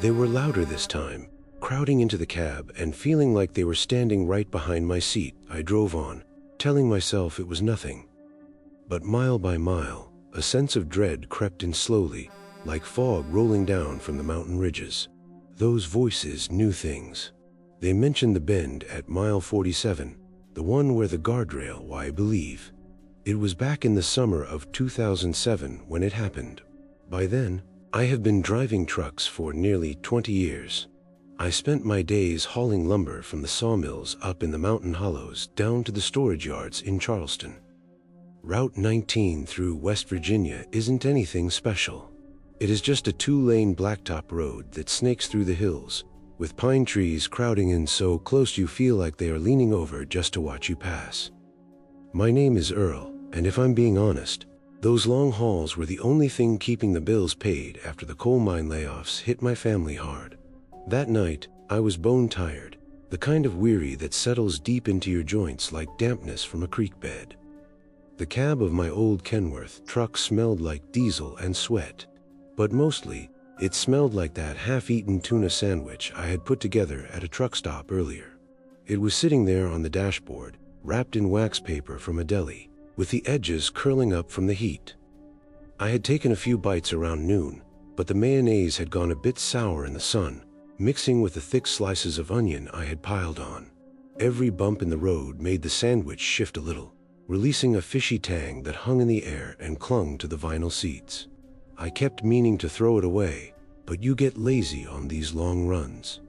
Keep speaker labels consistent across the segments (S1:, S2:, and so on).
S1: They were louder this time, crowding into the cab and feeling like they were standing right behind my seat. I drove on, telling myself it was nothing. But mile by mile, a sense of dread crept in slowly, like fog rolling down from the mountain ridges. Those voices knew things. They mentioned the bend at mile 47, the one where the guardrail, I believe. It was back in the summer of 2007 when it happened. By then, I have been driving trucks for nearly 20 years. I spent my days hauling lumber from the sawmills up in the mountain hollows down to the storage yards in Charleston. Route 19 through West Virginia isn't anything special. It is just a 2-lane blacktop road that snakes through the hills, with pine trees crowding in so close you feel like they are leaning over just to watch you pass. My name is Earl, and if I'm being honest, those long hauls were the only thing keeping the bills paid after the coal mine layoffs hit my family hard. That night, I was bone-tired, the kind of weary that settles deep into your joints like dampness from a creek bed. The cab of my old Kenworth truck smelled like diesel and sweat, but mostly, it smelled like that half-eaten tuna sandwich I had put together at a truck stop earlier. It was sitting there on the dashboard, wrapped in wax paper from a deli, with the edges curling up from the heat. I had taken a few bites around noon, but the mayonnaise had gone a bit sour in the sun, mixing with the thick slices of onion I had piled on. Every bump in the road made the sandwich shift a little, releasing a fishy tang that hung in the air and clung to the vinyl seats. I kept meaning to throw it away, but you get lazy on these long runs.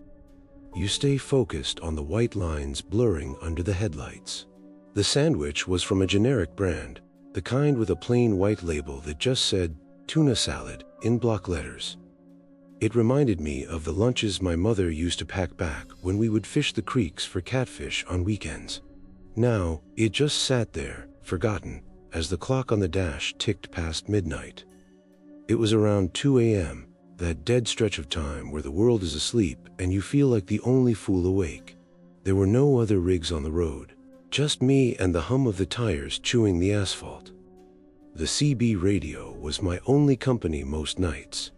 S1: You stay focused on the white lines blurring under the headlights. The sandwich was from a generic brand, the kind with a plain white label that just said tuna salad in block letters. It reminded me of the lunches my mother used to pack back when we would fish the creeks for catfish on weekends. Now, it just sat there, forgotten, as the clock on the dash ticked past midnight. It was around 2 a.m., that dead stretch of time where the world is asleep and you feel like the only fool awake. There were no other rigs on the road, just me and the hum of the tires chewing the asphalt. The CB radio was my only company most nights.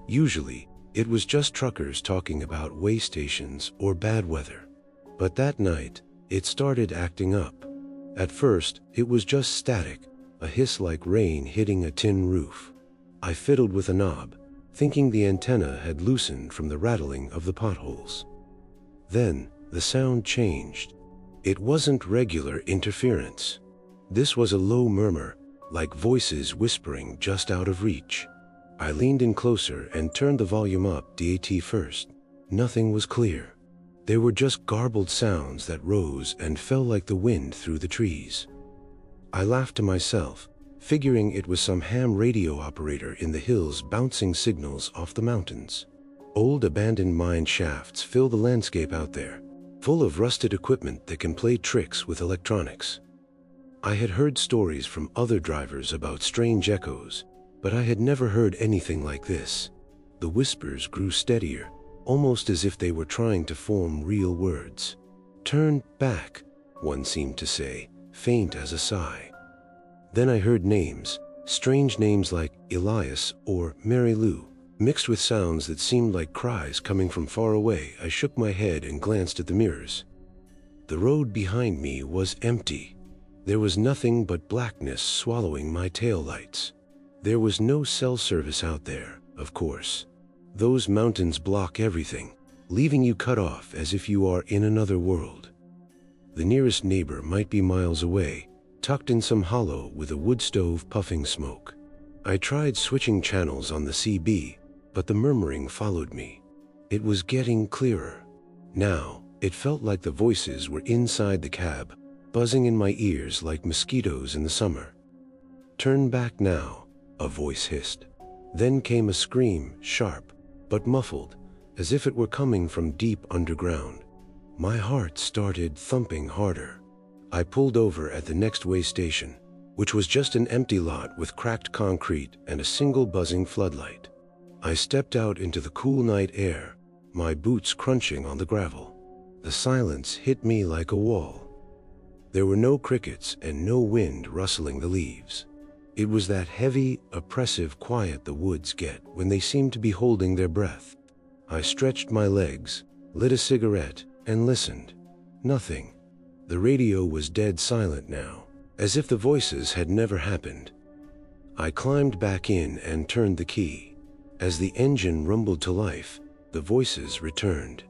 S1: Usually, it was just truckers talking about way stations or bad weather. But that night, it started acting up. At first, it was just static, a hiss like rain hitting a tin roof. I fiddled with a knob, thinking the antenna had loosened from the rattling of the potholes. Then, the sound changed. It wasn't regular interference. This was a low murmur, like voices whispering just out of reach. I leaned in closer and turned the volume up DAT first. Nothing was clear. There were just garbled sounds that rose and fell like the wind through the trees. I laughed to myself, figuring it was some ham radio operator in the hills bouncing signals off the mountains. Old abandoned mine shafts fill the landscape out there, full of rusted equipment that can play tricks with electronics. I had heard stories from other drivers about strange echoes, but I had never heard anything like this. The whispers grew steadier, almost as if they were trying to form real words. "Turn back," one seemed to say, faint as a sigh. Then I heard names, strange names like Elias or Mary Lou, mixed with sounds that seemed like cries coming from far away. I shook my head and glanced at the mirrors. The road behind me was empty. There was nothing but blackness swallowing my taillights. There was no cell service out there, of course. Those mountains block everything, leaving you cut off as if you are in another world. The nearest neighbor might be miles away, tucked in some hollow with a wood stove puffing smoke. I tried switching channels on the CB, but the murmuring followed me. It was getting clearer. Now, it felt like the voices were inside the cab, buzzing in my ears like mosquitoes in the summer. "Turn back now," a voice hissed. Then came a scream, sharp, but muffled, as if it were coming from deep underground. My heart started thumping harder. I pulled over at the next way station, which was just an empty lot with cracked concrete and a single buzzing floodlight. I stepped out into the cool night air, my boots crunching on the gravel. The silence hit me like a wall. There were no crickets and no wind rustling the leaves. It was that heavy, oppressive quiet the woods get when they seem to be holding their breath. I stretched my legs, lit a cigarette, and listened. Nothing. The radio was dead silent now, as if the voices had never happened. I climbed back in and turned the key. As the engine rumbled to life, the voices returned,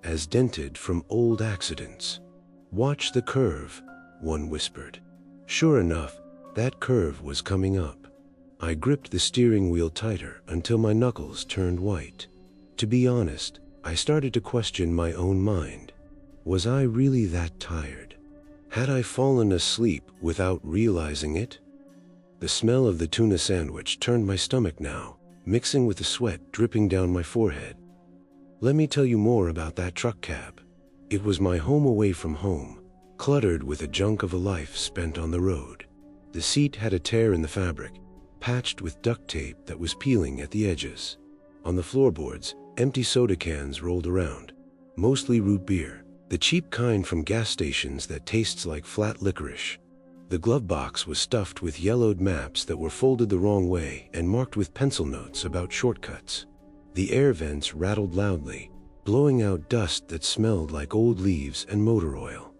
S1: as dented from old accidents. "Watch the curve," one whispered. Sure enough, that curve was coming up. I gripped the steering wheel tighter until my knuckles turned white. To be honest, I started to question my own mind. Was I really that tired? Had I fallen asleep without realizing it? The smell of the tuna sandwich turned my stomach now, mixing with the sweat dripping down my forehead. Let me tell you more about that truck cab. It was my home away from home, cluttered with the junk of a life spent on the road. The seat had a tear in the fabric, patched with duct tape that was peeling at the edges. On the floorboards, empty soda cans rolled around, mostly root beer, the cheap kind from gas stations that tastes like flat licorice. The glove box was stuffed with yellowed maps that were folded the wrong way and marked with pencil notes about shortcuts. The air vents rattled loudly, blowing out dust that smelled like old leaves and motor oil.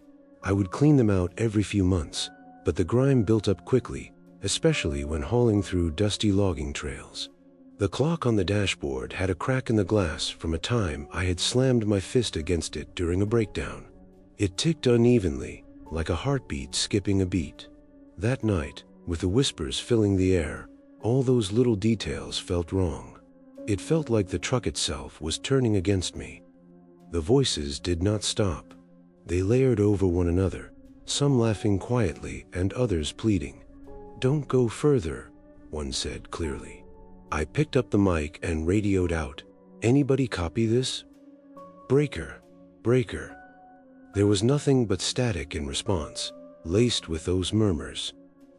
S1: I would clean them out every few months, but the grime built up quickly, especially when hauling through dusty logging trails. The clock on the dashboard had a crack in the glass from a time I had slammed my fist against it during a breakdown. It ticked unevenly, like a heartbeat skipping a beat. That night, with the whispers filling the air, all those little details felt wrong. It felt like the truck itself was turning against me. The voices did not stop. They layered over one another, some laughing quietly and others pleading. "Don't go further," one said clearly. I picked up the mic and radioed out, "Anybody copy this? Breaker, breaker." There was nothing but static in response, laced with those murmurs.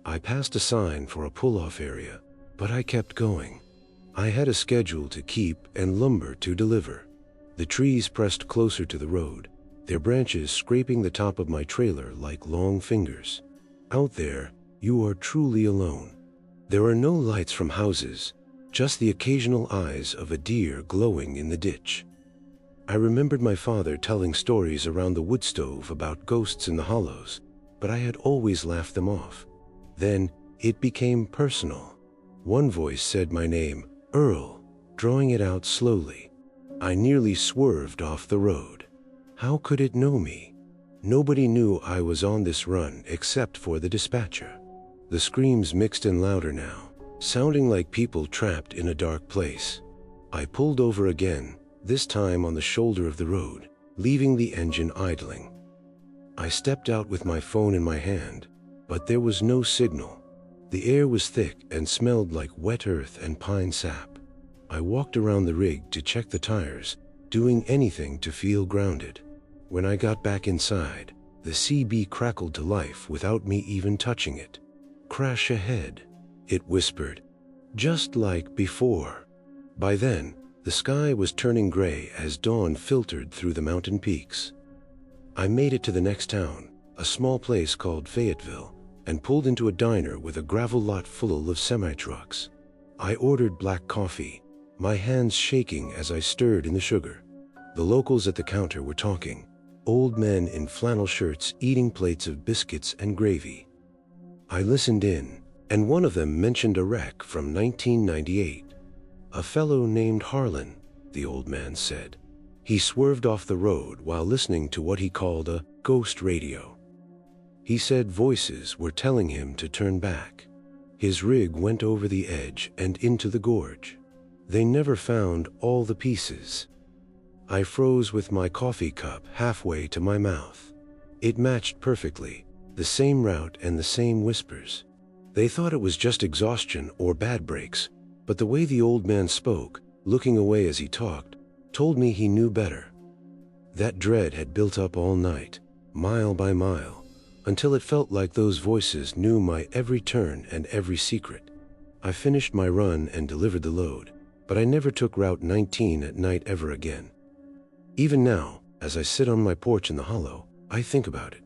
S1: I passed a sign for a pull-off area, but I kept going. I had a schedule to keep and lumber to deliver. The trees pressed closer to the road, their branches scraping the top of my trailer like long fingers. Out there, you are truly alone. There are no lights from houses, just the occasional eyes of a deer glowing in the ditch. I remembered my father telling stories around the wood stove about ghosts in the hollows, but I had always laughed them off. Then it became personal. One voice said my name, Earl, drawing it out slowly. I nearly swerved off the road. How could it know me? Nobody knew I was on this run except for the dispatcher. The screams mixed in louder now, sounding like people trapped in a dark place. I pulled over again, this time on the shoulder of the road, leaving the engine idling. I stepped out with my phone in my hand, but there was no signal. The air was thick and smelled like wet earth and pine sap. I walked around the rig to check the tires, doing anything to feel grounded. When I got back inside, the CB crackled to life without me even touching it. "Crash ahead," it whispered, just like before. By then, the sky was turning gray as dawn filtered through the mountain peaks. I made it to the next town, a small place called Fayetteville, and pulled into a diner with a gravel lot full of semi-trucks. I ordered black coffee, my hands shaking as I stirred in the sugar. The locals at the counter were talking, old men in flannel shirts eating plates of biscuits and gravy. I listened in, and one of them mentioned a wreck from 1998. "A fellow named Harlan," the old man said. He swerved off the road while listening to what he called a ghost radio. He said voices were telling him to turn back. His rig went over the edge and into the gorge. They never found all the pieces. I froze with my coffee cup halfway to my mouth. It matched perfectly, the same route and the same whispers. They thought it was just exhaustion or bad brakes, but the way the old man spoke, looking away as he talked, told me he knew better. That dread had built up all night, mile by mile, until it felt like those voices knew my every turn and every secret. I finished my run and delivered the load, but I never took Route 19 at night ever again. Even now, as I sit on my porch in the hollow, I think about it.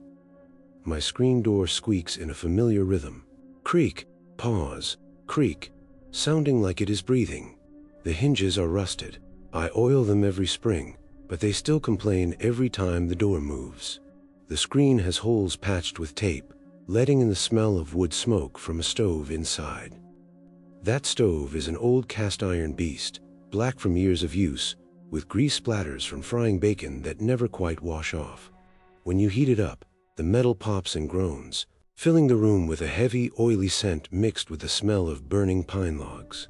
S1: My screen door squeaks in a familiar rhythm. Creak, pause, creak, sounding like it is breathing. The hinges are rusted, I oil them every spring, but they still complain every time the door moves. The screen has holes patched with tape, letting in the smell of wood smoke from a stove inside. That stove is an old cast iron beast, black from years of use, with grease splatters from frying bacon that never quite wash off. When you heat it up, the metal pops and groans, filling the room with a heavy, oily scent mixed with the smell of burning pine logs.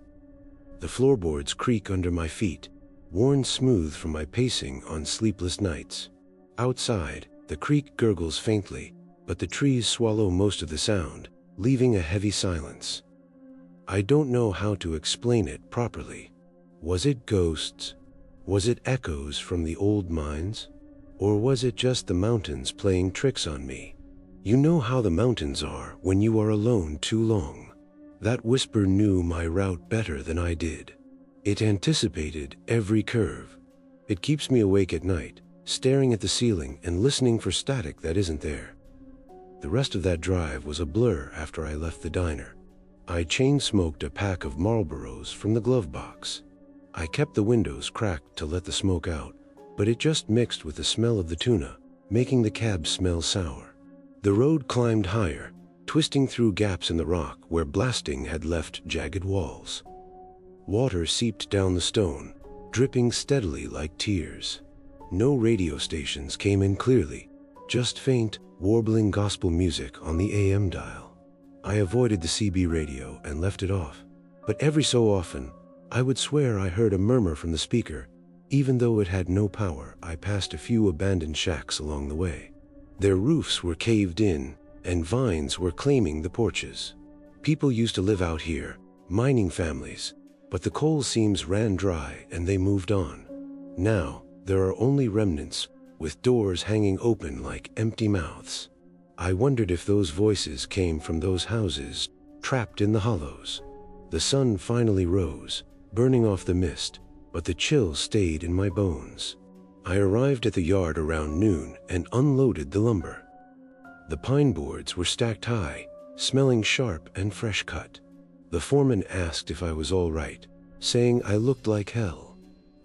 S1: The floorboards creak under my feet, worn smooth from my pacing on sleepless nights. Outside, the creek gurgles faintly, but the trees swallow most of the sound, leaving a heavy silence. I don't know how to explain it properly. Was it ghosts? Was it echoes from the old mines? Or was it just the mountains playing tricks on me? You know how the mountains are when you are alone too long. That whisper knew my route better than I did. It anticipated every curve. It keeps me awake at night, staring at the ceiling and listening for static that isn't there. The rest of that drive was a blur after I left the diner. I chain-smoked a pack of Marlboros from the glove box. I kept the windows cracked to let the smoke out, but it just mixed with the smell of the tuna, making the cab smell sour. The road climbed higher, twisting through gaps in the rock where blasting had left jagged walls. Water seeped down the stone, dripping steadily like tears. No radio stations came in clearly, just faint, warbling gospel music on the AM dial. I avoided the CB radio and left it off, but every so often, I would swear I heard a murmur from the speaker. Even though it had no power, I passed a few abandoned shacks along the way. Their roofs were caved in, and vines were claiming the porches. People used to live out here, mining families, but the coal seams ran dry and they moved on. Now, there are only remnants, with doors hanging open like empty mouths. I wondered if those voices came from those houses, trapped in the hollows. The sun finally rose, burning off the mist, but the chill stayed in my bones. I arrived at the yard around noon and unloaded the lumber. The pine boards were stacked high, smelling sharp and fresh cut. The foreman asked if I was all right, saying I looked like hell.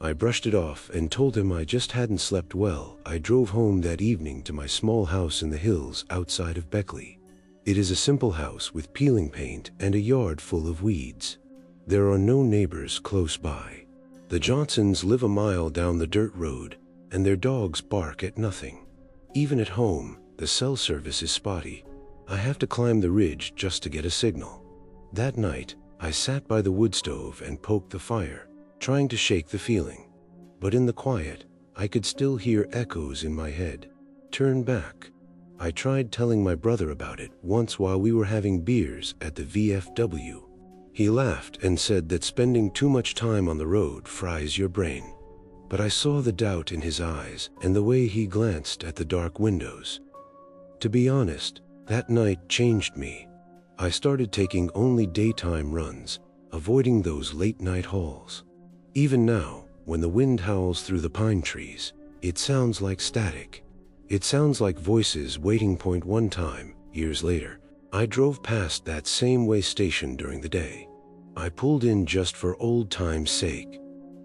S1: I brushed it off and told him I just hadn't slept well. I drove home that evening to my small house in the hills outside of Beckley. It is a simple house with peeling paint and a yard full of weeds. There are no neighbors close by. The Johnsons live a mile down the dirt road, and their dogs bark at nothing. Even at home, the cell service is spotty. I have to climb the ridge just to get a signal. That night, I sat by the wood stove and poked the fire, trying to shake the feeling. But in the quiet, I could still hear echoes in my head. Turn back. I tried telling my brother about it once while we were having beers at the VFW. He laughed and said that spending too much time on the road fries your brain. But I saw the doubt in his eyes and the way he glanced at the dark windows. To be honest, that night changed me. I started taking only daytime runs, avoiding those late-night hauls. Even now, when the wind howls through the pine trees, it sounds like static. It sounds like voices waiting. One time, years later, I drove past that same way station during the day. I pulled in just for old time's sake.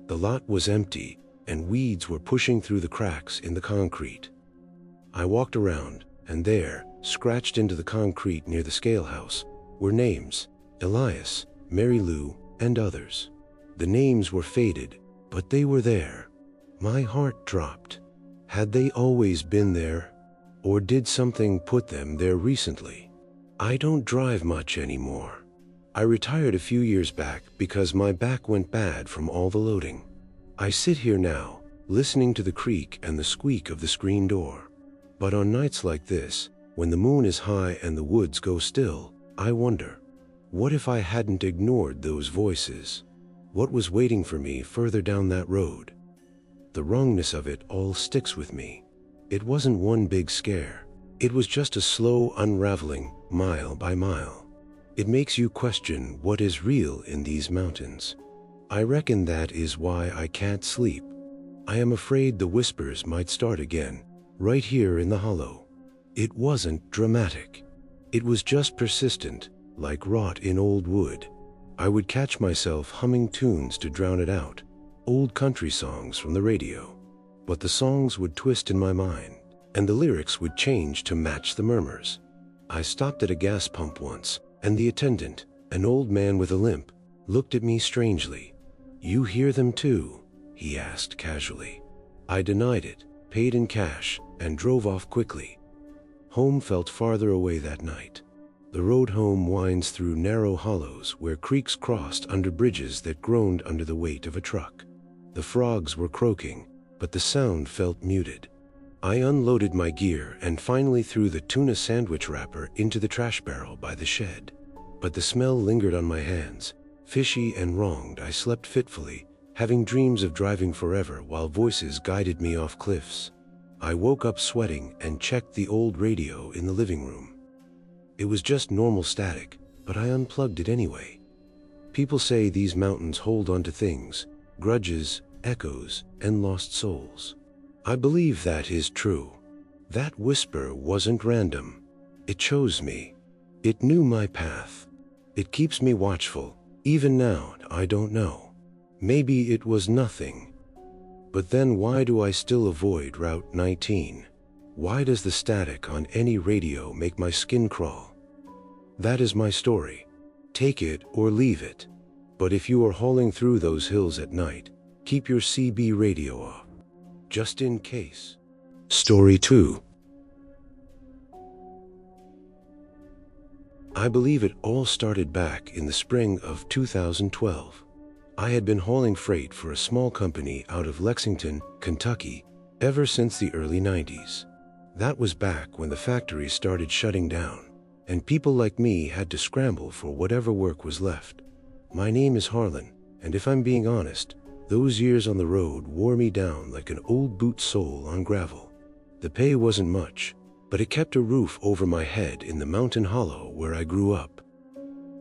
S1: The lot was empty, and weeds were pushing through the cracks in the concrete. I walked around, and there, scratched into the concrete near the scale house, were names: Elias, Mary Lou, and others. The names were faded, but they were there. My heart dropped. Had they always been there? Or did something put them there recently? I don't drive much anymore. I retired a few years back because my back went bad from all the loading. I sit here now, listening to the creak and the squeak of the screen door. But on nights like this, when the moon is high and the woods go still, I wonder, what if I hadn't ignored those voices? What was waiting for me further down that road? The wrongness of it all sticks with me. It wasn't one big scare. It was just a slow unraveling, mile by mile. It makes you question what is real in these mountains. I reckon that is why I can't sleep. I am afraid the whispers might start again, right here in the hollow. It wasn't dramatic. It was just persistent, like rot in old wood. I would catch myself humming tunes to drown it out, old country songs from the radio. But the songs would twist in my mind, and the lyrics would change to match the murmurs. I stopped at a gas pump once, and the attendant, an old man with a limp, looked at me strangely. "You hear them too?" he asked casually. I denied it, paid in cash, and drove off quickly. Home felt farther away that night. The road home winds through narrow hollows where creeks crossed under bridges that groaned under the weight of a truck. The frogs were croaking, but the sound felt muted. I unloaded my gear and finally threw the tuna sandwich wrapper into the trash barrel by the shed. But the smell lingered on my hands. Fishy and wronged, I slept fitfully, having dreams of driving forever while voices guided me off cliffs. I woke up sweating and checked the old radio in the living room. It was just normal static, but I unplugged it anyway. People say these mountains hold onto things, grudges, echoes, and lost souls. I believe that is true. That whisper wasn't random. It chose me. It knew my path. It keeps me watchful. Even now, I don't know. Maybe it was nothing. But then why do I still avoid Route 19? Why does the static on any radio make my skin crawl? That is my story. Take it or leave it. But if you are hauling through those hills at night, keep your CB radio off, just in case. Story 2. I believe it all started back in the spring of 2012. I had been hauling freight for a small company out of Lexington, Kentucky, ever since the early 90s. That was back when the factories started shutting down, and people like me had to scramble for whatever work was left. My name is Harlan, and if I'm being honest, those years on the road wore me down like an old boot sole on gravel. The pay wasn't much, but it kept a roof over my head in the mountain hollow where I grew up.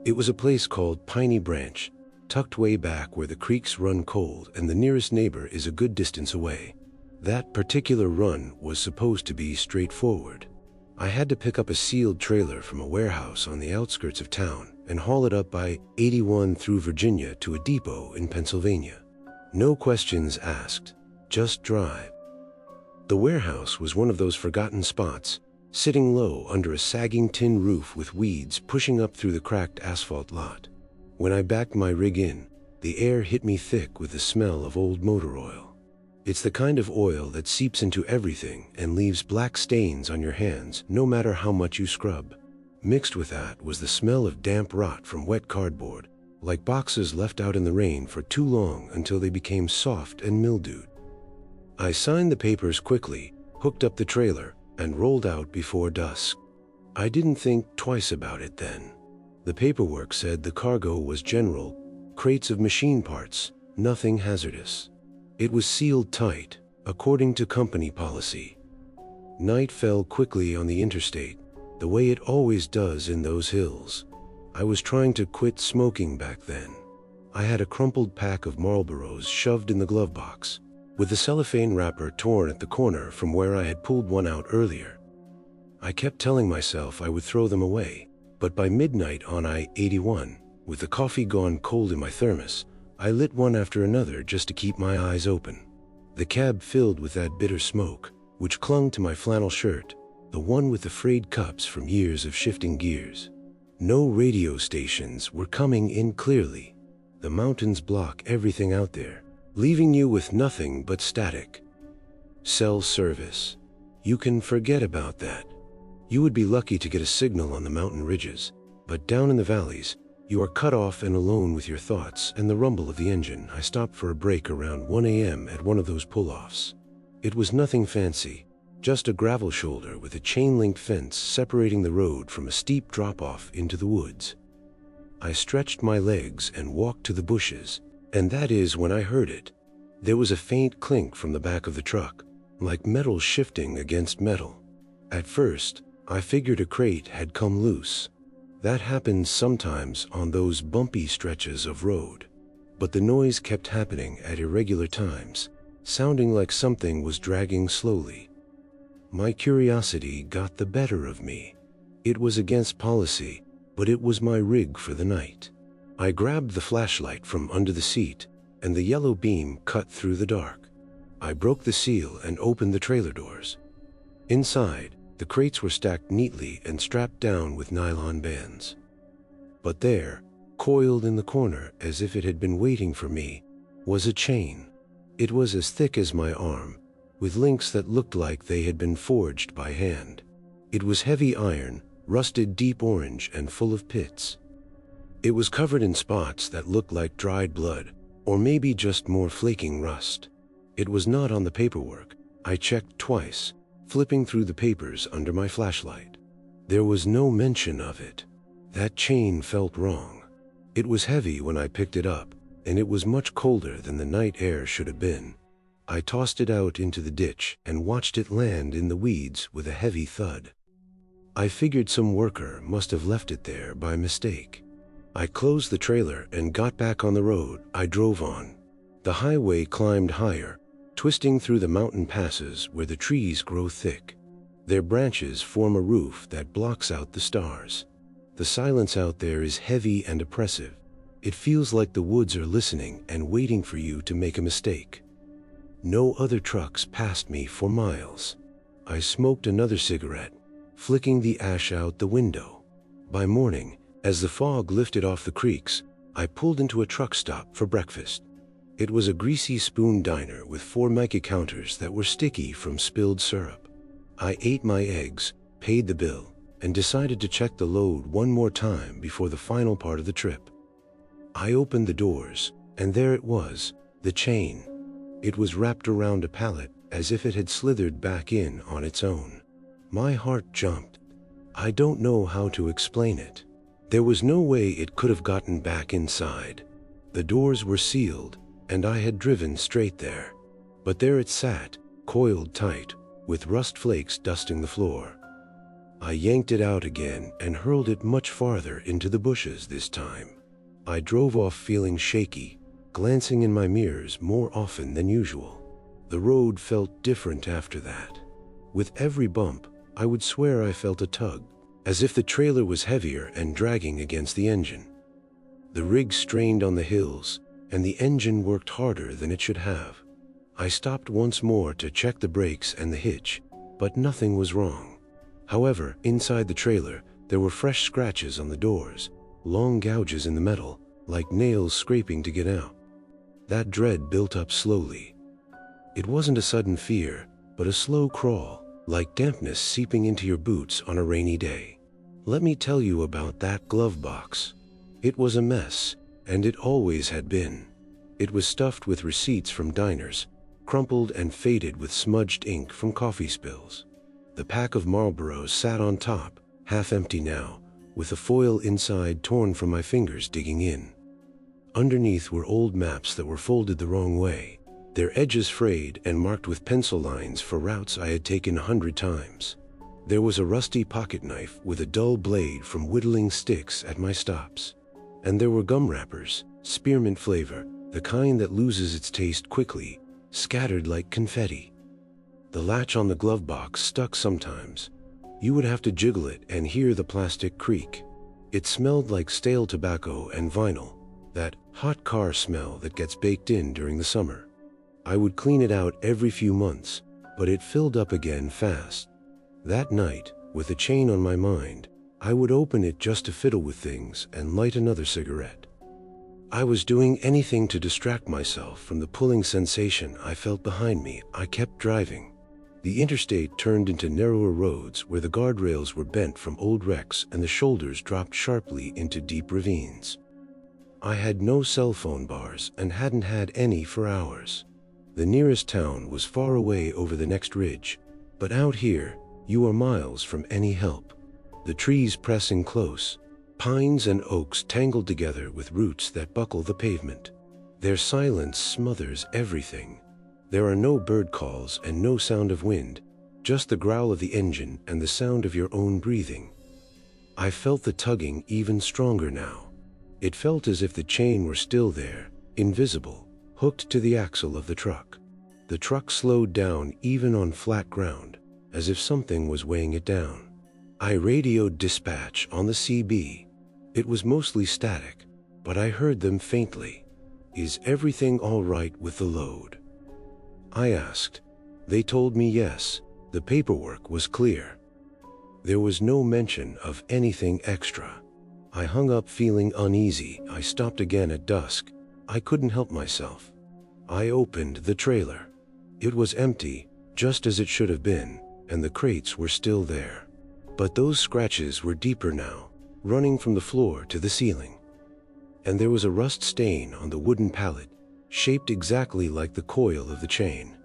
S1: It was a place called Piney Branch, tucked way back where the creeks run cold and the nearest neighbor is a good distance away. That particular run was supposed to be straightforward. I had to pick up a sealed trailer from a warehouse on the outskirts of town and haul it up by 81 through Virginia to a depot in Pennsylvania. No questions asked, just drive. The warehouse was one of those forgotten spots, sitting low under a sagging tin roof with weeds pushing up through the cracked asphalt lot. When I backed my rig in, the air hit me thick with the smell of old motor oil. It's the kind of oil that seeps into everything and leaves black stains on your hands no matter how much you scrub. Mixed with that was the smell of damp rot from wet cardboard, like boxes left out in the rain for too long until they became soft and mildewed. I signed the papers quickly, hooked up the trailer, and rolled out before dusk. I didn't think twice about it then. The paperwork said the cargo was general, crates of machine parts, nothing hazardous. It was sealed tight, according to company policy. Night fell quickly on the interstate, the way it always does in those hills. I was trying to quit smoking back then. I had a crumpled pack of Marlboros shoved in the glove box, with the cellophane wrapper torn at the corner from where I had pulled one out earlier. I kept telling myself I would throw them away, but by midnight on I-81, with the coffee gone cold in my thermos, I lit one after another just to keep my eyes open. The cab filled with that bitter smoke, which clung to my flannel shirt, the one with the frayed cups from years of shifting gears. No radio stations were coming in clearly. The mountains block everything out there, leaving you with nothing but static. Cell service. You can forget about that. You would be lucky to get a signal on the mountain ridges, but down in the valleys, you are cut off and alone with your thoughts and the rumble of the engine. I stopped for a break around 1 a.m. at one of those pull-offs. It was nothing fancy, just a gravel shoulder with a chain-link fence separating the road from a steep drop-off into the woods. I stretched my legs and walked to the bushes, and that is when I heard it. There was a faint clink from the back of the truck, like metal shifting against metal. At first, I figured a crate had come loose. That happens sometimes on those bumpy stretches of road. But the noise kept happening at irregular times, sounding like something was dragging slowly. My curiosity got the better of me. It was against policy, but it was my rig for the night. I grabbed the flashlight from under the seat, and the yellow beam cut through the dark. I broke the seal and opened the trailer doors. Inside, the crates were stacked neatly and strapped down with nylon bands. But there, coiled in the corner as if it had been waiting for me, was a chain. It was as thick as my arm, with links that looked like they had been forged by hand. It was heavy iron, rusted deep orange and full of pits. It was covered in spots that looked like dried blood, or maybe just more flaking rust. It was not on the paperwork. I checked twice, flipping through the papers under my flashlight. There was no mention of it. That chain felt wrong. It was heavy when I picked it up, and it was much colder than the night air should have been. I tossed it out into the ditch and watched it land in the weeds with a heavy thud. I figured some worker must have left it there by mistake. I closed the trailer and got back on the road I drove on. The highway climbed higher, twisting through the mountain passes where the trees grow thick. Their branches form a roof that blocks out the stars. The silence out there is heavy and oppressive. It feels like the woods are listening and waiting for you to make a mistake. No other trucks passed me for miles. I smoked another cigarette, flicking the ash out the window. By morning, as the fog lifted off the creeks, I pulled into a truck stop for breakfast. It was a greasy spoon diner with 4 mica counters that were sticky from spilled syrup. I ate my eggs, paid the bill, and decided to check the load one more time before the final part of the trip. I opened the doors, and there it was, the chain. It was wrapped around a pallet as if it had slithered back in on its own. My heart jumped. I don't know how to explain it. There was no way it could have gotten back inside. The doors were sealed, and I had driven straight there. But there it sat, coiled tight, with rust flakes dusting the floor. I yanked it out again and hurled it much farther into the bushes this time. I drove off feeling shaky, glancing in my mirrors more often than usual. The road felt different after that. With every bump, I would swear I felt a tug, as if the trailer was heavier and dragging against the engine. The rig strained on the hills, and the engine worked harder than it should have. I stopped once more to check the brakes and the hitch, but nothing was wrong. However, inside the trailer, there were fresh scratches on the doors, long gouges in the metal, like nails scraping to get out. That dread built up slowly. It wasn't a sudden fear, but a slow crawl, like dampness seeping into your boots on a rainy day. Let me tell you about that glove box. It was a mess, and it always had been. It was stuffed with receipts from diners, crumpled and faded with smudged ink from coffee spills. The pack of Marlboros sat on top, half empty now, with the foil inside torn from my fingers digging in. Underneath were old maps that were folded the wrong way, their edges frayed and marked with pencil lines for routes I had taken 100 times. There was a rusty pocket knife with a dull blade from whittling sticks at my stops. And there were gum wrappers, spearmint flavor, the kind that loses its taste quickly, scattered like confetti. The latch on the glove box stuck sometimes. You would have to jiggle it and hear the plastic creak. It smelled like stale tobacco and vinyl, that hot car smell that gets baked in during the summer. I would clean it out every few months, but it filled up again fast. That night, with a chain on my mind, I would open it just to fiddle with things and light another cigarette. I was doing anything to distract myself from the pulling sensation I felt behind me. I kept driving. The interstate turned into narrower roads where the guardrails were bent from old wrecks and the shoulders dropped sharply into deep ravines. I had no cell phone bars and hadn't had any for hours. The nearest town was far away over the next ridge, but out here, you are miles from any help. The trees pressing close, pines and oaks tangled together with roots that buckle the pavement. Their silence smothers everything. There are no bird calls and no sound of wind, just the growl of the engine and the sound of your own breathing. I felt the tugging even stronger now. It felt as if the chain were still there, invisible, hooked to the axle of the truck. The truck slowed down even on flat ground, as if something was weighing it down. I radioed dispatch on the CB. It was mostly static, but I heard them faintly. "Is everything all right with the load?" I asked. They told me yes, the paperwork was clear. There was no mention of anything extra. I hung up feeling uneasy. I stopped again at dusk. I couldn't help myself. I opened the trailer. It was empty, just as it should have been, and the crates were still there. But those scratches were deeper now, running from the floor to the ceiling. And there was a rust stain on the wooden pallet, shaped exactly like the coil of the chain.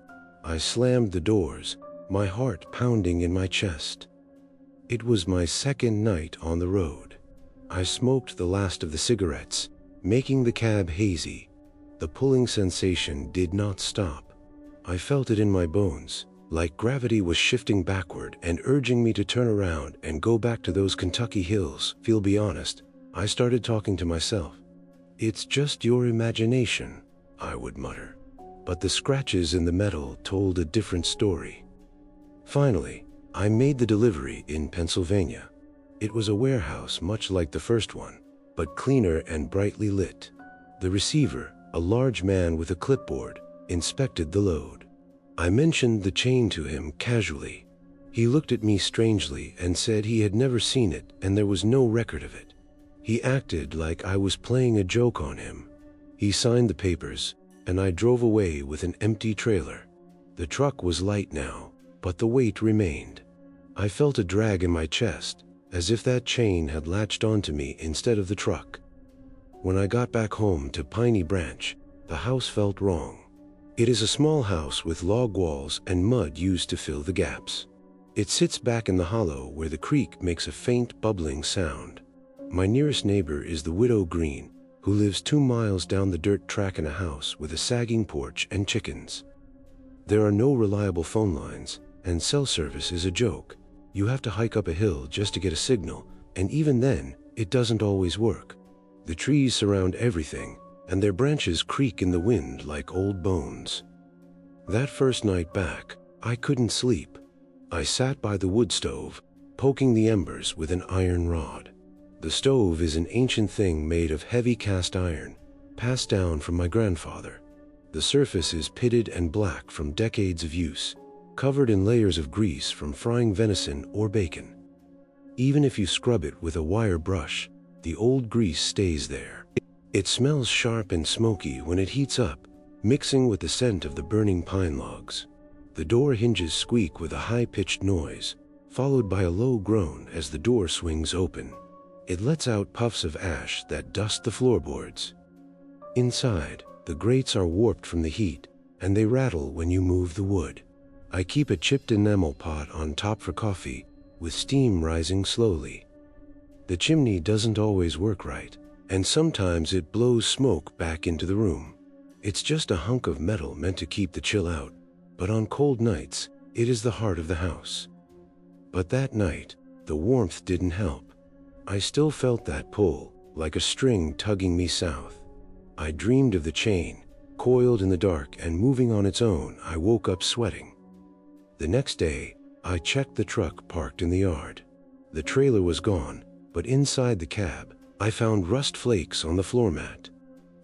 S1: I slammed the doors, my heart pounding in my chest. It was my second night on the road. I smoked the last of the cigarettes, making the cab hazy. The pulling sensation did not stop. I felt it in my bones, like gravity was shifting backward and urging me to turn around and go back to those Kentucky hills. Feel be honest, I started talking to myself. "It's just your imagination," I would mutter. But the scratches in the metal told a different story. Finally, I made the delivery in Pennsylvania. It was a warehouse much like the first one, but cleaner and brightly lit. The receiver, a large man with a clipboard, inspected the load. I mentioned the chain to him casually. He looked at me strangely and said he had never seen it and there was no record of it. He acted like I was playing a joke on him. He signed the papers, and I drove away with an empty trailer. The truck was light now, but the weight remained. I felt a drag in my chest, as if that chain had latched onto me instead of the truck. When I got back home to Piney Branch, the house felt wrong. It is a small house with log walls and mud used to fill the gaps. It sits back in the hollow where the creek makes a faint bubbling sound. My nearest neighbor is the widow Green, who lives 2 miles down the dirt track in a house with a sagging porch and chickens. There are no reliable phone lines, and cell service is a joke. You have to hike up a hill just to get a signal, and even then, it doesn't always work. The trees surround everything, and their branches creak in the wind like old bones. That first night back, I couldn't sleep. I sat by the wood stove, poking the embers with an iron rod. The stove is an ancient thing made of heavy cast iron, passed down from my grandfather. The surface is pitted and black from decades of use, covered in layers of grease from frying venison or bacon. Even if you scrub it with a wire brush, the old grease stays there. It smells sharp and smoky when it heats up, mixing with the scent of the burning pine logs. The door hinges squeak with a high-pitched noise, followed by a low groan as the door swings open. It lets out puffs of ash that dust the floorboards. Inside, the grates are warped from the heat, and they rattle when you move the wood. I keep a chipped enamel pot on top for coffee, with steam rising slowly. The chimney doesn't always work right, and sometimes it blows smoke back into the room. It's just a hunk of metal meant to keep the chill out, but on cold nights, it is the heart of the house. But that night, the warmth didn't help. I still felt that pull, like a string tugging me south. I dreamed of the chain, coiled in the dark and moving on its own. I woke up sweating. The next day, I checked the truck parked in the yard. The trailer was gone, but inside the cab, I found rust flakes on the floor mat.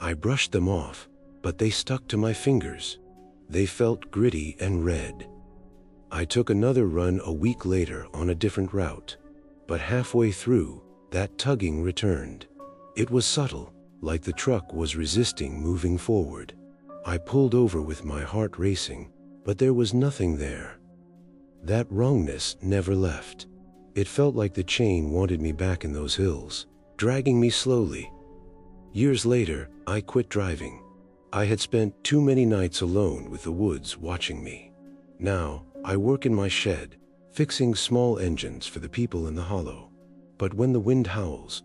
S1: I brushed them off, but they stuck to my fingers. They felt gritty and red. I took another run a week later on a different route, but halfway through, that tugging returned. It was subtle, like the truck was resisting moving forward. I pulled over with my heart racing, but there was nothing there. That wrongness never left. It felt like the chain wanted me back in those hills, dragging me slowly. Years later, I quit driving. I had spent too many nights alone with the woods watching me. Now, I work in my shed, fixing small engines for the people in the hollow. But when the wind howls,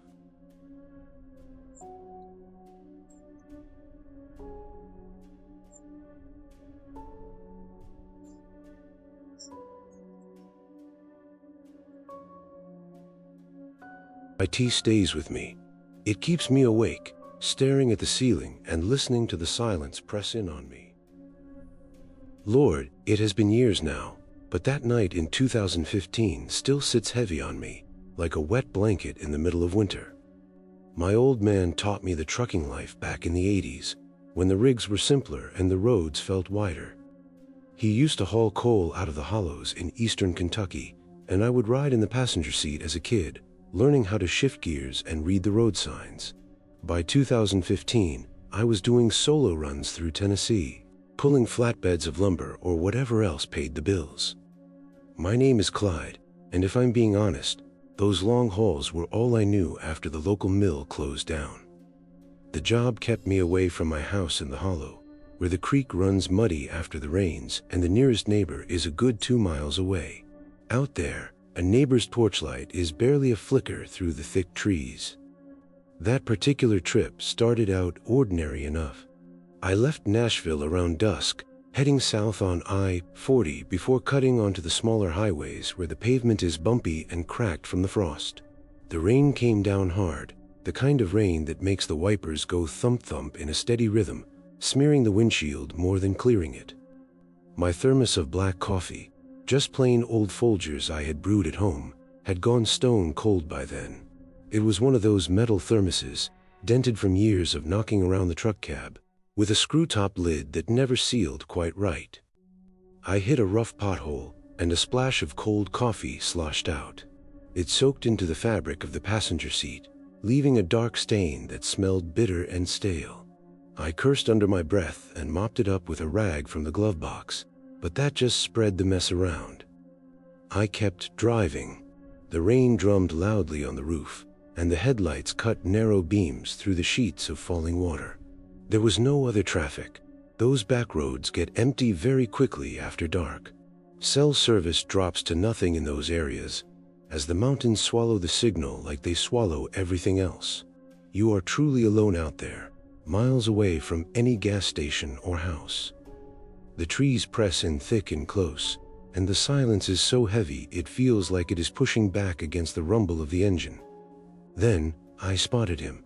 S1: IT stays with me. It keeps me awake, staring at the ceiling and listening to the silence press in on me. Lord, it has been years now, but that night in 2015 still sits heavy on me, like a wet blanket in the middle of winter. My old man taught me the trucking life back in the 80s, when the rigs were simpler and the roads felt wider. He used to haul coal out of the hollows in eastern Kentucky, and I would ride in the passenger seat as a kid, learning how to shift gears and read the road signs. By 2015, I was doing solo runs through Tennessee, pulling flatbeds of lumber or whatever else paid the bills. My name is Clyde, and if I'm being honest, those long hauls were all I knew after the local mill closed down. The job kept me away from my house in the hollow, where the creek runs muddy after the rains and the nearest neighbor is a good 2 miles away. Out there, a neighbor's torchlight is barely a flicker through the thick trees. That particular trip started out ordinary enough. I left Nashville around dusk, heading south on I-40 before cutting onto the smaller highways where the pavement is bumpy and cracked from the frost. The rain came down hard, the kind of rain that makes the wipers go thump-thump in a steady rhythm, smearing the windshield more than clearing it. My thermos of black coffee, just plain old Folgers I had brewed at home, had gone stone cold by then. It was one of those metal thermoses, dented from years of knocking around the truck cab, with a screw-top lid that never sealed quite right. I hit a rough pothole, and a splash of cold coffee sloshed out. It soaked into the fabric of the passenger seat, leaving a dark stain that smelled bitter and stale. I cursed under my breath and mopped it up with a rag from the glove box, but that just spread the mess around. I kept driving. The rain drummed loudly on the roof, and the headlights cut narrow beams through the sheets of falling water. There was no other traffic. Those back roads get empty very quickly after dark. Cell service drops to nothing in those areas, as the mountains swallow the signal like they swallow everything else. You are truly alone out there, miles away from any gas station or house. The trees press in thick and close, and the silence is so heavy it feels like it is pushing back against the rumble of the engine. Then, I spotted him.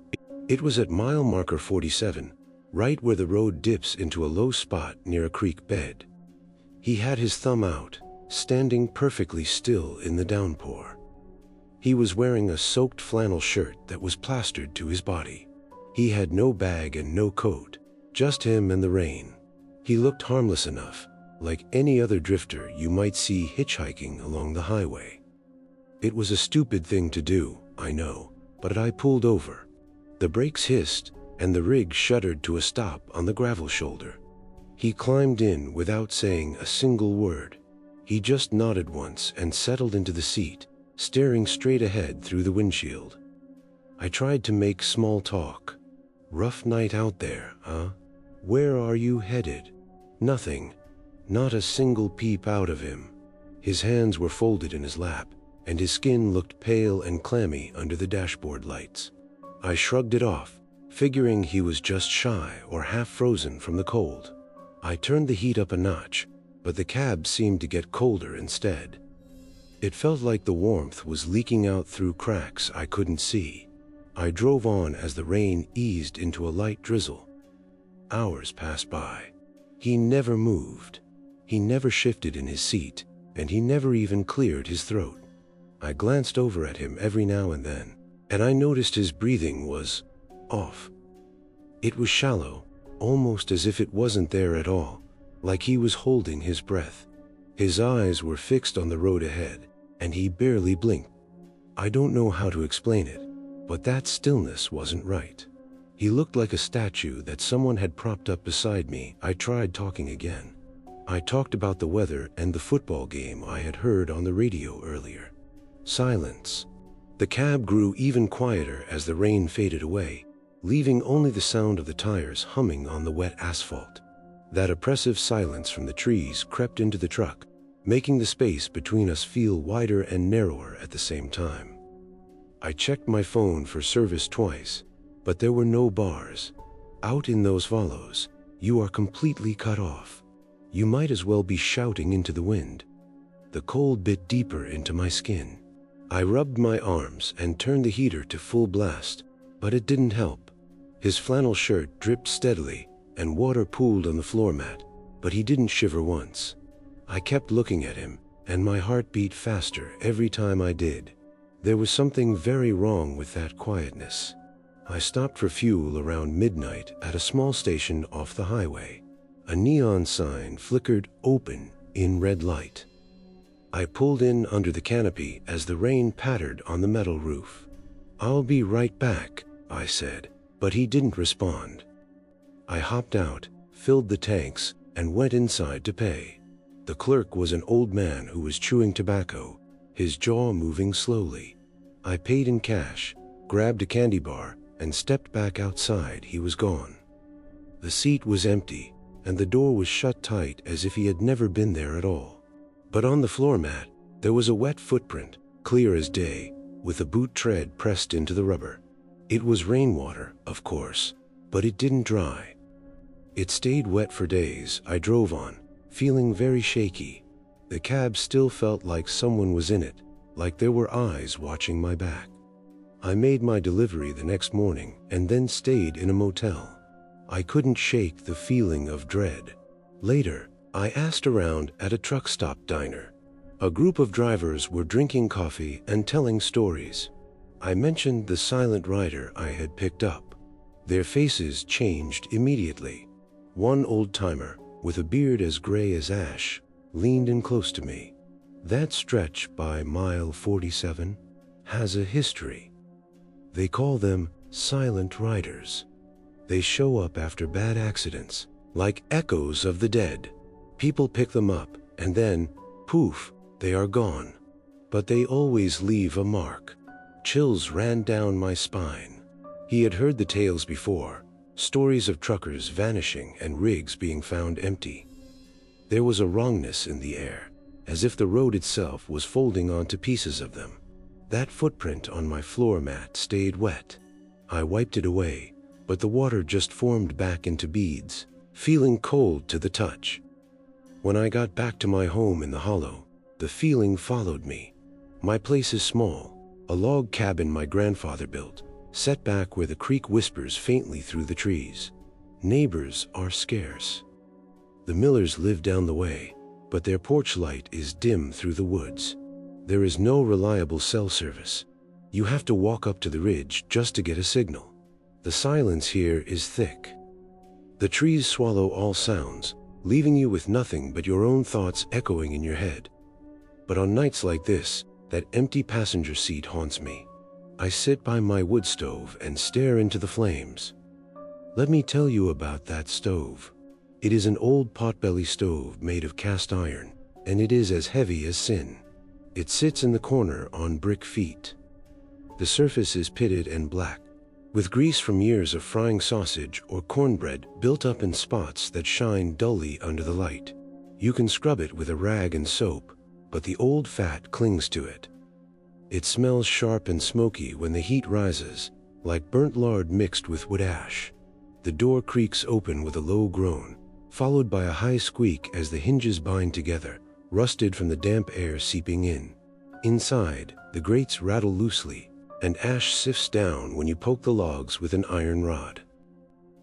S1: It was at mile marker 47, right where the road dips into a low spot near a creek bed. He had his thumb out, standing perfectly still in the downpour. He was wearing a soaked flannel shirt that was plastered to his body. He had no bag and no coat, just him and the rain. He looked harmless enough, like any other drifter you might see hitchhiking along the highway. It was a stupid thing to do, I know, but I pulled over. The brakes hissed, and the rig shuddered to a stop on the gravel shoulder. He climbed in without saying a single word. He just nodded once and settled into the seat, staring straight ahead through the windshield. I tried to make small talk. Rough night out there, huh? Where are you headed? Nothing. Not a single peep out of him. His hands were folded in his lap, and his skin looked pale and clammy under the dashboard lights. I shrugged it off, figuring he was just shy or half frozen from the cold. I turned the heat up a notch, but the cab seemed to get colder instead. It felt like the warmth was leaking out through cracks I couldn't see. I drove on as the rain eased into a light drizzle. Hours passed by. He never moved. He never shifted in his seat, and he never even cleared his throat. I glanced over at him every now and then, and I noticed his breathing was off. It was shallow, almost as if it wasn't there at all, like he was holding his breath. His eyes were fixed on the road ahead, and he barely blinked. I don't know how to explain it, but that stillness wasn't right. He looked like a statue that someone had propped up beside me. I tried talking again. I talked about the weather and the football game I had heard on the radio earlier. Silence. The cab grew even quieter as the rain faded away, leaving only the sound of the tires humming on the wet asphalt. That oppressive silence from the trees crept into the truck, making the space between us feel wider and narrower at the same time. I checked my phone for service twice, but there were no bars. Out in those hollows, you are completely cut off. You might as well be shouting into the wind. The cold bit deeper into my skin. I rubbed my arms and turned the heater to full blast, but it didn't help. His flannel shirt dripped steadily, and water pooled on the floor mat, but he didn't shiver once. I kept looking at him, and my heart beat faster every time I did. There was something very wrong with that quietness. I stopped for fuel around midnight at a small station off the highway. A neon sign flickered open in red light. I pulled in under the canopy as the rain pattered on the metal roof. "I'll be right back," I said, but he didn't respond. I hopped out, filled the tanks, and went inside to pay. The clerk was an old man who was chewing tobacco, his jaw moving slowly. I paid in cash, grabbed a candy bar, and stepped back outside. He was gone. The seat was empty, and the door was shut tight as if he had never been there at all. But on the floor mat, there was a wet footprint, clear as day, with a boot tread pressed into the rubber. It was rainwater, of course, but it didn't dry. It stayed wet for days. I drove on, feeling very shaky. The cab still felt like someone was in it, like there were eyes watching my back. I made my delivery the next morning and then stayed in a motel. I couldn't shake the feeling of dread. Later, I asked around at a truck stop diner. A group of drivers were drinking coffee and telling stories. I mentioned the silent rider I had picked up. Their faces changed immediately. One old-timer, with a beard as gray as ash, leaned in close to me. "That stretch by mile 47 has a history. They call them silent riders. They show up after bad accidents, like echoes of the dead. People pick them up, and then, poof, they are gone. But they always leave a mark." Chills ran down my spine. He had heard the tales before, stories of truckers vanishing and rigs being found empty. There was a wrongness in the air, as if the road itself was folding onto pieces of them. That footprint on my floor mat stayed wet. I wiped it away, but the water just formed back into beads, feeling cold to the touch. When I got back to my home in the hollow, the feeling followed me. My place is small, a log cabin my grandfather built, set back where the creek whispers faintly through the trees. Neighbors are scarce. The Millers live down the way, but their porch light is dim through the woods. There is no reliable cell service. You have to walk up to the ridge just to get a signal. The silence here is thick. The trees swallow all sounds, leaving you with nothing but your own thoughts echoing in your head. But on nights like this, that empty passenger seat haunts me. I sit by my wood stove and stare into the flames. Let me tell you about that stove. It is an old potbelly stove made of cast iron, and it is as heavy as sin. It sits in the corner on brick feet. The surface is pitted and black, with grease from years of frying sausage or cornbread built up in spots that shine dully under the light. You can scrub it with a rag and soap, but the old fat clings to it. It smells sharp and smoky when the heat rises, like burnt lard mixed with wood ash. The door creaks open with a low groan, followed by a high squeak as the hinges bind together, rusted from the damp air seeping in. Inside, the grates rattle loosely, and ash sifts down when you poke the logs with an iron rod.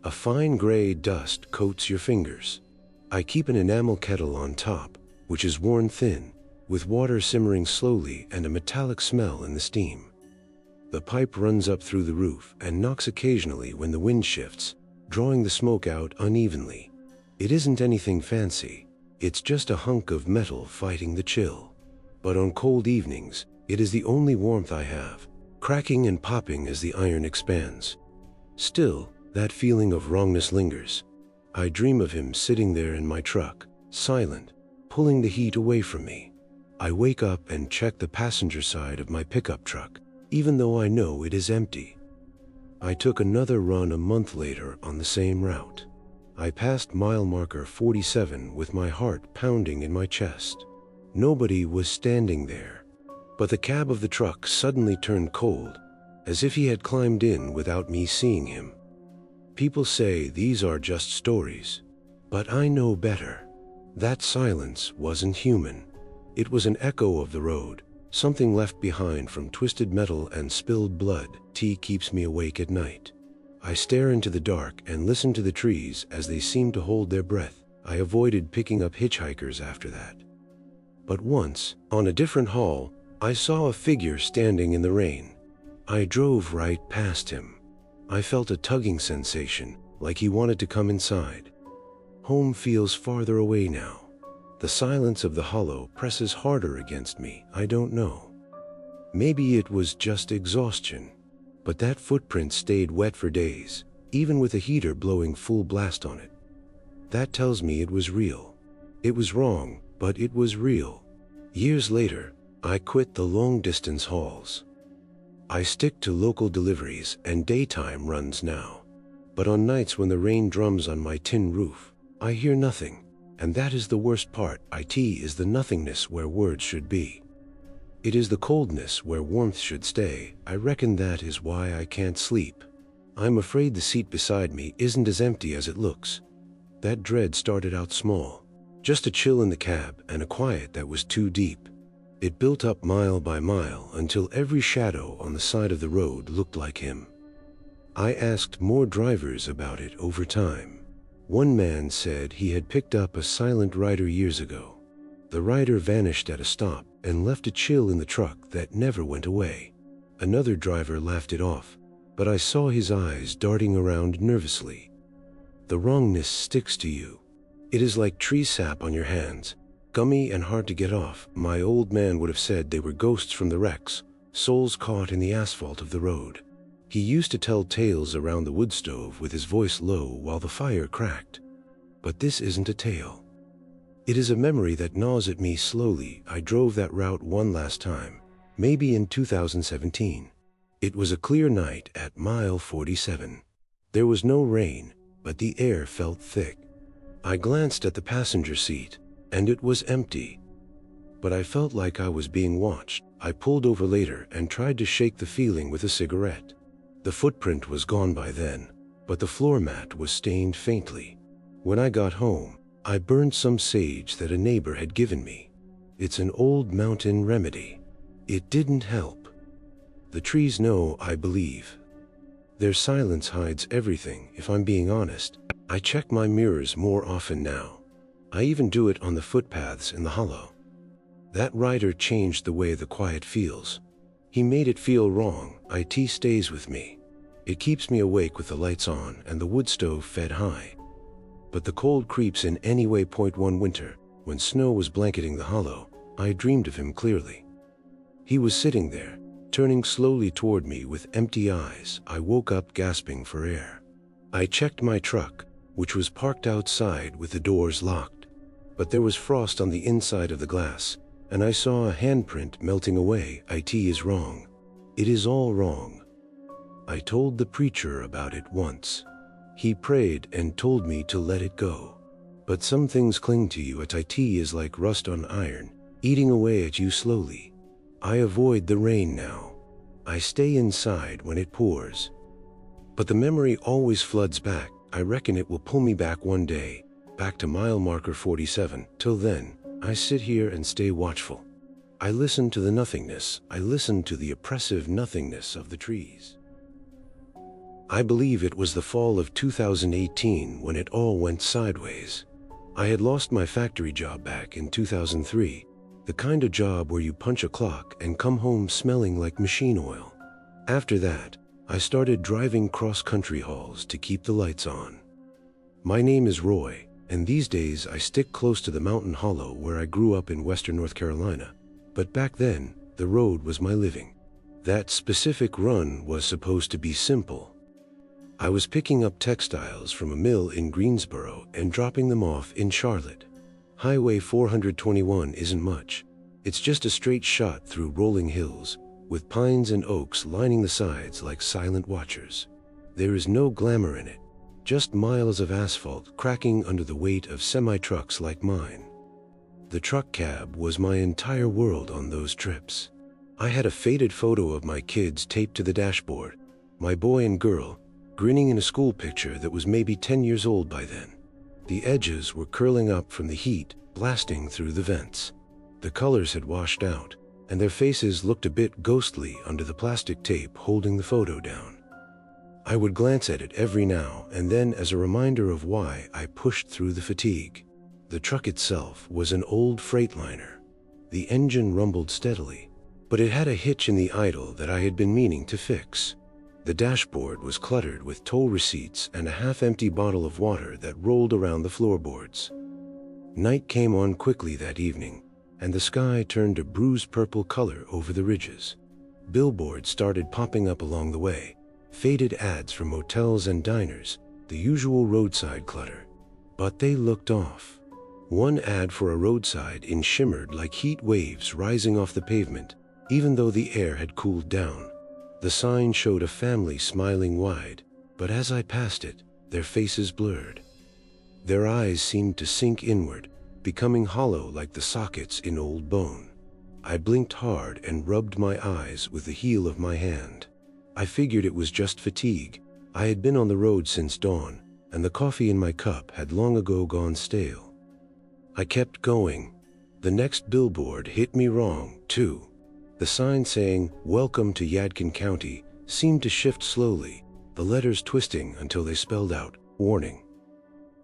S1: A fine gray dust coats your fingers. I keep an enamel kettle on top, which is worn thin, with water simmering slowly and a metallic smell in the steam. The pipe runs up through the roof and knocks occasionally when the wind shifts, drawing the smoke out unevenly. It isn't anything fancy. It's just a hunk of metal fighting the chill. But on cold evenings, it is the only warmth I have, cracking and popping as the iron expands. Still, that feeling of wrongness lingers. I dream of him sitting there in my truck, silent, pulling the heat away from me. I wake up and check the passenger side of my pickup truck, even though I know it is empty. I took another run a month later on the same route. I passed mile marker 47 with my heart pounding in my chest. Nobody was standing there, but the cab of the truck suddenly turned cold, as if he had climbed in without me seeing him. People say these are just stories, but I know better. That silence wasn't human. It was an echo of the road, something left behind from twisted metal and spilled blood. Tea keeps me awake at night. I stare into the dark and listen to the trees as they seem to hold their breath. I avoided picking up hitchhikers after that. But once, on a different haul, I saw a figure standing in the rain. I drove right past him. I felt a tugging sensation, like he wanted to come inside. Home feels farther away now. The silence of the hollow presses harder against me. I don't know. Maybe it was just exhaustion. But that footprint stayed wet for days, even with a heater blowing full blast on it. That tells me it was real. It was wrong, but it was real. Years later, I quit the long-distance hauls. I stick to local deliveries and daytime runs now. But on nights when the rain drums on my tin roof, I hear nothing. And that is the worst part. It is the nothingness where words should be. It is the coldness where warmth should stay. I reckon that is why I can't sleep. I'm afraid the seat beside me isn't as empty as it looks. That dread started out small. Just a chill in the cab and a quiet that was too deep. It built up mile by mile until every shadow on the side of the road looked like him. I asked more drivers about it over time. One man said he had picked up a silent rider years ago. The rider vanished at a stop and left a chill in the truck that never went away. Another driver laughed it off, but I saw his eyes darting around nervously. The wrongness sticks to you. It is like tree sap on your hands, gummy and hard to get off. My old man would have said they were ghosts from the wrecks, souls caught in the asphalt of the road. He used to tell tales around the wood stove with his voice low while the fire cracked. But this isn't a tale. It is a memory that gnaws at me slowly. I drove that route one last time, maybe in 2017. It was a clear night at mile 47. There was no rain, but the air felt thick. I glanced at the passenger seat, and it was empty. But I felt like I was being watched. I pulled over later and tried to shake the feeling with a cigarette. The footprint was gone by then, but the floor mat was stained faintly. When I got home, I burned some sage that a neighbor had given me. It's an old mountain remedy. It didn't help. The trees know, I believe. Their silence hides everything, if I'm being honest. I check my mirrors more often now. I even do it on the footpaths in the hollow. That rider changed the way the quiet feels. He made it feel wrong. It stays with me. It keeps me awake with the lights on and the wood stove fed high. But the cold creeps in anyway. One winter, when snow was blanketing the hollow, I dreamed of him clearly. He was sitting there, turning slowly toward me with empty eyes. I woke up gasping for air. I checked my truck, which was parked outside with the doors locked. But there was frost on the inside of the glass, and I saw a handprint melting away. It is wrong. It is all wrong. I told the preacher about it once. He prayed and told me to let it go. But some things cling to you. It is like rust on iron, eating away at you slowly. I avoid the rain now. I stay inside when it pours. But the memory always floods back. I reckon it will pull me back one day, back to mile marker 47. Till then, I sit here and stay watchful. I listen to the nothingness. I listen to the oppressive nothingness of the trees. I believe it was the fall of 2018 when it all went sideways. I had lost my factory job back in 2003, the kind of job where you punch a clock and come home smelling like machine oil. After that, I started driving cross-country hauls to keep the lights on. My name is Roy, and these days I stick close to the mountain hollow where I grew up in western North Carolina. But back then, the road was my living. That specific run was supposed to be simple. I was picking up textiles from a mill in Greensboro and dropping them off in Charlotte. Highway 421 isn't much. It's just a straight shot through rolling hills, with pines and oaks lining the sides like silent watchers. There is no glamour in it, just miles of asphalt cracking under the weight of semi-trucks like mine. The truck cab was my entire world on those trips. I had a faded photo of my kids taped to the dashboard, my boy and girl, grinning in a school picture that was maybe 10 years old by then. The edges were curling up from the heat, blasting through the vents. The colors had washed out, and their faces looked a bit ghostly under the plastic tape holding the photo down. I would glance at it every now and then as a reminder of why I pushed through the fatigue. The truck itself was an old Freightliner. The engine rumbled steadily, but it had a hitch in the idle that I had been meaning to fix. The dashboard was cluttered with toll receipts and a half-empty bottle of water that rolled around the floorboards. Night came on quickly that evening, and the sky turned a bruised purple color over the ridges. Billboards started popping up along the way, faded ads from motels and diners, the usual roadside clutter. But they looked off. One ad for a roadside inn shimmered like heat waves rising off the pavement, even though the air had cooled down. The sign showed a family smiling wide, but as I passed it, their faces blurred. Their eyes seemed to sink inward, becoming hollow like the sockets in old bone. I blinked hard and rubbed my eyes with the heel of my hand. I figured it was just fatigue. I had been on the road since dawn, and the coffee in my cup had long ago gone stale. I kept going. The next billboard hit me wrong, too. The sign saying, "Welcome to Yadkin County," seemed to shift slowly, the letters twisting until they spelled out, "Warning."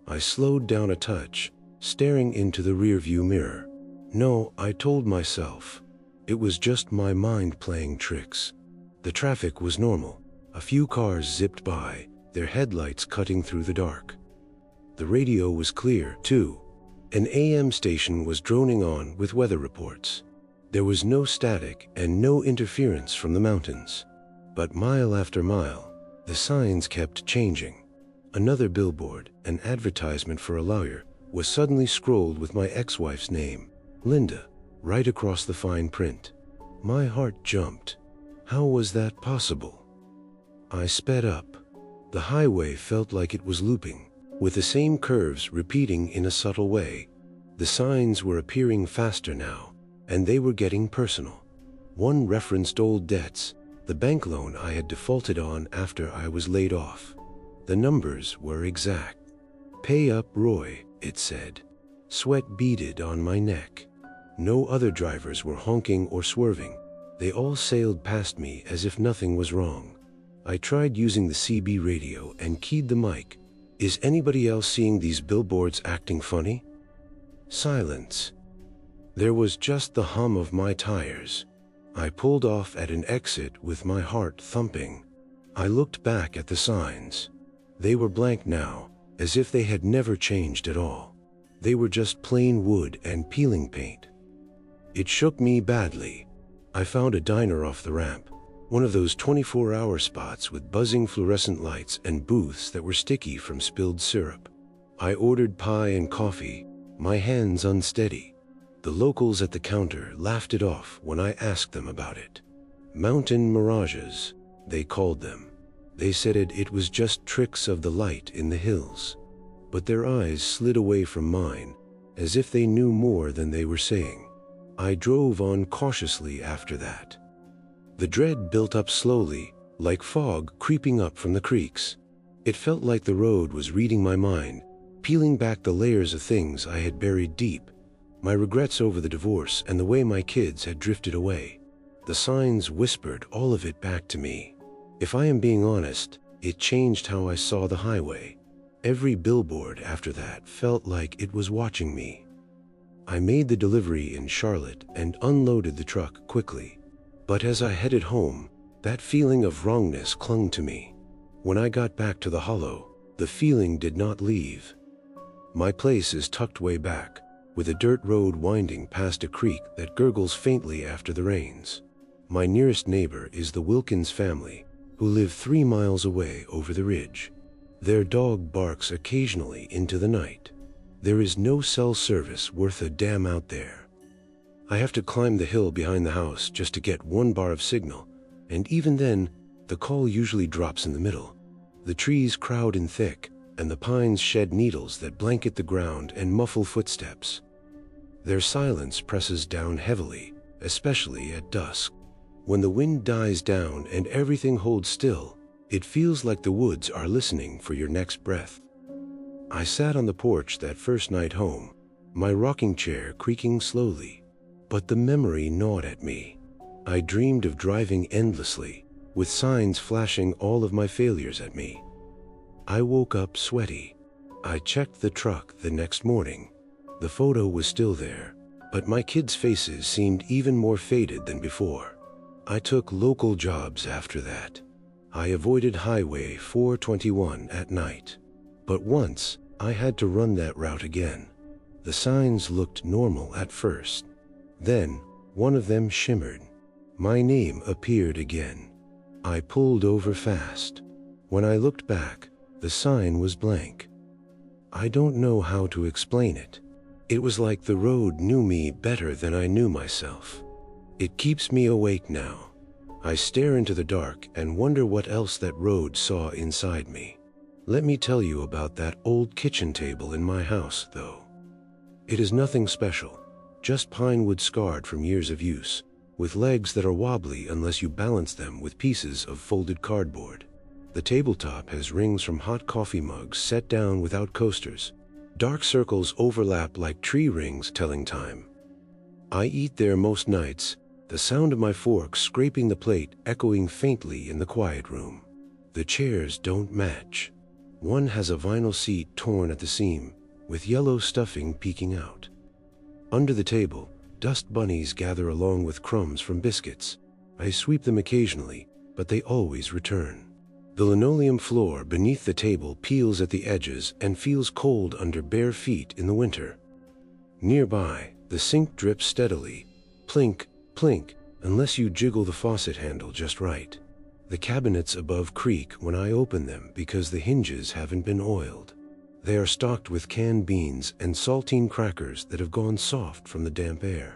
S1: I slowed down a touch, staring into the rearview mirror. No, I told myself. It was just my mind playing tricks. The traffic was normal. A few cars zipped by, their headlights cutting through the dark. The radio was clear, too. An AM station was droning on with weather reports. There was no static and no interference from the mountains. But mile after mile, the signs kept changing. Another billboard, an advertisement for a lawyer, was suddenly scrolled with my ex-wife's name, Linda, right across the fine print. My heart jumped. How was that possible? I sped up. The highway felt like it was looping, with the same curves repeating in a subtle way. The signs were appearing faster now, and they were getting personal. One referenced old debts, the bank loan I had defaulted on after I was laid off. The numbers were exact. "Pay up, Roy," it said. Sweat beaded on my neck. No other drivers were honking or swerving. They all sailed past me as if nothing was wrong. I tried using the CB radio and keyed the mic. Is anybody else seeing these billboards acting funny? Silence. There was just the hum of my tires. I pulled off at an exit with my heart thumping. I looked back at the signs. They were blank now, as if they had never changed at all. They were just plain wood and peeling paint. It shook me badly. I found a diner off the ramp, one of those 24-hour spots with buzzing fluorescent lights and booths that were sticky from spilled syrup. I ordered pie and coffee, my hands unsteady. The locals at the counter laughed it off when I asked them about it. Mountain mirages, they called them. They said it was just tricks of the light in the hills. But their eyes slid away from mine, as if they knew more than they were saying. I drove on cautiously after that. The dread built up slowly, like fog creeping up from the creeks. It felt like the road was reading my mind, peeling back the layers of things I had buried deep. My regrets over the divorce and the way my kids had drifted away. The signs whispered all of it back to me. If I am being honest, it changed how I saw the highway. Every billboard after that felt like it was watching me. I made the delivery in Charlotte and unloaded the truck quickly. But as I headed home, that feeling of wrongness clung to me. When I got back to the hollow, the feeling did not leave. My place is tucked way back, with a dirt road winding past a creek that gurgles faintly after the rains. My nearest neighbor is the Wilkins family, who live 3 miles away over the ridge. Their dog barks occasionally into the night. There is no cell service worth a damn out there. I have to climb the hill behind the house just to get 1 bar of signal, and even then, the call usually drops in the middle. The trees crowd in thick, and the pines shed needles that blanket the ground and muffle footsteps. Their silence presses down heavily, especially at dusk. When the wind dies down and everything holds still, it feels like the woods are listening for your next breath. I sat on the porch that first night home, my rocking chair creaking slowly, but the memory gnawed at me. I dreamed of driving endlessly, with signs flashing all of my failures at me. I woke up sweaty. I checked the truck the next morning. The photo was still there, but my kids' faces seemed even more faded than before. I took local jobs after that. I avoided Highway 421 at night. But once, I had to run that route again. The signs looked normal at first. Then, one of them shimmered. My name appeared again. I pulled over fast. When I looked back, the sign was blank. I don't know how to explain it. It was like the road knew me better than I knew myself. It keeps me awake now. I stare into the dark and wonder what else that road saw inside me. Let me tell you about that old kitchen table in my house, though. It is nothing special, just pine wood scarred from years of use, with legs that are wobbly unless you balance them with pieces of folded cardboard. The tabletop has rings from hot coffee mugs set down without coasters. Dark circles overlap like tree rings telling time. I eat there most nights, the sound of my fork scraping the plate echoing faintly in the quiet room. The chairs don't match. One has a vinyl seat torn at the seam, with yellow stuffing peeking out. Under the table, dust bunnies gather along with crumbs from biscuits. I sweep them occasionally, but they always return. The linoleum floor beneath the table peels at the edges and feels cold under bare feet in the winter. Nearby, the sink drips steadily, plink, plink, unless you jiggle the faucet handle just right. The cabinets above creak when I open them because the hinges haven't been oiled. They are stocked with canned beans and saltine crackers that have gone soft from the damp air.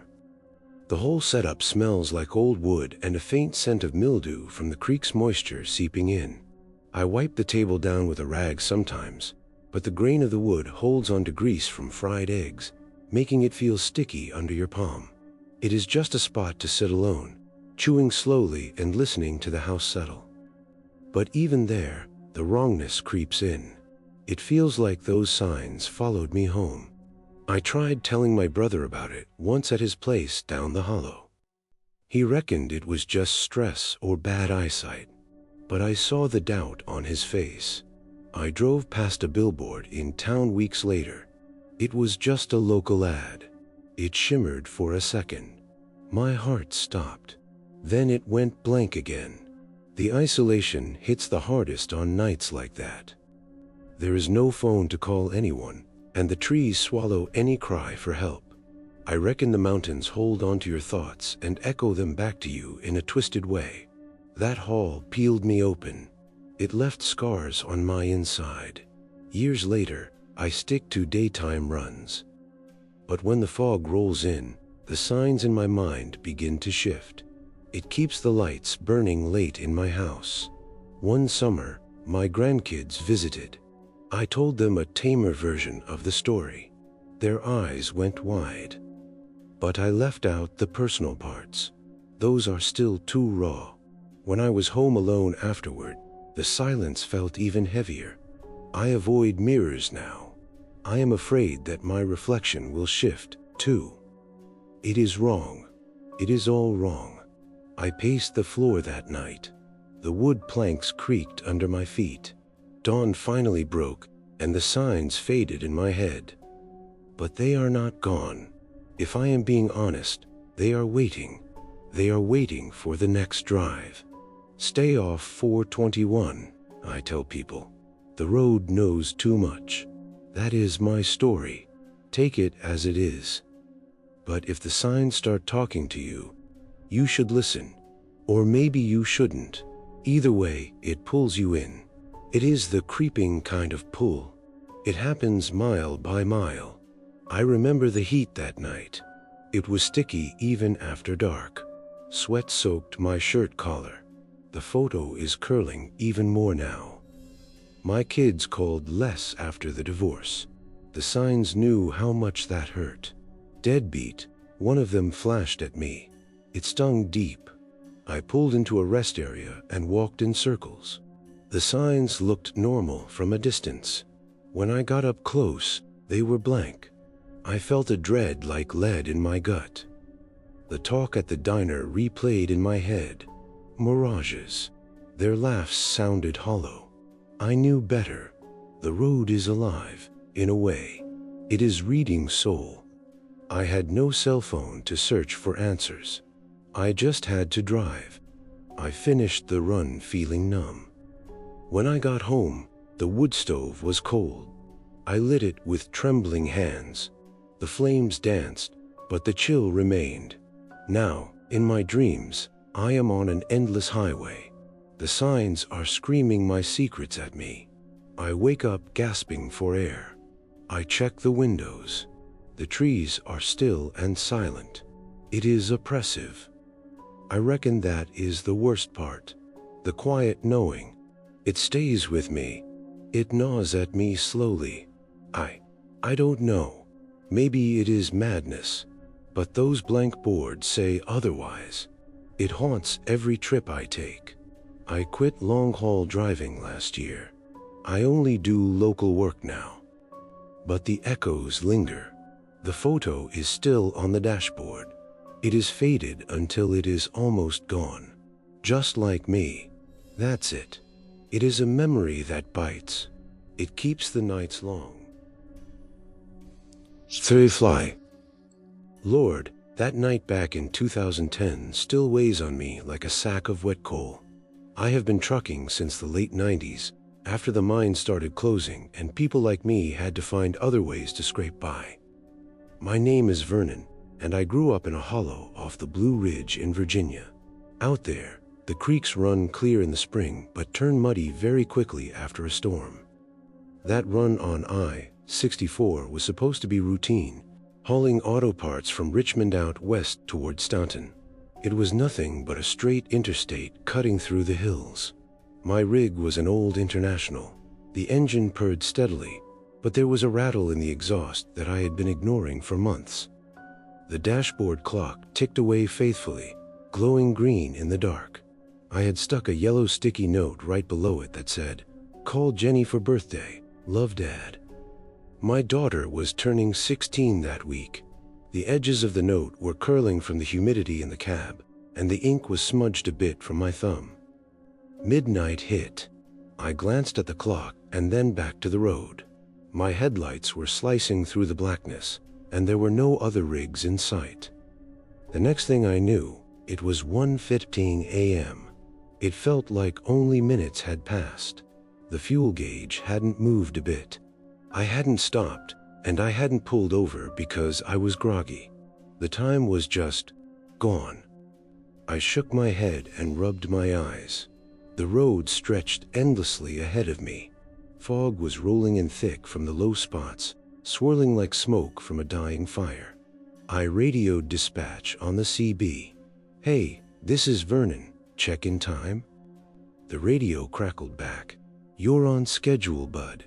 S1: The whole setup smells like old wood and a faint scent of mildew from the creek's moisture seeping in. I wipe the table down with a rag sometimes, but the grain of the wood holds onto grease from fried eggs, making it feel sticky under your palm. It is just a spot to sit alone, chewing slowly and listening to the house settle. But even there, the wrongness creeps in. It feels like those signs followed me home. I tried telling my brother about it once at his place down the hollow. He reckoned it was just stress or bad eyesight, but I saw the doubt on his face. I drove past a billboard in town weeks later. It was just a local ad. It shimmered for a second. My heart stopped. Then it went blank again. The isolation hits the hardest on nights like that. There is no phone to call anyone, and the trees swallow any cry for help. I reckon the mountains hold onto your thoughts and echo them back to you in a twisted way. That hall peeled me open. It left scars on my inside. Years later, I stick to daytime runs. But when the fog rolls in, the signs in my mind begin to shift. It keeps the lights burning late in my house. One summer, my grandkids visited. I told them a tamer version of the story. Their eyes went wide. But I left out the personal parts. Those are still too raw. When I was home alone afterward, the silence felt even heavier. I avoid mirrors now. I am afraid that my reflection will shift, too. It is wrong. It is all wrong. I paced the floor that night. The wood planks creaked under my feet. Dawn finally broke, and the signs faded in my head. But they are not gone. If I am being honest, they are waiting. They are waiting for the next drive. Stay off 421, I tell people. The road knows too much. That is my story. Take it as it is. But if the signs start talking to you, you should listen. Or maybe you shouldn't. Either way, it pulls you in. It is the creeping kind of pull. It happens mile by mile. I remember the heat that night. It was sticky even after dark. Sweat soaked my shirt collar. The photo is curling even more now. My kids called less after the divorce. The signs knew how much that hurt. Deadbeat, one of them flashed at me. It stung deep. I pulled into a rest area and walked in circles. The signs looked normal from a distance. When I got up close, they were blank. I felt a dread like lead in my gut. The talk at the diner replayed in my head. Mirages. Their laughs sounded hollow. I knew better. The road is alive, in a way. It is reading soul. I had no cell phone to search for answers. I just had to drive. I finished the run feeling numb. When I got home, the wood stove was cold. I lit it with trembling hands. The flames danced, but the chill remained. Now, in my dreams, I am on an endless highway. The signs are screaming my secrets at me. I wake up gasping for air. I check the windows. The trees are still and silent. It is oppressive. I reckon that is the worst part. The quiet knowing. It stays with me. It gnaws at me slowly. I don't know. Maybe it is madness. But those blank boards say otherwise. It haunts every trip I take. I quit long-haul driving last year. I only do local work now. But the echoes linger. The photo is still on the dashboard. It is faded until it is almost gone. Just like me. That's it. It is a memory that bites. It keeps the nights long. Fly. Lord, that night back in 2010 still weighs on me like a sack of wet coal. I have been trucking since the late 90s, after the mines started closing and people like me had to find other ways to scrape by. My name is Vernon, and I grew up in a hollow off the Blue Ridge in Virginia. Out there, the creeks run clear in the spring but turn muddy very quickly after a storm. That run on I-64 was supposed to be routine, hauling auto parts from Richmond out west toward Staunton. It was nothing but a straight interstate cutting through the hills. My rig was an old International. The engine purred steadily, but there was a rattle in the exhaust that I had been ignoring for months. The dashboard clock ticked away faithfully, glowing green in the dark. I had stuck a yellow sticky note right below it that said, "Call Jenny for birthday. Love, Dad." My daughter was turning 16 that week. The edges of the note were curling from the humidity in the cab, and the ink was smudged a bit from my thumb. Midnight hit. I glanced at the clock and then back to the road. My headlights were slicing through the blackness, and there were no other rigs in sight. The next thing I knew, it was 1:15 a.m. It felt like only minutes had passed. The fuel gauge hadn't moved a bit. I hadn't stopped, and I hadn't pulled over because I was groggy. The time was just gone. I shook my head and rubbed my eyes. The road stretched endlessly ahead of me. Fog was rolling in thick from the low spots, swirling like smoke from a dying fire. I radioed dispatch on the CB. "Hey, this is Vernon. Check-in time?" The radio crackled back. "You're on schedule, bud.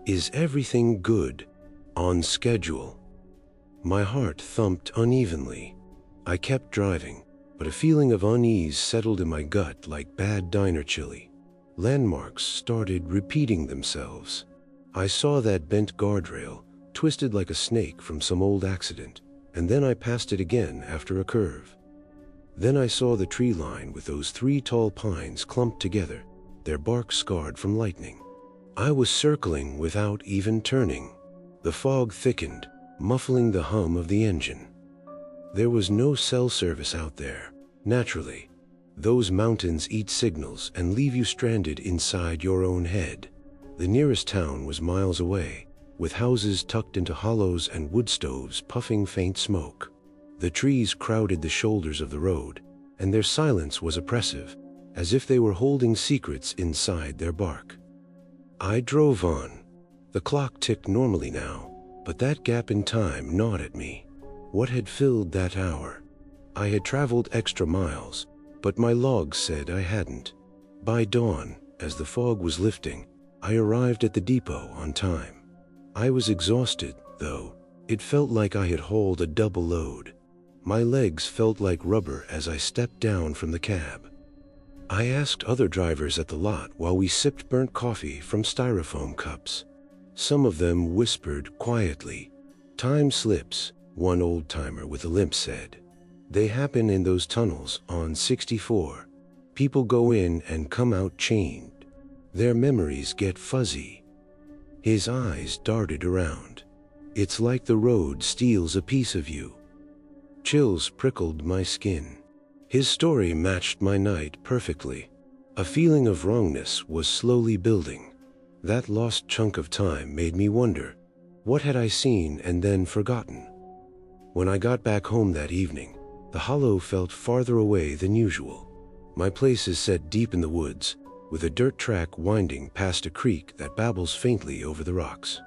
S1: Is everything good?" "On schedule." My heart thumped unevenly. I kept driving, but a feeling of unease settled in my gut like bad diner chili. Landmarks started repeating themselves. I saw that bent guardrail, twisted like a snake from some old accident, and then I passed it again after a curve. Then I saw the tree line with those 3 tall pines clumped together, their bark scarred from lightning. I was circling without even turning. The fog thickened, muffling the hum of the engine. There was no cell service out there, naturally. Those mountains eat signals and leave you stranded inside your own head. The nearest town was miles away, with houses tucked into hollows and wood stoves puffing faint smoke. The trees crowded the shoulders of the road, and their silence was oppressive, as if they were holding secrets inside their bark. I drove on. The clock ticked normally now, but that gap in time gnawed at me. What had filled that hour? I had traveled extra miles, but my logs said I hadn't. By dawn, as the fog was lifting, I arrived at the depot on time. I was exhausted, though. It felt like I had hauled a double load. My legs felt like rubber as I stepped down from the cab. I asked other drivers at the lot while we sipped burnt coffee from styrofoam cups. Some of them whispered quietly. "Time slips," one old-timer with a limp said. "They happen in those tunnels on 64. People go in and come out chained. Their memories get fuzzy." His eyes darted around. "It's like the road steals a piece of you." Chills prickled my skin. His story matched my night perfectly. A feeling of wrongness was slowly building. That lost chunk of time made me wonder, what had I seen and then forgotten? When I got back home that evening, the hollow felt farther away than usual. My place is set deep in the woods, with a dirt track winding past a creek that babbles faintly over the rocks.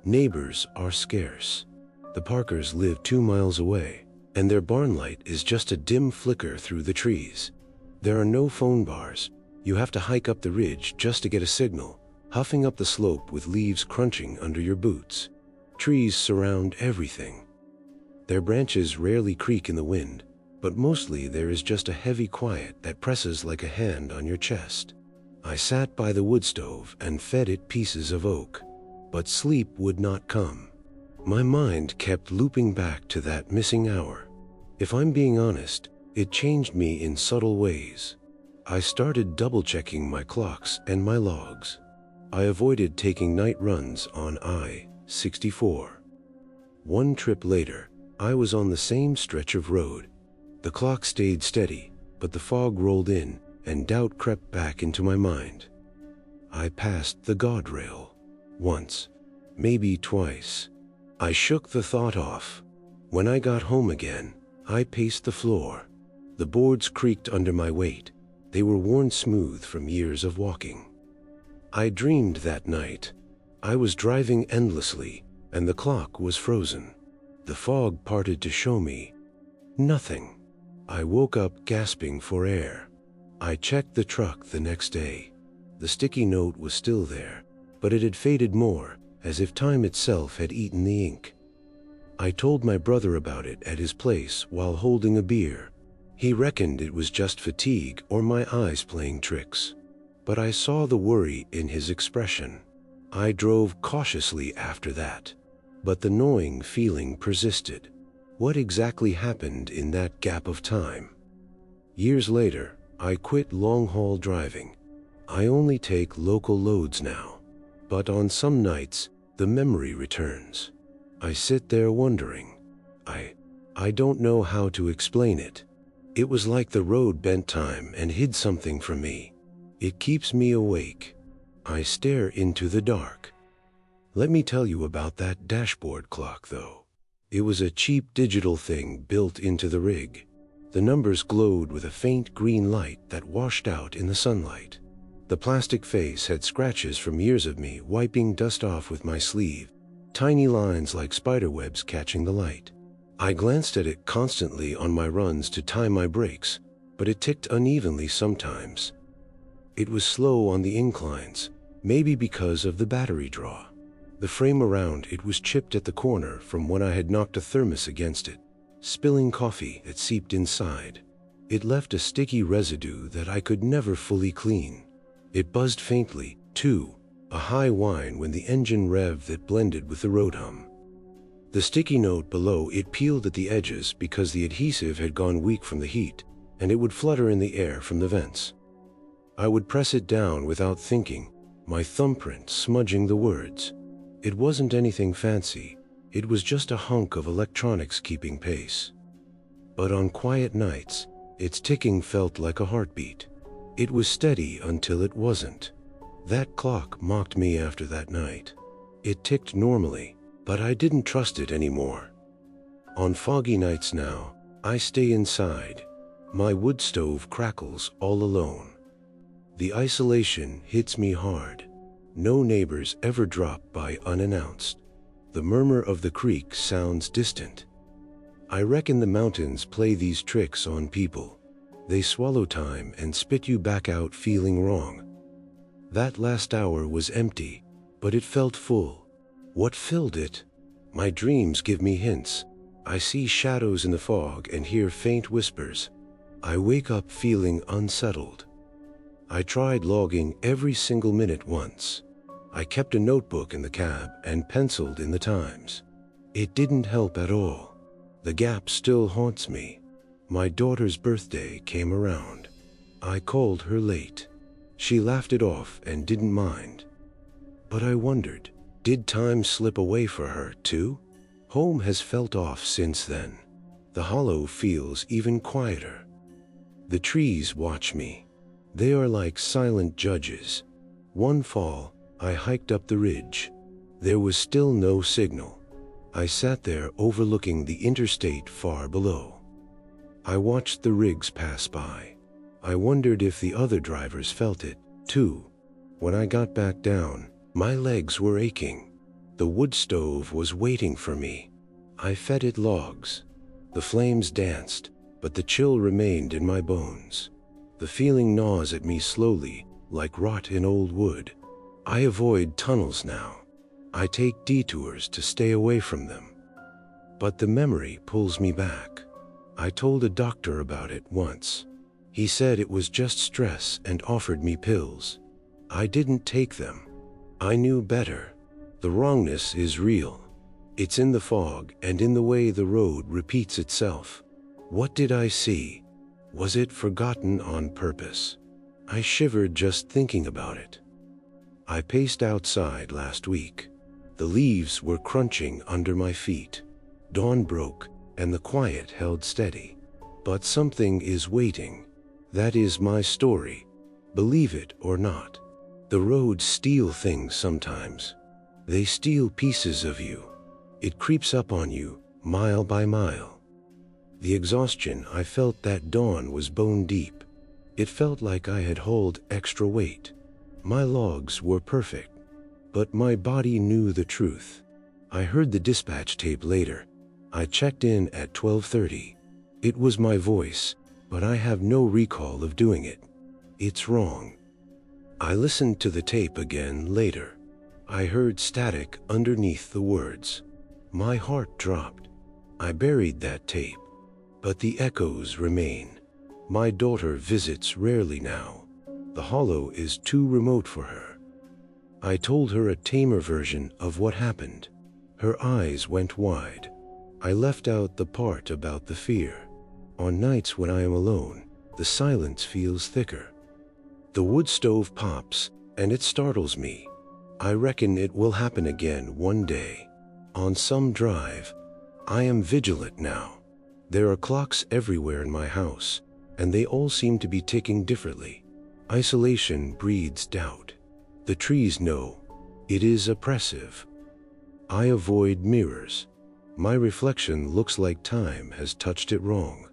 S1: Neighbors are scarce. The Parkers live 2 miles away, and their barn light is just a dim flicker through the trees. There are no phone bars. You have to hike up the ridge just to get a signal, huffing up the slope with leaves crunching under your boots. Trees surround everything. Their branches rarely creak in the wind, but mostly there is just a heavy quiet that presses like a hand on your chest. I sat by the wood stove and fed it pieces of oak, but sleep would not come. My mind kept looping back to that missing hour. If I'm being honest, it changed me in subtle ways. I started double-checking my clocks and my logs. I avoided taking night runs on I-64. One trip later, I was on the same stretch of road. The clock stayed steady, but the fog rolled in and doubt crept back into my mind. I passed the guardrail. Once, maybe twice. I shook the thought off. When I got home again, I paced the floor. The boards creaked under my weight. They were worn smooth from years of walking. I dreamed that night. I was driving endlessly, and the clock was frozen. The fog parted to show me nothing. I woke up gasping for air. I checked the truck the next day. The sticky note was still there, but it had faded more, as if time itself had eaten the ink. I told my brother about it at his place while holding a beer. He reckoned it was just fatigue or my eyes playing tricks. But I saw the worry in his expression. I drove cautiously after that. But the gnawing feeling persisted. What exactly happened in that gap of time? Years later, I quit long-haul driving. I only take local loads now. But on some nights, the memory returns. I sit there wondering. I don't know how to explain it. It was like the road bent time and hid something from me. It keeps me awake. I stare into the dark. Let me tell you about that dashboard clock, though. It was a cheap digital thing built into the rig. The numbers glowed with a faint green light that washed out in the sunlight. The plastic face had scratches from years of me wiping dust off with my sleeve, tiny lines like spiderwebs catching the light. I glanced at it constantly on my runs to time my brakes, but it ticked unevenly sometimes. It was slow on the inclines, maybe because of the battery draw. The frame around it was chipped at the corner from when I had knocked a thermos against it, spilling coffee that seeped inside. It left a sticky residue that I could never fully clean. It buzzed faintly, too, a high whine when the engine revved that blended with the road hum. The sticky note below it peeled at the edges because the adhesive had gone weak from the heat, and it would flutter in the air from the vents. I would press it down without thinking, my thumbprint smudging the words. It wasn't anything fancy. It was just a hunk of electronics keeping pace. But on quiet nights, its ticking felt like a heartbeat. It was steady until it wasn't. That clock mocked me after that night. It ticked normally, but I didn't trust it anymore. On foggy nights now, I stay inside. My wood stove crackles all alone. The isolation hits me hard. No neighbors ever drop by unannounced. The murmur of the creek sounds distant. I reckon the mountains play these tricks on people. They swallow time and spit you back out feeling wrong. That last hour was empty, but it felt full. What filled it? My dreams give me hints. I see shadows in the fog and hear faint whispers. I wake up feeling unsettled. I tried logging every single minute once. I kept a notebook in the cab and penciled in the times. It didn't help at all. The gap still haunts me. My daughter's birthday came around. I called her late. She laughed it off and didn't mind. But I wondered, did time slip away for her too? Home has felt off since then. The hollow feels even quieter. The trees watch me. They are like silent judges. One fall, I hiked up the ridge. There was still no signal. I sat there overlooking the interstate far below. I watched the rigs pass by. I wondered if the other drivers felt it, too. When I got back down, my legs were aching. The wood stove was waiting for me. I fed it logs. The flames danced, but the chill remained in my bones. The feeling gnaws at me slowly, like rot in old wood. I avoid tunnels now. I take detours to stay away from them. But the memory pulls me back. I told a doctor about it once. He said it was just stress and offered me pills. I didn't take them. I knew better. The wrongness is real. It's in the fog and in the way the road repeats itself. What did I see? Was it forgotten on purpose? I shivered just thinking about it. I paced outside last week. The leaves were crunching under my feet. Dawn broke, and the quiet held steady. But something is waiting. That is my story. Believe it or not. The roads steal things sometimes. They steal pieces of you. It creeps up on you, mile by mile. The exhaustion I felt that dawn was bone deep. It felt like I had hauled extra weight. My logs were perfect, but my body knew the truth. I heard the dispatch tape later. I checked in at 12:30. It was my voice, but I have no recall of doing it. It's wrong. I listened to the tape again later. I heard static underneath the words. My heart dropped. I buried that tape, but the echoes remain. My daughter visits rarely now. The hollow is too remote for her. I told her a tamer version of what happened. Her eyes went wide. I left out the part about the fear. On nights when I am alone, the silence feels thicker. The wood stove pops, and it startles me. I reckon it will happen again one day. On some drive. I am vigilant now. There are clocks everywhere in my house, and they all seem to be ticking differently. Isolation breeds doubt. The trees know. It is oppressive. I avoid mirrors. My reflection looks like time has touched it wrong.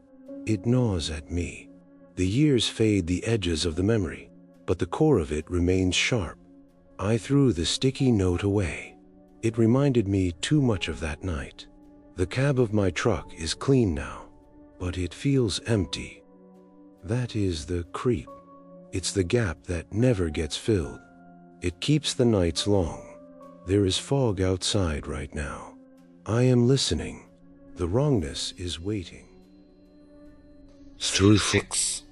S1: It gnaws at me. The years fade the edges of the memory, but the core of it remains sharp. I threw the sticky note away. It reminded me too much of that night. The cab of my truck is clean now, but it feels empty. That is the creep. It's the gap that never gets filled. It keeps the nights long. There is fog outside right now. I am listening. The wrongness is waiting.
S2: Through 6.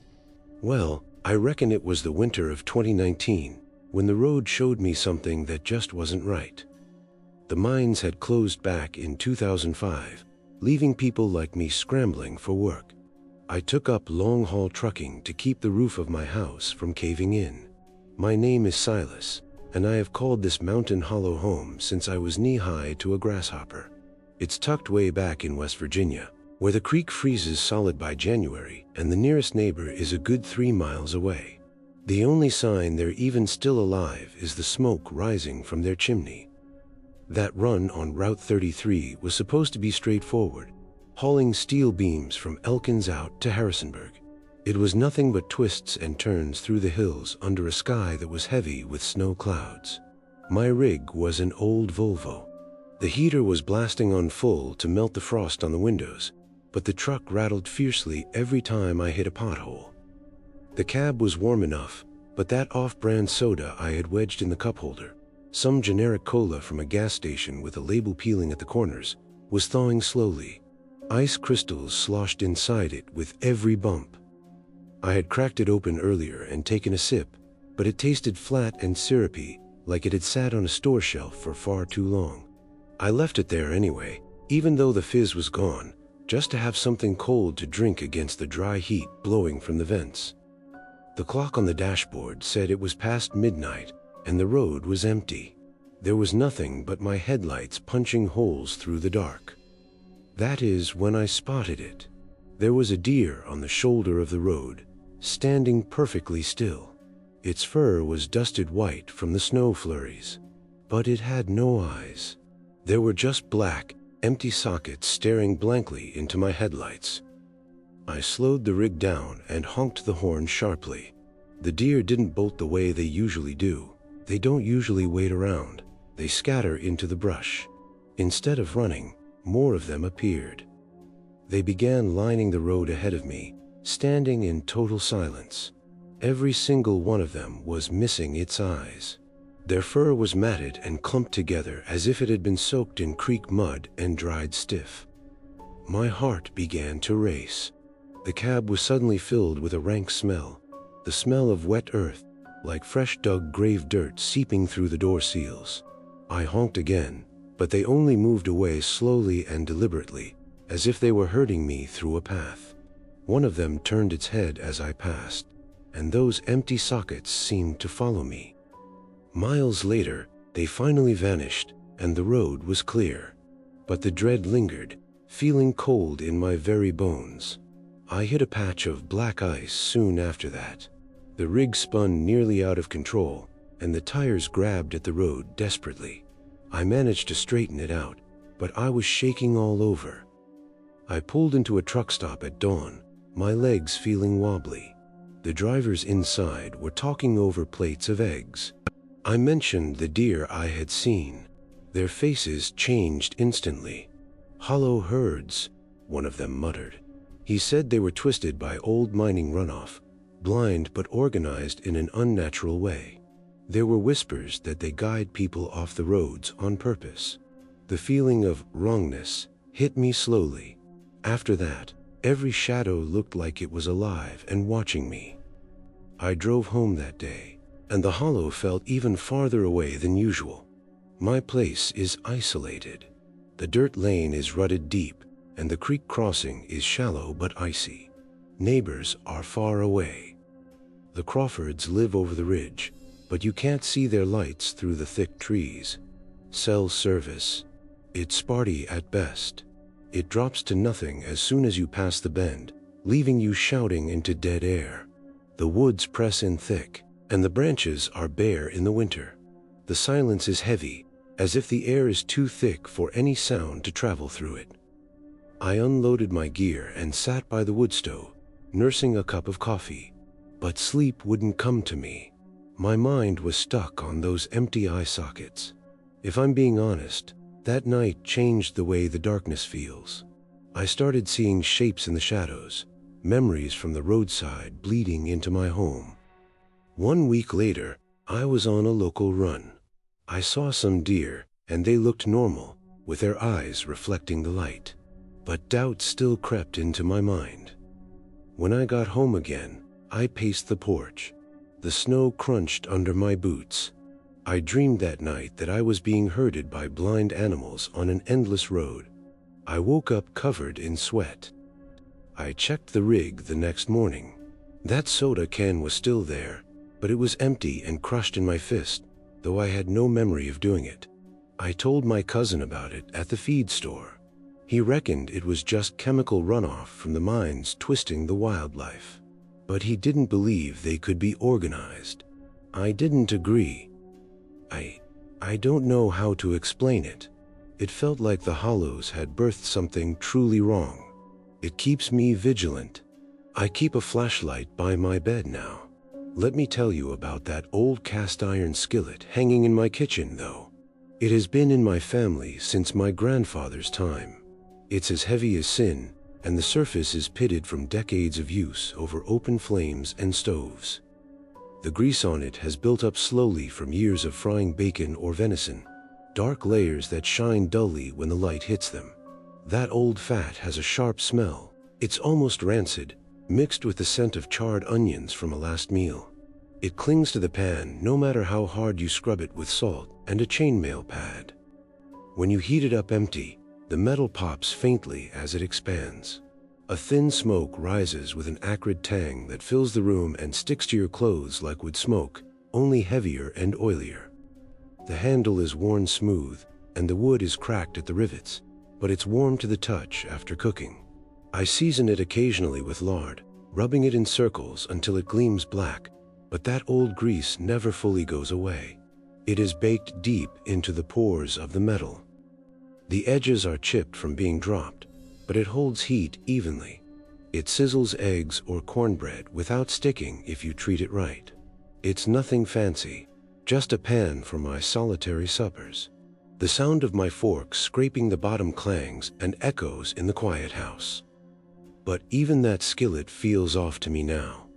S1: Well, I reckon it was the winter of 2019 when the road showed me something that just wasn't right. The mines had closed back in 2005, leaving people like me scrambling for work. I took up long-haul trucking to keep the roof of my house from caving in. My name is Silas, and I have called this mountain hollow home since I was knee-high to a grasshopper. It's tucked way back in West Virginia, where the creek freezes solid by January, and the nearest neighbor is a good 3 miles away. The only sign they're even still alive is the smoke rising from their chimney. That run on Route 33 was supposed to be straightforward, hauling steel beams from Elkins out to Harrisonburg. It was nothing but twists and turns through the hills under a sky that was heavy with snow clouds. My rig was an old Volvo. The heater was blasting on full to melt the frost on the windows, but the truck rattled fiercely every time I hit a pothole. The cab was warm enough, but that off-brand soda I had wedged in the cup holder, some generic cola from a gas station with a label peeling at the corners, was thawing slowly. Ice crystals sloshed inside it with every bump. I had cracked it open earlier and taken a sip, but it tasted flat and syrupy, like it had sat on a store shelf for far too long. I left it there anyway, even though the fizz was gone, just to have something cold to drink against the dry heat blowing from the vents. The clock on the dashboard said it was past midnight, and the road was empty. There was nothing but my headlights punching holes through the dark. That is when I spotted it. There was a deer on the shoulder of the road, standing perfectly still. Its fur was dusted white from the snow flurries, but it had no eyes. There were just black, empty sockets staring blankly into my headlights. I slowed the rig down and honked the horn sharply. The deer didn't bolt the way they usually do. They don't usually wait around. They scatter into the brush. Instead of running, more of them appeared. They began lining the road ahead of me, standing in total silence. Every single one of them was missing its eyes. Their fur was matted and clumped together as if it had been soaked in creek mud and dried stiff. My heart began to race. The cab was suddenly filled with a rank smell, the smell of wet earth, like fresh dug grave dirt seeping through the door seals. I honked again, but they only moved away slowly and deliberately, as if they were herding me through a path. One of them turned its head as I passed, and those empty sockets seemed to follow me. Miles later, they finally vanished, and the road was clear. But the dread lingered, feeling cold in my very bones. I hit a patch of black ice soon after that. The rig spun nearly out of control, and the tires grabbed at the road desperately. I managed to straighten it out, but I was shaking all over. I pulled into a truck stop at dawn, my legs feeling wobbly. The drivers inside were talking over plates of eggs. I mentioned the deer I had seen. Their faces changed instantly. "Hollow herds," one of them muttered. He said they were twisted by old mining runoff, blind but organized in an unnatural way. There were whispers that they guide people off the roads on purpose. The feeling of wrongness hit me slowly. After that, every shadow looked like it was alive and watching me. I drove home that day, and the hollow felt even farther away than usual. My place is isolated. The dirt lane is rutted deep, and the creek crossing is shallow but icy. Neighbors are far away. The Crawfords live over the ridge, but you can't see their lights through the thick trees. Cell service. It's sparty at best. It drops to nothing as soon as you pass the bend, leaving you shouting into dead air. The woods press in thick, and the branches are bare in the winter. The silence is heavy, as if the air is too thick for any sound to travel through it. I unloaded my gear and sat by the wood stove, nursing a cup of coffee. But sleep wouldn't come to me. My mind was stuck on those empty eye sockets. If I'm being honest, that night changed the way the darkness feels. I started seeing shapes in the shadows, memories from the roadside bleeding into my home. 1 week later, I was on a local run. I saw some deer, and they looked normal, with their eyes reflecting the light. But doubt still crept into my mind. When I got home again, I paced the porch. The snow crunched under my boots. I dreamed that night that I was being herded by blind animals on an endless road. I woke up covered in sweat. I checked the rig the next morning. That soda can was still there, but it was empty and crushed in my fist, though I had no memory of doing it. I told my cousin about it at the feed store. He reckoned it was just chemical runoff from the mines twisting the wildlife. But he didn't believe they could be organized. I didn't agree. I don't know how to explain it. It felt like the hollows had birthed something truly wrong. It keeps me vigilant. I keep a flashlight by my bed now. Let me tell you about that old cast iron skillet hanging in my kitchen, though. It has been in my family since my grandfather's time. It's as heavy as sin, and the surface is pitted from decades of use over open flames and stoves. The grease on it has built up slowly from years of frying bacon or venison, dark layers that shine dully when the light hits them. That old fat has a sharp smell. It's almost rancid, mixed with the scent of charred onions from a last meal. It clings to the pan no matter how hard you scrub it with salt and a chainmail pad. When you heat it up empty, the metal pops faintly as it expands. A thin smoke rises with an acrid tang that fills the room and sticks to your clothes like wood smoke, only heavier and oilier. The handle is worn smooth, and the wood is cracked at the rivets, but it's warm to the touch after cooking. I season it occasionally with lard, rubbing it in circles until it gleams black, but that old grease never fully goes away. It is baked deep into the pores of the metal. The edges are chipped from being dropped, but it holds heat evenly. It sizzles eggs or cornbread without sticking if you treat it right. It's nothing fancy, just a pan for my solitary suppers. The sound of my fork scraping the bottom clangs and echoes in the quiet house. But even that skillet feels off to me now.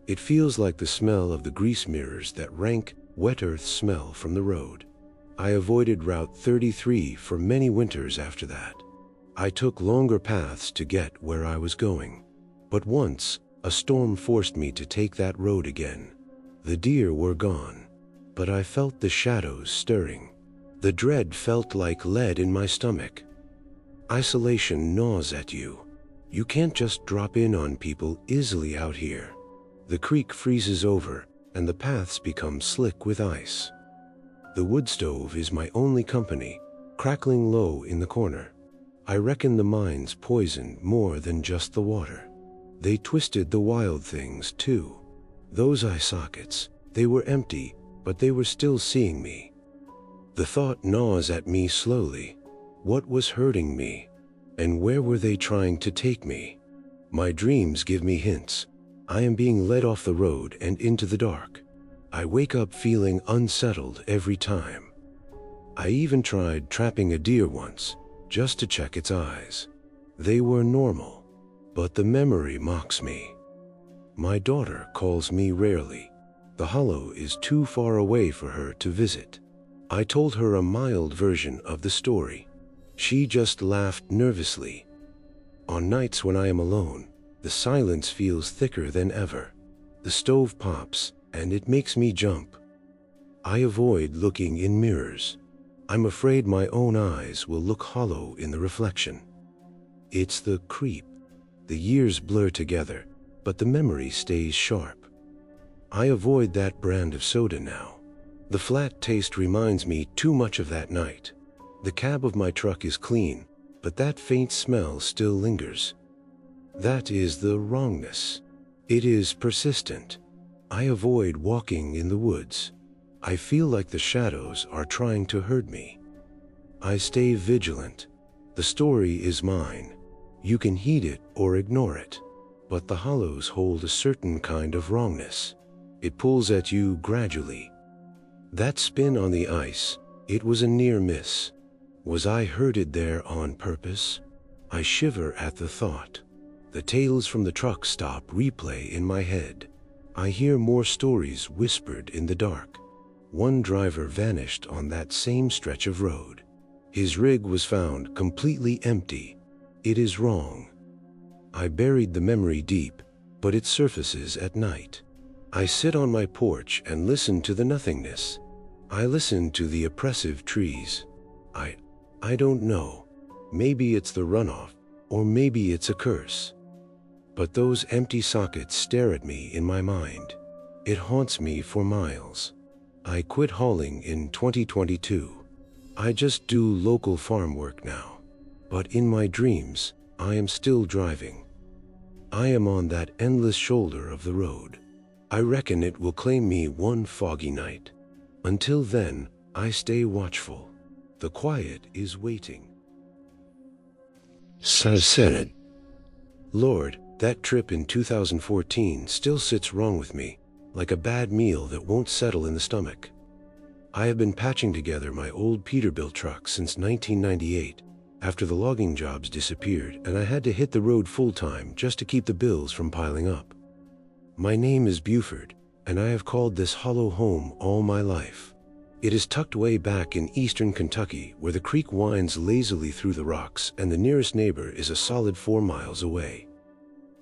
S1: It feels like the smell of the grease mirrors, that rank, wet earth smell from the road. I avoided Route 33 for many winters after that. I took longer paths to get where I was going. But once, a storm forced me to take that road again. The deer were gone, but I felt the shadows stirring. The dread felt like lead in my stomach. Isolation gnaws at you. You can't just drop in on people easily out here. The creek freezes over, and the paths become slick with ice. The wood stove is my only company, crackling low in the corner. I reckon the mine's poisoned more than just the water. They twisted the wild things too. Those eye sockets, they were empty, but they were still seeing me. The thought gnaws at me slowly. What was hurting me? And where were they trying to take me? My dreams give me hints. I am being led off the road and into the dark. I wake up feeling unsettled every time. I even tried trapping a deer once, just to check its eyes. They were normal, but the memory mocks me. My daughter calls me rarely. The hollow is too far away for her to visit. I told her a mild version of the story. She just laughed nervously. On nights when I am alone, the silence feels thicker than ever. The stove pops, and it makes me jump. I avoid looking in mirrors. I'm afraid my own eyes will look hollow in the reflection. It's the creep. The years blur together, but the memory stays sharp. I avoid that brand of soda now. The flat taste reminds me too much of that night. The cab of my truck is clean, but that faint smell still lingers. That is the wrongness. It is persistent. I avoid walking in the woods. I feel like the shadows are trying to hurt me. I stay vigilant. The story is mine. You can heed it or ignore it. But the hollows hold a certain kind of wrongness. It pulls at you gradually. That spin on the ice, it was a near miss. Was I herded there on purpose? I shiver at the thought. The tales from the truck stop replay in my head. I hear more stories whispered in the dark. One driver vanished on that same stretch of road. His rig was found completely empty. It is wrong. I buried the memory deep, but it surfaces at night. I sit on my porch and listen to the nothingness. I listen to the oppressive trees. I don't know. Maybe it's the runoff, or maybe it's a curse. But those empty sockets stare at me in my mind. It haunts me for miles. I quit hauling in 2022. I just do local farm work now. But in my dreams, I am still driving. I am on that endless shoulder of the road. I reckon it will claim me one foggy night. Until then, I stay watchful. The quiet is waiting. Said, Lord, that trip in 2014 still sits wrong with me, like a bad meal that won't settle in the stomach. I have been patching together my old Peterbilt truck since 1998, after the logging jobs disappeared and I had to hit the road full-time just to keep the bills from piling up. My name is Buford, and I have called this hollow home all my life. It is tucked way back in eastern Kentucky, where the creek winds lazily through the rocks and the nearest neighbor is a solid 4 miles away.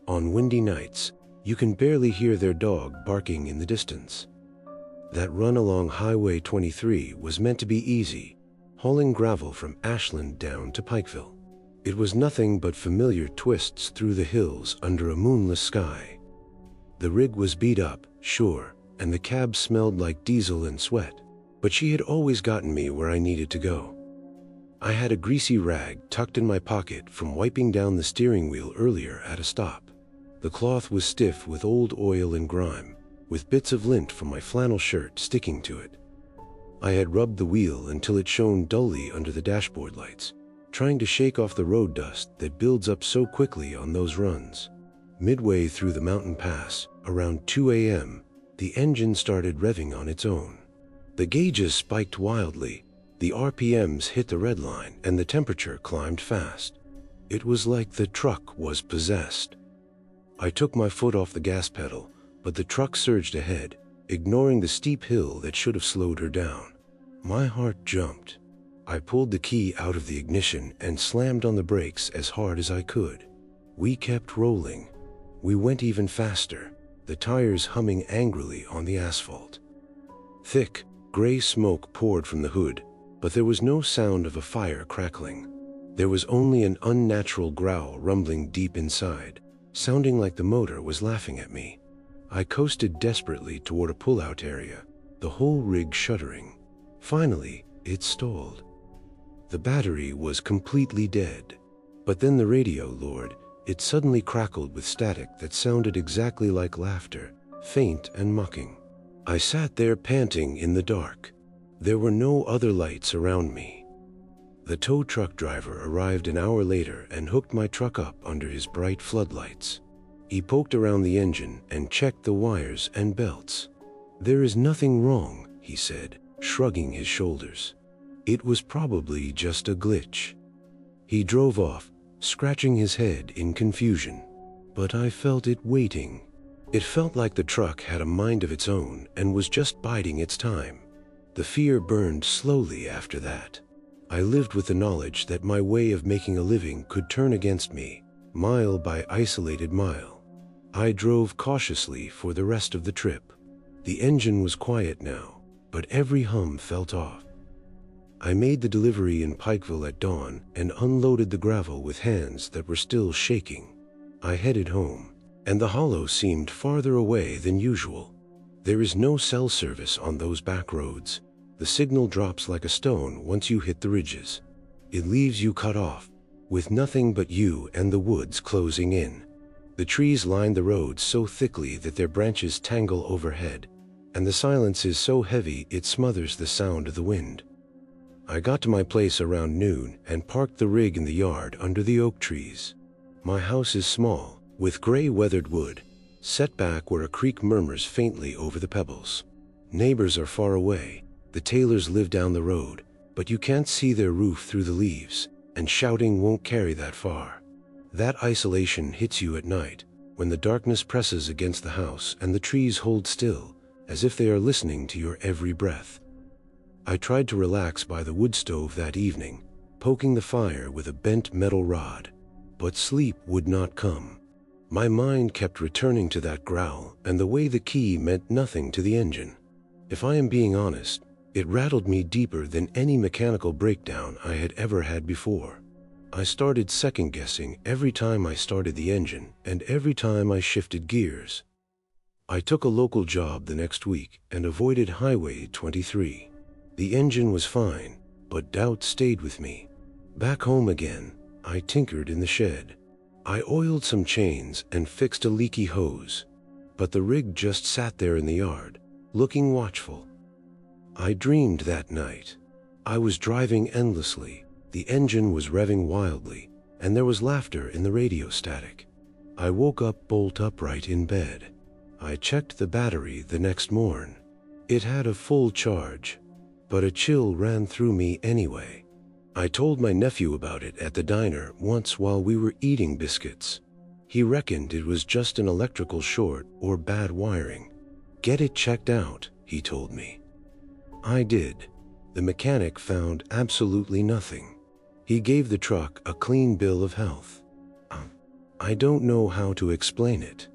S1: On windy nights, you can barely hear their dog barking in the distance. That run along Highway 23 was meant to be easy, hauling gravel from Ashland down to Pikeville. It was nothing but familiar twists through the hills under a moonless sky. The rig was beat up, sure, and the cab smelled like diesel and sweat, but she had always gotten me where I needed to go. I had a greasy rag tucked in my pocket from wiping down the steering wheel earlier at a stop. The cloth was stiff with old oil and grime, with bits of lint from my flannel shirt sticking to it. I had rubbed the wheel until it shone dully under the dashboard lights, trying to shake off the road dust that builds up so quickly on those runs. Midway through the mountain pass, around 2 a.m., the engine started revving on its own. The gauges spiked wildly, the RPMs hit the red line, and the temperature climbed fast. It was like the truck was possessed. I took my foot off the gas pedal, but the truck surged ahead, ignoring the steep hill that should have slowed her down. My heart jumped. I pulled the key out of the ignition and slammed on the brakes as hard as I could. We kept rolling. We went even faster, the tires humming angrily on the asphalt. Thick, gray smoke poured from the hood, but there was no sound of a fire crackling. There was only an unnatural growl rumbling deep inside, sounding like the motor was laughing at me. I coasted desperately toward a pull-out area, the whole rig shuddering. Finally, it stalled. The battery was completely dead. But then the radio, Lord, it suddenly crackled with static that sounded exactly like laughter, faint and mocking. I sat there panting in the dark. There were no other lights around me. The tow truck driver arrived an hour later and hooked my truck up under his bright floodlights. He poked around the engine and checked the wires and belts. "There is nothing wrong," he said, shrugging his shoulders. It was probably just a glitch. He drove off, scratching his head in confusion. But I felt it waiting. It felt like the truck had a mind of its own and was just biding its time. The fear burned slowly after that. I lived with the knowledge that my way of making a living could turn against me, mile by isolated mile. I drove cautiously for the rest of the trip. The engine was quiet now, but every hum felt off. I made the delivery in Pikeville at dawn and unloaded the gravel with hands that were still shaking. I headed home, and the hollow seemed farther away than usual. There is no cell service on those back roads. The signal drops like a stone once you hit the ridges. It leaves you cut off, with nothing but you and the woods closing in. The trees line the roads so thickly that their branches tangle overhead, and the silence is so heavy it smothers the sound of the wind. I got to my place around noon and parked the rig in the yard under the oak trees. My house is small, with gray weathered wood, set back where a creek murmurs faintly over the pebbles. Neighbors are far away. The Taylors live down the road, but you can't see their roof through the leaves, and shouting won't carry that far. That isolation hits you at night, when the darkness presses against the house and the trees hold still, as if they are listening to your every breath. I tried to relax by the wood stove that evening, poking the fire with a bent metal rod, but sleep would not come. My mind kept returning to that growl and the way the key meant nothing to the engine. If I am being honest, it rattled me deeper than any mechanical breakdown I had ever had before. I started second-guessing every time I started the engine and every time I shifted gears. I took a local job the next week and avoided Highway 23. The engine was fine, but doubt stayed with me. Back home again, I tinkered in the shed. I oiled some chains and fixed a leaky hose, but the rig just sat there in the yard, looking watchful. I dreamed that night. I was driving endlessly, the engine was revving wildly, and there was laughter in the radio static. I woke up bolt upright in bed. I checked the battery the next morn. It had a full charge, but a chill ran through me anyway. I told my nephew about it at the diner once while we were eating biscuits. He reckoned it was just an electrical short or bad wiring. "Get it checked out," he told me. I did. The mechanic found absolutely nothing. He gave the truck a clean bill of health. I don't know how to explain it.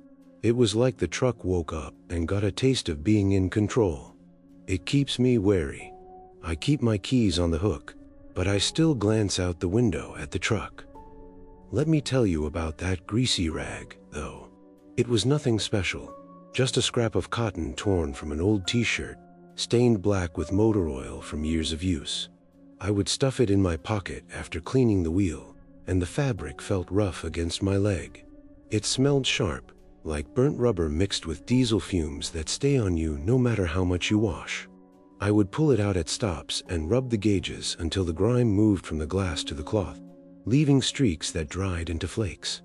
S1: It was like the truck woke up and got a taste of being in control. It keeps me wary. I keep my keys on the hook, but I still glance out the window at the truck. Let me tell you about that greasy rag, though. It was nothing special, just a scrap of cotton torn from an old t-shirt, stained black with motor oil from years of use. I would stuff it in my pocket after cleaning the wheel, and the fabric felt rough against my leg. It smelled sharp, like burnt rubber mixed with diesel fumes that stay on you no matter how much you wash. I would pull it out at stops and rub the gauges until the grime moved from the glass to the cloth, leaving streaks that dried into flakes.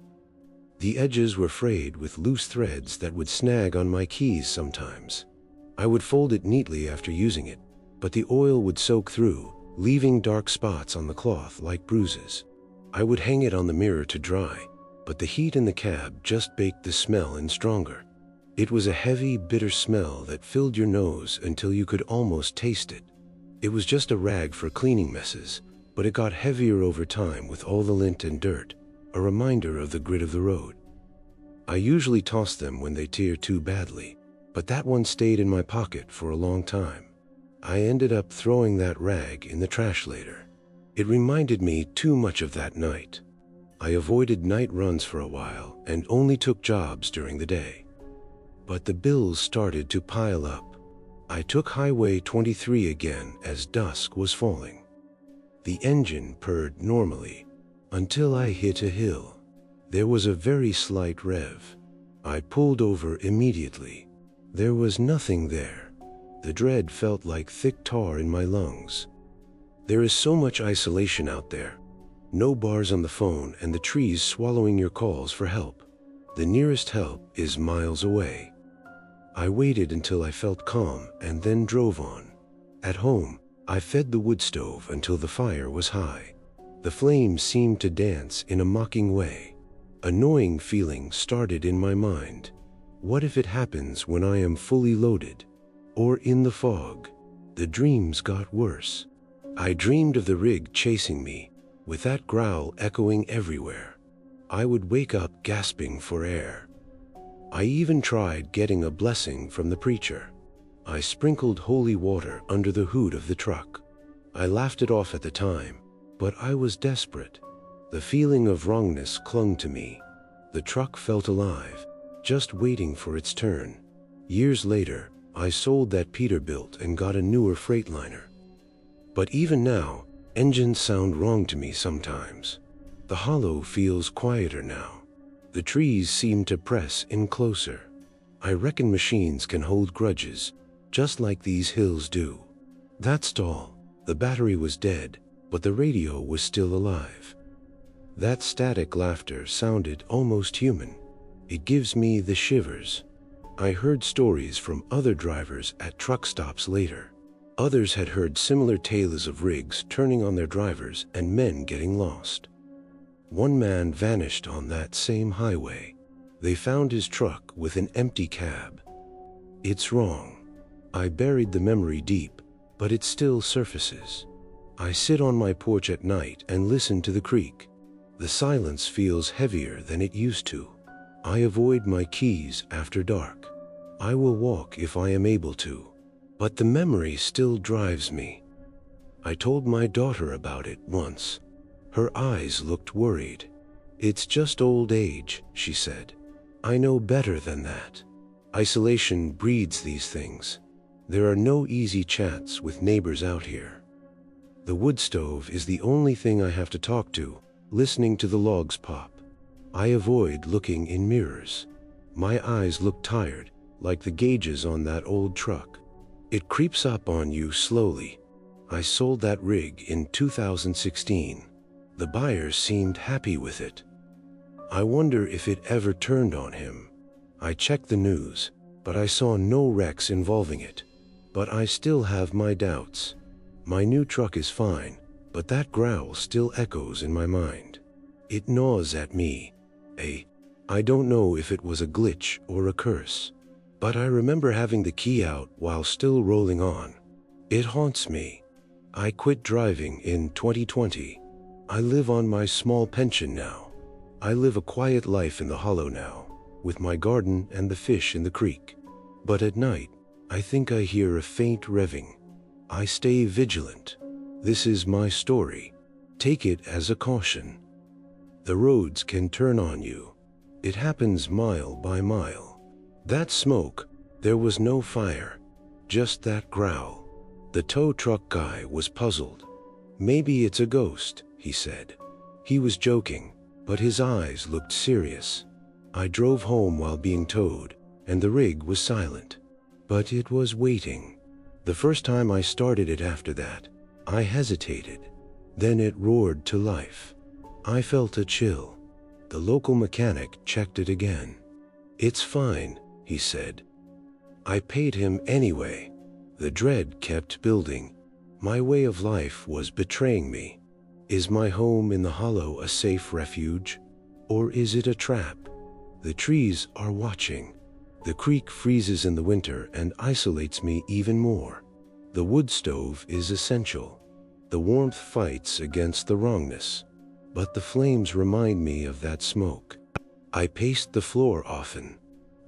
S1: The edges were frayed with loose threads that would snag on my keys sometimes. I would fold it neatly after using it, but the oil would soak through, leaving dark spots on the cloth like bruises. I would hang it on the mirror to dry, but the heat in the cab just baked the smell in stronger. It was a heavy, bitter smell that filled your nose until you could almost taste it. It was just a rag for cleaning messes, but it got heavier over time with all the lint and dirt, a reminder of the grit of the road. I usually toss them when they tear too badly, but that one stayed in my pocket for a long time. I ended up throwing that rag in the trash later. It reminded me too much of that night. I avoided night runs for a while and only took jobs during the day. But the bills started to pile up. I took Highway 23 again as dusk was falling. The engine purred normally until I hit a hill. There was a very slight rev. I pulled over immediately. There was nothing there. The dread felt like thick tar in my lungs. There is so much isolation out there. No bars on the phone and the trees swallowing your calls for help. The nearest help is miles away. I waited until I felt calm and then drove on. At home, I fed the wood stove until the fire was high. The flames seemed to dance in a mocking way. A gnawing feeling started in my mind. What if it happens when I am fully loaded? Or in the fog? The dreams got worse. I dreamed of the rig chasing me, with that growl echoing everywhere. I would wake up gasping for air. I even tried getting a blessing from the preacher. I sprinkled holy water under the hood of the truck. I laughed it off at the time, but I was desperate. The feeling of wrongness clung to me. The truck felt alive, just waiting for its turn. Years later, I sold that Peterbilt and got a newer Freightliner. But even now, engines sound wrong to me sometimes. The hollow feels quieter now. The trees seem to press in closer. I reckon machines can hold grudges, just like these hills do. That's all. The battery was dead, but the radio was still alive. That static laughter sounded almost human. It gives me the shivers. I heard stories from other drivers at truck stops later. Others had heard similar tales of rigs turning on their drivers and men getting lost. One man vanished on that same highway. They found his truck with an empty cab. It's wrong. I buried the memory deep, but it still surfaces. I sit on my porch at night and listen to the creek. The silence feels heavier than it used to. I avoid my keys after dark. I will walk if I am able to, but the memory still drives me. I told my daughter about it once. Her eyes looked worried. "It's just old age," she said. "I know better than that." Isolation breeds these things. There are no easy chats with neighbors out here. The wood stove is the only thing I have to talk to, listening to the logs pop. I avoid looking in mirrors. My eyes look tired, like the gauges on that old truck. It creeps up on you slowly. I sold that rig in 2016. The buyers seemed happy with it. I wonder if it ever turned on him. I checked the news, but I saw no wrecks involving it. But I still have my doubts. My new truck is fine, but that growl still echoes in my mind. It gnaws at me. I don't know if it was a glitch or a curse, but I remember having the key out while still rolling on. It haunts me. I quit driving in 2020. I live on my small pension now. I live a quiet life in the hollow now, with my garden and the fish in the creek. But at night, I think I hear a faint revving. I stay vigilant. This is my story. Take it as a caution. The roads can turn on you. It happens mile by mile. That smoke, there was no fire, just that growl. The tow truck guy was puzzled. "Maybe it's a ghost," he said. He was joking, but his eyes looked serious. I drove home while being towed, and the rig was silent. But it was waiting. The first time I started it after that, I hesitated. Then it roared to life. I felt a chill. The local mechanic checked it again. "It's fine," he said. I paid him anyway. The dread kept building. My way of life was betraying me. Is my home in the hollow a safe refuge? Or is it a trap? The trees are watching. The creek freezes in the winter and isolates me even more. The wood stove is essential. The warmth fights against the wrongness. But the flames remind me of that smoke. I paced the floor often.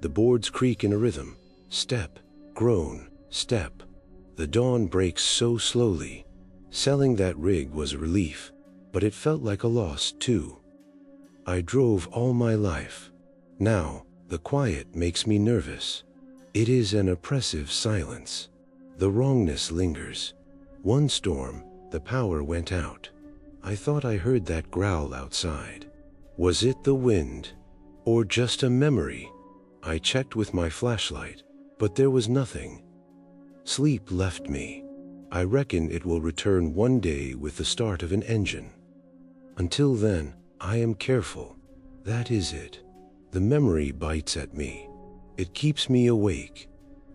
S1: The boards creak in a rhythm. Step, groan, step. The dawn breaks so slowly. Selling that rig was a relief, but it felt like a loss too. I drove all my life. Now, the quiet makes me nervous. It is an oppressive silence. The wrongness lingers. One storm, the power went out. I thought I heard that growl outside. Was it the wind? Or just a memory? I checked with my flashlight, but there was nothing. Sleep left me. I reckon it will return one day with the start of an engine. Until then, I am careful. That is it. The memory bites at me. It keeps me awake.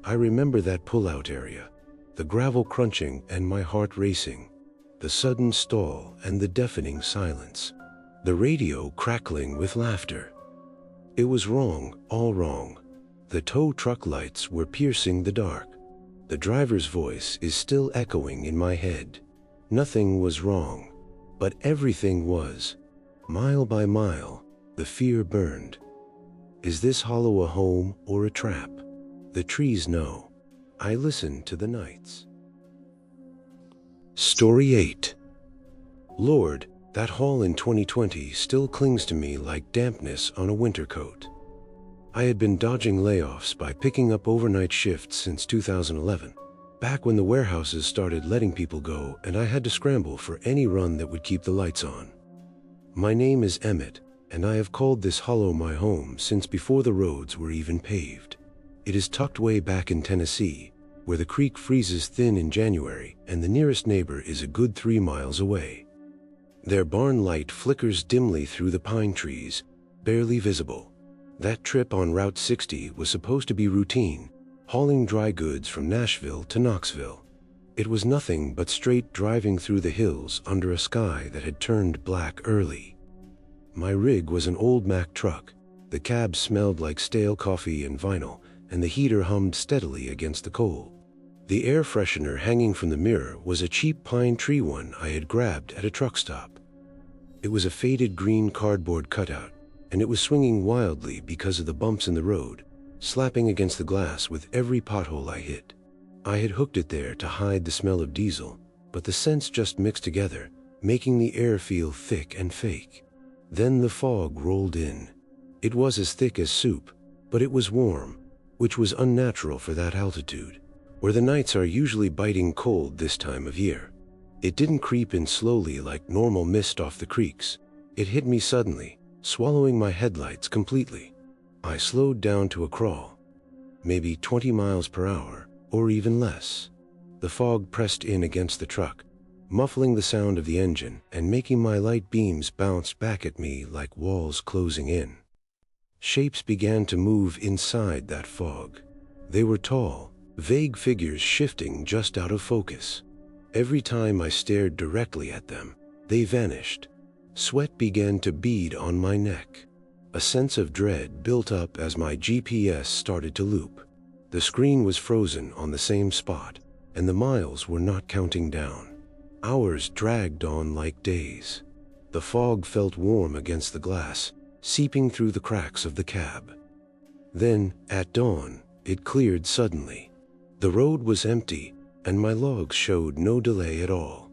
S1: I remember that pull-out area, the gravel crunching and my heart racing, the sudden stall and the deafening silence, the radio crackling with laughter. It was wrong, all wrong. The tow truck lights were piercing the dark. The driver's voice is still echoing in my head. Nothing was wrong, but everything was. Mile by mile, the fear burned. Is this hollow a home or a trap? The trees know. I listen to the nights. Story 8. Lord, that haul in 2020 still clings to me like dampness on a winter coat. I had been dodging layoffs by picking up overnight shifts since 2011, back when the warehouses started letting people go and I had to scramble for any run that would keep the lights on. My name is Emmett, and I have called this hollow my home since before the roads were even paved. It is tucked way back in Tennessee, where the creek freezes thin in January and the nearest neighbor is a good 3 miles away. Their barn light flickers dimly through the pine trees, barely visible. That trip on Route 60 was supposed to be routine, hauling dry goods from Nashville to Knoxville. It was nothing but straight driving through the hills under a sky that had turned black early. My rig was an old Mack truck. The cab smelled like stale coffee and vinyl, and the heater hummed steadily against the coal. The air freshener hanging from the mirror was a cheap pine tree one I had grabbed at a truck stop. It was a faded green cardboard cutout, and it was swinging wildly because of the bumps in the road, slapping against the glass with every pothole I hit. I had hooked it there to hide the smell of diesel, but the scents just mixed together, making the air feel thick and fake. Then the fog rolled in. It was as thick as soup, but it was warm, which was unnatural for that altitude, where the nights are usually biting cold this time of year. It didn't creep in slowly like normal mist off the creeks. It hit me suddenly, swallowing my headlights completely. I slowed down to a crawl, maybe 20 miles per hour, or even less. The fog pressed in against the truck, muffling the sound of the engine and making my light beams bounce back at me like walls closing in. Shapes began to move inside that fog. They were tall, vague figures shifting just out of focus. Every time I stared directly at them, they vanished. Sweat began to bead on my neck. A sense of dread built up as my GPS started to loop. The screen was frozen on the same spot, and the miles were not counting down. Hours dragged on like days. The fog felt warm against the glass, seeping through the cracks of the cab. Then, at dawn, it cleared suddenly. The road was empty, and my logs showed no delay at all.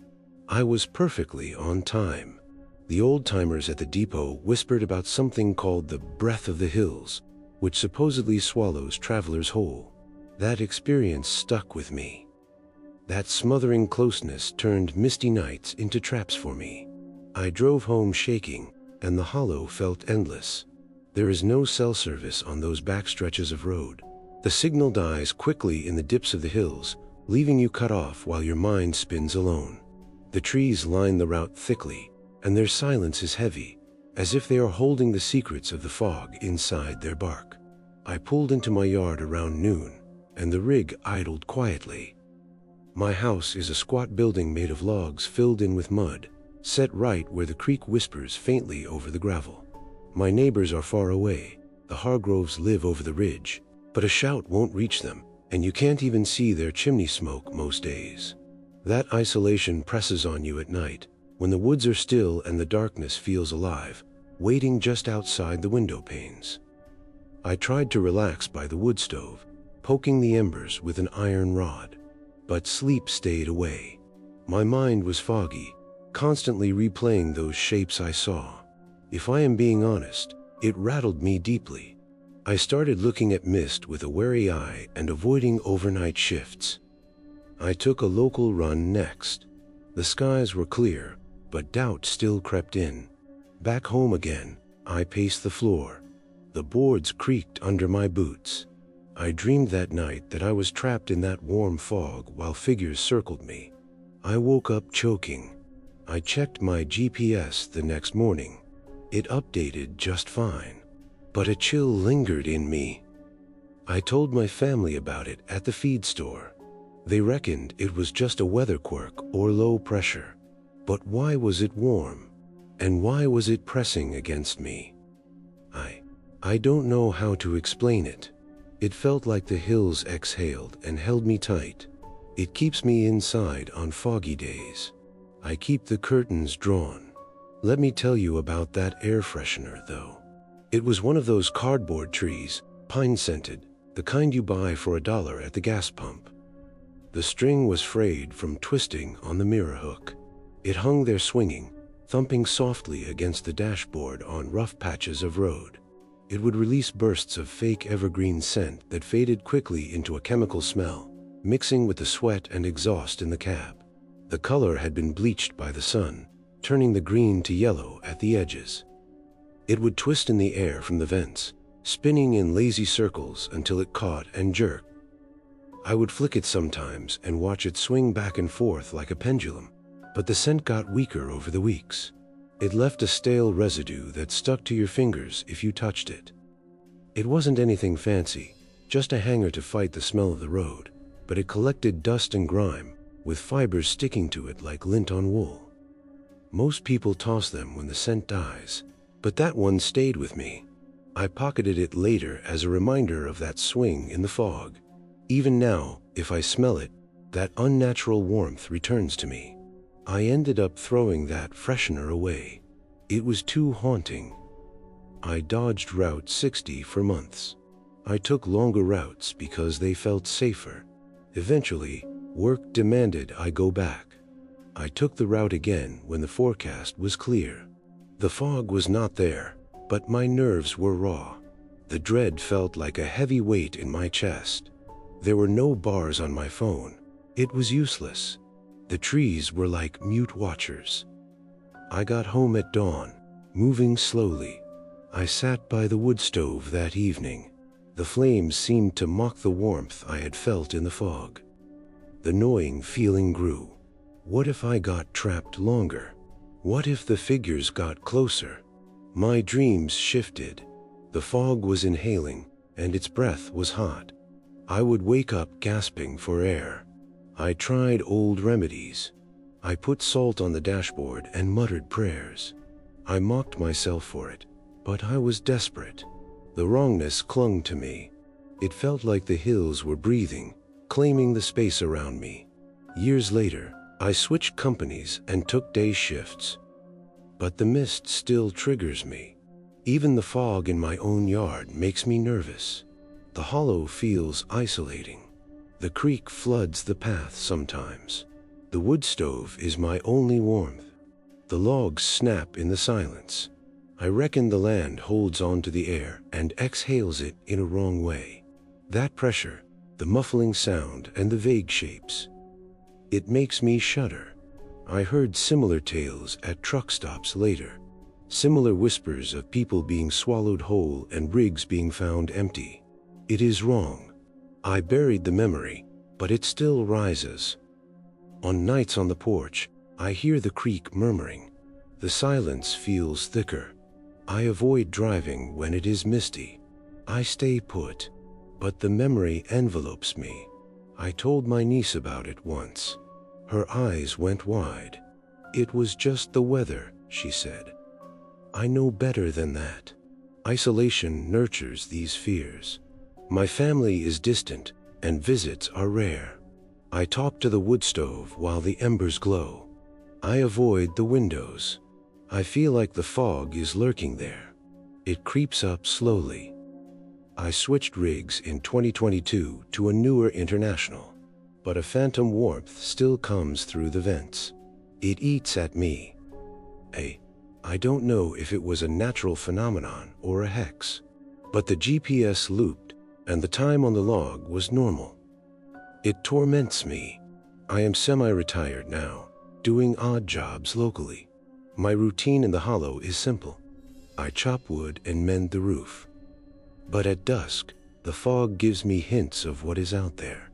S1: I was perfectly on time. The old-timers at the depot whispered about something called the breath of the hills, which supposedly swallows travelers whole. That experience stuck with me. That smothering closeness turned misty nights into traps for me. I drove home shaking, and the hollow felt endless. There is no cell service on those back stretches of road. The signal dies quickly in the dips of the hills, leaving you cut off while your mind spins alone. The trees line the route thickly, and their silence is heavy, as if they are holding the secrets of the fog inside their bark. I pulled into my yard around noon, and the rig idled quietly. My house is a squat building made of logs filled in with mud, set right where the creek whispers faintly over the gravel. My neighbors are far away. The Hargroves live over the ridge, but a shout won't reach them, and you can't even see their chimney smoke most days. That isolation presses on you at night, when the woods are still and the darkness feels alive, waiting just outside the window panes. I tried to relax by the wood stove, poking the embers with an iron rod, but sleep stayed away. My mind was foggy, constantly replaying those shapes I saw. If I am being honest, it rattled me deeply. I started looking at mist with a wary eye and avoiding overnight shifts. I took a local run next. The skies were clear, but doubt still crept in. Back home again, I paced the floor. The boards creaked under my boots. I dreamed that night that I was trapped in that warm fog while figures circled me. I woke up choking. I checked my GPS the next morning. It updated just fine, but a chill lingered in me. I told my family about it at the feed store. They reckoned it was just a weather quirk or low pressure. But why was it warm? And why was it pressing against me? I don't know how to explain it. It felt like the hills exhaled and held me tight. It keeps me inside on foggy days. I keep the curtains drawn. Let me tell you about that air freshener, though. It was one of those cardboard trees, pine-scented, the kind you buy for $1 at the gas pump. The string was frayed from twisting on the mirror hook. It hung there swinging, thumping softly against the dashboard on rough patches of road. It would release bursts of fake evergreen scent that faded quickly into a chemical smell, mixing with the sweat and exhaust in the cab. The color had been bleached by the sun, turning the green to yellow at the edges. It would twist in the air from the vents, spinning in lazy circles until it caught and jerked. I would flick it sometimes and watch it swing back and forth like a pendulum, but the scent got weaker over the weeks. It left a stale residue that stuck to your fingers if you touched it. It wasn't anything fancy, just a hanger to fight the smell of the road, but it collected dust and grime, with fibers sticking to it like lint on wool. Most people toss them when the scent dies, but that one stayed with me. I pocketed it later as a reminder of that swing in the fog. Even now, if I smell it, that unnatural warmth returns to me. I ended up throwing that freshener away. It was too haunting. I dodged Route 60 for months. I took longer routes because they felt safer. Eventually, work demanded I go back. I took the route again when the forecast was clear. The fog was not there, but my nerves were raw. The dread felt like a heavy weight in my chest. There were no bars on my phone. It was useless. The trees were like mute watchers. I got home at dawn, moving slowly. I sat by the wood stove that evening. The flames seemed to mock the warmth I had felt in the fog. The gnawing feeling grew. What if I got trapped longer? What if the figures got closer? My dreams shifted. The fog was inhaling, and its breath was hot. I would wake up gasping for air. I tried old remedies. I put salt on the dashboard and muttered prayers. I mocked myself for it, but I was desperate. The wrongness clung to me. It felt like the hills were breathing, claiming the space around me. Years later, I switched companies and took day shifts. But the mist still triggers me. Even the fog in my own yard makes me nervous. The hollow feels isolating. The creek floods the path sometimes. The wood stove is my only warmth. The logs snap in the silence. I reckon the land holds on to the air and exhales it in a wrong way. That pressure, the muffling sound, and the vague shapes. It makes me shudder. I heard similar tales at truck stops later. Similar whispers of people being swallowed whole and rigs being found empty. It is wrong. I buried the memory, but it still rises. On nights on the porch, I hear the creek murmuring. The silence feels thicker. I avoid driving when it is misty. I stay put, but the memory envelopes me. I told my niece about it once. Her eyes went wide. It was just the weather, she said. I know better than that. Isolation nurtures these fears. My family is distant, and visits are rare. I talk to the wood stove while the embers glow. I avoid the windows. I feel like the fog is lurking there. It creeps up slowly. I switched rigs in 2022 to a newer International, but a phantom warmth still comes through the vents. It eats at me. I don't know if it was a natural phenomenon or a hex, but the GPS looped and the time on the log was normal. It torments me. I am semi-retired now, doing odd jobs locally. My routine in the hollow is simple. I chop wood and mend the roof. But at dusk, the fog gives me hints of what is out there.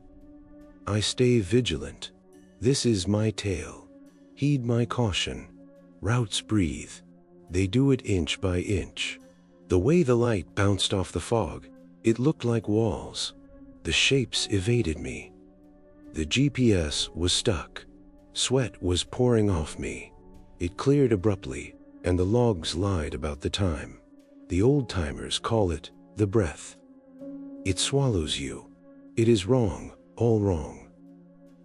S1: I stay vigilant. This is my tale. Heed my caution. Routes breathe. They do it inch by inch. The way the light bounced off the fog, it looked like walls. The shapes evaded me. The GPS was stuck. Sweat was pouring off me. It cleared abruptly, and the logs lied about the time. The old-timers call it the breath. It swallows you. It is wrong, all wrong.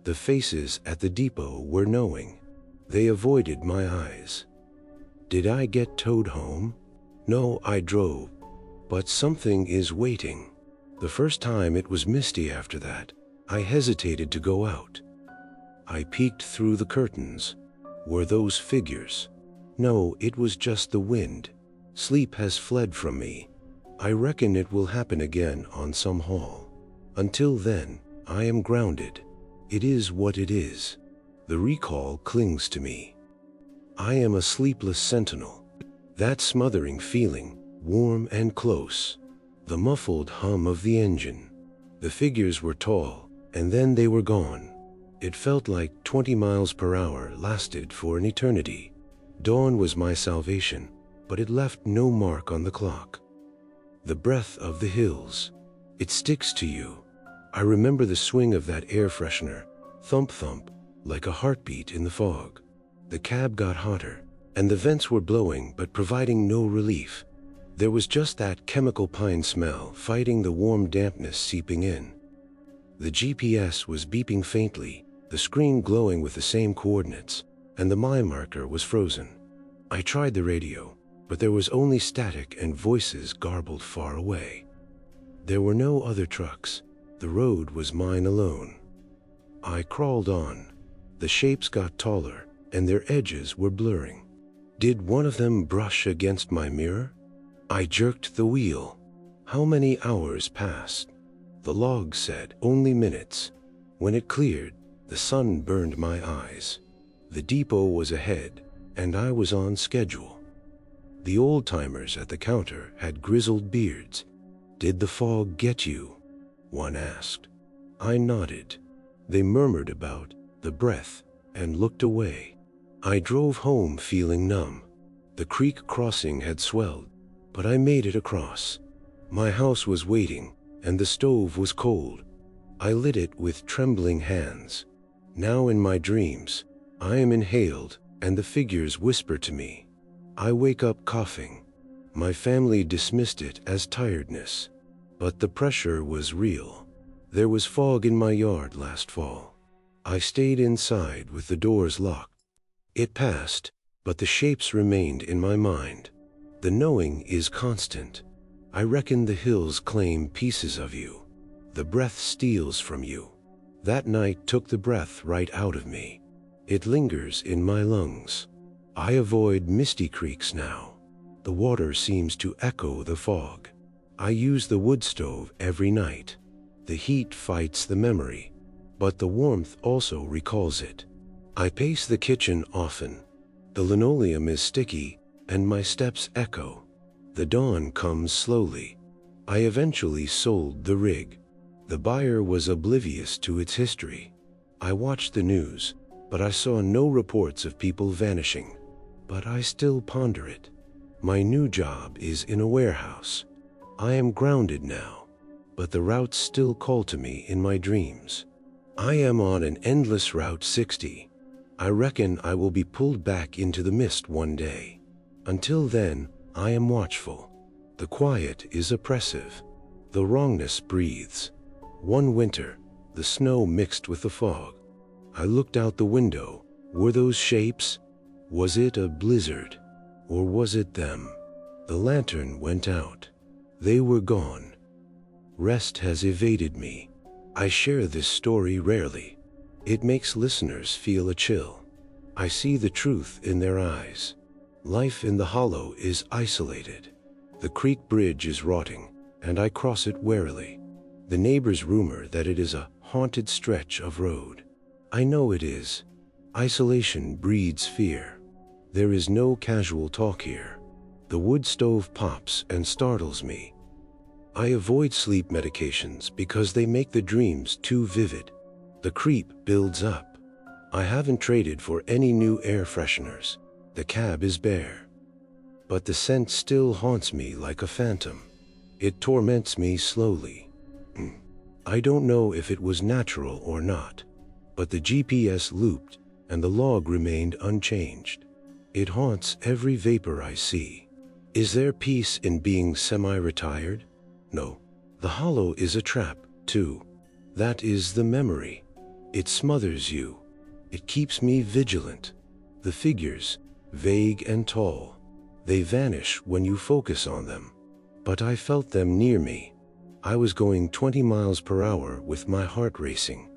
S1: The faces at the depot were knowing. They avoided my eyes. Did I get towed home? No, I drove. But something is waiting. The first time it was misty after that, I hesitated to go out. I peeked through the curtains. Were those figures? No, it was just the wind. Sleep has fled from me. I reckon it will happen again on some haul. Until then, I am grounded. It is what it is. The recall clings to me. I am a sleepless sentinel. That smothering feeling, warm and close. The muffled hum of the engine. The figures were tall, and then they were gone. It felt like 20 miles per hour lasted for an eternity. Dawn was my salvation, but it left no mark on the clock. The breath of the hills. It sticks to you. I remember the swing of that air freshener, thump thump, like a heartbeat in the fog. The cab got hotter, and the vents were blowing but providing no relief. There was just that chemical pine smell fighting the warm dampness seeping in. The GPS was beeping faintly, the screen glowing with the same coordinates, and the mile marker was frozen. I tried the radio, but there was only static and voices garbled far away. There were no other trucks. The road was mine alone. I crawled on. The shapes got taller, and their edges were blurring. Did one of them brush against my mirror? I jerked the wheel. How many hours passed? The log said only minutes. When it cleared, the sun burned my eyes. The depot was ahead, and I was on schedule. The old-timers at the counter had grizzled beards. Did the fog get you? One asked. I nodded. They murmured about the breath and looked away. I drove home feeling numb. The creek crossing had swelled, but I made it across. My house was waiting, and the stove was cold. I lit it with trembling hands. Now in my dreams, I am inhaled, and the figures whisper to me. I wake up coughing. My family dismissed it as tiredness, but the pressure was real. There was fog in my yard last fall. I stayed inside with the doors locked. It passed, but the shapes remained in my mind. The knowing is constant. I reckon the hills claim pieces of you. The breath steals from you. That night took the breath right out of me. It lingers in my lungs. I avoid misty creeks now. The water seems to echo the fog. I use the wood stove every night. The heat fights the memory, but the warmth also recalls it. I pace the kitchen often. The linoleum is sticky, and my steps echo. The dawn comes slowly. I eventually sold the rig. The buyer was oblivious to its history. I watched the news, but I saw no reports of people vanishing. But I still ponder it. My new job is in a warehouse. I am grounded now, but the routes still call to me in my dreams. I am on an endless Route 60. I reckon I will be pulled back into the mist one day. Until then, I am watchful. The quiet is oppressive. The wrongness breathes. One winter, the snow mixed with the fog. I looked out the window. Were those shapes? Was it a blizzard? Or was it them? The lantern went out. They were gone. Rest has evaded me. I share this story rarely. It makes listeners feel a chill. I see the truth in their eyes. Life in the hollow is isolated. The creek bridge is rotting, and I cross it warily. The neighbors rumor that it is a haunted stretch of road. I know it is. Isolation breeds fear. There is no casual talk here. The wood stove pops and startles me. I avoid sleep medications because they make the dreams too vivid. The creep builds up. I haven't traded for any new air fresheners. The cab is bare. But the scent still haunts me like a phantom. It torments me slowly. I don't know if it was natural or not, but the GPS looped and the log remained unchanged. It haunts every vapor I see. Is there peace in being semi-retired? No. The hollow is a trap, too. That is the memory. It smothers you. It keeps me vigilant. The figures, vague and tall, they vanish when you focus on them. But I felt them near me. I was going 20 miles per hour with my heart racing.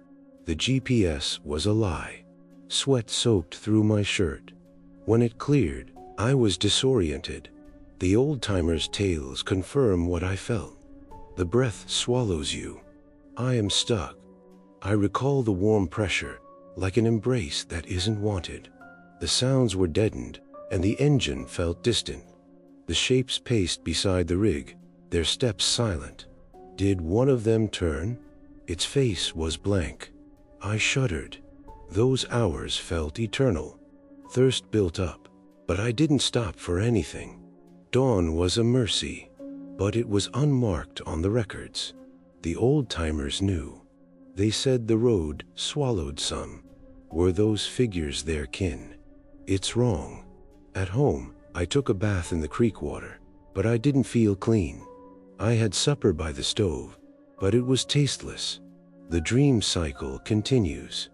S1: The GPS was a lie. Sweat soaked through my shirt. When it cleared, I was disoriented. The old-timers' tales confirm what I felt. The breath swallows you. I am stuck. I recall the warm pressure, like an embrace that isn't wanted. The sounds were deadened, and the engine felt distant. The shapes paced beside the rig, their steps silent. Did one of them turn? Its face was blank. I shuddered. Those hours felt eternal. Thirst built up, but I didn't stop for anything. Dawn was a mercy, but it was unmarked on the records. The old-timers knew. They said the road swallowed some. Were those figures their kin? It's wrong. At home, I took a bath in the creek water, but I didn't feel clean. I had supper by the stove, but it was tasteless. The dream cycle continues.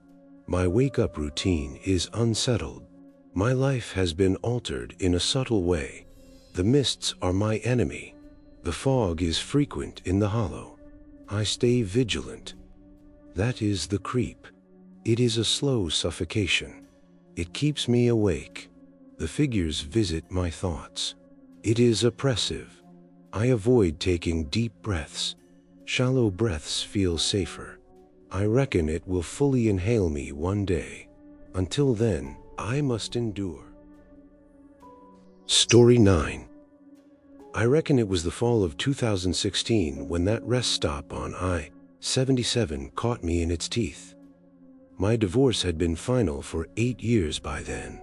S1: My wake-up routine is unsettled. My life has been altered in a subtle way. The mists are my enemy. The fog is frequent in the hollow. I stay vigilant. That is the creep. It is a slow suffocation. It keeps me awake. The figures visit my thoughts. It is oppressive. I avoid taking deep breaths. Shallow breaths feel safer. I reckon it will fully inhale me one day. Until then, I must endure. Story 9. I reckon it was the fall of 2016 when that rest stop on I-77 caught me in its teeth. My divorce had been final for 8 years by then.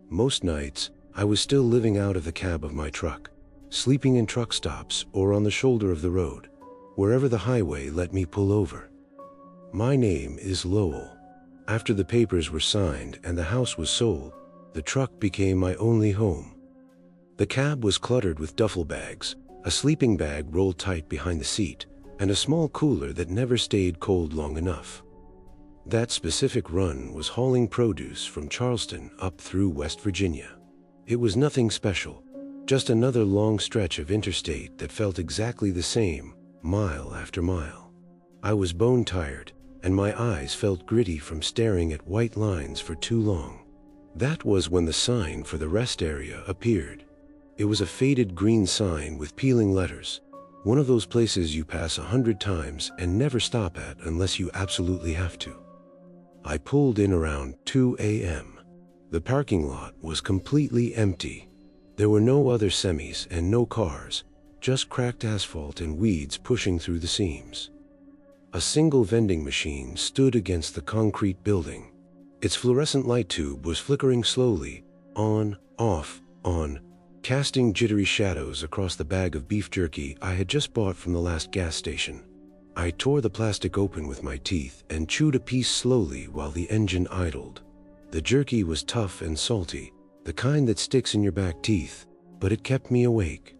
S1: Most nights, I was still living out of the cab of my truck, sleeping in truck stops or on the shoulder of the road, wherever the highway let me pull over. My name is Lowell. After the papers were signed and the house was sold, the truck became my only home. The cab was cluttered with duffel bags, a sleeping bag rolled tight behind the seat, and a small cooler that never stayed cold long enough. That specific run was hauling produce from Charleston up through West Virginia. It was nothing special, just another long stretch of interstate that felt exactly the same, mile after mile. I was bone-tired, and my eyes felt gritty from staring at white lines for too long. That was when the sign for the rest area appeared. It was a faded green sign with peeling letters, one of those places you pass 100 times and never stop at unless you absolutely have to. I pulled in around 2 a.m. The parking lot was completely empty. There were no other semis and no cars, just cracked asphalt and weeds pushing through the seams. A single vending machine stood against the concrete building. Its fluorescent light tube was flickering slowly, on, off, on, casting jittery shadows across the bag of beef jerky I had just bought from the last gas station. I tore the plastic open with my teeth and chewed a piece slowly while the engine idled. The jerky was tough and salty, the kind that sticks in your back teeth, but it kept me awake.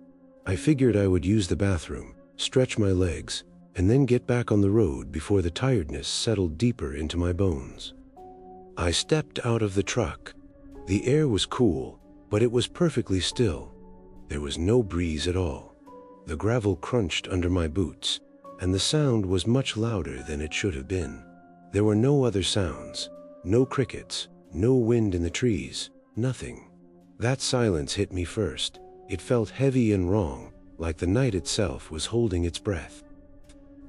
S1: I figured I would use the bathroom, stretch my legs, and then get back on the road before the tiredness settled deeper into my bones. I stepped out of the truck. The air was cool, but it was perfectly still. There was no breeze at all. The gravel crunched under my boots, and the sound was much louder than it should have been. There were no other sounds, no crickets, no wind in the trees, nothing. That silence hit me first. It felt heavy and wrong, like the night itself was holding its breath.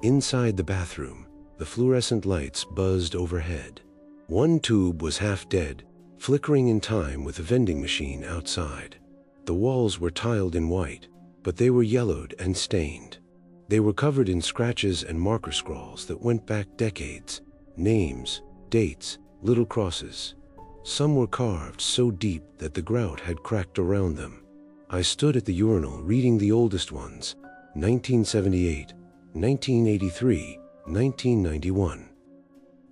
S1: Inside the bathroom, the fluorescent lights buzzed overhead. One tube was half dead, flickering in time with the vending machine outside. The walls were tiled in white, but they were yellowed and stained. They were covered in scratches and marker scrawls that went back decades. Names, dates, little crosses. Some were carved so deep that the grout had cracked around them. I stood at the urinal reading the oldest ones, 1978, 1983, 1991.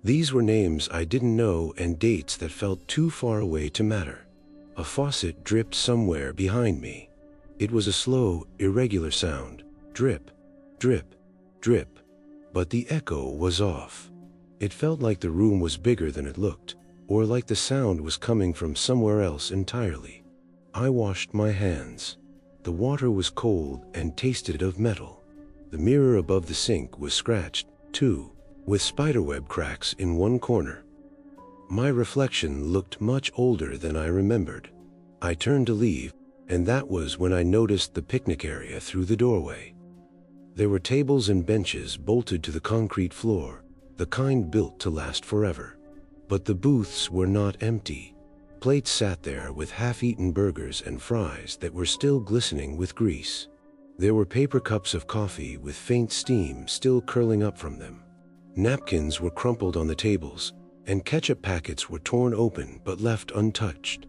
S1: These were names I didn't know and dates that felt too far away to matter. A faucet dripped somewhere behind me. It was a slow, irregular sound, drip, drip, drip, but the echo was off. It felt like the room was bigger than it looked, or like the sound was coming from somewhere else entirely. I washed my hands. The water was cold and tasted of metal. The mirror above the sink was scratched, too, with spiderweb cracks in one corner. My reflection looked much older than I remembered. I turned to leave, and that was when I noticed the picnic area through the doorway. There were tables and benches bolted to the concrete floor, the kind built to last forever. But the booths were not empty. Plates sat there with half-eaten burgers and fries that were still glistening with grease. There were paper cups of coffee with faint steam still curling up from them. Napkins were crumpled on the tables, and ketchup packets were torn open but left untouched.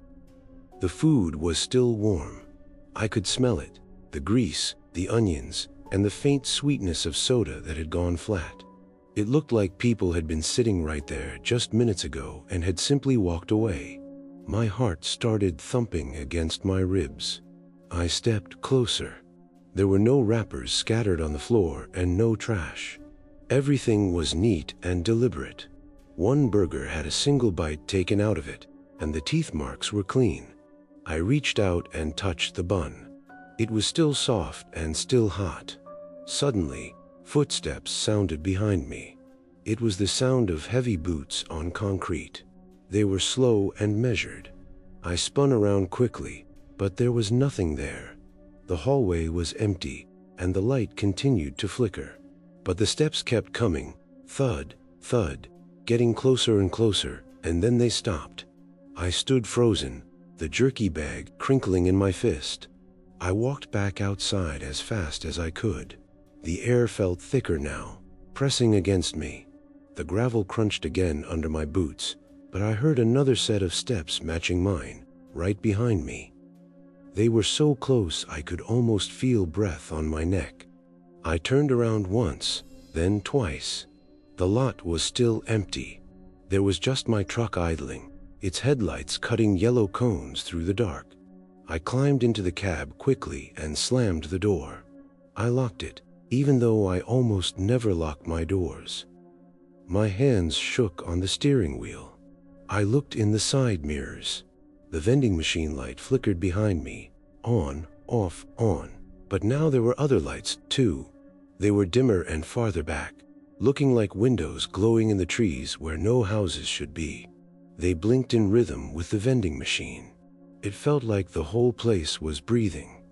S1: The food was still warm. I could smell it, the grease, the onions, and the faint sweetness of soda that had gone flat. It looked like people had been sitting right there just minutes ago and had simply walked away. My heart started thumping against my ribs. I stepped closer. There were no wrappers scattered on the floor and no trash. Everything was neat and deliberate. One burger had a single bite taken out of it, and the teeth marks were clean. I reached out and touched the bun. It was still soft and still hot. Suddenly, footsteps sounded behind me. It was the sound of heavy boots on concrete. They were slow and measured. I spun around quickly, but there was nothing there. The hallway was empty, and the light continued to flicker. But the steps kept coming, thud, thud, getting closer and closer, and then they stopped. I stood frozen, the jerky bag crinkling in my fist. I walked back outside as fast as I could. The air felt thicker now, pressing against me. The gravel crunched again under my boots, but I heard another set of steps matching mine, right behind me. They were so close I could almost feel breath on my neck. I turned around once, then twice. The lot was still empty. There was just my truck idling, its headlights cutting yellow cones through the dark. I climbed into the cab quickly and slammed the door. I locked it, even though I almost never lock my doors. My hands shook on the steering wheel. I looked in the side mirrors. The vending machine light flickered behind me, on, off, on. But now there were other lights, too. They were dimmer and farther back, looking like windows glowing in the trees where no houses should be. They blinked in rhythm with the vending machine. It felt like the whole place was breathing.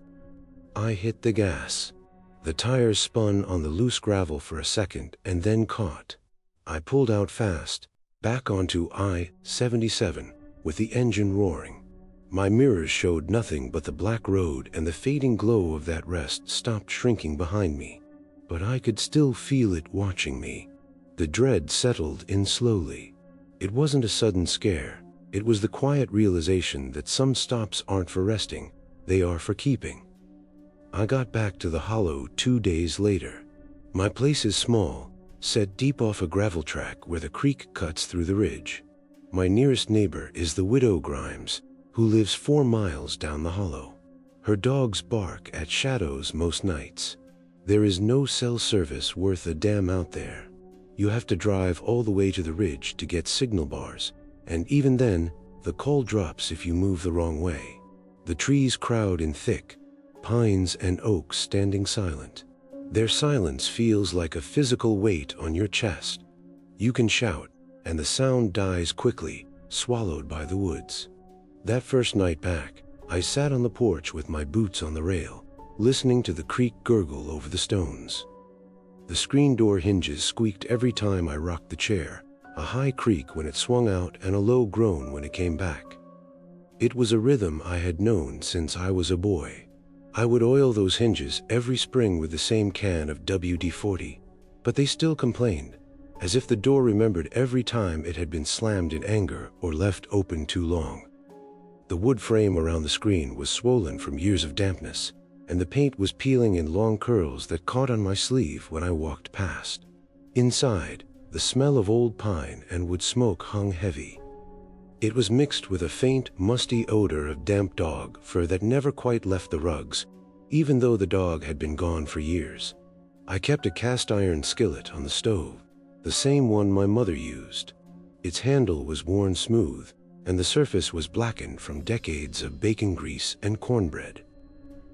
S1: I hit the gas. The tires spun on the loose gravel for a second and then caught. I pulled out fast, back onto I-77, with the engine roaring. My mirrors showed nothing but the black road, and the fading glow of that rest stopped shrinking behind me. But I could still feel it watching me. The dread settled in slowly. It wasn't a sudden scare. It was the quiet realization that some stops aren't for resting, they are for keeping. I got back to the hollow 2 days later. My place is small, set deep off a gravel track where the creek cuts through the ridge. My nearest neighbor is the widow Grimes, who lives 4 miles down the hollow. Her dogs bark at shadows most nights. There is no cell service worth a damn out there. You have to drive all the way to the ridge to get signal bars, and even then, the call drops if you move the wrong way. The trees crowd in thick, pines and oaks standing silent. Their silence feels like a physical weight on your chest. You can shout, and the sound dies quickly, swallowed by the woods. That first night back, I sat on the porch with my boots on the rail, listening to the creek gurgle over the stones. The screen door hinges squeaked every time I rocked the chair, a high creak when it swung out and a low groan when it came back. It was a rhythm I had known since I was a boy. I would oil those hinges every spring with the same can of WD-40, but they still complained, as if the door remembered every time it had been slammed in anger or left open too long. The wood frame around the screen was swollen from years of dampness, and the paint was peeling in long curls that caught on my sleeve when I walked past. Inside, the smell of old pine and wood smoke hung heavy. It was mixed with a faint, musty odor of damp dog fur that never quite left the rugs, even though the dog had been gone for years. I kept a cast iron skillet on the stove, the same one my mother used. Its handle was worn smooth, and the surface was blackened from decades of bacon grease and cornbread.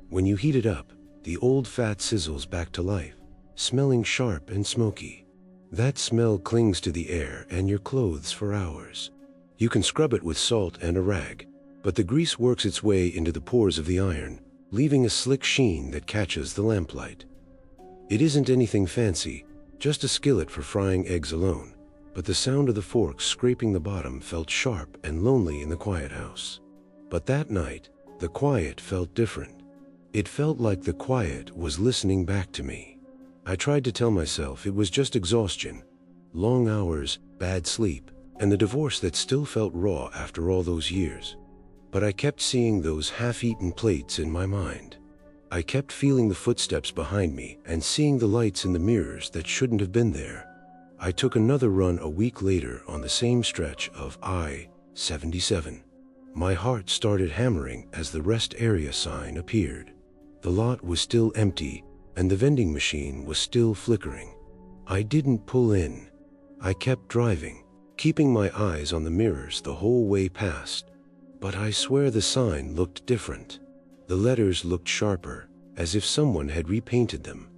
S1: When you heat it up, the old fat sizzles back to life, smelling sharp and smoky. That smell clings to the air and your clothes for hours. You can scrub it with salt and a rag, but the grease works its way into the pores of the iron, leaving a slick sheen that catches the lamplight. It isn't anything fancy, just a skillet for frying eggs alone, but the sound of the forks scraping the bottom felt sharp and lonely in the quiet house. But that night, the quiet felt different. It felt like the quiet was listening back to me. I tried to tell myself it was just exhaustion, long hours, bad sleep, and the divorce that still felt raw after all those years. But I kept seeing those half-eaten plates in my mind. I kept feeling the footsteps behind me and seeing the lights in the mirrors that shouldn't have been there. I took another run a week later on the same stretch of I-77. My heart started hammering as the rest area sign appeared. The lot was still empty, and the vending machine was still flickering. I didn't pull in. I kept driving, keeping my eyes on the mirrors the whole way past. But I swear the sign looked different. The letters looked sharper, as if someone had repainted them,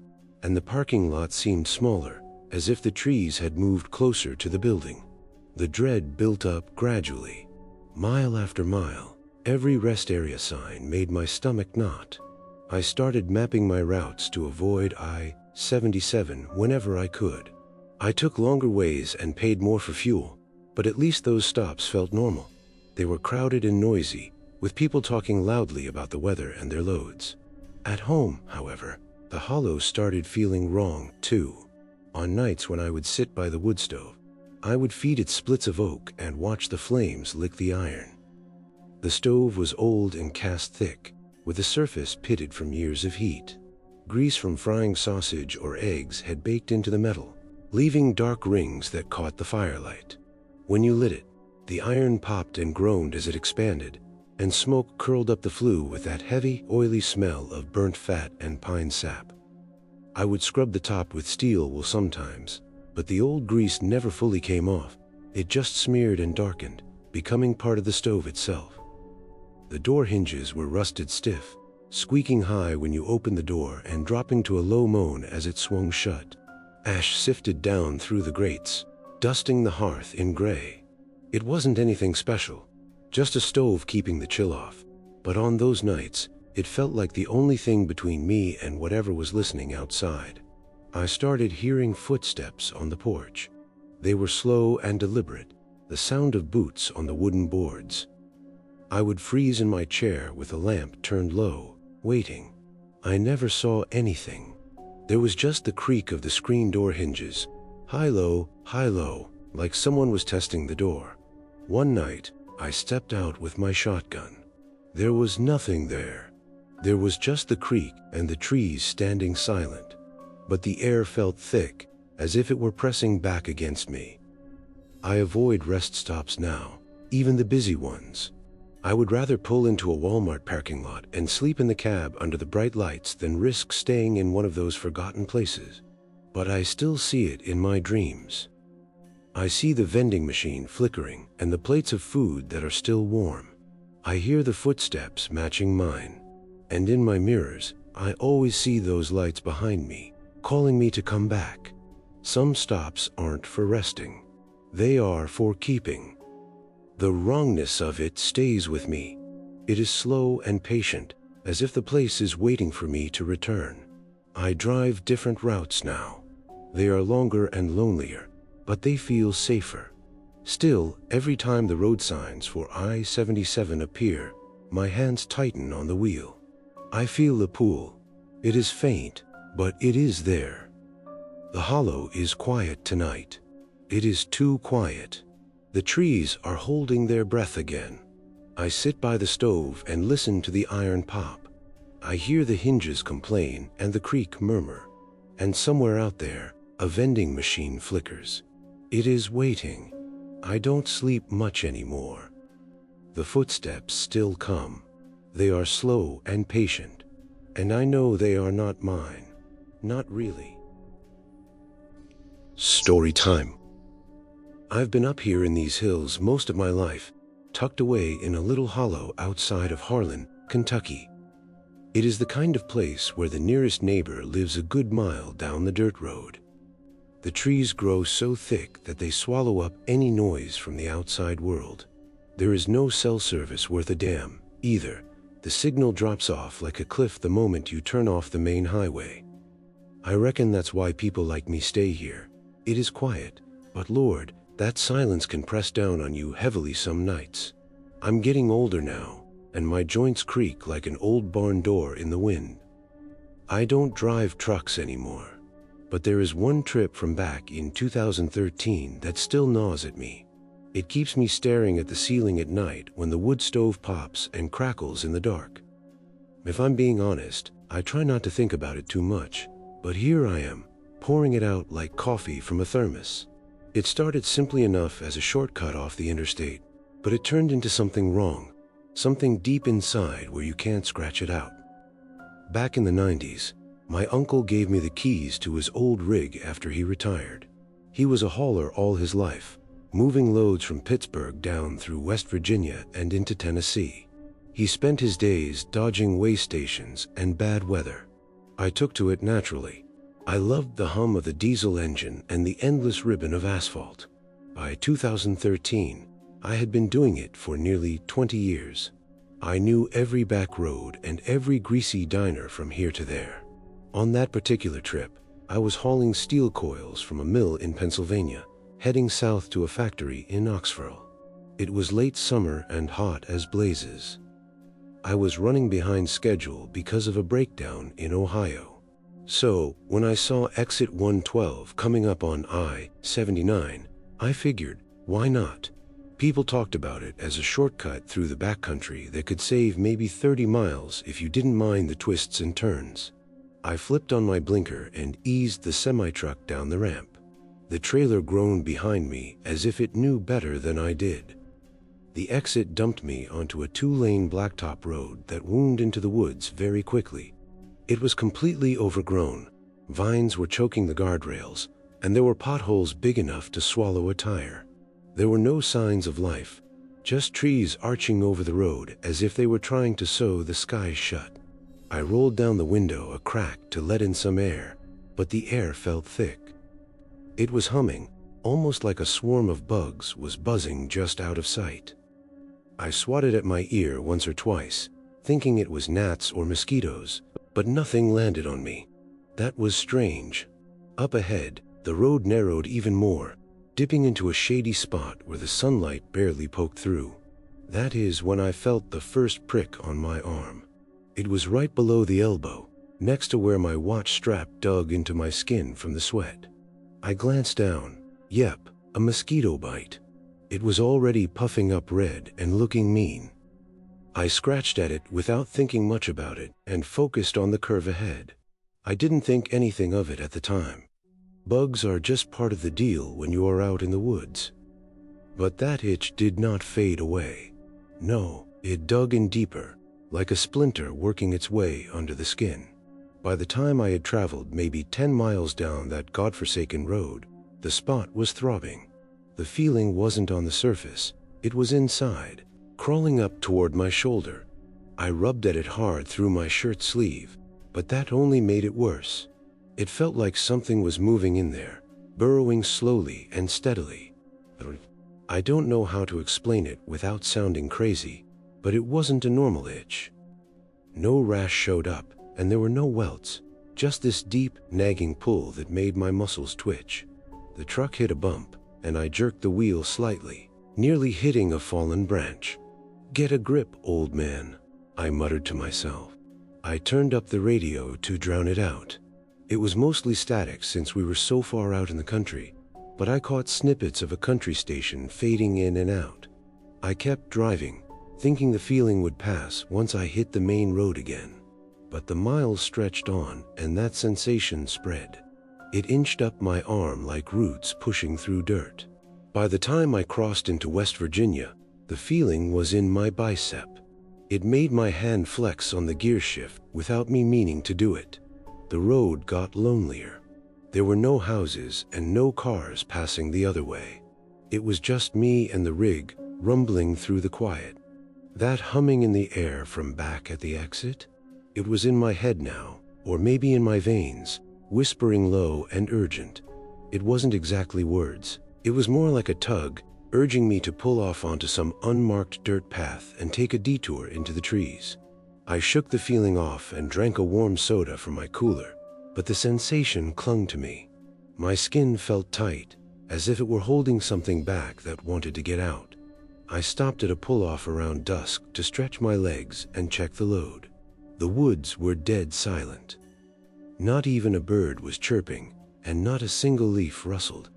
S1: and the parking lot seemed smaller, as if the trees had moved closer to the building. The dread built up gradually. Mile after mile, every rest area sign made my stomach knot. I started mapping my routes to avoid I-77 whenever I could. I took longer ways and paid more for fuel, but at least those stops felt normal. They were crowded and noisy, with people talking loudly about the weather and their loads. At home, however, the hollow started feeling wrong, too. On nights when I would sit by the wood stove, I would feed it splits of oak and watch the flames lick the iron. The stove was old and cast thick, with the surface pitted from years of heat. Grease from frying sausage or eggs had baked into the metal, leaving dark rings that caught the firelight. When you lit it, the iron popped and groaned as it expanded, and smoke curled up the flue with that heavy, oily smell of burnt fat and pine sap. I would scrub the top with steel wool sometimes, but the old grease never fully came off. It just smeared and darkened, becoming part of the stove itself. The door hinges were rusted stiff, squeaking high when you opened the door and dropping to a low moan as it swung shut. Ash sifted down through the grates, dusting the hearth in gray. It wasn't anything special, just a stove keeping the chill off, but on those nights, it felt like the only thing between me and whatever was listening outside. I started hearing footsteps on the porch. They were slow and deliberate, the sound of boots on the wooden boards. I would freeze in my chair with the lamp turned low, waiting. I never saw anything. There was just the creak of the screen door hinges, high-low, like someone was testing the door. One night, I stepped out with my shotgun. There was nothing there. There was just the creek and the trees standing silent. But the air felt thick, as if it were pressing back against me. I avoid rest stops now, even the busy ones. I would rather pull into a Walmart parking lot and sleep in the cab under the bright lights than risk staying in one of those forgotten places. But I still see it in my dreams. I see the vending machine flickering and the plates of food that are still warm. I hear the footsteps matching mine. And in my mirrors, I always see those lights behind me, calling me to come back. Some stops aren't for resting. They are for keeping. The wrongness of it stays with me. It is slow and patient, as if the place is waiting for me to return. I drive different routes now. They are longer and lonelier, but they feel safer. Still, every time the road signs for I-77 appear, my hands tighten on the wheel. I feel the pull. It is faint, but it is there. The hollow is quiet tonight. It is too quiet. The trees are holding their breath again. I sit by the stove and listen to the iron pop. I hear the hinges complain and the creak murmur. And somewhere out there, a vending machine flickers. It is waiting. I don't sleep much anymore. The footsteps still come. They are slow and patient. And I know they are not mine. Not really. Story time. I've been up here in these hills most of my life, tucked away in a little hollow outside of Harlan, Kentucky. It is the kind of place where the nearest neighbor lives a good mile down the dirt road. The trees grow so thick that they swallow up any noise from the outside world. There is no cell service worth a damn, either. The signal drops off like a cliff the moment you turn off the main highway. I reckon that's why people like me stay here. It is quiet, but Lord, that silence can press down on you heavily some nights. I'm getting older now, and my joints creak like an old barn door in the wind. I don't drive trucks anymore, but there is one trip from back in 2013 that still gnaws at me. It keeps me staring at the ceiling at night when the wood stove pops and crackles in the dark. If I'm being honest, I try not to think about it too much, but here I am, pouring it out like coffee from a thermos. It started simply enough as a shortcut off the interstate, but it turned into something wrong, something deep inside where you can't scratch it out. Back in the 90s, my uncle gave me the keys to his old rig after he retired. He was a hauler all his life, moving loads from Pittsburgh down through West Virginia and into Tennessee. He spent his days dodging way stations and bad weather. I took to it naturally. I loved the hum of the diesel engine and the endless ribbon of asphalt. By 2013, I had been doing it for nearly 20 years. I knew every back road and every greasy diner from here to there. On that particular trip, I was hauling steel coils from a mill in Pennsylvania, heading south to a factory in Knoxville. It was late summer and hot as blazes. I was running behind schedule because of a breakdown in Ohio. So, when I saw exit 112 coming up on I-79, I figured, why not? People talked about it as a shortcut through the backcountry that could save maybe 30 miles if you didn't mind the twists and turns. I flipped on my blinker and eased the semi-truck down the ramp. The trailer groaned behind me as if it knew better than I did. The exit dumped me onto a 2-lane blacktop road that wound into the woods very quickly. It was completely overgrown. Vines were choking the guardrails, and there were potholes big enough to swallow a tire. There were no signs of life, just trees arching over the road as if they were trying to sew the skies shut. I rolled down the window a crack to let in some air, but the air felt thick. It was humming, almost like a swarm of bugs was buzzing just out of sight. I swatted at my ear once or twice, thinking it was gnats or mosquitoes, but nothing landed on me. That was strange. Up ahead, the road narrowed even more, dipping into a shady spot where the sunlight barely poked through. That is when I felt the first prick on my arm. It was right below the elbow, next to where my watch strap dug into my skin from the sweat. I glanced down. Yep, a mosquito bite. It was already puffing up red and looking mean. I scratched at it without thinking much about it and focused on the curve ahead. I didn't think anything of it at the time. Bugs are just part of the deal when you are out in the woods. But that itch did not fade away. No, it dug in deeper, like a splinter working its way under the skin. By the time I had traveled maybe 10 miles down that godforsaken road, the spot was throbbing. The feeling wasn't on the surface, it was inside, crawling up toward my shoulder. I rubbed at it hard through my shirt sleeve, but that only made it worse. It felt like something was moving in there, burrowing slowly and steadily. I don't know how to explain it without sounding crazy, but it wasn't a normal itch. No rash showed up, and there were no welts, just this deep, nagging pull that made my muscles twitch. The truck hit a bump, and I jerked the wheel slightly, nearly hitting a fallen branch. "Get a grip, old man," I muttered to myself. I turned up the radio to drown it out. It was mostly static since we were so far out in the country, but I caught snippets of a country station fading in and out. I kept driving, thinking the feeling would pass once I hit the main road again. But the miles stretched on, and that sensation spread. It inched up my arm like roots pushing through dirt. By the time I crossed into West Virginia, the feeling was in my bicep. It made my hand flex on the gear shift without me meaning to do it. The road got lonelier. There were no houses and no cars passing the other way. It was just me and the rig rumbling through the quiet. That humming in the air from back at the exit? It was in my head now, or maybe in my veins, whispering low and urgent. It wasn't exactly words. It was more like a tug, urging me to pull off onto some unmarked dirt path and take a detour into the trees. I shook the feeling off and drank a warm soda from my cooler, but the sensation clung to me. My skin felt tight, as if it were holding something back that wanted to get out. I stopped at a pull-off around dusk to stretch my legs and check the load. The woods were dead silent. Not even a bird was chirping, and not a single leaf rustled.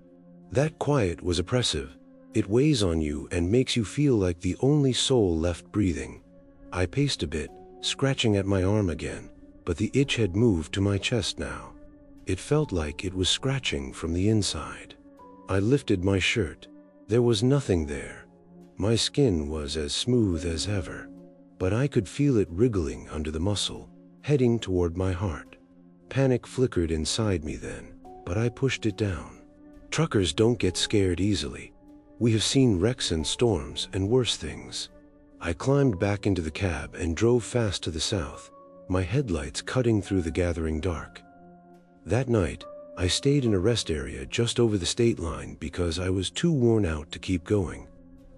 S1: That quiet was oppressive. It weighs on you and makes you feel like the only soul left breathing. I paced a bit, scratching at my arm again, but the itch had moved to my chest now. It felt like it was scratching from the inside. I lifted my shirt. There was nothing there. My skin was as smooth as ever, but I could feel it wriggling under the muscle, heading toward my heart. Panic flickered inside me then, but I pushed it down. Truckers don't get scared easily. We have seen wrecks and storms and worse things. I climbed back into the cab and drove fast to the south, my headlights cutting through the gathering dark. That night, I stayed in a rest area just over the state line because I was too worn out to keep going.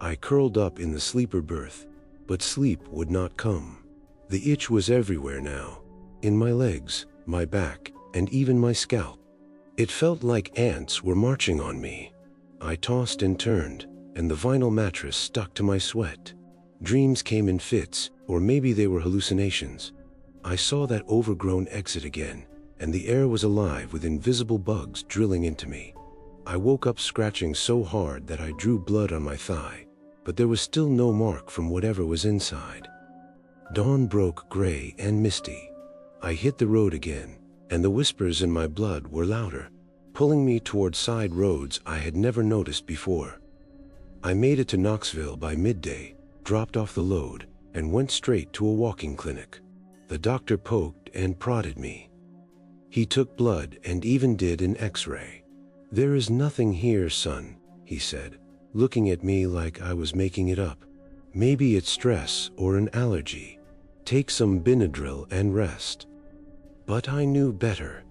S1: I curled up in the sleeper berth, but sleep would not come. The itch was everywhere now, in my legs, my back, and even my scalp. It felt like ants were marching on me. I tossed and turned, and the vinyl mattress stuck to my sweat. Dreams came in fits, or maybe they were hallucinations. I saw that overgrown exit again, and the air was alive with invisible bugs drilling into me. I woke up scratching so hard that I drew blood on my thigh, but there was still no mark from whatever was inside. Dawn broke gray and misty. I hit the road again, and the whispers in my blood were louder, pulling me toward side roads I had never noticed before. I made it to Knoxville by midday, dropped off the load, and went straight to a walking clinic. The doctor poked and prodded me. He took blood and even did an X-ray. "There is nothing here, son," he said, looking at me like I was making it up. "Maybe it's stress or an allergy. Take some Benadryl and rest." But I knew better.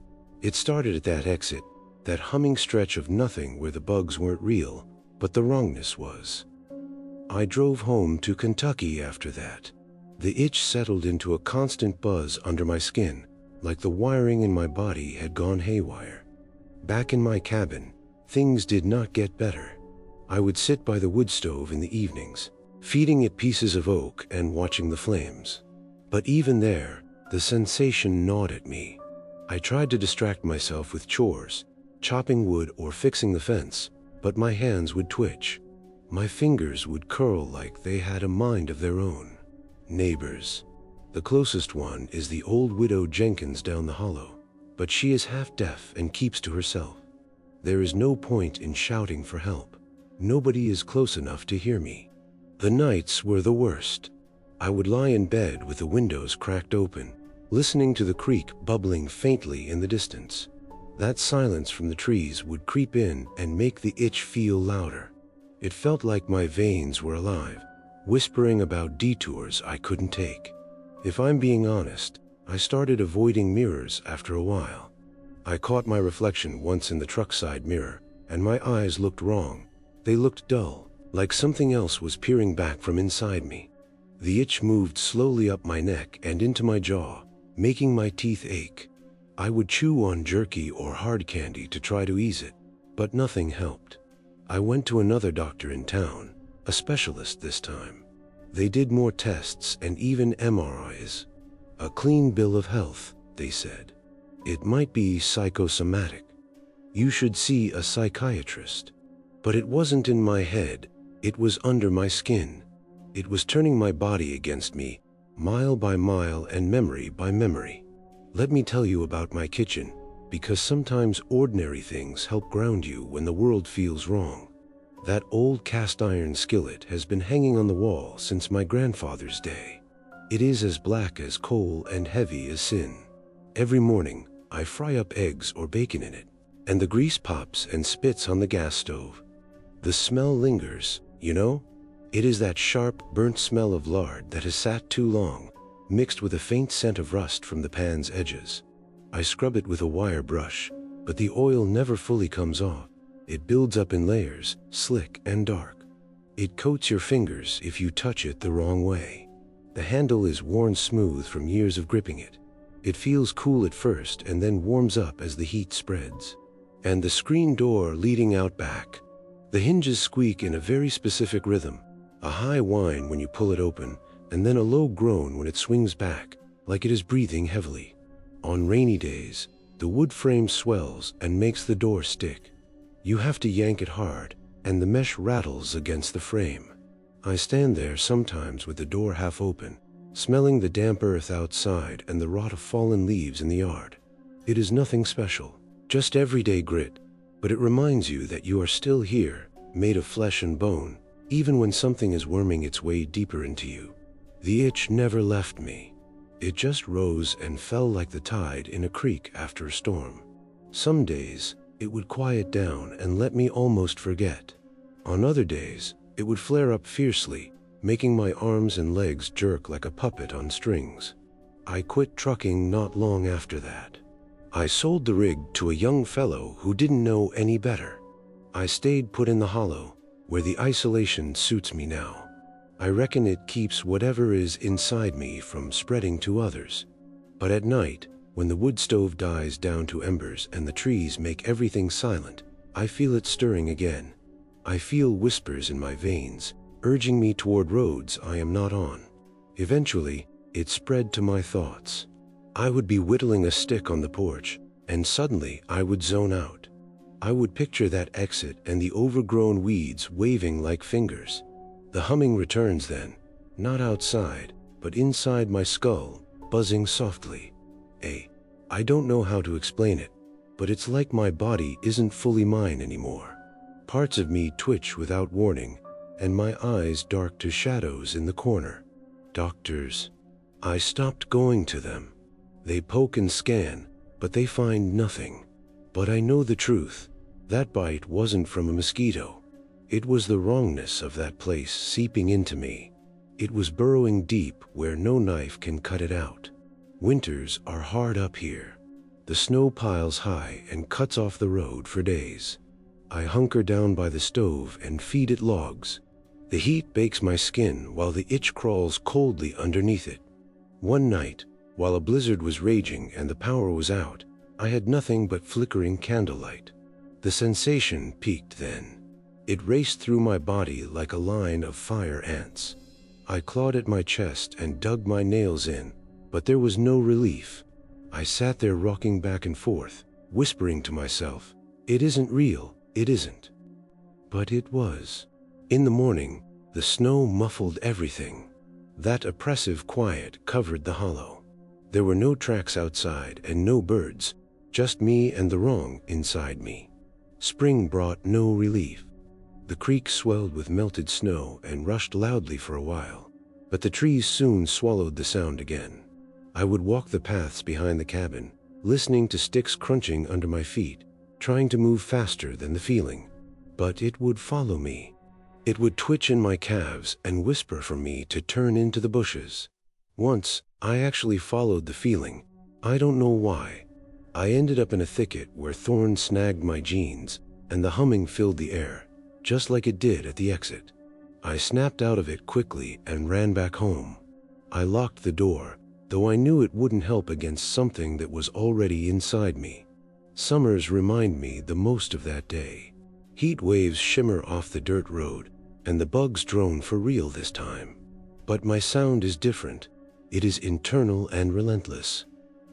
S1: It started at that exit, that humming stretch of nothing where the bugs weren't real, but the wrongness was. I drove home to Kentucky after that. The itch settled into a constant buzz under my skin, like the wiring in my body had gone haywire. Back in my cabin, things did not get better. I would sit by the wood stove in the evenings, feeding it pieces of oak and watching the flames. But even there, the sensation gnawed at me. I tried to distract myself with chores, chopping wood or fixing the fence, but my hands would twitch. My fingers would curl like they had a mind of their own. Neighbors. The closest one is the old widow Jenkins down the hollow, but she is half deaf and keeps to herself. There is no point in shouting for help. Nobody is close enough to hear me. The nights were the worst. I would lie in bed with the windows cracked open, listening to the creek bubbling faintly in the distance. That silence from the trees would creep in and make the itch feel louder. It felt like my veins were alive, whispering about detours I couldn't take. If I'm being honest, I started avoiding mirrors after a while. I caught my reflection once in the truck side mirror, and my eyes looked wrong. They looked dull, like something else was peering back from inside me. The itch moved slowly up my neck and into my jaw, making my teeth ache. I would chew on jerky or hard candy to try to ease it, but nothing helped. I went to another doctor in town, a specialist this time. They did more tests and even MRIs. A clean bill of health, they said. It might be psychosomatic. You should see a psychiatrist. But it wasn't in my head, it was under my skin. It was turning my body against me, mile by mile and memory by memory. Let me tell you about my kitchen, because sometimes ordinary things help ground you when the world feels wrong. That old cast iron skillet has been hanging on the wall since my grandfather's day. It is as black as coal and heavy as sin. Every morning, I fry up eggs or bacon in it, and the grease pops and spits on the gas stove. The smell lingers, you know? It is that sharp, burnt smell of lard that has sat too long, mixed with a faint scent of rust from the pan's edges. I scrub it with a wire brush, but the oil never fully comes off. It builds up in layers, slick and dark. It coats your fingers if you touch it the wrong way. The handle is worn smooth from years of gripping it. It feels cool at first and then warms up as the heat spreads. And the screen door leading out back. The hinges squeak in a very specific rhythm, a high whine when you pull it open, and then a low groan when it swings back, like it is breathing heavily. On rainy days, the wood frame swells and makes the door stick. You have to yank it hard, and the mesh rattles against the frame. I stand there sometimes with the door half open, smelling the damp earth outside and the rot of fallen leaves in the yard. It is nothing special, just everyday grit, but it reminds you that you are still here, made of flesh and bone, even when something is worming its way deeper into you. The itch never left me. It just rose and fell like the tide in a creek after a storm. Some days, it would quiet down and let me almost forget. On other days, it would flare up fiercely, making my arms and legs jerk like a puppet on strings. I quit trucking not long after that. I sold the rig to a young fellow who didn't know any better. I stayed put in the hollow, where the isolation suits me now. I reckon it keeps whatever is inside me from spreading to others. But at night, when the wood stove dies down to embers and the trees make everything silent, I feel it stirring again. I feel whispers in my veins, urging me toward roads I am not on. Eventually, it spread to my thoughts. I would be whittling a stick on the porch, and suddenly I would zone out. I would picture that exit and the overgrown weeds waving like fingers. The humming returns then, not outside, but inside my skull, buzzing softly. I don't know how to explain it, but it's like my body isn't fully mine anymore. Parts of me twitch without warning, and my eyes dark to shadows in the corner. Doctors. I stopped going to them. They poke and scan, but they find nothing. But I know the truth. That bite wasn't from a mosquito. It was the wrongness of that place seeping into me. It was burrowing deep where no knife can cut it out. Winters are hard up here. The snow piles high and cuts off the road for days. I hunker down by the stove and feed it logs. The heat bakes my skin while the itch crawls coldly underneath it. One night, while a blizzard was raging and the power was out, I had nothing but flickering candlelight. The sensation peaked then. It raced through my body like a line of fire ants. I clawed at my chest and dug my nails in, but there was no relief. I sat there rocking back and forth, whispering to myself, "It isn't real, it isn't." But it was. In the morning, the snow muffled everything. That oppressive quiet covered the hollow. There were no tracks outside and no birds, just me and the wrong inside me. Spring brought no relief. The creek swelled with melted snow and rushed loudly for a while, but the trees soon swallowed the sound again. I would walk the paths behind the cabin, listening to sticks crunching under my feet, trying to move faster than the feeling. But it would follow me. It would twitch in my calves and whisper for me to turn into the bushes. Once, I actually followed the feeling. I don't know why. I ended up in a thicket where thorns snagged my jeans, and the humming filled the air, just like it did at the exit. I snapped out of it quickly and ran back home. I locked the door, though I knew it wouldn't help against something that was already inside me. Summers remind me the most of that day. Heat waves shimmer off the dirt road, and the bugs drone for real this time. But my sound is different. It is internal and relentless.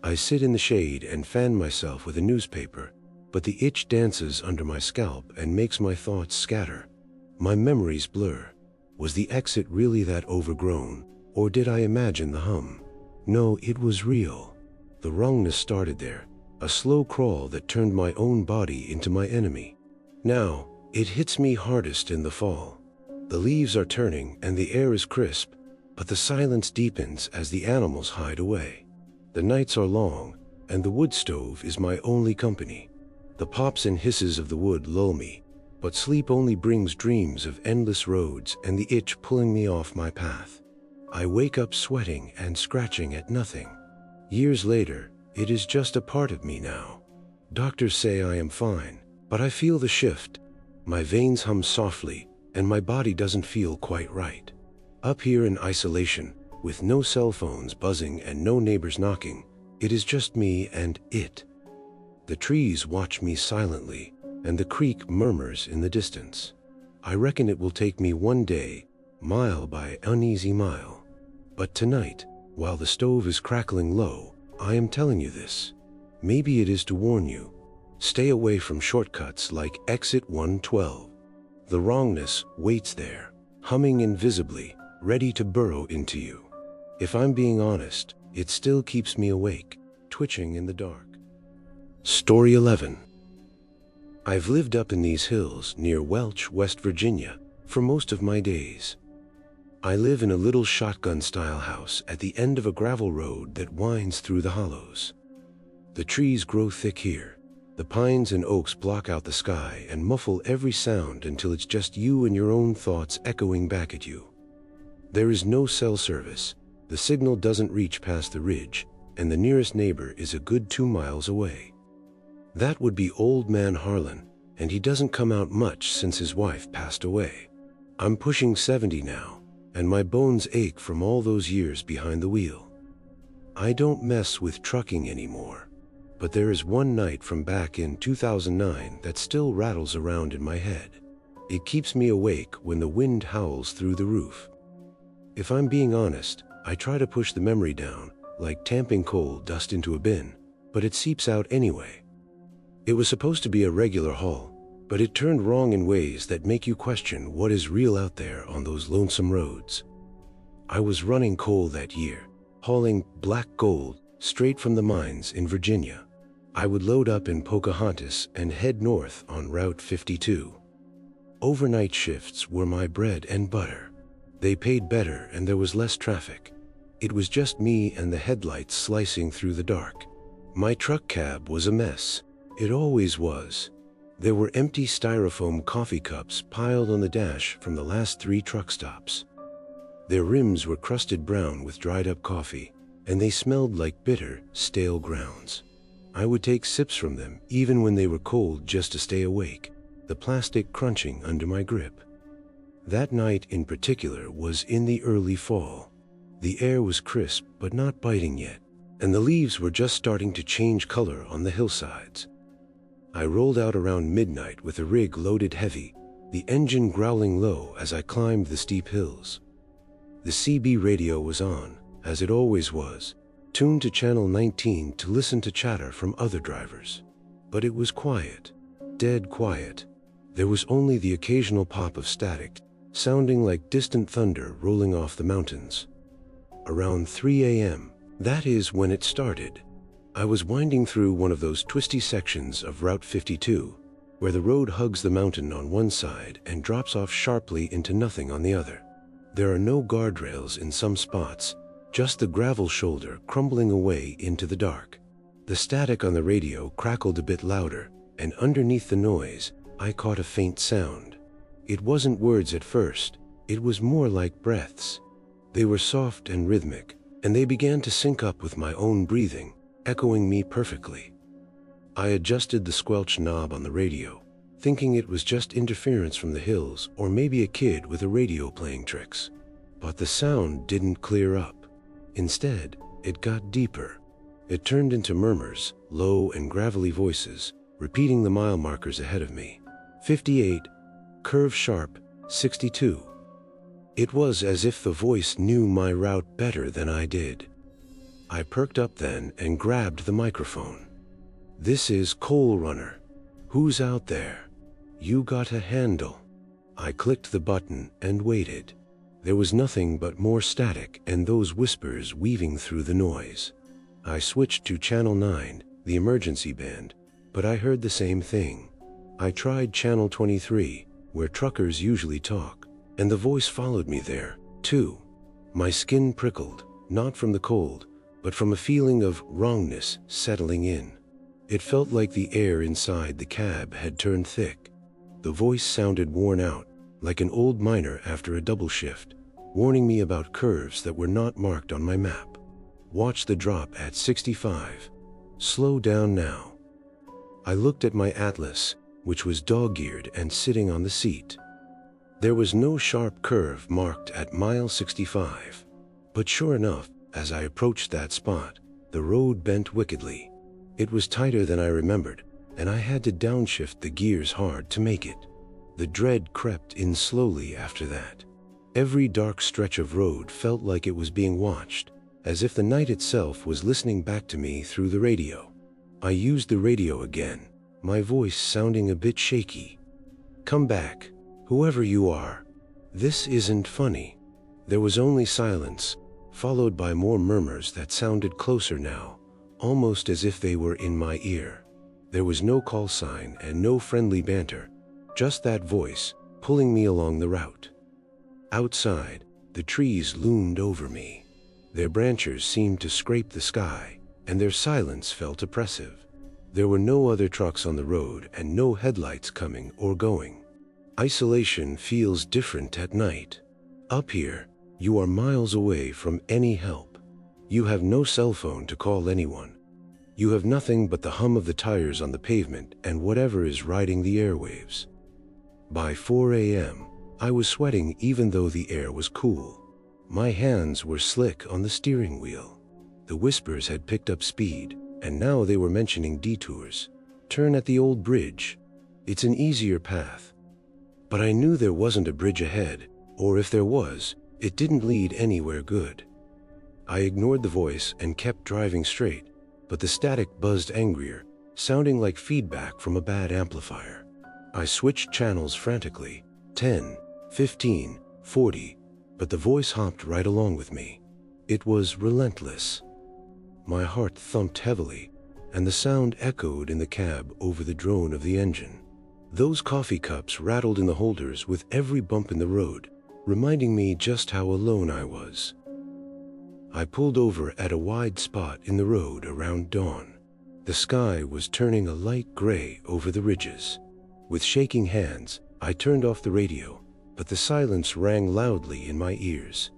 S1: I sit in the shade and fan myself with a newspaper, but the itch dances under my scalp and makes my thoughts scatter. My memories blur. Was the exit really that overgrown, or did I imagine the hum? No, it was real. The wrongness started there, a slow crawl that turned my own body into my enemy. Now, it hits me hardest in the fall. The leaves are turning and the air is crisp, but the silence deepens as the animals hide away. The nights are long, and the wood stove is my only company. The pops and hisses of the wood lull me, but sleep only brings dreams of endless roads and the itch pulling me off my path. I wake up sweating and scratching at nothing. Years later, it is just a part of me now. Doctors say I am fine, but I feel the shift. My veins hum softly, and my body doesn't feel quite right. Up here in isolation, with no cell phones buzzing and no neighbors knocking, it is just me and it. The trees watch me silently, and the creek murmurs in the distance. I reckon it will take me one day, mile by uneasy mile. But tonight, while the stove is crackling low, I am telling you this. Maybe it is to warn you. Stay away from shortcuts like exit 112. The wrongness waits there, humming invisibly, ready to burrow into you. If I'm being honest, it still keeps me awake, twitching in the dark. Story 11. I've lived up in these hills near Welch, West Virginia, for most of my days. I live in a little shotgun-style house at the end of a gravel road that winds through the hollows. The trees grow thick here. The pines and oaks block out the sky and muffle every sound until it's just you and your own thoughts echoing back at you. There is no cell service. The signal doesn't reach past the ridge, and the nearest neighbor is a good 2 miles away. That would be Old Man Harlan, and he doesn't come out much since his wife passed away. I'm pushing 70 now, and my bones ache from all those years behind the wheel. I don't mess with trucking anymore, but there is one night from back in 2009 that still rattles around in my head. It keeps me awake when the wind howls through the roof. If I'm being honest, I try to push the memory down, like tamping coal dust into a bin, but it seeps out anyway. It was supposed to be a regular haul, but it turned wrong in ways that make you question what is real out there on those lonesome roads. I was running coal that year, hauling black gold straight from the mines in Virginia. I would load up in Pocahontas and head north on Route 52. Overnight shifts were my bread and butter. They paid better and there was less traffic. It was just me and the headlights slicing through the dark. My truck cab was a mess. It always was. There were empty styrofoam coffee cups piled on the dash from the last 3 truck stops. Their rims were crusted brown with dried up coffee, and they smelled like bitter, stale grounds. I would take sips from them even when they were cold just to stay awake, the plastic crunching under my grip. That night in particular was in the early fall. The air was crisp but not biting yet, and the leaves were just starting to change color on the hillsides. I rolled out around midnight with the rig loaded heavy, the engine growling low as I climbed the steep hills. The CB radio was on, as it always was, tuned to channel 19 to listen to chatter from other drivers. But it was quiet, dead quiet. There was only the occasional pop of static, sounding like distant thunder rolling off the mountains. Around 3 a.m., that is when it started. I was winding through one of those twisty sections of Route 52, where the road hugs the mountain on one side and drops off sharply into nothing on the other. There are no guardrails in some spots, just the gravel shoulder crumbling away into the dark. The static on the radio crackled a bit louder, and underneath the noise, I caught a faint sound. It wasn't words at first, it was more like breaths. They were soft and rhythmic, and they began to sync up with my own breathing, echoing me perfectly. I adjusted the squelch knob on the radio, thinking it was just interference from the hills or maybe a kid with a radio playing tricks. But the sound didn't clear up. Instead, it got deeper. It turned into murmurs, low and gravelly voices, repeating the mile markers ahead of me. 58, curve sharp, 62. It was as if the voice knew my route better than I did. I perked up then and grabbed the microphone. "This is Coal Runner. Who's out there? You got a handle." I clicked the button and waited. There was nothing but more static and those whispers weaving through the noise. I switched to Channel 9, the emergency band, but I heard the same thing. I tried Channel 23, where truckers usually talk, and the voice followed me there, too. My skin prickled, not from the cold, but from a feeling of wrongness settling in. It felt like the air inside the cab had turned thick. The voice sounded worn out, like an old miner after a double shift, warning me about curves that were not marked on my map. "Watch the drop at 65. Slow down now." I looked at my atlas, which was dog-eared and sitting on the seat. There was no sharp curve marked at mile 65. But sure enough, as I approached that spot, the road bent wickedly. It was tighter than I remembered, and I had to downshift the gears hard to make it. The dread crept in slowly after that. Every dark stretch of road felt like it was being watched, as if the night itself was listening back to me through the radio. I used the radio again, my voice sounding a bit shaky. "Come back, whoever you are. This isn't funny." There was only silence, followed by more murmurs that sounded closer now, almost as if they were in my ear. There was no call sign and no friendly banter, just that voice, pulling me along the route. Outside, the trees loomed over me. Their branches seemed to scrape the sky, and their silence felt oppressive. There were no other trucks on the road and no headlights coming or going. Isolation feels different at night. Up here, you are miles away from any help. You have no cell phone to call anyone. You have nothing but the hum of the tires on the pavement and whatever is riding the airwaves. By 4 a.m., I was sweating even though the air was cool. My hands were slick on the steering wheel. The whispers had picked up speed, and now they were mentioning detours. "Turn at the old bridge. It's an easier path." But I knew there wasn't a bridge ahead, or if there was, it didn't lead anywhere good. I ignored the voice and kept driving straight, but the static buzzed angrier, sounding like feedback from a bad amplifier. I switched channels frantically, 10, 15, 40, but the voice hopped right along with me. It was relentless. My heart thumped heavily, and the sound echoed in the cab over the drone of the engine. Those coffee cups rattled in the holders with every bump in the road, reminding me just how alone I was. I pulled over at a wide spot in the road around dawn. The sky was turning a light gray over the ridges. With shaking hands, I turned off the radio, but the silence rang loudly in my ears.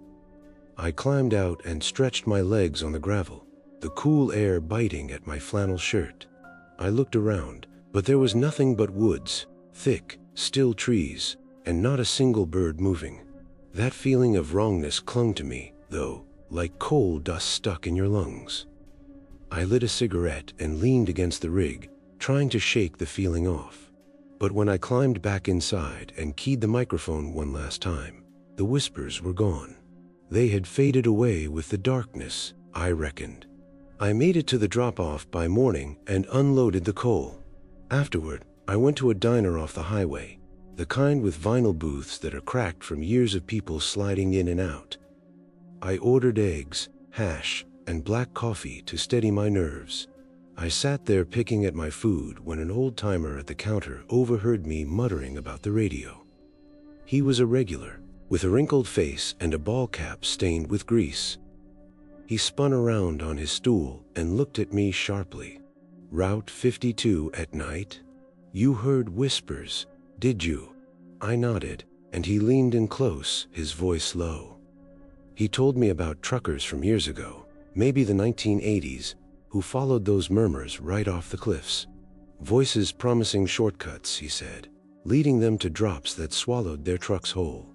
S1: I climbed out and stretched my legs on the gravel, the cool air biting at my flannel shirt. I looked around, but there was nothing but woods, thick, still trees, and not a single bird moving. That feeling of wrongness clung to me, though, like coal dust stuck in your lungs. I lit a cigarette and leaned against the rig, trying to shake the feeling off. But when I climbed back inside and keyed the microphone one last time, the whispers were gone. They had faded away with the darkness, I reckoned. I made it to the drop-off by morning and unloaded the coal. Afterward, I went to a diner off the highway, the kind with vinyl booths that are cracked from years of people sliding in and out. I ordered eggs, hash, and black coffee to steady my nerves. I sat there picking at my food when an old-timer at the counter overheard me muttering about the radio. He was a regular, with a wrinkled face and a ball cap stained with grease. He spun around on his stool and looked at me sharply. "Route 52 at night? You heard whispers, did you?" I nodded, and he leaned in close, his voice low. He told me about truckers from years ago, maybe the 1980s, who followed those murmurs right off the cliffs. Voices promising shortcuts, he said, leading them to drops that swallowed their trucks whole.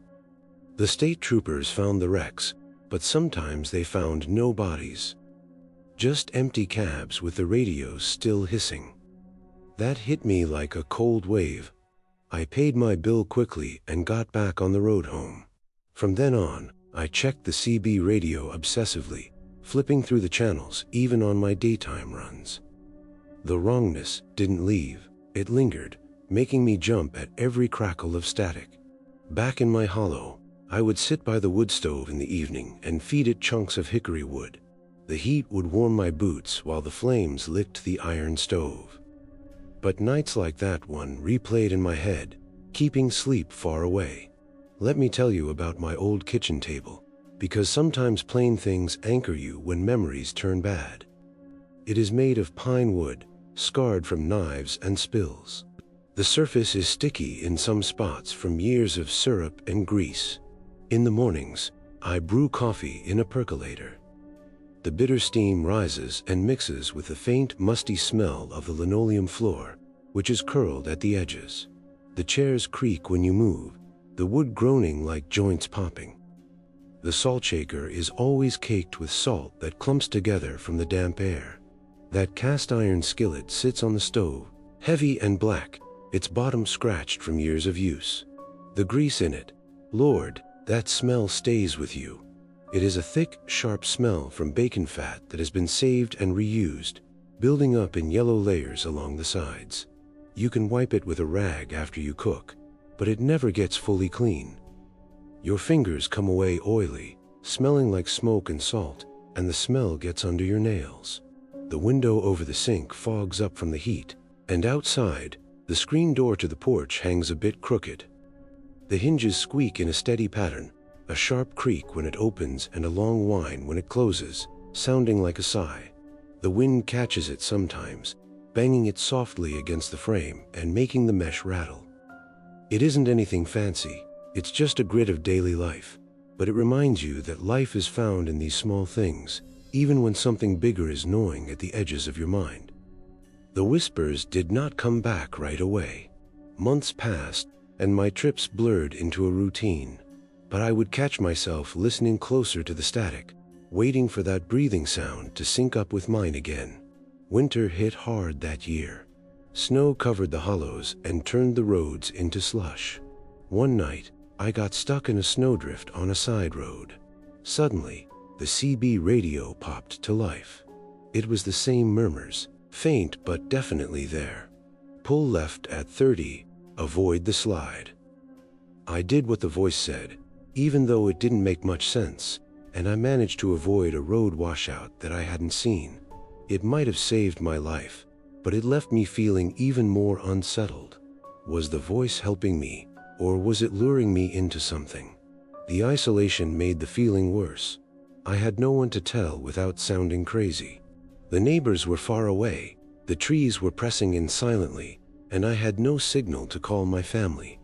S1: The state troopers found the wrecks, but sometimes they found no bodies. Just empty cabs with the radios still hissing. That hit me like a cold wave. I paid my bill quickly and got back on the road home. From then on, I checked the CB radio obsessively, flipping through the channels even on my daytime runs. The wrongness didn't leave, it lingered, making me jump at every crackle of static. Back in my hollow, I would sit by the wood stove in the evening and feed it chunks of hickory wood. The heat would warm my boots while the flames licked the iron stove. But nights like that one replayed in my head, keeping sleep far away. Let me tell you about my old kitchen table, because sometimes plain things anchor you when memories turn bad. It is made of pine wood, scarred from knives and spills. The surface is sticky in some spots from years of syrup and grease. In the mornings, I brew coffee in a percolator. The bitter steam rises and mixes with the faint, musty smell of the linoleum floor, which is curled at the edges. The chairs creak when you move, the wood groaning like joints popping. The salt shaker is always caked with salt that clumps together from the damp air. That cast iron skillet sits on the stove, heavy and black, its bottom scratched from years of use. The grease in it, Lord, that smell stays with you. It is a thick, sharp smell from bacon fat that has been saved and reused, building up in yellow layers along the sides. You can wipe it with a rag after you cook, but it never gets fully clean. Your fingers come away oily, smelling like smoke and salt, and the smell gets under your nails. The window over the sink fogs up from the heat, and outside, the screen door to the porch hangs a bit crooked. The hinges squeak in a steady pattern, a sharp creak when it opens and a long whine when it closes, sounding like a sigh. The wind catches it sometimes, banging it softly against the frame and making the mesh rattle. It isn't anything fancy, it's just a grit of daily life, but it reminds you that life is found in these small things, even when something bigger is gnawing at the edges of your mind. The whispers did not come back right away. Months passed, and my trips blurred into a routine. But I would catch myself listening closer to the static, waiting for that breathing sound to sync up with mine again. Winter hit hard that year. Snow covered the hollows and turned the roads into slush. One night, I got stuck in a snowdrift on a side road. Suddenly, the CB radio popped to life. It was the same murmurs, faint but definitely there. Pull left at 30, avoid the slide. I did what the voice said, even though it didn't make much sense, and I managed to avoid a road washout that I hadn't seen. It might have saved my life, but it left me feeling even more unsettled. Was the voice helping me, or was it luring me into something? The isolation made the feeling worse. I had no one to tell without sounding crazy. The neighbors were far away, the trees were pressing in silently, and I had no signal to call my family.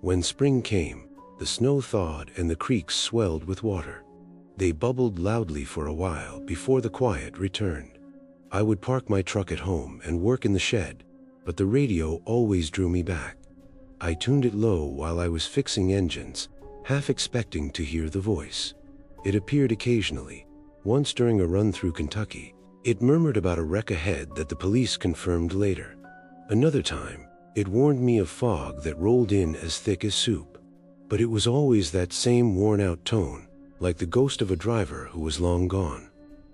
S1: When spring came, the snow thawed and the creeks swelled with water. They bubbled loudly for a while before the quiet returned. I would park my truck at home and work in the shed, but the radio always drew me back. I tuned it low while I was fixing engines, half expecting to hear the voice. It appeared occasionally. Once during a run through Kentucky, it murmured about a wreck ahead that the police confirmed later. Another time, It warned me of fog that rolled in as thick as soup. But it was always that same worn-out tone, like the ghost of a driver who was long gone.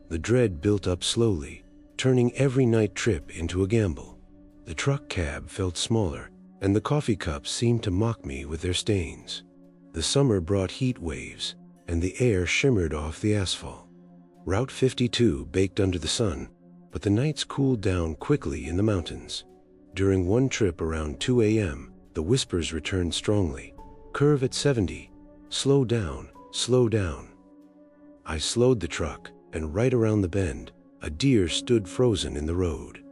S1: The dread built up slowly, turning every night trip into a gamble. The truck cab felt smaller, and the coffee cups seemed to mock me with their stains. The summer brought heat waves, and the air shimmered off the asphalt. Route 52 baked under the sun, but the nights cooled down quickly in the mountains. During one trip around 2 a.m., the whispers returned strongly. Curve at 70. Slow down, slow down. I slowed the truck, and right around the bend, a deer stood frozen in the road.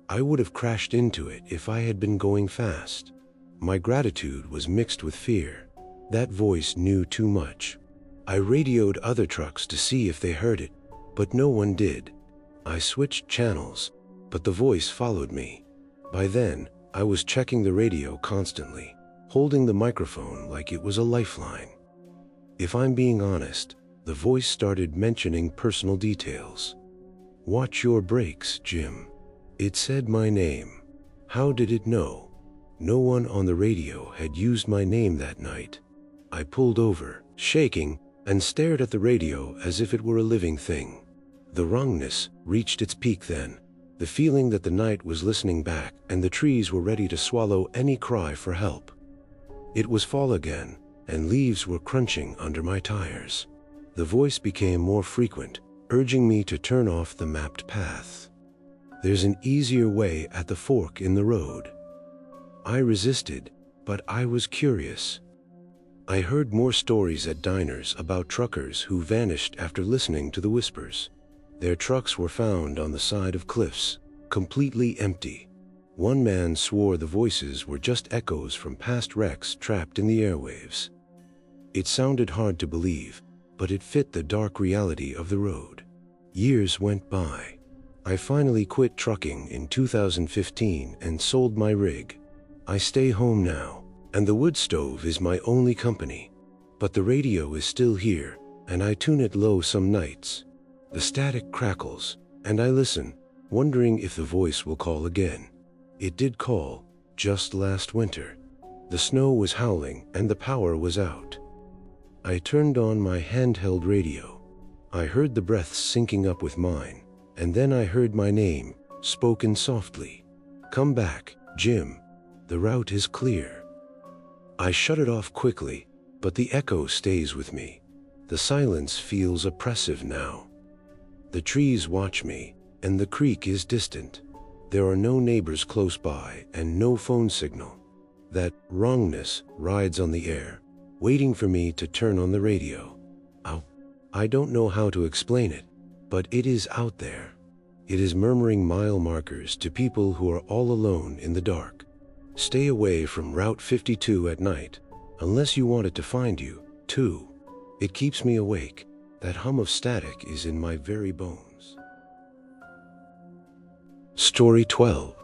S1: I would have crashed into it if I had been going fast. My gratitude was mixed with fear. That voice knew too much. I radioed other trucks to see if they heard it, but no one did. I switched channels, but the voice followed me. By then, I was checking the radio constantly, holding the microphone like it was a lifeline. If I'm being honest, the voice started mentioning personal details. "Watch your brakes, Jim." It said my name. How did it know? No one on the radio had used my name that night. I pulled over, shaking, and stared at the radio as if it were a living thing. The wrongness reached its peak then, the feeling that the night was listening back and the trees were ready to swallow any cry for help. It was fall again, and leaves were crunching under my tires. The voice became more frequent, urging me to turn off the mapped path. "There's an easier way at the fork in the road." I resisted, but I was curious. I heard more stories at diners about truckers who vanished after listening to the whispers. Their trucks were found on the side of cliffs, completely empty. One man swore the voices were just echoes from past wrecks trapped in the airwaves. It sounded hard to believe, but it fit the dark reality of the road. Years went by. I finally quit trucking in 2015 and sold my rig. I stay home now, and the wood stove is my only company. But the radio is still here, and I tune it low some nights. The static crackles, and I listen, wondering if the voice will call again. It did call, just last winter. The snow was howling and the power was out. I turned on my handheld radio. I heard the breaths syncing up with mine, and then I heard my name, spoken softly. "Come back, Jim. The route is clear." I shut it off quickly, but the echo stays with me. The silence feels oppressive now. The trees watch me, and the creek is distant. There are no neighbors close by and no phone signal. That wrongness rides on the air, waiting for me to turn on the radio. I don't know how to explain it, but it is out there. It is murmuring mile markers to people who are all alone in the dark. Stay away from Route 52 at night, unless you want it to find you, too. It keeps me awake. That hum of static is in my very bones. Story 12.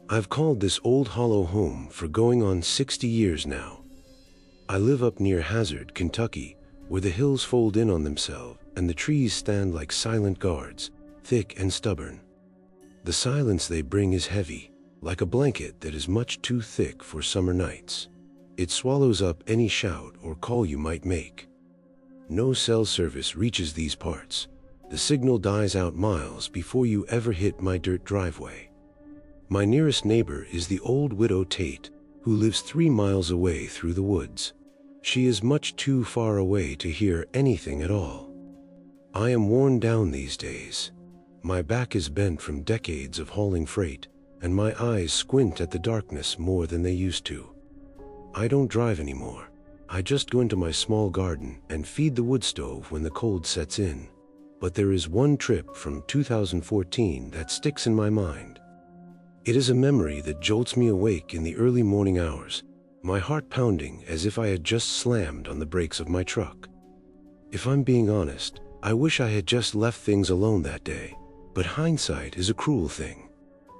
S1: I've called this old hollow home for going on 60 years now. I live up near Hazard, Kentucky, where the hills fold in on themselves and the trees stand like silent guards, thick and stubborn. The silence they bring is heavy, like a blanket that is much too thick for summer nights. It swallows up any shout or call you might make. No cell service reaches these parts. The signal dies out miles before you ever hit my dirt driveway. My nearest neighbor is the old widow Tate, who lives 3 miles away through the woods. She is much too far away to hear anything at all. I am worn down these days. My back is bent from decades of hauling freight, and my eyes squint at the darkness more than they used to. I don't drive anymore. I just go into my small garden and feed the wood stove when the cold sets in. But there is one trip from 2014 that sticks in my mind. It is a memory that jolts me awake in the early morning hours, my heart pounding as if I had just slammed on the brakes of my truck. If I'm being honest, I wish I had just left things alone that day, but hindsight is a cruel thing.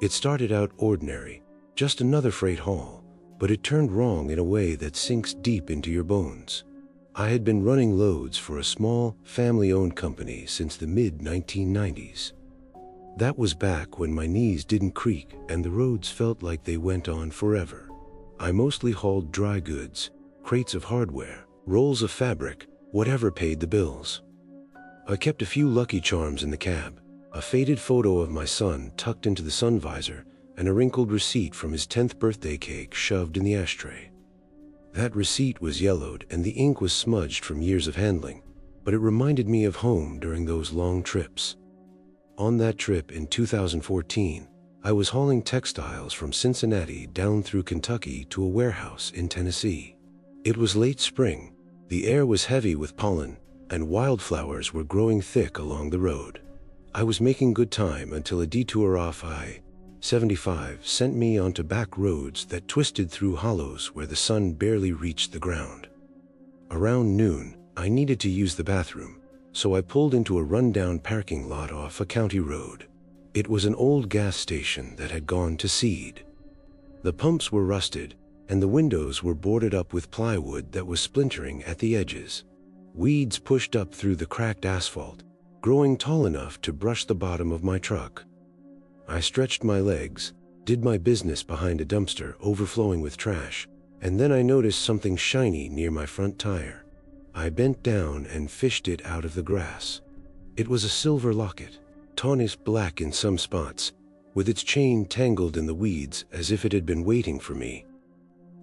S1: It started out ordinary, just another freight haul, but it turned wrong in a way that sinks deep into your bones. I had been running loads for a small, family-owned company since the mid-1990s. That was back when my knees didn't creak and the roads felt like they went on forever. I mostly hauled dry goods, crates of hardware, rolls of fabric, whatever paid the bills. I kept a few Lucky Charms in the cab, a faded photo of my son tucked into the sun visor, and a wrinkled receipt from his 10th birthday cake shoved in the ashtray. That receipt was yellowed and the ink was smudged from years of handling, but it reminded me of home during those long trips. On that trip in 2014, I was hauling textiles from Cincinnati down through Kentucky to a warehouse in Tennessee. It was late spring, the air was heavy with pollen, and wildflowers were growing thick along the road. I was making good time until a detour off I-75 sent me onto back roads that twisted through hollows where the sun barely reached the ground. Around noon, I needed to use the bathroom, so I pulled into a rundown parking lot off a county road. It was an old gas station that had gone to seed. The pumps were rusted, and the windows were boarded up with plywood that was splintering at the edges. Weeds pushed up through the cracked asphalt, growing tall enough to brush the bottom of my truck. I stretched my legs, did my business behind a dumpster overflowing with trash, and then I noticed something shiny near my front tire. I bent down and fished it out of the grass. It was a silver locket, tarnished black in some spots, with its chain tangled in the weeds as if it had been waiting for me.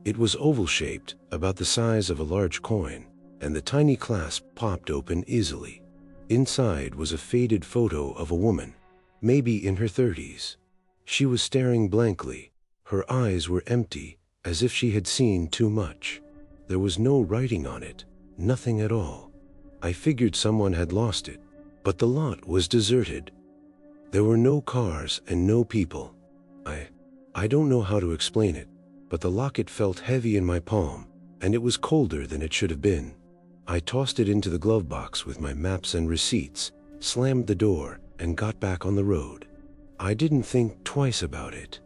S1: It was oval-shaped, about the size of a large coin, and the tiny clasp popped open easily. Inside was a faded photo of a woman, maybe in her 30s. She was staring blankly. Her eyes were empty, as if she had seen too much. There was no writing on it, nothing at all. I figured someone had lost it, but the lot was deserted. There were no cars and no people. I don't know how to explain it, but the locket felt heavy in my palm, and it was colder than it should have been. I tossed it into the glove box with my maps and receipts, slammed the door, and got back on the road. I didn't think twice about it.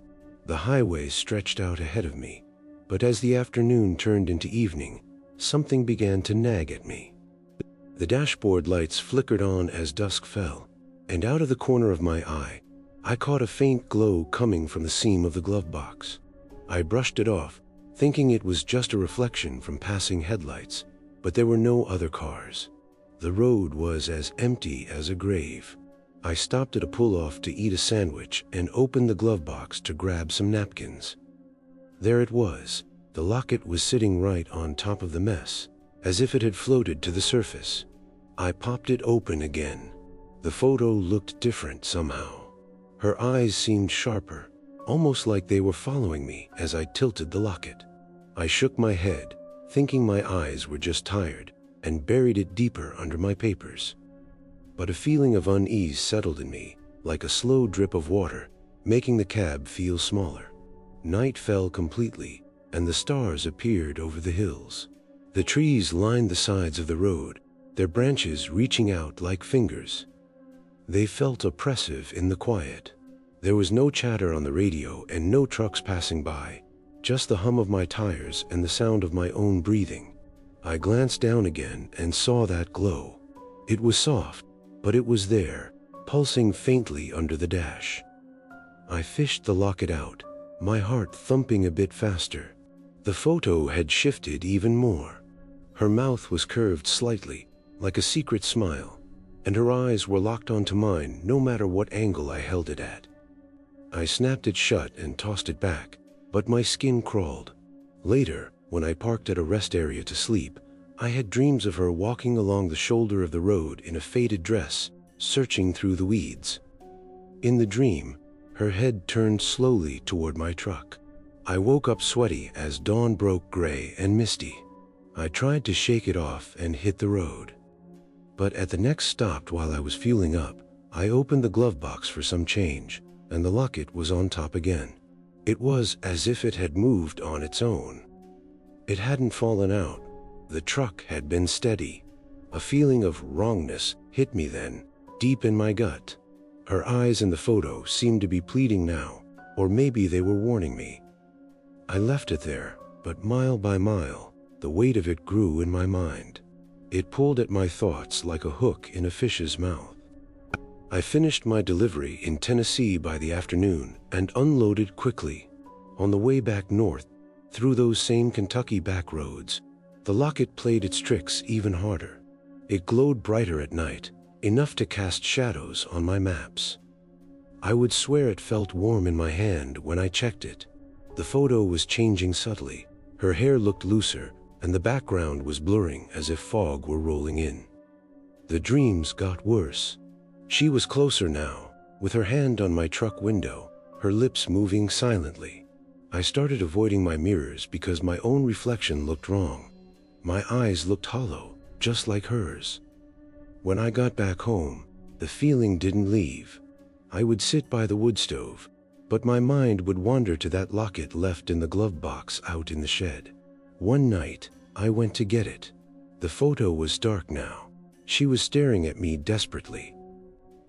S1: The highway stretched out ahead of me, but as the afternoon turned into evening, something began to nag at me. The dashboard lights flickered on as dusk fell, and out of the corner of my eye, I caught a faint glow coming from the seam of the glove box. I brushed it off, thinking it was just a reflection from passing headlights, but there were no other cars. The road was as empty as a grave. I stopped at a pull-off to eat a sandwich and opened the glove box to grab some napkins. There it was. The locket was sitting right on top of the mess, as if it had floated to the surface. I popped it open again. The photo looked different somehow. Her eyes seemed sharper, almost like they were following me as I tilted the locket. I shook my head, thinking my eyes were just tired, and buried it deeper under my papers. But a feeling of unease settled in me, like a slow drip of water, making the cab feel smaller. Night fell completely, and the stars appeared over the hills. The trees lined the sides of the road, their branches reaching out like fingers. They felt oppressive in the quiet. There was no chatter on the radio and no trucks passing by, just the hum of my tires and the sound of my own breathing. I glanced down again and saw that glow. It was soft, but it was there, pulsing faintly under the dash. I fished the locket out, my heart thumping a bit faster. The photo had shifted even more. Her mouth was curved slightly, like a secret smile, and her eyes were locked onto mine no matter what angle I held it at. I snapped it shut and tossed it back, but my skin crawled. Later, when I parked at a rest area to sleep, I had dreams of her walking along the shoulder of the road in a faded dress, searching through the weeds. In the dream, her head turned slowly toward my truck. I woke up sweaty as dawn broke gray and misty. I tried to shake it off and hit the road. But at the next stop while I was fueling up, I opened the glove box for some change, and the locket was on top again. It was as if it had moved on its own. It hadn't fallen out. The truck had been steady. A feeling of wrongness hit me then, deep in my gut. Her eyes in the photo seemed to be pleading now, or maybe they were warning me. I left it there, but mile by mile, the weight of it grew in my mind. It pulled at my thoughts like a hook in a fish's mouth. I finished my delivery in Tennessee by the afternoon and unloaded quickly. On the way back north, through those same Kentucky back roads, the locket played its tricks even harder. It glowed brighter at night, enough to cast shadows on my maps. I would swear it felt warm in my hand when I checked it. The photo was changing subtly. Her hair looked looser, and the background was blurring as if fog were rolling in. The dreams got worse. She was closer now, with her hand on my truck window, her lips moving silently. I started avoiding my mirrors because my own reflection looked wrong. My eyes looked hollow, just like hers. When I got back home, the feeling didn't leave. I would sit by the wood stove, but my mind would wander to that locket left in the glove box out in the shed. One night, I went to get it. The photo was dark now. She was staring at me desperately.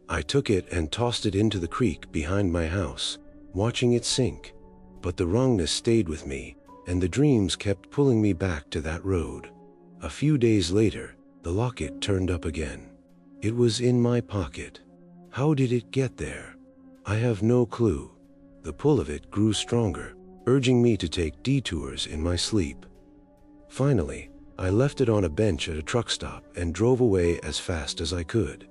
S1: I took it and tossed it into the creek behind my house, watching it sink. But the wrongness stayed with me, and the dreams kept pulling me back to that road. A few days later, the locket turned up again. It was in my pocket. How did it get there? I have no clue. The pull of it grew stronger, urging me to take detours in my sleep. Finally, I left it on a bench at a truck stop and drove away as fast as I could.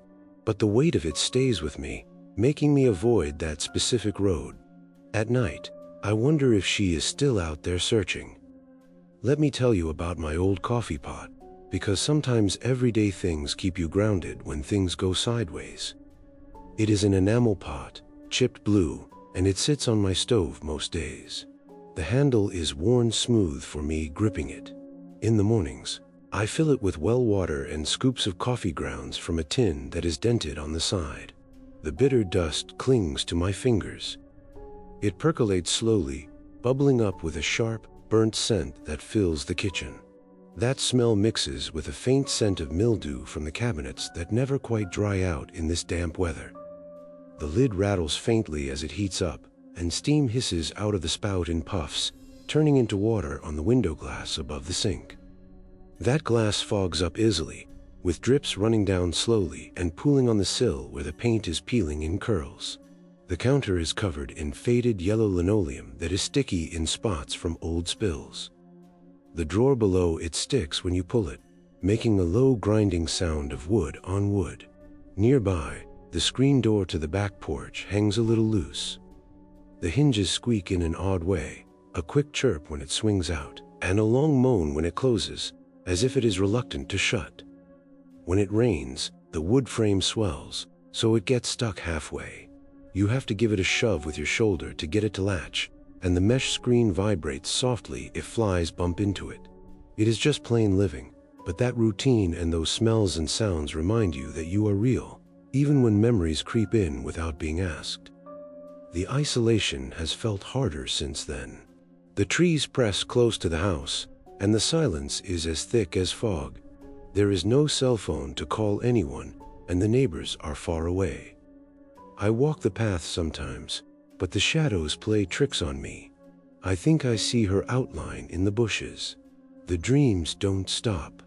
S1: But the weight of it stays with me, making me avoid that specific road. At night, I wonder if she is still out there searching. Let me tell you about my old coffee pot, because sometimes everyday things keep you grounded when things go sideways. It is an enamel pot, chipped blue, and it sits on my stove most days. The handle is worn smooth for me gripping it. In the mornings, I fill it with well water and scoops of coffee grounds from a tin that is dented on the side. The bitter dust clings to my fingers. It percolates slowly, bubbling up with a sharp, burnt scent that fills the kitchen. That smell mixes with a faint scent of mildew from the cabinets that never quite dry out in this damp weather. The lid rattles faintly as it heats up, and steam hisses out of the spout in puffs, turning into water on the window glass above the sink. That glass fogs up easily, with drips running down slowly and pooling on the sill where the paint is peeling in curls. The counter is covered in faded yellow linoleum that is sticky in spots from old spills. The drawer below it sticks when you pull it, making a low grinding sound of wood on wood. Nearby, the screen door to the back porch hangs a little loose. The hinges squeak in an odd way, a quick chirp when it swings out, and a long moan when it closes, as if it is reluctant to shut. When it rains, the wood frame swells, so it gets stuck halfway. You have to give it a shove with your shoulder to get it to latch, and the mesh screen vibrates softly if flies bump into it. It is just plain living, but that routine and those smells and sounds remind you that you are real, even when memories creep in without being asked. The isolation has felt harder since then. The trees press close to the house, and the silence is as thick as fog. There is no cell phone to call anyone, and the neighbors are far away. I walk the path sometimes, but the shadows play tricks on me. I think I see her outline in the bushes. The dreams don't stop.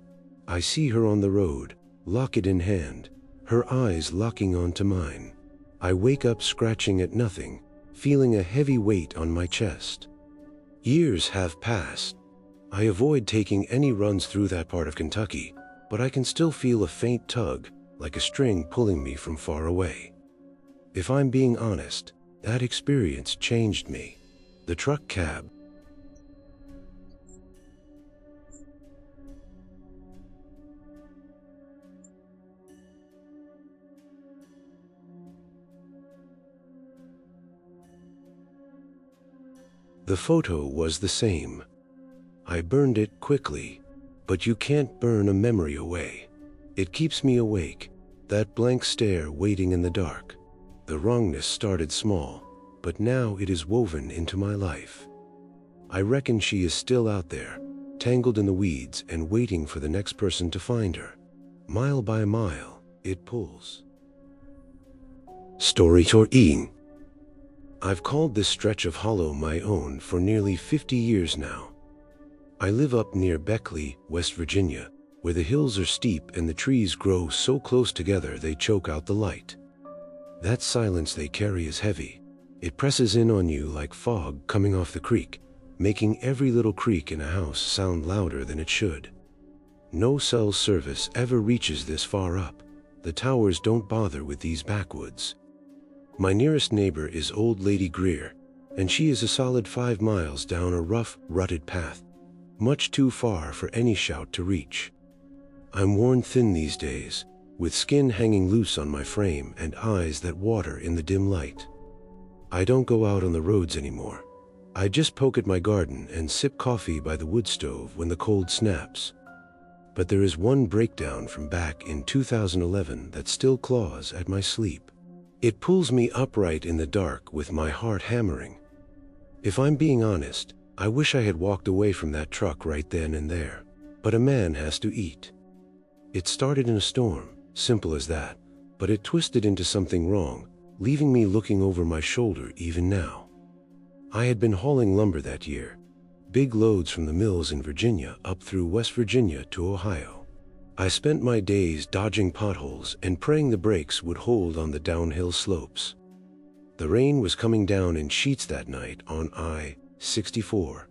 S1: I see her on the road, locket in hand, her eyes locking onto mine. I wake up scratching at nothing, feeling a heavy weight on my chest. Years have passed. I avoid taking any runs through that part of Kentucky, but I can still feel a faint tug, like a string pulling me from far away. If I'm being honest, that experience changed me. The truck cab. The photo was the same. I burned it quickly, but you can't burn a memory away. It keeps me awake, that blank stare waiting in the dark. The wrongness started small, but now it is woven into my life. I reckon she is still out there, tangled in the weeds and waiting for the next person to find her. Mile by mile, it pulls. Storytelling. I've called this stretch of hollow my own for nearly 50 years now. I live up near Beckley, West Virginia, where the hills are steep and the trees grow so close together they choke out the light. That silence they carry is heavy. It presses in on you like fog coming off the creek, making every little creak in a house sound louder than it should. No cell service ever reaches this far up. The towers don't bother with these backwoods. My nearest neighbor is Old Lady Greer, and she is a solid 5 miles down a rough, rutted path, much too far for any shout to reach. I'm worn thin these days, with skin hanging loose on my frame and eyes that water in the dim light. I don't go out on the roads anymore. I just poke at my garden and sip coffee by the wood stove when the cold snaps. But there is one breakdown from back in 2011 that still claws at my sleep. It pulls me upright in the dark with my heart hammering. If I'm being honest, I wish I had walked away from that truck right then and there. But a man has to eat. It started in a storm, simple as that, but it twisted into something wrong, leaving me looking over my shoulder even now. I had been hauling lumber that year, big loads from the mills in Virginia up through West Virginia to Ohio. I spent my days dodging potholes and praying the brakes would hold on the downhill slopes. The rain was coming down in sheets that night on I-64.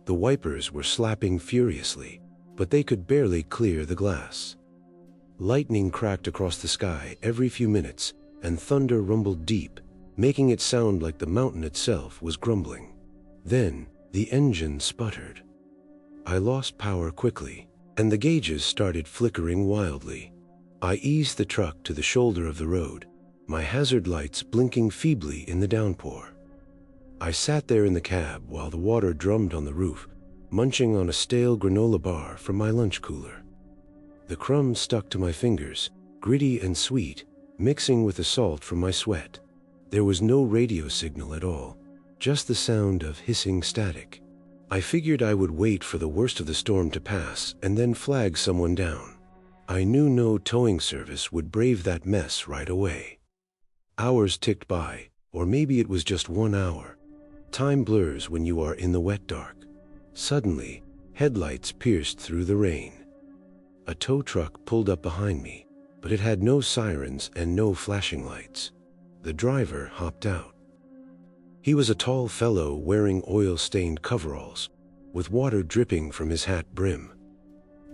S1: The wipers were slapping furiously, but they could barely clear the glass. Lightning cracked across the sky every few minutes, and thunder rumbled deep, making it sound like the mountain itself was grumbling. Then, the engine sputtered. I lost power quickly, and the gauges started flickering wildly. I eased the truck to the shoulder of the road, my hazard lights blinking feebly in the downpour. I sat there in the cab while the water drummed on the roof, munching on a stale granola bar from my lunch cooler. The crumbs stuck to my fingers, gritty and sweet, mixing with the salt from my sweat. There was no radio signal at all, just the sound of hissing static. I figured I would wait for the worst of the storm to pass and then flag someone down. I knew no towing service would brave that mess right away. Hours ticked by, or maybe it was just 1 hour. Time blurs when you are in the wet dark. Suddenly, headlights pierced through the rain. A tow truck pulled up behind me, but it had no sirens and no flashing lights. The driver hopped out. He was a tall fellow wearing oil-stained coveralls, with water dripping from his hat brim.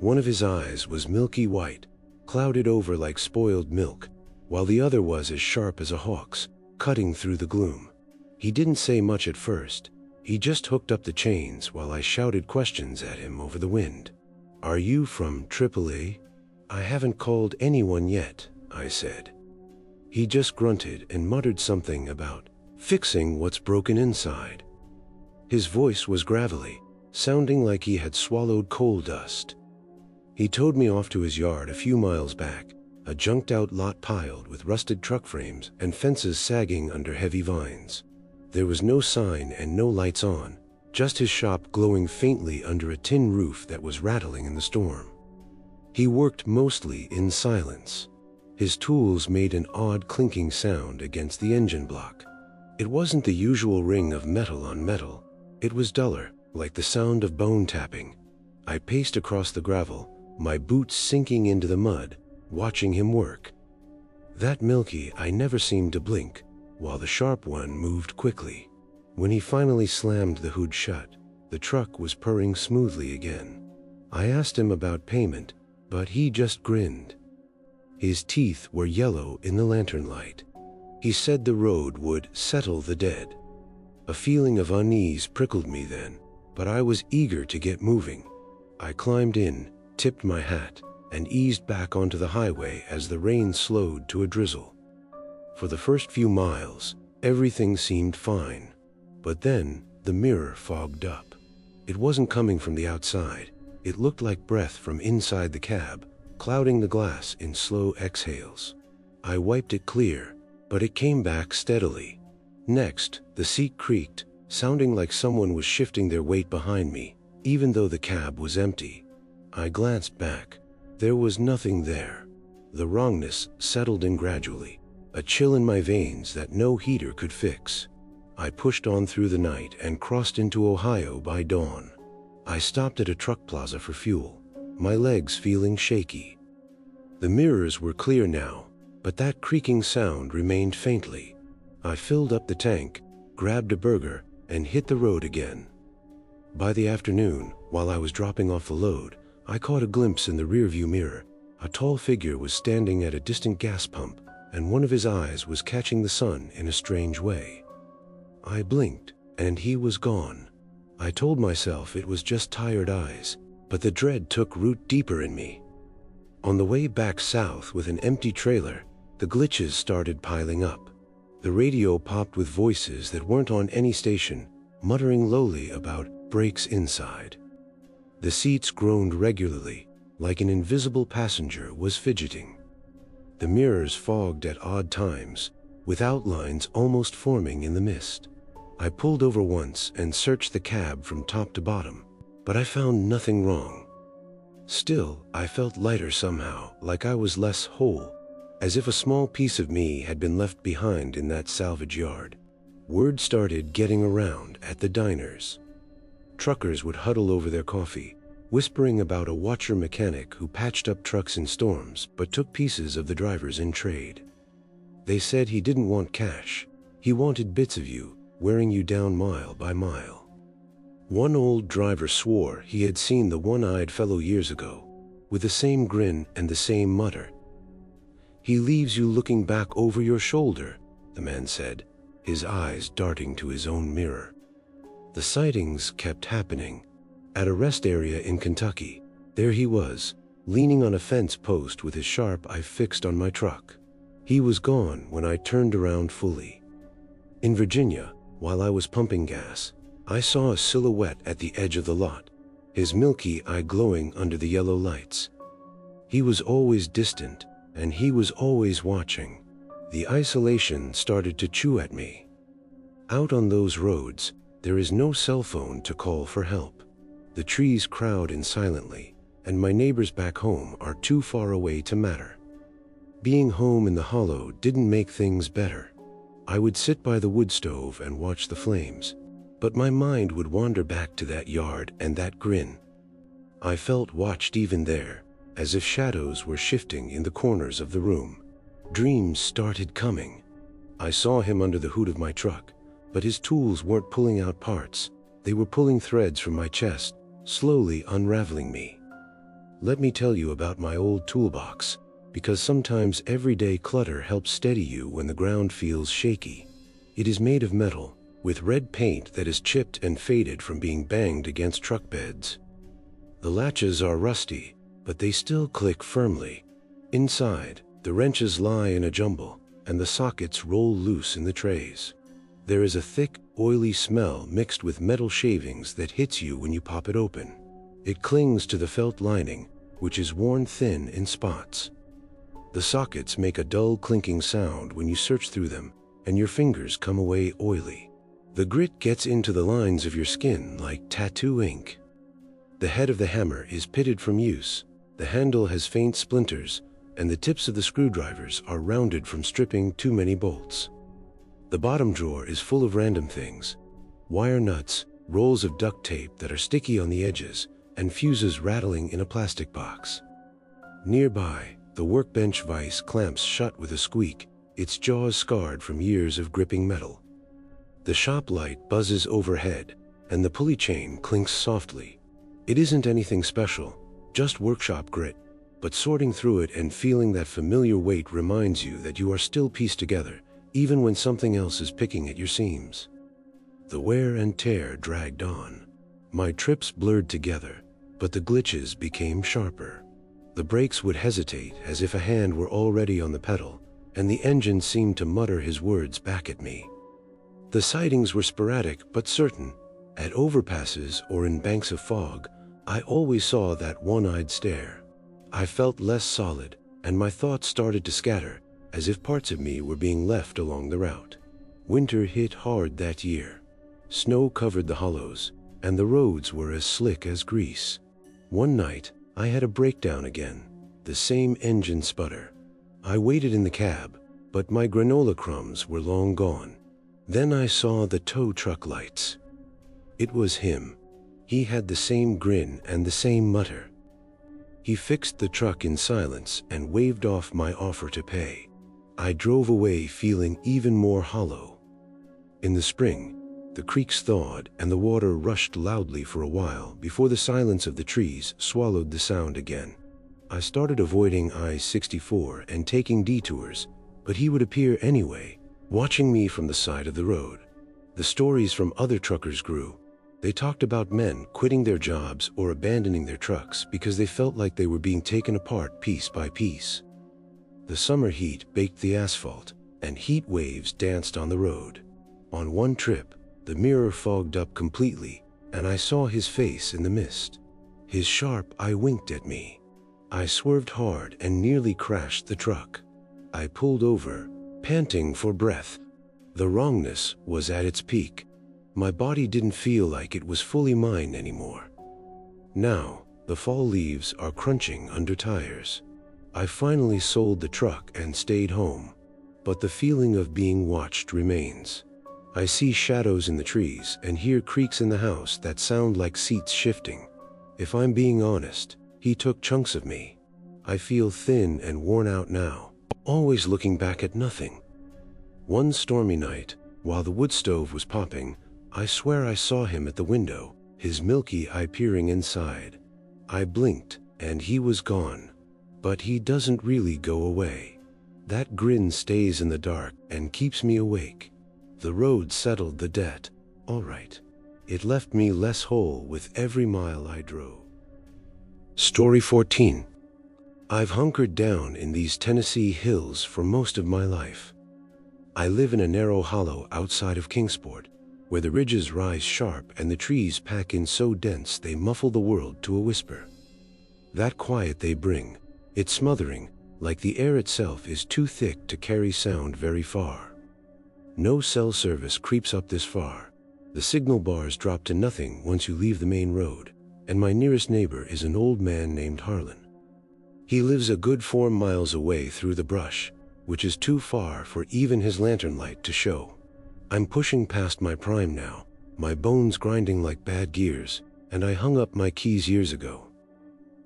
S1: One of his eyes was milky white, clouded over like spoiled milk, while the other was as sharp as a hawk's, cutting through the gloom. He didn't say much at first. He just hooked up the chains while I shouted questions at him over the wind. "Are you from AAA?" "I haven't called anyone yet," I said. He just grunted and muttered something about fixing what's broken inside. His voice was gravelly, sounding like he had swallowed coal dust. He towed me off to his yard a few miles back, a junked-out lot piled with rusted truck frames and fences sagging under heavy vines. There was no sign and no lights on, just his shop glowing faintly under a tin roof that was rattling in the storm. He worked mostly in silence. His tools made an odd clinking sound against the engine block. It wasn't the usual ring of metal on metal. It was duller, like the sound of bone tapping. I paced across the gravel, my boots sinking into the mud, watching him work. That Milky eye never seemed to blink, while the sharp one moved quickly. When he finally slammed the hood shut, the truck was purring smoothly again. I asked him about payment, but he just grinned. His teeth were yellow in the lantern light. He said the road would settle the dead. A feeling of unease prickled me then, but I was eager to get moving. I climbed in, tipped my hat, and eased back onto the highway as the rain slowed to a drizzle. For the first few miles, everything seemed fine. But then, the mirror fogged up. It wasn't coming from the outside. It looked like breath from inside the cab, clouding the glass in slow exhales. I wiped it clear, but it came back steadily. Next, the seat creaked, sounding like someone was shifting their weight behind me, even though the cab was empty. I glanced back. There was nothing there. The wrongness settled in gradually, a chill in my veins that no heater could fix. I pushed on through the night and crossed into Ohio by dawn. I stopped at a truck plaza for fuel, my legs feeling shaky. The mirrors were clear now, but that creaking sound remained faintly. I filled up the tank, grabbed a burger, and hit the road again. By the afternoon, while I was dropping off the load, I caught a glimpse in the rearview mirror. A tall figure was standing at a distant gas pump, and one of his eyes was catching the sun in a strange way. I blinked, and he was gone. I told myself it was just tired eyes, but the dread took root deeper in me. On the way back south with an empty trailer, the glitches started piling up. The radio popped with voices that weren't on any station, muttering lowly about breaks inside. The seats groaned regularly, like an invisible passenger was fidgeting. The mirrors fogged at odd times, with outlines almost forming in the mist. I pulled over once and searched the cab from top to bottom, but I found nothing wrong. Still, I felt lighter somehow, like I was less whole, as if a small piece of me had been left behind in that salvage yard. Word started getting around at the diners. Truckers would huddle over their coffee, whispering about a watcher mechanic who patched up trucks in storms but took pieces of the drivers in trade. They said he didn't want cash. He wanted bits of you, wearing you down mile by mile. One old driver swore he had seen the one-eyed fellow years ago, with the same grin and the same mutter. "He leaves you looking back over your shoulder," the man said, his eyes darting to his own mirror. The sightings kept happening. At a rest area in Kentucky, there he was, leaning on a fence post with his sharp eye fixed on my truck. He was gone when I turned around fully. In Virginia, while I was pumping gas, I saw a silhouette at the edge of the lot, his milky eye glowing under the yellow lights. He was always distant, and he was always watching. The isolation started to chew at me. Out on those roads, there is no cell phone to call for help. The trees crowd in silently, and my neighbors back home are too far away to matter. Being home in the hollow didn't make things better. I would sit by the wood stove and watch the flames, but my mind would wander back to that yard and that grin. I felt watched even there, as if shadows were shifting in the corners of the room. Dreams started coming. I saw him under the hood of my truck, but his tools weren't pulling out parts. They were pulling threads from my chest, slowly unraveling me. Let me tell you about my old toolbox, because sometimes everyday clutter helps steady you when the ground feels shaky. It is made of metal, with red paint that is chipped and faded from being banged against truck beds. The latches are rusty, but they still click firmly. Inside, the wrenches lie in a jumble, and the sockets roll loose in the trays. There is a thick, oily smell mixed with metal shavings that hits you when you pop it open. It clings to the felt lining, which is worn thin in spots. The sockets make a dull clinking sound when you search through them, and your fingers come away oily. The grit gets into the lines of your skin like tattoo ink. The head of the hammer is pitted from use, the handle has faint splinters, and the tips of the screwdrivers are rounded from stripping too many bolts. The bottom drawer is full of random things: wire nuts, rolls of duct tape that are sticky on the edges, and fuses rattling in a plastic box. Nearby, the workbench vise clamps shut with a squeak, its jaws scarred from years of gripping metal. The shop light buzzes overhead, and the pulley chain clinks softly. It isn't anything special, just workshop grit, but sorting through it and feeling that familiar weight reminds you that you are still pieced together, even when something else is picking at your seams. The wear and tear dragged on. My trips blurred together, but the glitches became sharper. The brakes would hesitate as if a hand were already on the pedal, and the engine seemed to mutter his words back at me. The sightings were sporadic but certain. At overpasses or in banks of fog, I always saw that one-eyed stare. I felt less solid, and my thoughts started to scatter, as if parts of me were being left along the route. Winter hit hard that year. Snow covered the hollows, and the roads were as slick as grease. One night, I had a breakdown again, the same engine sputter. I waited in the cab, but my granola crumbs were long gone. Then I saw the tow truck lights. It was him. He had the same grin and the same mutter. He fixed the truck in silence and waved off my offer to pay. I drove away feeling even more hollow. In the spring, the creeks thawed and the water rushed loudly for a while before the silence of the trees swallowed the sound again. I started avoiding I-64 and taking detours, but he would appear anyway, watching me from the side of the road. The stories from other truckers grew. They talked about men quitting their jobs or abandoning their trucks because they felt like they were being taken apart piece by piece. The summer heat baked the asphalt, and heat waves danced on the road. On one trip, the mirror fogged up completely, and I saw his face in the mist. His sharp eye winked at me. I swerved hard and nearly crashed the truck. I pulled over, panting for breath. The wrongness was at its peak. My body didn't feel like it was fully mine anymore. Now, the fall leaves are crunching under tires. I finally sold the truck and stayed home, but the feeling of being watched remains. I see shadows in the trees and hear creaks in the house that sound like seats shifting. If I'm being honest, he took chunks of me. I feel thin and worn out now, always looking back at nothing. One stormy night, while the wood stove was popping, I swear I saw him at the window, his milky eye peering inside. I blinked, and he was gone. But he doesn't really go away. That grin stays in the dark and keeps me awake. The road settled the debt, all right. It left me less whole with every mile I drove. Story 14. I've hunkered down in these Tennessee hills for most of my life. I live in a narrow hollow outside of Kingsport, where the ridges rise sharp and the trees pack in so dense they muffle the world to a whisper. That quiet they bring, it's smothering, like the air itself is too thick to carry sound very far. No cell service creeps up this far. The signal bars drop to nothing once you leave the main road, and my nearest neighbor is an old man named Harlan. He lives a good 4 miles away through the brush, which is too far for even his lantern light to show. I'm pushing past my prime now, my bones grinding like bad gears, and I hung up my keys years ago.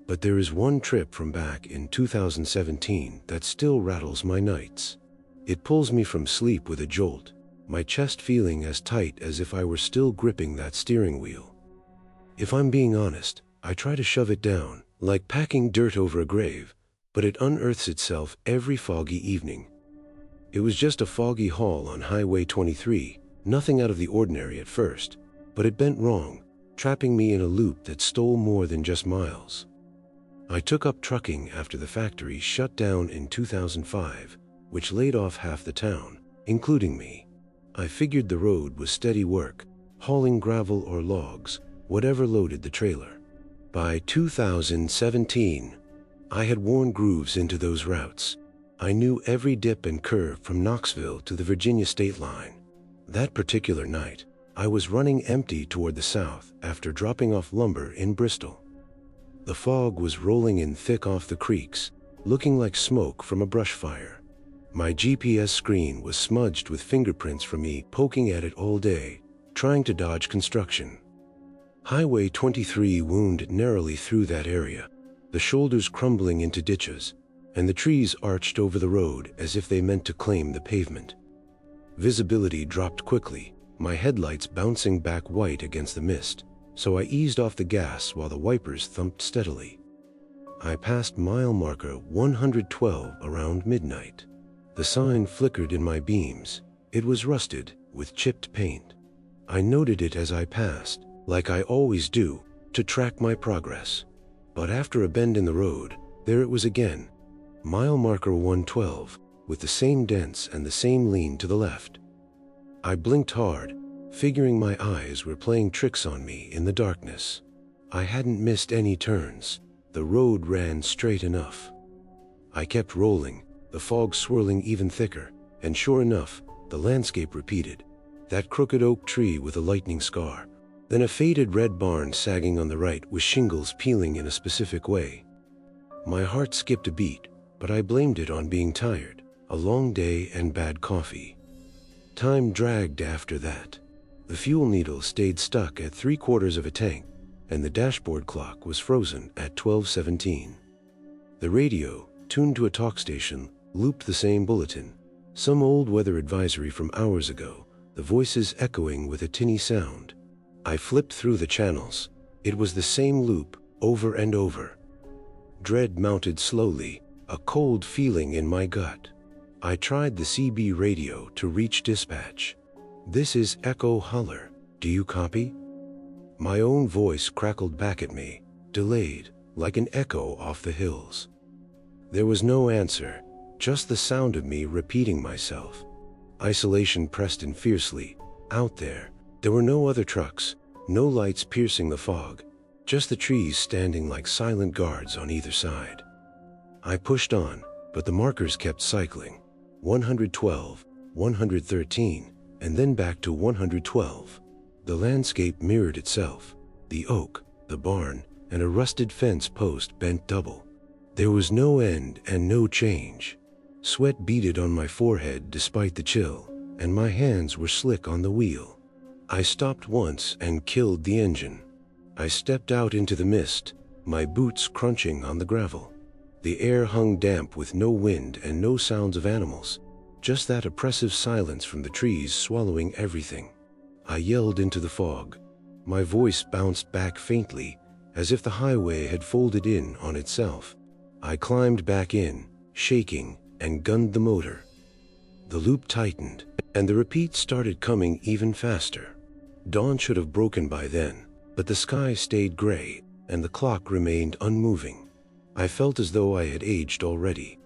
S1: But there is one trip from back in 2017 that still rattles my nights. It pulls me from sleep with a jolt, my chest feeling as tight as if I were still gripping that steering wheel. If I'm being honest, I try to shove it down, like packing dirt over a grave, but it unearths itself every foggy evening. It was just a foggy haul on Highway 23, nothing out of the ordinary at first, but it bent wrong, trapping me in a loop that stole more than just miles. I took up trucking after the factory shut down in 2005, which laid off half the town, including me. I figured the road was steady work, hauling gravel or logs, whatever loaded the trailer. By 2017, I had worn grooves into those routes. I knew every dip and curve from Knoxville to the Virginia state line. That particular night, I was running empty toward the south after dropping off lumber in Bristol. The fog was rolling in thick off the creeks, looking like smoke from a brush fire. My GPS screen was smudged with fingerprints from me poking at it all day, trying to dodge construction. Highway 23 wound narrowly through that area, the shoulders crumbling into ditches, and the trees arched over the road as if they meant to claim the pavement. Visibility dropped quickly, my headlights bouncing back white against the mist, so I eased off the gas while the wipers thumped steadily. I passed mile marker 112 around midnight. The sign flickered in my beams. It was rusted, with chipped paint. I noted it as I passed, like I always do, to track my progress. But after a bend in the road, there it was again. Mile marker 112, with the same dents and the same lean to the left. I blinked hard, figuring my eyes were playing tricks on me in the darkness. I hadn't missed any turns. The road ran straight enough. I kept rolling, the fog swirling even thicker, and sure enough, the landscape repeated. That crooked oak tree with a lightning scar, then a faded red barn sagging on the right with shingles peeling in a specific way. My heart skipped a beat, but I blamed it on being tired, a long day and bad coffee. Time dragged after that. The fuel needle stayed stuck at 3/4 of a tank, and the dashboard clock was frozen at 12:17. The radio, tuned to a talk station, looped the same bulletin. Some old weather advisory from hours ago, the voices echoing with a tinny sound. I flipped through the channels. It was the same loop, over and over. Dread mounted slowly, a cold feeling in my gut. I tried the CB radio to reach dispatch. "This is Echo Holler. Do you copy?" My own voice crackled back at me, delayed, like an echo off the hills. There was no answer, just the sound of me repeating myself. Isolation pressed in fiercely. Out there were no other trucks, no lights piercing the fog, just the trees standing like silent guards on either side. I pushed on, but the markers kept cycling. 112, 113, and then back to 112. The landscape mirrored itself. The oak, the barn, and a rusted fence post bent double. There was no end and no change. Sweat beaded on my forehead despite the chill, and my hands were slick on the wheel. I stopped once and killed the engine. I stepped out into the mist, my boots crunching on the gravel. The air hung damp with no wind and no sounds of animals, just that oppressive silence from the trees swallowing everything. I yelled into the fog. My voice bounced back faintly, as if the highway had folded in on itself. I climbed back in, shaking, and gunned the motor. The loop tightened, and the repeat started coming even faster. Dawn should have broken by then, but the sky stayed gray, and the clock remained unmoving. I felt as though I had aged already.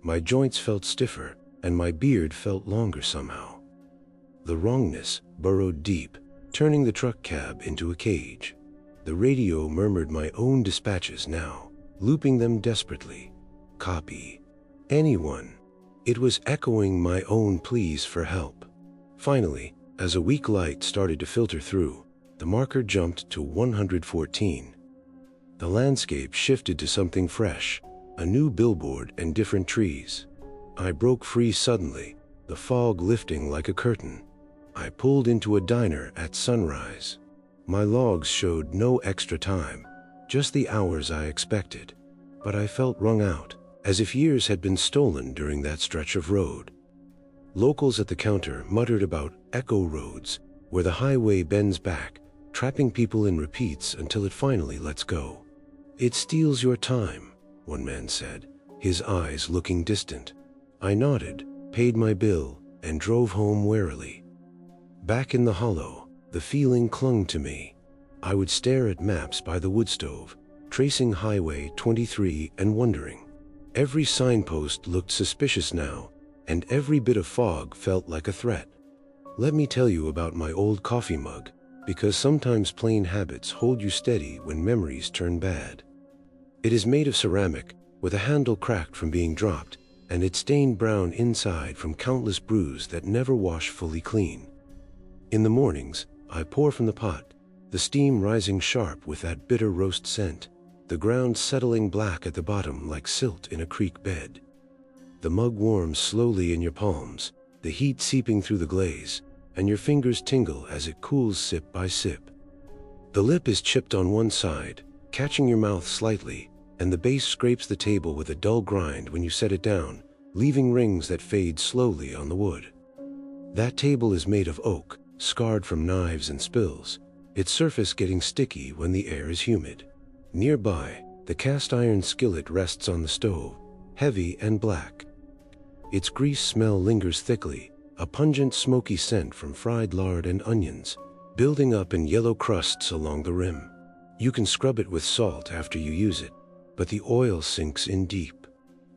S1: My joints felt stiffer, and my beard felt longer somehow. The wrongness burrowed deep, turning the truck cab into a cage. The radio murmured my own dispatches now, looping them desperately. Copy. Anyone. It was echoing my own pleas for help. Finally, as a weak light started to filter through, the marker jumped to 114. The landscape shifted to something fresh, a new billboard and different trees. I broke free suddenly, the fog lifting like a curtain. I pulled into a diner at sunrise. My logs showed no extra time, just the hours I expected, but I felt wrung out, as if years had been stolen during that stretch of road. Locals at the counter muttered about echo roads, where the highway bends back, trapping people in repeats until it finally lets go. "It steals your time," one man said, his eyes looking distant. I nodded, paid my bill, and drove home warily. Back in the hollow, the feeling clung to me. I would stare at maps by the wood stove, tracing Highway 23 and wondering. Every signpost looked suspicious now, and every bit of fog felt like a threat. Let me tell you about my old coffee mug, because sometimes plain habits hold you steady when memories turn bad. It is made of ceramic, with a handle cracked from being dropped, and it's stained brown inside from countless brews that never wash fully clean. In the mornings, I pour from the pot, the steam rising sharp with that bitter roast scent, the ground settling black at the bottom like silt in a creek bed. The mug warms slowly in your palms, the heat seeping through the glaze, and your fingers tingle as it cools sip by sip. The lip is chipped on one side, catching your mouth slightly, and the base scrapes the table with a dull grind when you set it down, leaving rings that fade slowly on the wood. That table is made of oak, scarred from knives and spills, its surface getting sticky when the air is humid. Nearby, the cast iron skillet rests on the stove, heavy and black. Its grease smell lingers thickly, a pungent smoky scent from fried lard and onions, building up in yellow crusts along the rim. You can scrub it with salt after you use it, but the oil sinks in deep.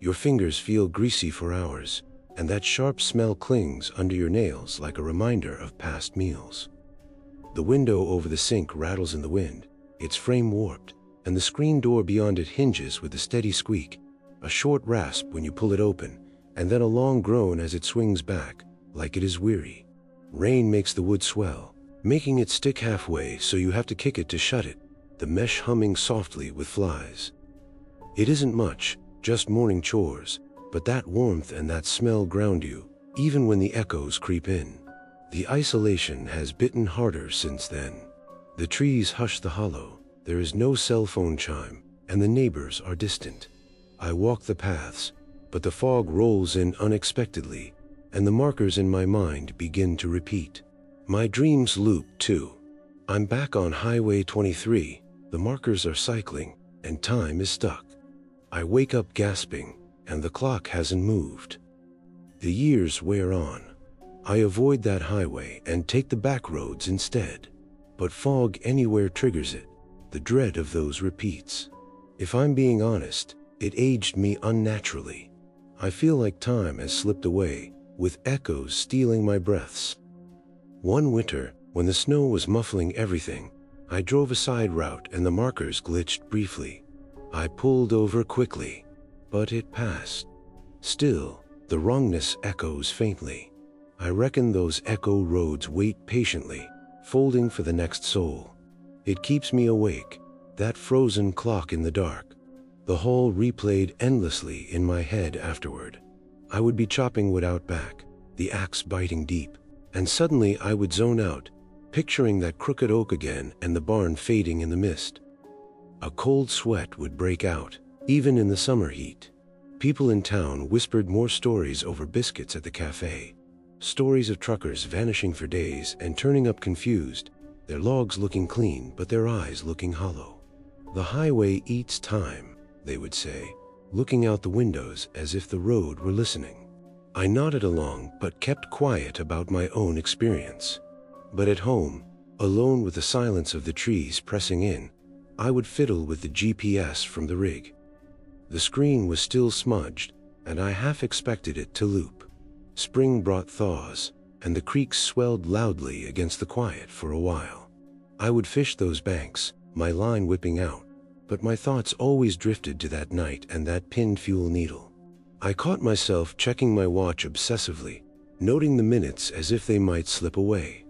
S1: Your fingers feel greasy for hours, and that sharp smell clings under your nails like a reminder of past meals. The window over the sink rattles in the wind, its frame warped, and the screen door beyond it hinges with a steady squeak, a short rasp when you pull it open, and then a long groan as it swings back, like it is weary. Rain makes the wood swell, making it stick halfway so you have to kick it to shut it, the mesh humming softly with flies. It isn't much, just morning chores, but that warmth and that smell ground you, even when the echoes creep in. The isolation has bitten harder since then. The trees hush the hollow, there is no cell phone chime, and the neighbors are distant. I walk the paths, but the fog rolls in unexpectedly, and the markers in my mind begin to repeat. My dreams loop too. I'm back on Highway 23, the markers are cycling, and time is stuck. I wake up gasping, and the clock hasn't moved. The years wear on. I avoid that highway and take the back roads instead. But fog anywhere triggers it. The dread of those repeats. If I'm being honest, it aged me unnaturally. I feel like time has slipped away, with echoes stealing my breaths. One winter, when the snow was muffling everything, I drove a side route and the markers glitched briefly. I pulled over quickly, but it passed. Still, the wrongness echoes faintly. I reckon those echo roads wait patiently, folding for the next soul. It keeps me awake, that frozen clock in the dark. The hall replayed endlessly in my head afterward. I would be chopping wood out back, the axe biting deep, and suddenly I would zone out, picturing that crooked oak again and the barn fading in the mist. A cold sweat would break out, even in the summer heat. People in town whispered more stories over biscuits at the cafe. Stories of truckers vanishing for days and turning up confused, their logs looking clean but their eyes looking hollow. The highway eats time, they would say, looking out the windows as if the road were listening. I nodded along but kept quiet about my own experience. But at home, alone with the silence of the trees pressing in, I would fiddle with the GPS from the rig. The screen was still smudged, and I half expected it to loop. Spring brought thaws, and the creeks swelled loudly against the quiet for a while. I would fish those banks, my line whipping out, but my thoughts always drifted to that night and that pinned fuel needle. I caught myself checking my watch obsessively, noting the minutes as if they might slip away.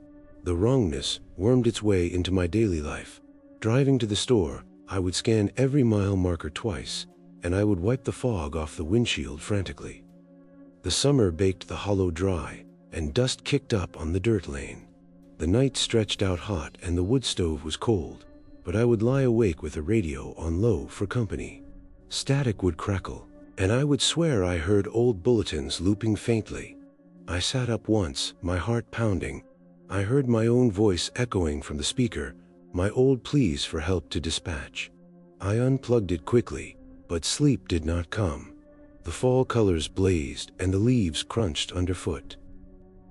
S1: The wrongness wormed its way into my daily life. Driving to the store, I would scan every mile marker twice, and I would wipe the fog off the windshield frantically. The summer baked the hollow dry, and dust kicked up on the dirt lane. The night stretched out hot and the wood stove was cold, but I would lie awake with the radio on low for company. Static would crackle, and I would swear I heard old bulletins looping faintly. I sat up once, my heart pounding. I heard my own voice echoing from the speaker, my old pleas for help to dispatch. I unplugged it quickly, but sleep did not come. The fall colors blazed and the leaves crunched underfoot.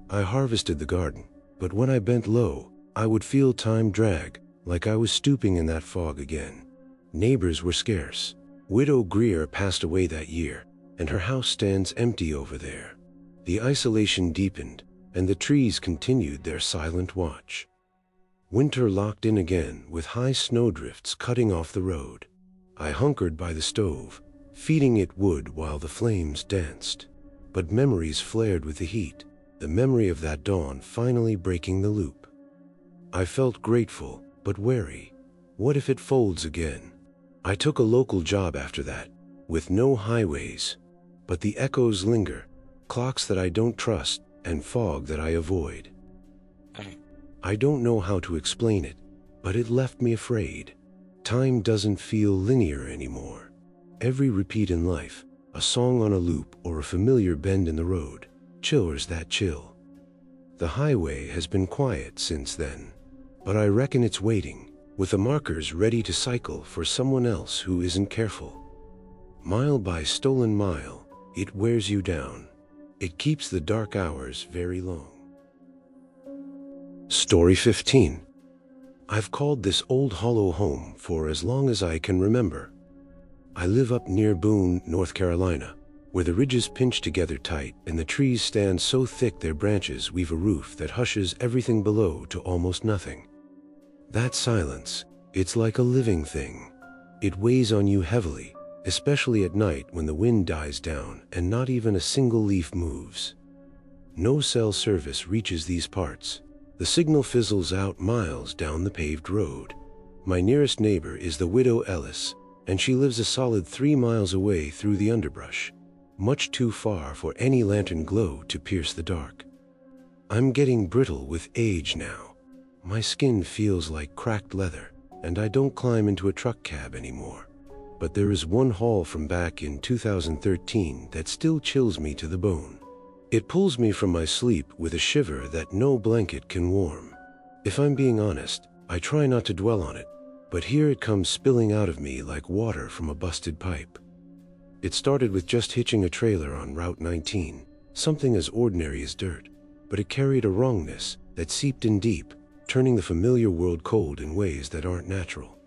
S1: I harvested the garden, but when I bent low, I would feel time drag, like I was stooping in that fog again. Neighbors were scarce. Widow Greer passed away that year, and her house stands empty over there. The isolation deepened, and the trees continued their silent watch. Winter locked in again with high snowdrifts cutting off the road. I hunkered by the stove, feeding it wood while the flames danced. But memories flared with the heat, the memory of that dawn finally breaking the loop. I felt grateful, but wary. What if it folds again? I took a local job after that, with no highways. But the echoes linger, clocks that I don't trust, and fog that I avoid. I don't know how to explain it, but it left me afraid. Time doesn't feel linear anymore. Every repeat in life, a song on a loop or a familiar bend in the road, chillers that chill. The highway has been quiet since then, but I reckon it's waiting, with the markers ready to cycle for someone else who isn't careful. Mile by stolen mile, it wears you down. It keeps the dark hours very long. Story 15. I've called this old hollow home for as long as I can remember. I live up near Boone, North Carolina, where the ridges pinch together tight and the trees stand so thick their branches weave a roof that hushes everything below to almost nothing. That silence, it's like a living thing. It weighs on you heavily, especially at night when the wind dies down and not even a single leaf moves. No cell service reaches these parts. The signal fizzles out miles down the paved road. My nearest neighbor is the widow Ellis, and she lives a solid 3 miles away through the underbrush, much too far for any lantern glow to pierce the dark. I'm getting brittle with age now. My skin feels like cracked leather, and I don't climb into a truck cab anymore. But there is one haul from back in 2013 that still chills me to the bone. It pulls me from my sleep with a shiver that no blanket can warm. If I'm being honest, I try not to dwell on it, but here it comes spilling out of me like water from a busted pipe. It started with just hitching a trailer on Route 19, something as ordinary as dirt, but it carried a wrongness that seeped in deep, turning the familiar world cold in ways that aren't natural.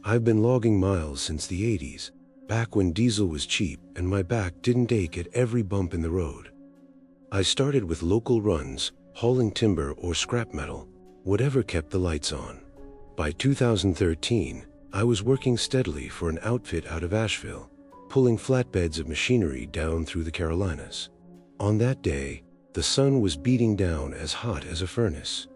S1: I've been logging miles since the 80s, back when diesel was cheap and my back didn't ache at every bump in the road. I started with local runs, hauling timber or scrap metal, whatever kept the lights on. By 2013, I was working steadily for an outfit out of Asheville, pulling flatbeds of machinery down through the Carolinas. On that day, the sun was beating down as hot as a furnace.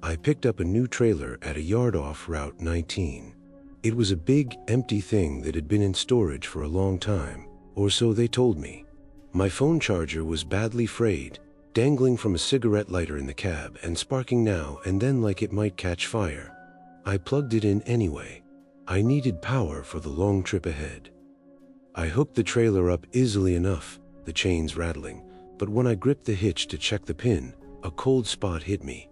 S1: I picked up a new trailer at a yard off Route 19. It was a big, empty thing that had been in storage for a long time, or so they told me. My phone charger was badly frayed, dangling from a cigarette lighter in the cab and sparking now and then like it might catch fire. I plugged it in anyway. I needed power for the long trip ahead. I hooked the trailer up easily enough, the chains rattling, but when I gripped the hitch to check the pin, a cold spot hit me.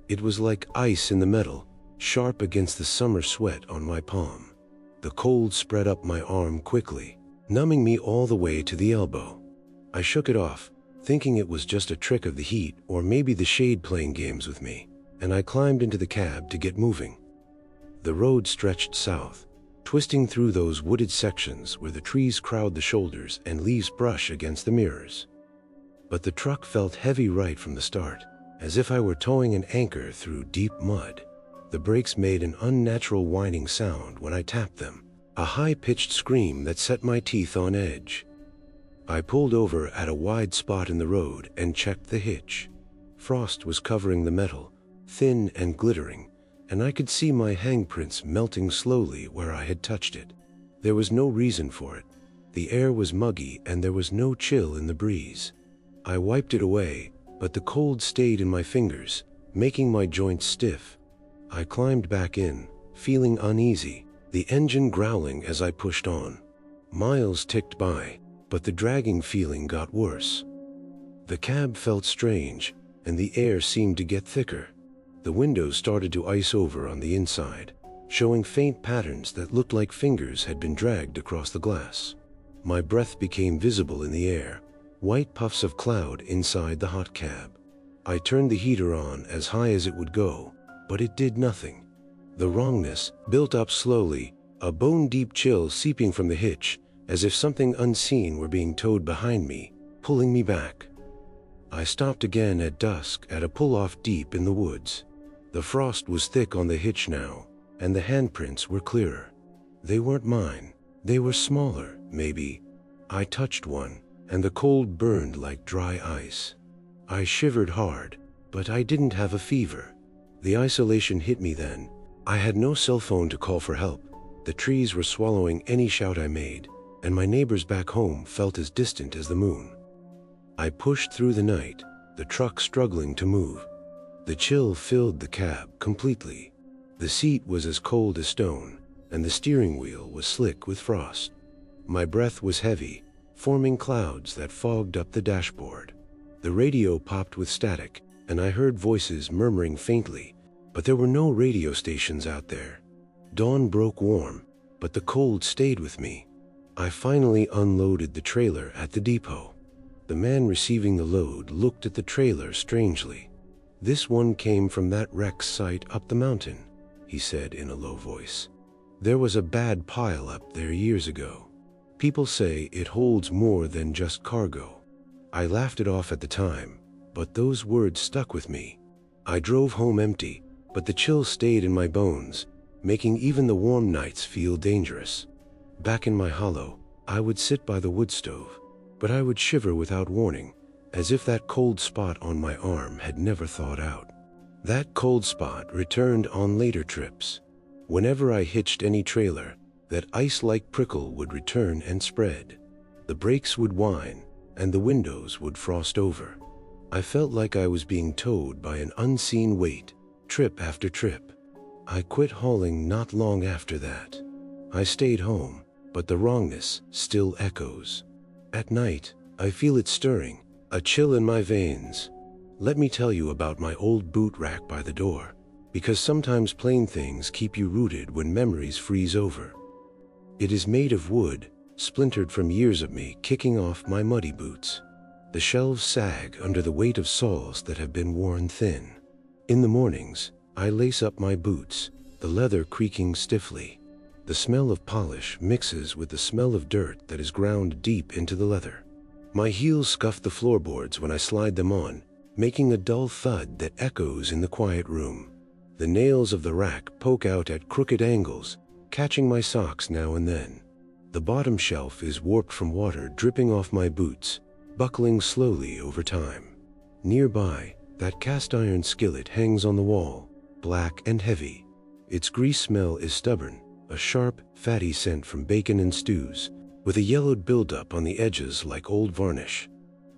S1: It was like ice in the metal, sharp against the summer sweat on my palm. The cold spread up my arm quickly, numbing me all the way to the elbow. I shook it off, thinking it was just a trick of the heat or maybe the shade playing games with me, and I climbed into the cab to get moving. The road stretched south, twisting through those wooded sections where the trees crowd the shoulders and leaves brush against the mirrors. But the truck felt heavy right from the start, as if I were towing an anchor through deep mud. The brakes made an unnatural whining sound when I tapped them, a high-pitched scream that set my teeth on edge. I pulled over at a wide spot in the road and checked the hitch. Frost was covering the metal, thin and glittering, and I could see my handprints melting slowly where I had touched it. There was no reason for it. The air was muggy and there was no chill in the breeze. I wiped it away, but the cold stayed in my fingers, making my joints stiff. I climbed back in, feeling uneasy, the engine growling as I pushed on. Miles ticked by, but the dragging feeling got worse. The cab felt strange, and the air seemed to get thicker. The windows started to ice over on the inside, showing faint patterns that looked like fingers had been dragged across the glass. My breath became visible in the air, white puffs of cloud inside the hot cab. I turned the heater on as high as it would go, but it did nothing. The wrongness built up slowly, a bone-deep chill seeping from the hitch, as if something unseen were being towed behind me, pulling me back. I stopped again at dusk at a pull-off deep in the woods. The frost was thick on the hitch now, and the handprints were clearer. They weren't mine. They were smaller, maybe. I touched one, and the cold burned like dry ice. I shivered hard, but I didn't have a fever. The isolation hit me then. I had no cell phone to call for help. The trees were swallowing any shout I made, and my neighbors back home felt as distant as the moon. I pushed through the night, the truck struggling to move. The chill filled the cab completely. The seat was as cold as stone, and the steering wheel was slick with frost. My breath was heavy, forming clouds that fogged up the dashboard. The radio popped with static, and I heard voices murmuring faintly, but there were no radio stations out there. Dawn broke warm, but the cold stayed with me. I finally unloaded the trailer at the depot. The man receiving the load looked at the trailer strangely. "This one came from that wreck site up the mountain," he said in a low voice. "There was a bad pile up there years ago. People say it holds more than just cargo." I laughed it off at the time, but those words stuck with me. I drove home empty, but the chill stayed in my bones, making even the warm nights feel dangerous. Back in my hollow, I would sit by the wood stove, but I would shiver without warning, as if that cold spot on my arm had never thawed out. That cold spot returned on later trips. Whenever I hitched any trailer, that ice-like prickle would return and spread. The brakes would whine, and the windows would frost over. I felt like I was being towed by an unseen weight, trip after trip. I quit hauling not long after that. I stayed home, but the wrongness still echoes. At night, I feel it stirring, A chill in my veins. Let me tell you about my old boot rack by the door, because sometimes plain things keep you rooted when memories freeze over. It is made of wood, splintered from years of me kicking off my muddy boots. The shelves sag under the weight of soles that have been worn thin. In the mornings, I lace up my boots, the leather creaking stiffly. The smell of polish mixes with the smell of dirt that is ground deep into the leather. My heels scuff the floorboards when I slide them on, making a dull thud that echoes in the quiet room. The nails of the rack poke out at crooked angles, catching my socks now and then. The bottom shelf is warped from water dripping off my boots, buckling slowly over time. Nearby, that cast iron skillet hangs on the wall, black and heavy. Its grease smell is stubborn, a sharp, fatty scent from bacon and stews, with a yellowed buildup on the edges like old varnish.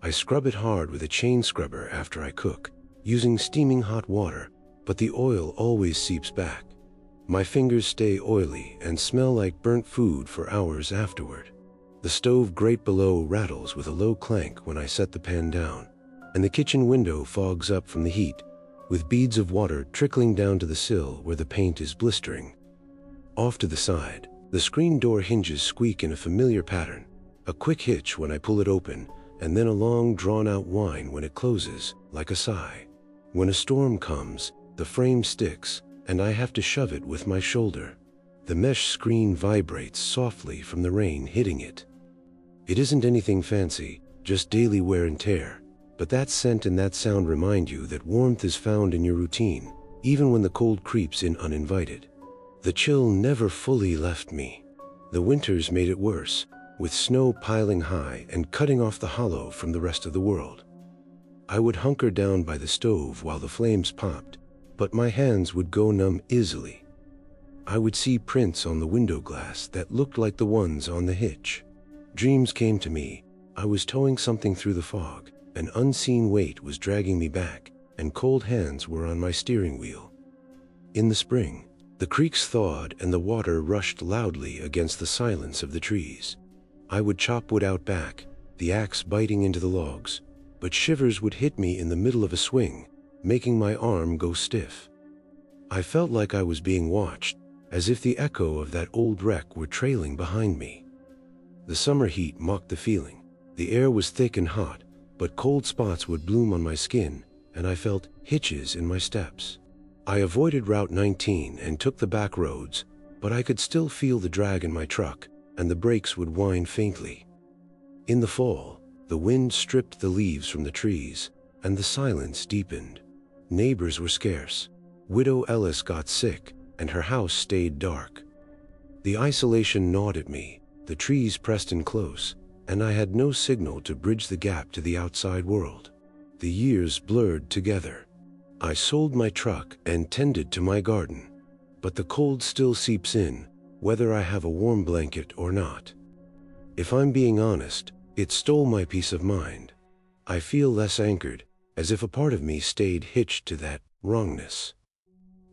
S1: I scrub it hard with a chain scrubber after I cook, using steaming hot water, but the oil always seeps back. My fingers stay oily and smell like burnt food for hours afterward. The stove grate below rattles with a low clank when I set the pan down, and the kitchen window fogs up from the heat, with beads of water trickling down to the sill where the paint is blistering. Off to the side, the screen door hinges squeak in a familiar pattern, a quick hitch when I pull it open, and then a long drawn-out whine when it closes, like a sigh. When a storm comes, the frame sticks, and I have to shove it with my shoulder. The mesh screen vibrates softly from the rain hitting it. It isn't anything fancy, just daily wear and tear, but that scent and that sound remind you that warmth is found in your routine, even when the cold creeps in uninvited. The chill never fully left me. The winters made it worse, with snow piling high and cutting off the hollow from the rest of the world. I would hunker down by the stove while the flames popped, but my hands would go numb easily. I would see prints on the window glass that looked like the ones on the hitch. Dreams came to me. I was towing something through the fog. An unseen weight was dragging me back, and cold hands were on my steering wheel. In the spring, the creeks thawed and the water rushed loudly against the silence of the trees. I would chop wood out back, the axe biting into the logs, but shivers would hit me in the middle of a swing, making my arm go stiff. I felt like I was being watched, as if the echo of that old wreck were trailing behind me. The summer heat mocked the feeling. The air was thick and hot, but cold spots would bloom on my skin, and I felt hitches in my steps. I avoided Route 19 and took the back roads, but I could still feel the drag in my truck, and the brakes would whine faintly. In the fall, the wind stripped the leaves from the trees, and the silence deepened. Neighbors were scarce. Widow Ellis got sick, and her house stayed dark. The isolation gnawed at me, the trees pressed in close, and I had no signal to bridge the gap to the outside world. The years blurred together. I sold my truck and tended to my garden, but the cold still seeps in, whether I have a warm blanket or not. If I'm being honest, it stole my peace of mind. I feel less anchored, as if a part of me stayed hitched to that wrongness.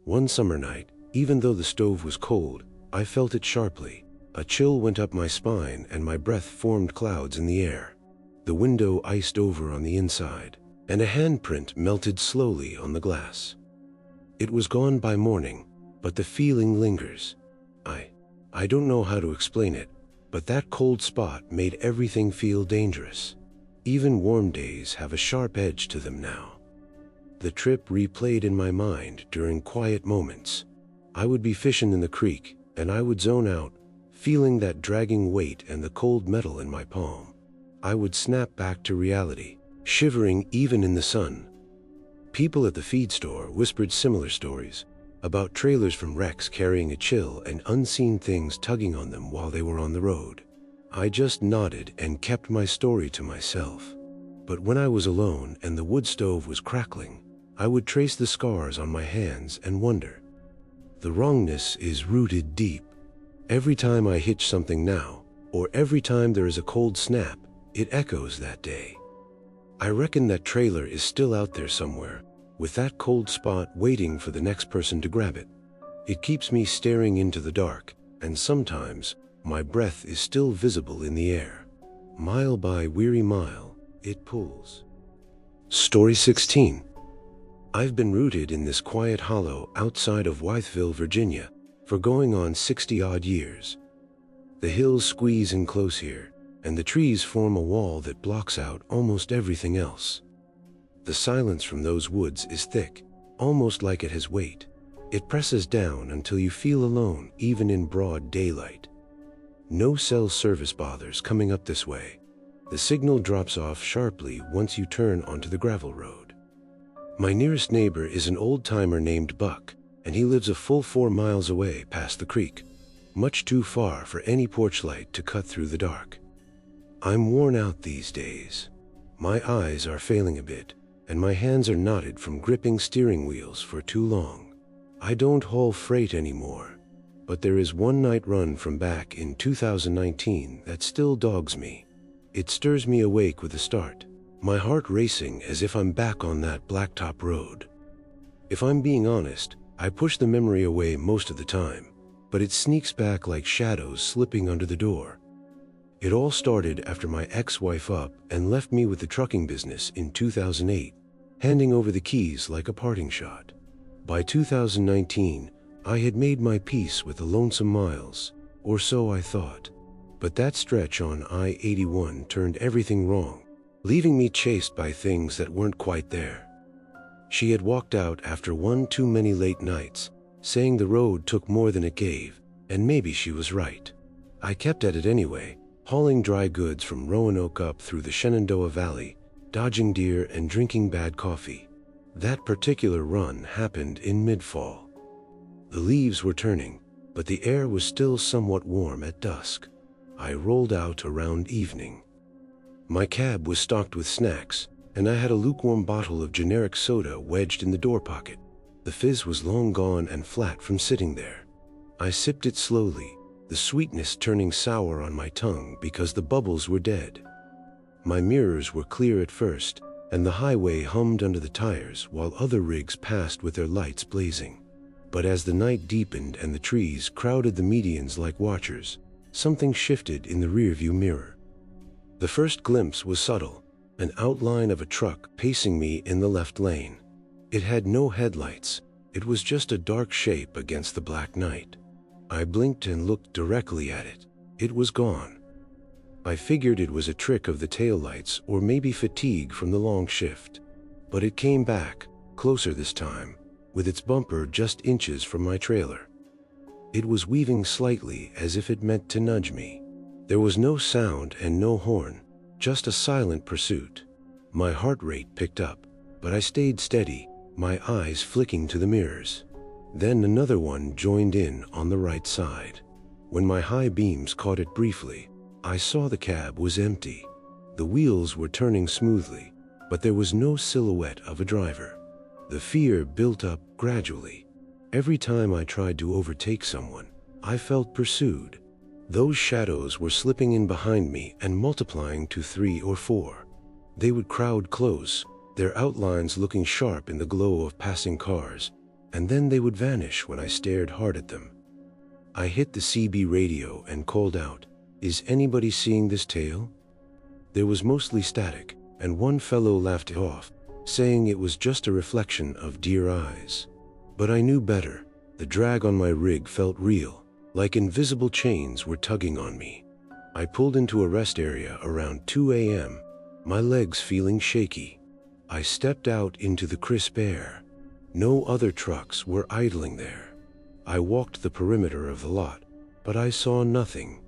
S1: One summer night, even though the stove was cold, I felt it sharply. A chill went up my spine and my breath formed clouds in the air. The window iced over on the inside, and a handprint melted slowly on the glass. It was gone by morning, but the feeling lingers. I don't know how to explain it, but that cold spot made everything feel dangerous. Even warm days have a sharp edge to them now. The trip replayed in my mind during quiet moments. I would be fishing in the creek, and I would zone out, feeling that dragging weight and the cold metal in my palm. I would snap back to reality, shivering even in the sun. People at the feed store whispered similar stories about trailers from wrecks carrying a chill and unseen things tugging on them while they were on the road. I just nodded and kept my story to myself. But when I was alone and the wood stove was crackling, I would trace the scars on my hands and wonder. The wrongness is rooted deep. Every time I hitch something now, or every time there is a cold snap, it echoes that day. I reckon that trailer is still out there somewhere, with that cold spot waiting for the next person to grab it. It keeps me staring into the dark, and sometimes my breath is still visible in the air. Mile by weary mile, it pulls. Story 16. I've been rooted in this quiet hollow outside of Wytheville, Virginia, for going on 60-odd years. The hills squeeze in close here, and the trees form a wall that blocks out almost everything else. The silence from those woods is thick, almost like it has weight. It presses down until you feel alone, even in broad daylight. No cell service bothers coming up this way. The signal drops off sharply once you turn onto the gravel road. My nearest neighbor is an old-timer named Buck, and he lives a full 4 miles away past the creek, much too far for any porch light to cut through the dark. I'm worn out these days. My eyes are failing a bit, and my hands are knotted from gripping steering wheels for too long. I don't haul freight anymore, but there is one night run from back in 2019 that still dogs me. It stirs me awake with a start, my heart racing as if I'm back on that blacktop road. If I'm being honest, I push the memory away most of the time, but it sneaks back like shadows slipping under the door. It all started after my ex-wife up and left me with the trucking business in 2008, handing over the keys like a parting shot. By 2019, I had made my peace with the lonesome miles, or so I thought. But that stretch on I-81 turned everything wrong, leaving me chased by things that weren't quite there. She had walked out after one too many late nights, saying the road took more than it gave, and maybe she was right. I kept at it anyway, hauling dry goods from Roanoke up through the Shenandoah Valley, dodging deer and drinking bad coffee. That particular run happened in mid-fall. The leaves were turning, but the air was still somewhat warm at dusk. I rolled out around evening. My cab was stocked with snacks, and I had a lukewarm bottle of generic soda wedged in the door pocket. The fizz was long gone and flat from sitting there. I sipped it slowly, the sweetness turning sour on my tongue because the bubbles were dead. My mirrors were clear at first, and the highway hummed under the tires while other rigs passed with their lights blazing. But as the night deepened and the trees crowded the medians like watchers, something shifted in the rearview mirror. The first glimpse was subtle, an outline of a truck pacing me in the left lane. It had no headlights, it was just a dark shape against the black night. I blinked and looked directly at it. It was gone. I figured it was a trick of the taillights or maybe fatigue from the long shift. But it came back, closer this time, with its bumper just inches from my trailer. It was weaving slightly as if it meant to nudge me. There was no sound and no horn, just a silent pursuit. My heart rate picked up, but I stayed steady, my eyes flicking to the mirrors. Then another one joined in on the right side. When my high beams caught it briefly, I saw the cab was empty. The wheels were turning smoothly, but there was no silhouette of a driver. The fear built up gradually. Every time I tried to overtake someone, I felt pursued. Those shadows were slipping in behind me and multiplying to 3 or 4. They would crowd close, their outlines looking sharp in the glow of passing cars, and then they would vanish when I stared hard at them. I hit the CB radio and called out, "Is anybody seeing this tail?" There was mostly static, and one fellow laughed it off, saying it was just a reflection of deer eyes. But I knew better. The drag on my rig felt real, like invisible chains were tugging on me. I pulled into a rest area around 2 a.m., my legs feeling shaky. I stepped out into the crisp air. No other trucks were idling there. I walked the perimeter of the lot, but I saw nothing.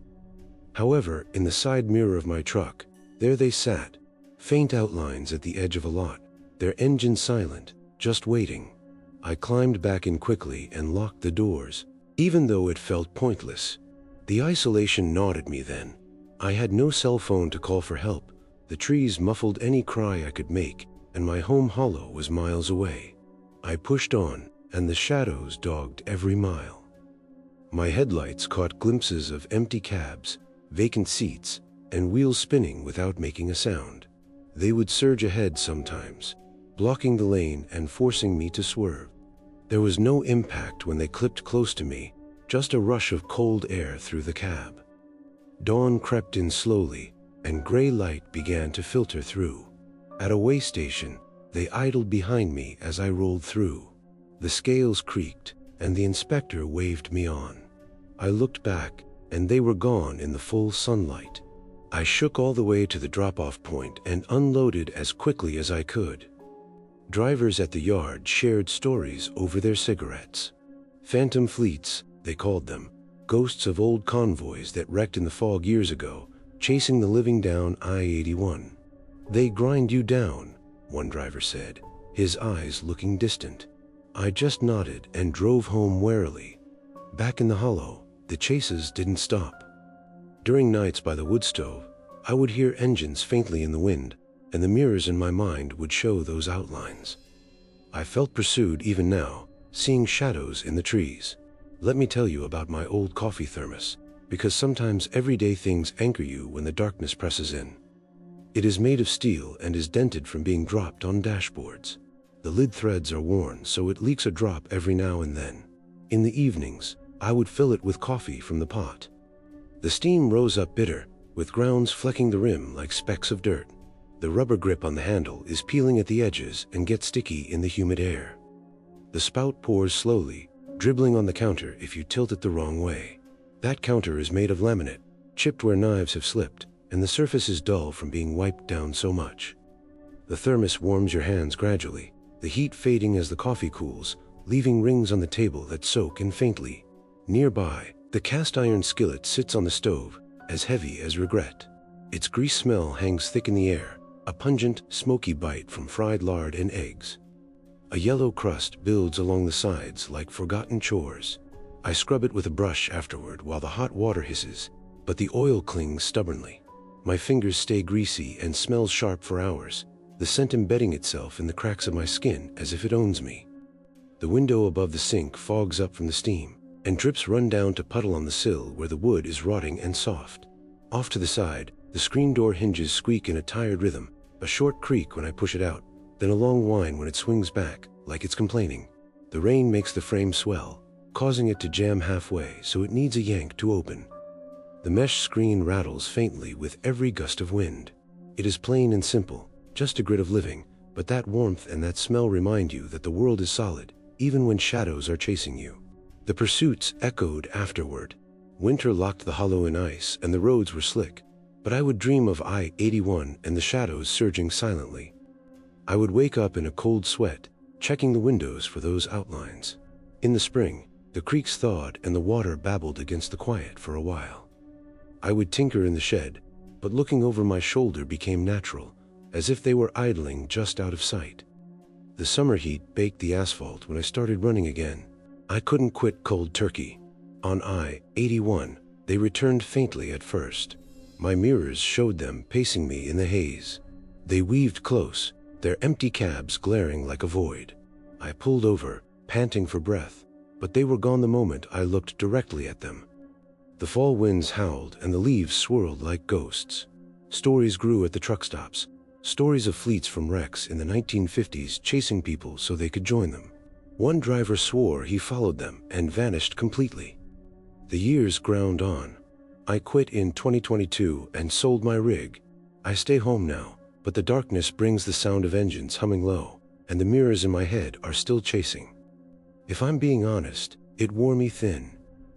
S1: However, in the side mirror of my truck, there they sat, faint outlines at the edge of a lot, their engine silent, just waiting. I climbed back in quickly and locked the doors, even though it felt pointless. The isolation gnawed at me then. I had no cell phone to call for help. The trees muffled any cry I could make, and my home hollow was miles away. I pushed on, and the shadows dogged every mile. My headlights caught glimpses of empty cabs, vacant seats, and wheels spinning without making a sound. They would surge ahead sometimes, blocking the lane and forcing me to swerve. There was no impact when they clipped close to me, just a rush of cold air through the cab. Dawn crept in slowly, and gray light began to filter through. At a way station, They idled behind me as I rolled through. The scales creaked, and the inspector waved me on. I looked back, and they were gone in the full sunlight. I shook all the way to the drop-off point and unloaded as quickly as I could. Drivers at the yard shared stories over their cigarettes. Phantom fleets, they called them, ghosts of old convoys that wrecked in the fog years ago, chasing the living down I-81. "They grind you down," one driver said, his eyes looking distant. I just nodded and drove home warily. Back in the hollow, the chases didn't stop. During nights by the wood stove, I would hear engines faintly in the wind, and the mirrors in my mind would show those outlines. I felt pursued even now, seeing shadows in the trees. Let me tell you about my old coffee thermos, because sometimes everyday things anchor you when the darkness presses in. It is made of steel and is dented from being dropped on dashboards. The lid threads are worn, so it leaks a drop every now and then. In the evenings, I would fill it with coffee from the pot. The steam rose up bitter, with grounds flecking the rim like specks of dirt. The rubber grip on the handle is peeling at the edges and gets sticky in the humid air. The spout pours slowly, dribbling on the counter if you tilt it the wrong way. That counter is made of laminate, chipped where knives have slipped, and the surface is dull from being wiped down so much. The thermos warms your hands gradually, the heat fading as the coffee cools, leaving rings on the table that soak in faintly. Nearby, the cast iron skillet sits on the stove, as heavy as regret. Its grease smell hangs thick in the air, a pungent, smoky bite from fried lard and eggs. A yellow crust builds along the sides like forgotten chores. I scrub it with a brush afterward while the hot water hisses, but the oil clings stubbornly. My fingers stay greasy and smell sharp for hours, the scent embedding itself in the cracks of my skin as if it owns me. The window above the sink fogs up from the steam, and drips run down to puddle on the sill where the wood is rotting and soft. Off to the side, the screen door hinges squeak in a tired rhythm, a short creak when I push it out, then a long whine when it swings back, like it's complaining. The rain makes the frame swell, causing it to jam halfway so it needs a yank to open. The mesh screen rattles faintly with every gust of wind. It is plain and simple, just a grid of living, but that warmth and that smell remind you that the world is solid, even when shadows are chasing you. The pursuits echoed afterward. Winter locked the hollow in ice and the roads were slick, but I would dream of I-81 and the shadows surging silently. I would wake up in a cold sweat, checking the windows for those outlines. In the spring, the creeks thawed and the water babbled against the quiet for a while. I would tinker in the shed, but looking over my shoulder became natural, as if they were idling just out of sight. The summer heat baked the asphalt when I started running again. I couldn't quit cold turkey. On I-81, they returned faintly at first. My mirrors showed them pacing me in the haze. They weaved close, their empty cabs glaring like a void. I pulled over, panting for breath, but they were gone the moment I looked directly at them. The fall winds howled and the leaves swirled like ghosts. Stories grew at the truck stops, stories of fleets from wrecks in the 1950s chasing people so they could join them. One driver swore he followed them and vanished completely. The years ground on. I quit in 2022 and sold my rig. I stay home now, but the darkness brings the sound of engines humming low, and the mirrors in my head are still chasing. If I'm being honest, it wore me thin.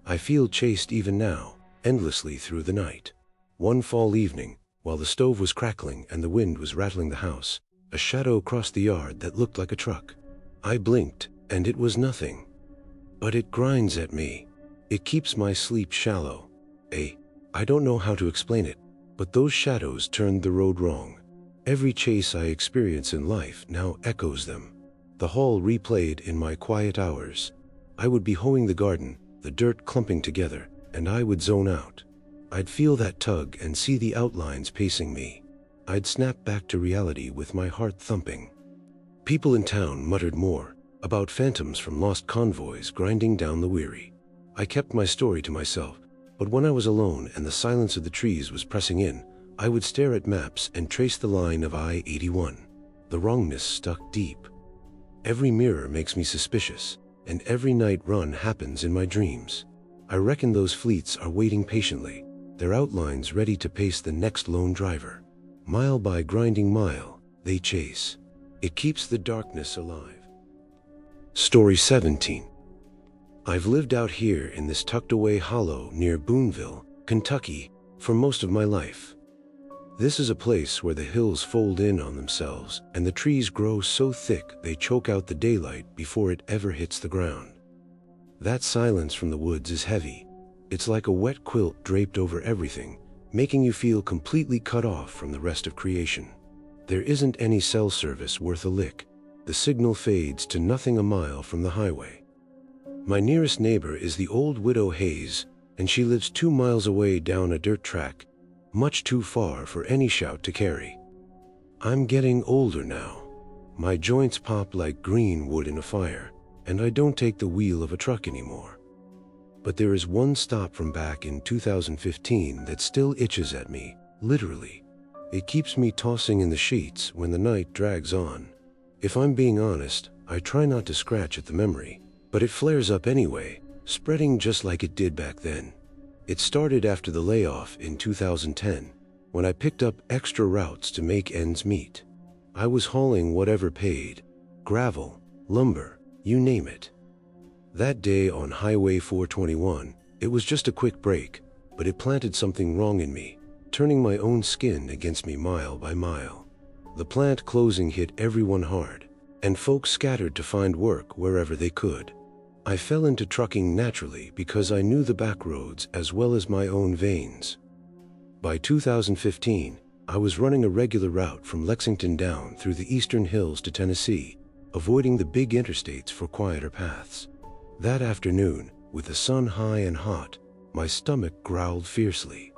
S1: I feel chased even now, endlessly through the night. One fall evening, while the stove was crackling and the wind was rattling the house, a shadow crossed the yard that looked like a truck. I blinked, and it was nothing. But it grinds at me. It keeps my sleep shallow. I don't know how to explain it, but those shadows turned the road wrong. Every chase I experience in life now echoes them. The hall replayed in my quiet hours. I would be hoeing the garden, the dirt clumping together, and I would zone out. I'd feel that tug and see the outlines pacing me. I'd snap back to reality with my heart thumping. People in town muttered more, about phantoms from lost convoys grinding down the weary. I kept my story to myself, but when I was alone and the silence of the trees was pressing in, I would stare at maps and trace the line of I-81. The wrongness stuck deep. Every mirror makes me suspicious, and every night run happens in my dreams. I reckon those fleets are waiting patiently, their outlines ready to pace the next lone driver. Mile by grinding mile, they chase. It keeps the darkness alive. Story 17. I've lived out here in this tucked-away hollow near Boonville, Kentucky, for most of my life. This is a place where the hills fold in on themselves and the trees grow so thick they choke out the daylight before it ever hits the ground. That silence from the woods is heavy. It's like a wet quilt draped over everything, making you feel completely cut off from the rest of creation. There isn't any cell service worth a lick. The signal fades to nothing a mile from the highway. My nearest neighbor is the old widow Hayes, and she lives 2 miles away down a dirt track, much too far for any shout to carry. I'm getting older now. My joints pop like green wood in a fire, and I don't take the wheel of a truck anymore. But there is one stop from back in 2015 that still itches at me, literally. It keeps me tossing in the sheets when the night drags on. If I'm being honest, I try not to scratch at the memory, but it flares up anyway, spreading just like it did back then. It started after the layoff in 2010, when I picked up extra routes to make ends meet. I was hauling whatever paid, gravel, lumber, you name it. That day on Highway 421, it was just a quick break, but it planted something wrong in me, turning my own skin against me mile by mile. The plant closing hit everyone hard, and folks scattered to find work wherever they could. I fell into trucking naturally because I knew the back roads as well as my own veins. By 2015, I was running a regular route from Lexington down through the eastern hills to Tennessee, avoiding the big interstates for quieter paths. That afternoon, with the sun high and hot, my stomach growled fiercely.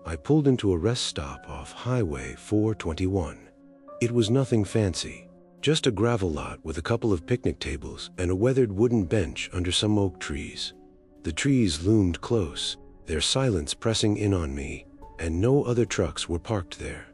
S1: I pulled into a rest stop off Highway 421. It was nothing fancy. Just a gravel lot with a couple of picnic tables and a weathered wooden bench under some oak trees. The trees loomed close, their silence pressing in on me, and no other trucks were parked there.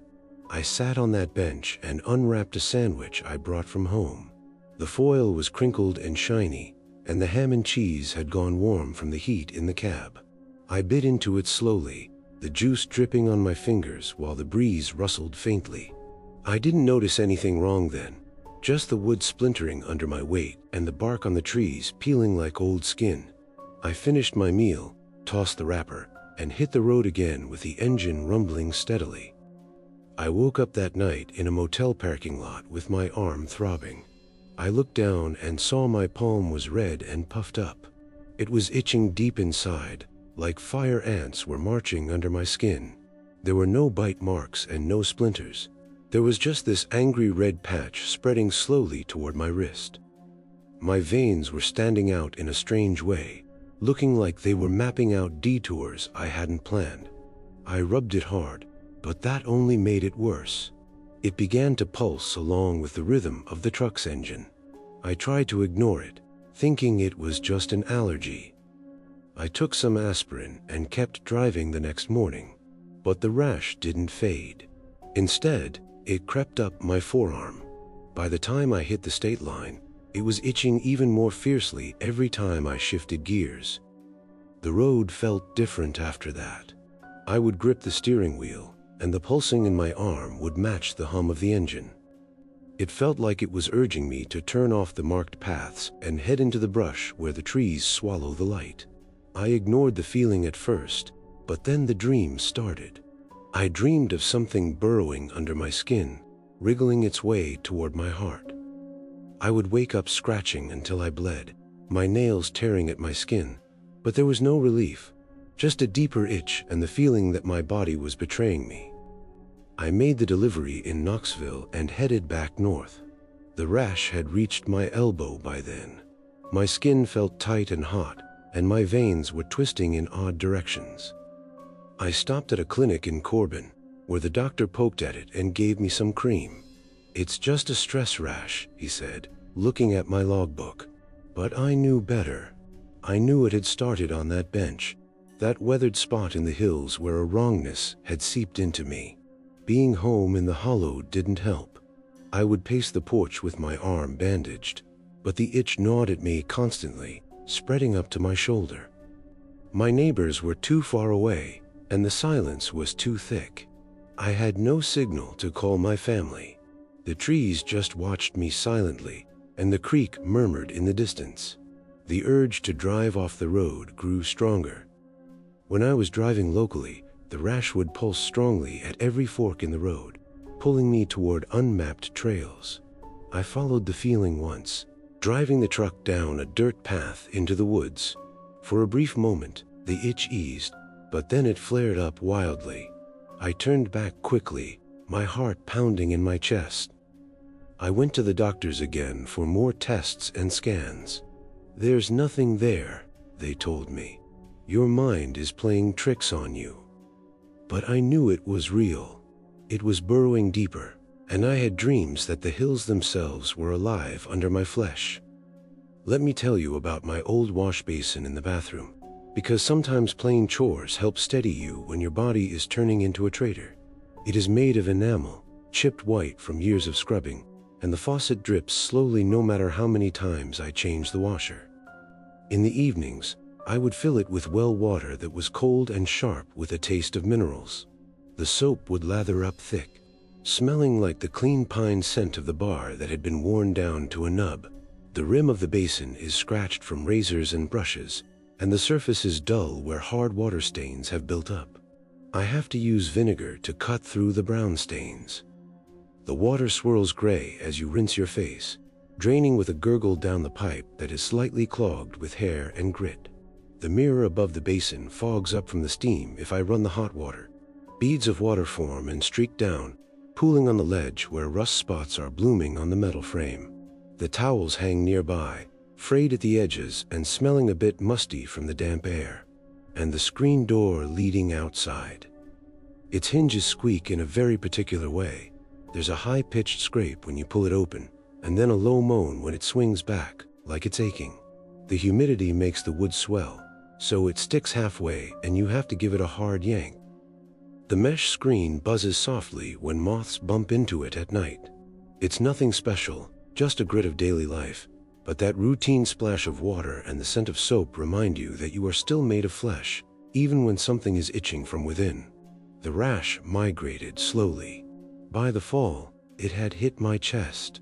S1: I sat on that bench and unwrapped a sandwich I brought from home. The foil was crinkled and shiny, and the ham and cheese had gone warm from the heat in the cab. I bit into it slowly, the juice dripping on my fingers while the breeze rustled faintly. I didn't notice anything wrong then. Just the wood splintering under my weight and the bark on the trees peeling like old skin. I finished my meal, tossed the wrapper, and hit the road again with the engine rumbling steadily. I woke up that night in a motel parking lot with my arm throbbing. I looked down and saw my palm was red and puffed up. It was itching deep inside, like fire ants were marching under my skin. There were no bite marks and no splinters. There was just this angry red patch spreading slowly toward my wrist. My veins were standing out in a strange way, looking like they were mapping out detours I hadn't planned. I rubbed it hard, but that only made it worse. It began to pulse along with the rhythm of the truck's engine. I tried to ignore it, thinking it was just an allergy. I took some aspirin and kept driving the next morning, but the rash didn't fade. Instead, it crept up my forearm. By the time I hit the state line, it was itching even more fiercely every time I shifted gears. The road felt different after that. I would grip the steering wheel, and the pulsing in my arm would match the hum of the engine. It felt like it was urging me to turn off the marked paths and head into the brush where the trees swallow the light. I ignored the feeling at first, but then the dream started. I dreamed of something burrowing under my skin, wriggling its way toward my heart. I would wake up scratching until I bled, my nails tearing at my skin, but there was no relief, just a deeper itch and the feeling that my body was betraying me. I made the delivery in Knoxville and headed back north. The rash had reached my elbow by then. My skin felt tight and hot, and my veins were twisting in odd directions. I stopped at a clinic in Corbin, where the doctor poked at it and gave me some cream. "It's just a stress rash," he said, looking at my logbook. But I knew better. I knew it had started on that bench, that weathered spot in the hills where a wrongness had seeped into me. Being home in the hollow didn't help. I would pace the porch with my arm bandaged, but the itch gnawed at me constantly, spreading up to my shoulder. My neighbors were too far away, and the silence was too thick. I had no signal to call my family. The trees just watched me silently, and the creek murmured in the distance. The urge to drive off the road grew stronger. When I was driving locally, the rash would pulse strongly at every fork in the road, pulling me toward unmapped trails. I followed the feeling once, driving the truck down a dirt path into the woods. For a brief moment, the itch eased, but then it flared up wildly. I turned back quickly, my heart pounding in my chest. I went to the doctors again for more tests and scans. "There's nothing there," they told me. "Your mind is playing tricks on you." But I knew it was real. It was burrowing deeper, and I had dreams that the hills themselves were alive under my flesh. Let me tell you about my old wash basin in the bathroom, because sometimes plain chores help steady you when your body is turning into a traitor. It is made of enamel, chipped white from years of scrubbing, and the faucet drips slowly no matter how many times I change the washer. In the evenings, I would fill it with well water that was cold and sharp with a taste of minerals. The soap would lather up thick, smelling like the clean pine scent of the bar that had been worn down to a nub. The rim of the basin is scratched from razors and brushes, and the surface is dull where hard water stains have built up. I have to use vinegar to cut through the brown stains. The water swirls gray as you rinse your face, draining with a gurgle down the pipe that is slightly clogged with hair and grit. The mirror above the basin fogs up from the steam if I run the hot water. Beads of water form and streak down, pooling on the ledge where rust spots are blooming on the metal frame. The towels hang nearby, frayed at the edges and smelling a bit musty from the damp air. And the screen door leading outside. Its hinges squeak in a very particular way. There's a high-pitched scrape when you pull it open, and then a low moan when it swings back, like it's aching. The humidity makes the wood swell, so it sticks halfway and you have to give it a hard yank. The mesh screen buzzes softly when moths bump into it at night. It's nothing special, just a grit of daily life, but that routine splash of water and the scent of soap remind you that you are still made of flesh, even when something is itching from within. The rash migrated slowly. By the fall, it had hit my chest.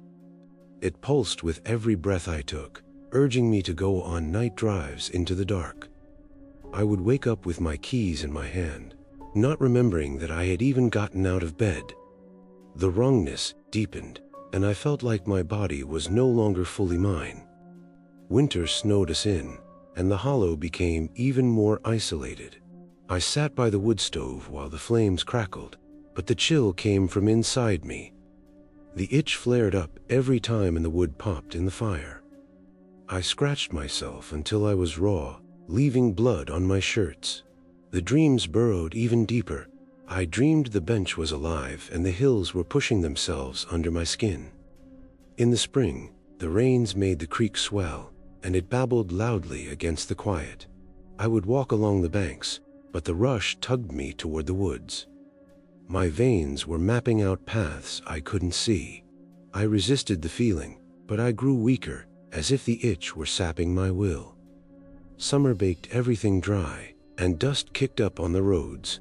S1: It pulsed with every breath I took, urging me to go on night drives into the dark. I would wake up with my keys in my hand, not remembering that I had even gotten out of bed. The wrongness deepened, and I felt like my body was no longer fully mine. Winter snowed us in, and the hollow became even more isolated. I sat by the wood stove while the flames crackled, but the chill came from inside me. The itch flared up every time the wood popped in the fire. I scratched myself until I was raw, leaving blood on my shirts. The dreams burrowed even deeper. I dreamed the bench was alive and the hills were pushing themselves under my skin. In the spring, the rains made the creek swell, and it babbled loudly against the quiet. I would walk along the banks, but the rush tugged me toward the woods. My veins were mapping out paths I couldn't see. I resisted the feeling, but I grew weaker, as if the itch were sapping my will. Summer baked everything dry, and dust kicked up on the roads.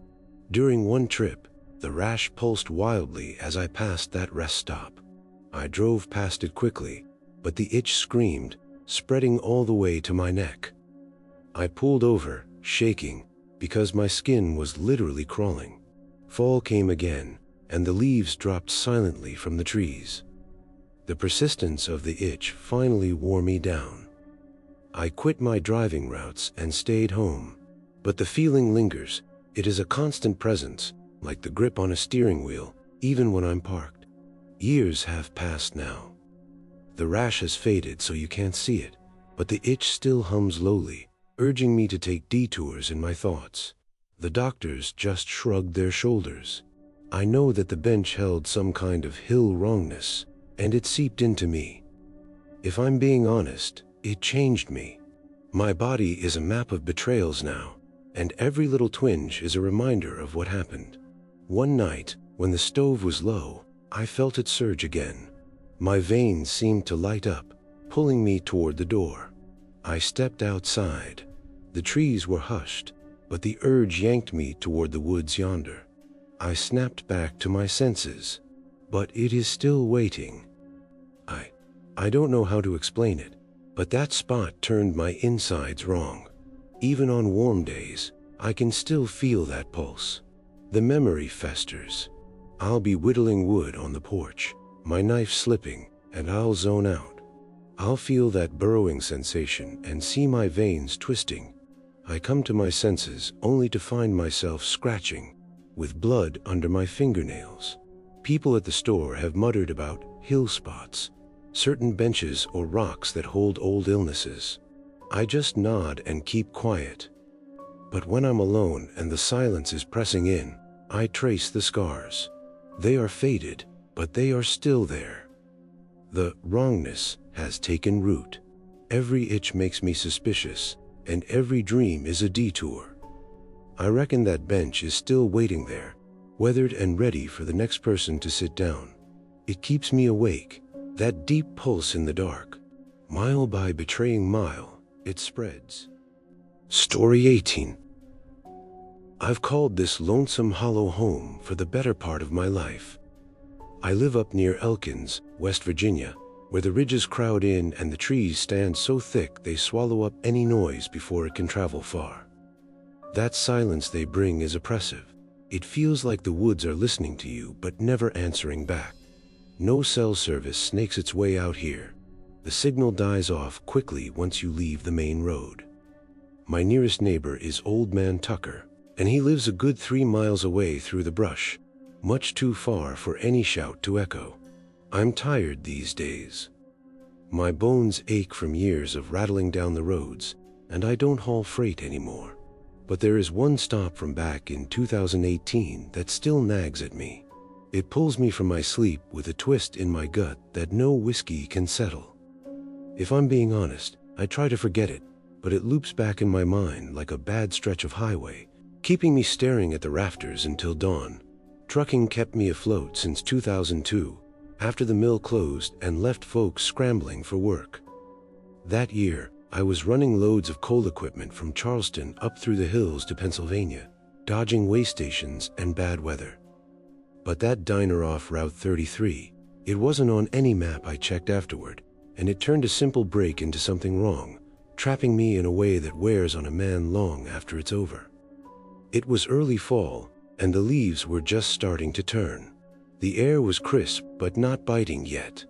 S1: During one trip, the rash pulsed wildly as I passed that rest stop. I drove past it quickly, but the itch screamed, spreading all the way to my neck. I pulled over, shaking, because my skin was literally crawling. Fall came again, and the leaves dropped silently from the trees. The persistence of the itch finally wore me down. I quit my driving routes and stayed home, but the feeling lingers. It is a constant presence, like the grip on a steering wheel, even when I'm parked. Years have passed now. The rash has faded so you can't see it, but the itch still hums lowly, urging me to take detours in my thoughts. The doctors just shrugged their shoulders. I know that the bench held some kind of hill wrongness, and it seeped into me. If I'm being honest, it changed me. My body is a map of betrayals now, and every little twinge is a reminder of what happened. One night, when the stove was low, I felt it surge again. My veins seemed to light up, pulling me toward the door. I stepped outside. The trees were hushed, but the urge yanked me toward the woods yonder. I snapped back to my senses. but it is still waiting. I don't know how to explain it, but that spot turned my insides wrong. Even on warm days, I can still feel that pulse. The memory festers. I'll be whittling wood on the porch, my knife slipping, and I'll zone out. I'll feel that burrowing sensation and see my veins twisting. I come to my senses only to find myself scratching, with blood under my fingernails. People at the store have muttered about hill spots, certain benches or rocks that hold old illnesses. I just nod and keep quiet. But when I'm alone and the silence is pressing in, I trace the scars. They are faded, but they are still there. The wrongness has taken root. Every itch makes me suspicious, and every dream is a detour. I reckon that bench is still waiting there, weathered and ready for the next person to sit down. It keeps me awake, that deep pulse in the dark. Mile by betraying mile, it spreads. Story 18. I've called this lonesome hollow home for the better part of my life. I live up near Elkins, West Virginia, where the ridges crowd in and the trees stand so thick they swallow up any noise before it can travel far. That silence they bring is oppressive. It feels like the woods are listening to you but never answering back. No cell service snakes its way out here. The signal dies off quickly once you leave the main road. My nearest neighbor is Old Man Tucker, and he lives a good 3 miles away through the brush, much too far for any shout to echo. I'm tired these days. My bones ache from years of rattling down the roads, and I don't haul freight anymore. But there is one stop from back in 2018 that still nags at me. It pulls me from my sleep with a twist in my gut that no whiskey can settle. If I'm being honest, I try to forget it, but it loops back in my mind like a bad stretch of highway, keeping me staring at the rafters until dawn. Trucking kept me afloat since 2002, after the mill closed and left folks scrambling for work. That year, I was running loads of coal equipment from Charleston up through the hills to Pennsylvania, dodging way stations and bad weather. But that diner off Route 33, it wasn't on any map I checked afterward, and it turned a simple break into something wrong, trapping me in a way that wears on a man long after it's over. It was early fall, and the leaves were just starting to turn. The air was crisp but not biting yet.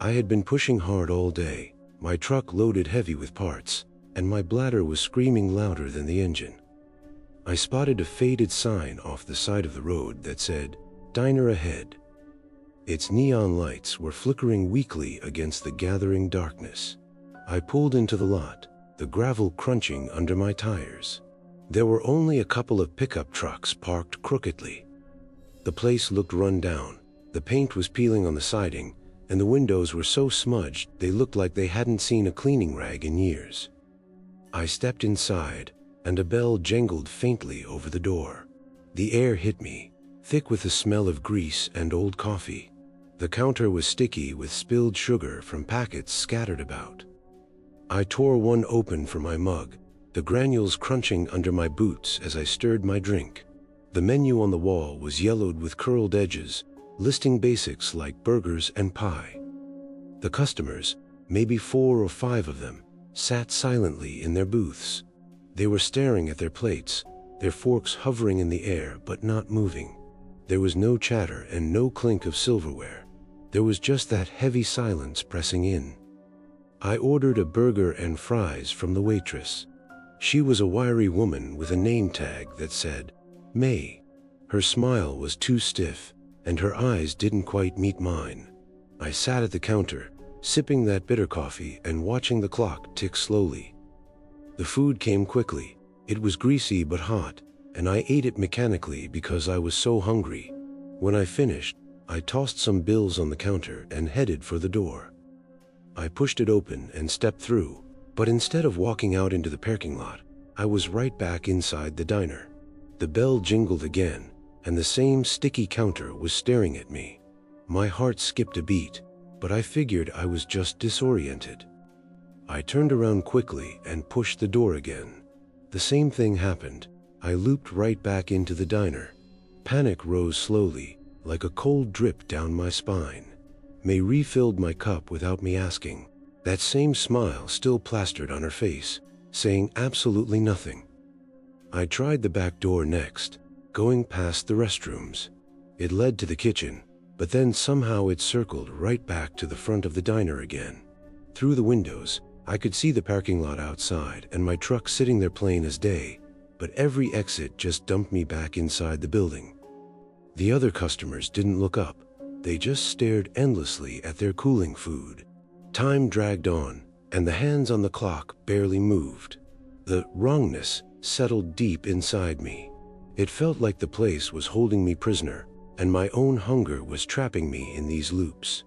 S1: I had been pushing hard all day, my truck loaded heavy with parts, and my bladder was screaming louder than the engine. I spotted a faded sign off the side of the road that said, "Diner ahead." Its neon lights were flickering weakly against the gathering darkness. I pulled into the lot, the gravel crunching under my tires. There were only a couple of pickup trucks parked crookedly. The place looked run down. The paint was peeling on the siding, and the windows were so smudged they looked like they hadn't seen a cleaning rag in years. I stepped inside, and a bell jangled faintly over the door. The air hit me, thick with the smell of grease and old coffee. The counter was sticky with spilled sugar from packets scattered about. I tore one open for my mug, the granules crunching under my boots as I stirred my drink. The menu on the wall was yellowed with curled edges, listing basics like burgers and pie. The customers, maybe 4 or 5 of them, sat silently in their booths. They were staring at their plates, their forks hovering in the air but not moving. There was no chatter and no clink of silverware. There was just that heavy silence pressing in. I ordered a burger and fries from the waitress. She was a wiry woman with a name tag that said, May. Her smile was too stiff, and her eyes didn't quite meet mine. I sat at the counter, sipping that bitter coffee and watching the clock tick slowly. The food came quickly. It was greasy but hot, and I ate it mechanically because I was so hungry. When I finished, I tossed some bills on the counter and headed for the door. I pushed it open and stepped through, but instead of walking out into the parking lot, I was right back inside the diner. The bell jingled again, and the same sticky counter was staring at me. My heart skipped a beat, but I figured I was just disoriented. I turned around quickly and pushed the door again. The same thing happened. I looped right back into the diner. Panic rose slowly, like a cold drip down my spine. May refilled my cup without me asking, that same smile still plastered on her face, saying absolutely nothing. I tried the back door next, going past the restrooms. It led to the kitchen, but then somehow it circled right back to the front of the diner again. Through the windows, I could see the parking lot outside and my truck sitting there plain as day, but every exit just dumped me back inside the building. The other customers didn't look up. They just stared endlessly at their cooling food. Time dragged on, and the hands on the clock barely moved. The wrongness settled deep inside me. It felt like the place was holding me prisoner, and my own hunger was trapping me in these loops.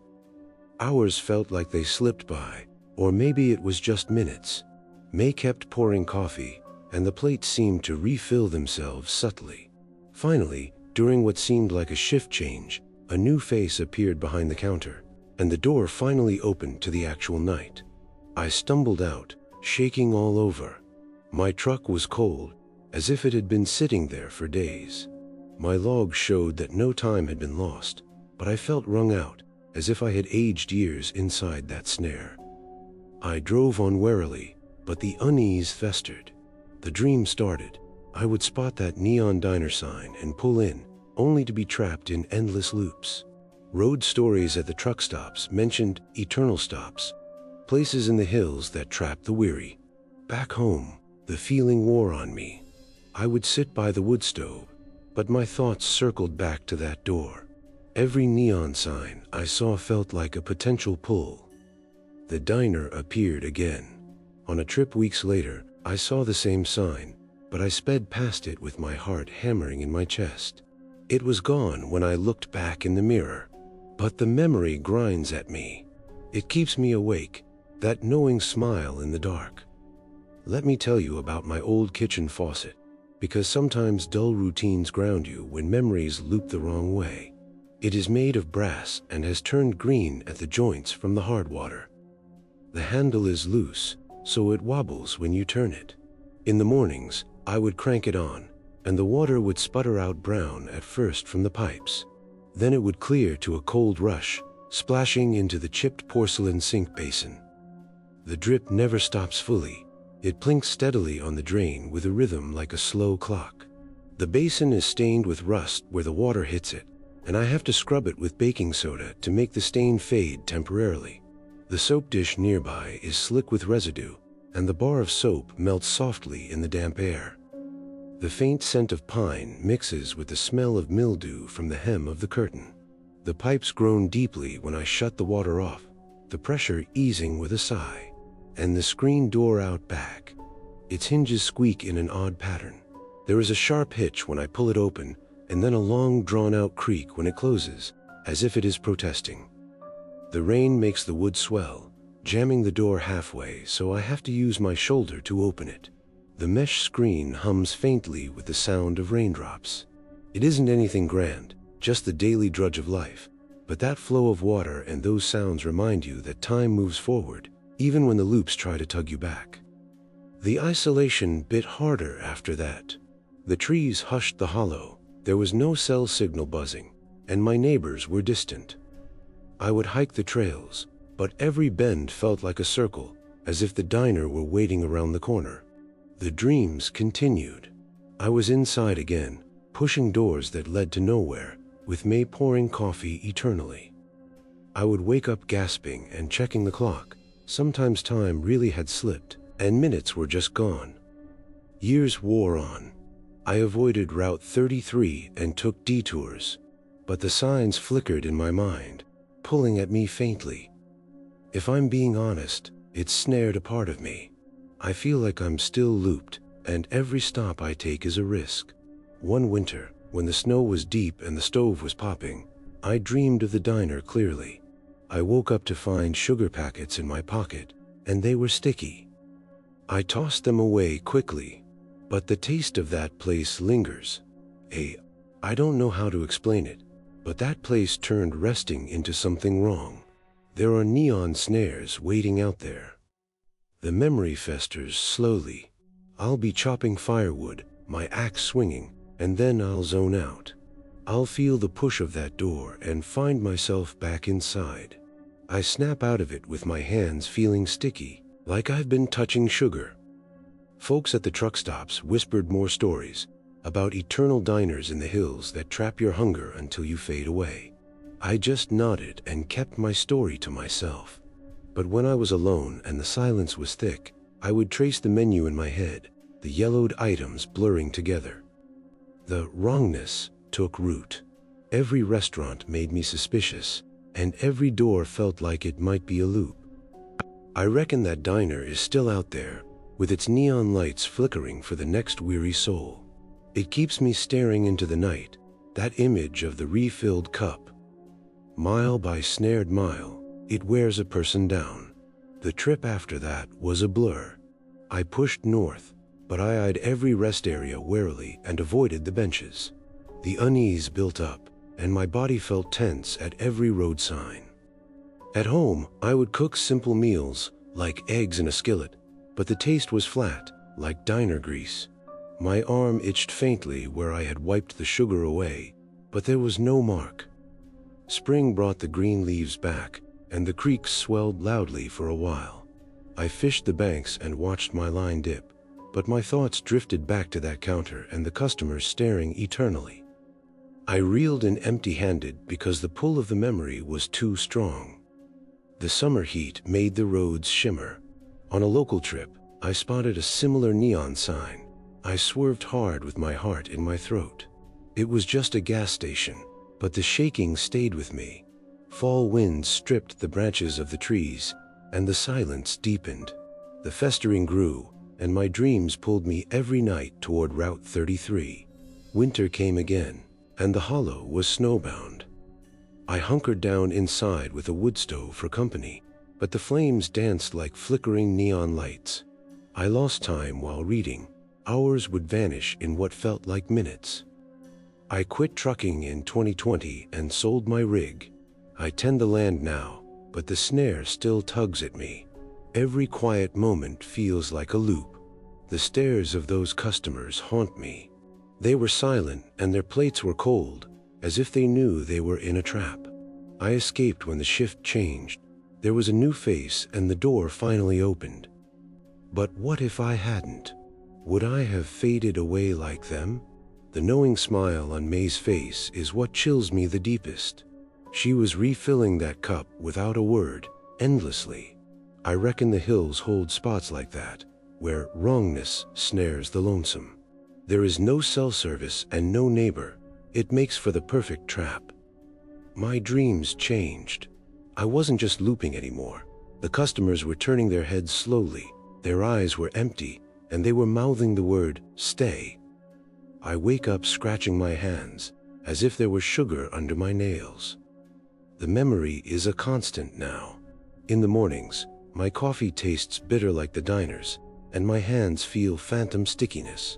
S1: Hours felt like they slipped by, or maybe it was just minutes. May kept pouring coffee, and the plates seemed to refill themselves subtly. Finally, during what seemed like a shift change, a new face appeared behind the counter, and the door finally opened to the actual night. I stumbled out, shaking all over. My truck was cold, as if it had been sitting there for days. My logs showed that no time had been lost, but I felt wrung out, as if I had aged years inside that snare. I drove on warily, but the unease festered. The dream started. I would spot that neon diner sign and pull in, only to be trapped in endless loops. Road stories at the truck stops mentioned eternal stops, places in the hills that trapped the weary. Back home, the feeling wore on me. I would sit by the wood stove, but my thoughts circled back to that door. Every neon sign I saw felt like a potential pull. The diner appeared again. On a trip weeks later, I saw the same sign, but I sped past it with my heart hammering in my chest. It was gone when I looked back in the mirror, but the memory grinds at me. It keeps me awake, that knowing smile in the dark. Let me tell you about my old kitchen faucet, because sometimes dull routines ground you when memories loop the wrong way. It is made of brass and has turned green at the joints from the hard water. The handle is loose, so it wobbles when you turn it. In the mornings, I would crank it on, and the water would sputter out brown at first from the pipes. Then it would clear to a cold rush, splashing into the chipped porcelain sink basin. The drip never stops fully. It plinks steadily on the drain with a rhythm like a slow clock. The basin is stained with rust where the water hits it, and I have to scrub it with baking soda to make the stain fade temporarily. The soap dish nearby is slick with residue, and the bar of soap melts softly in the damp air. The faint scent of pine mixes with the smell of mildew from the hem of the curtain. The pipes groan deeply when I shut the water off, the pressure easing with a sigh. And the screen door out back. Its hinges squeak in an odd pattern. There is a sharp hitch when I pull it open, and then a long drawn-out creak when it closes, as if it is protesting. The rain makes the wood swell, jamming the door halfway, so I have to use my shoulder to open it. The mesh screen hums faintly with the sound of raindrops. It isn't anything grand, just the daily drudge of life, but that flow of water and those sounds remind you that time moves forward, even when the loops try to tug you back. The isolation bit harder after that. The trees hushed the hollow, there was no cell signal buzzing, and my neighbors were distant. I would hike the trails, but every bend felt like a circle, as if the diner were waiting around the corner. The dreams continued. I was inside again, pushing doors that led to nowhere, with May pouring coffee eternally. I would wake up gasping and checking the clock. Sometimes time really had slipped, and minutes were just gone. Years wore on. I avoided Route 33 and took detours, but the signs flickered in my mind, pulling at me faintly. If I'm being honest, it snared a part of me. I feel like I'm still looped, and every stop I take is a risk. One winter, when the snow was deep and the stove was popping, I dreamed of the diner clearly. I woke up to find sugar packets in my pocket, and they were sticky. I tossed them away quickly, but the taste of that place lingers. I don't know how to explain it, but that place turned resting into something wrong. There are neon snares waiting out there. The memory festers slowly. I'll be chopping firewood, my axe swinging, and then I'll zone out. I'll feel the push of that door and find myself back inside. I snap out of it with my hands feeling sticky, like I've been touching sugar. Folks at the truck stops whispered more stories about eternal diners in the hills that trap your hunger until you fade away. I just nodded and kept my story to myself. But when I was alone and the silence was thick, I would trace the menu in my head, the yellowed items blurring together. The wrongness took root. Every restaurant made me suspicious, and every door felt like it might be a loop. I reckon that diner is still out there, with its neon lights flickering for the next weary soul. It keeps me staring into the night, that image of the refilled cup. Mile by snared mile, it wears a person down. The trip after that was a blur. I pushed north, but I eyed every rest area warily and avoided the benches. The unease built up, and my body felt tense at every road sign. At home, I would cook simple meals, like eggs in a skillet, but the taste was flat, like diner grease. My arm itched faintly where I had wiped the sugar away, but there was no mark. Spring brought the green leaves back, and the creeks swelled loudly for a while. I fished the banks and watched my line dip, but my thoughts drifted back to that counter and the customers staring eternally. I reeled in empty-handed because the pull of the memory was too strong. The summer heat made the roads shimmer. On a local trip, I spotted a similar neon sign. I swerved hard with my heart in my throat. It was just a gas station, but the shaking stayed with me. Fall winds stripped the branches of the trees, and the silence deepened. The festering grew, and my dreams pulled me every night toward Route 33. Winter came again, and the hollow was snowbound. I hunkered down inside with a wood stove for company, but the flames danced like flickering neon lights. I lost time while reading. Hours would vanish in what felt like minutes. I quit trucking in 2020 and sold my rig. I tend the land now, but the snare still tugs at me. Every quiet moment feels like a loop. The stares of those customers haunt me. They were silent and their plates were cold, as if they knew they were in a trap. I escaped when the shift changed. There was a new face and the door finally opened. But what if I hadn't? Would I have faded away like them? The knowing smile on May's face is what chills me the deepest. She was refilling that cup without a word, endlessly. I reckon the hills hold spots like that, where wrongness snares the lonesome. There is no cell service and no neighbor. It makes for the perfect trap. My dreams changed. I wasn't just looping anymore. The customers were turning their heads slowly. Their eyes were empty, and they were mouthing the word, "Stay." I wake up scratching my hands, as if there was sugar under my nails. The memory is a constant now. In the mornings, my coffee tastes bitter like the diners, and my hands feel phantom stickiness.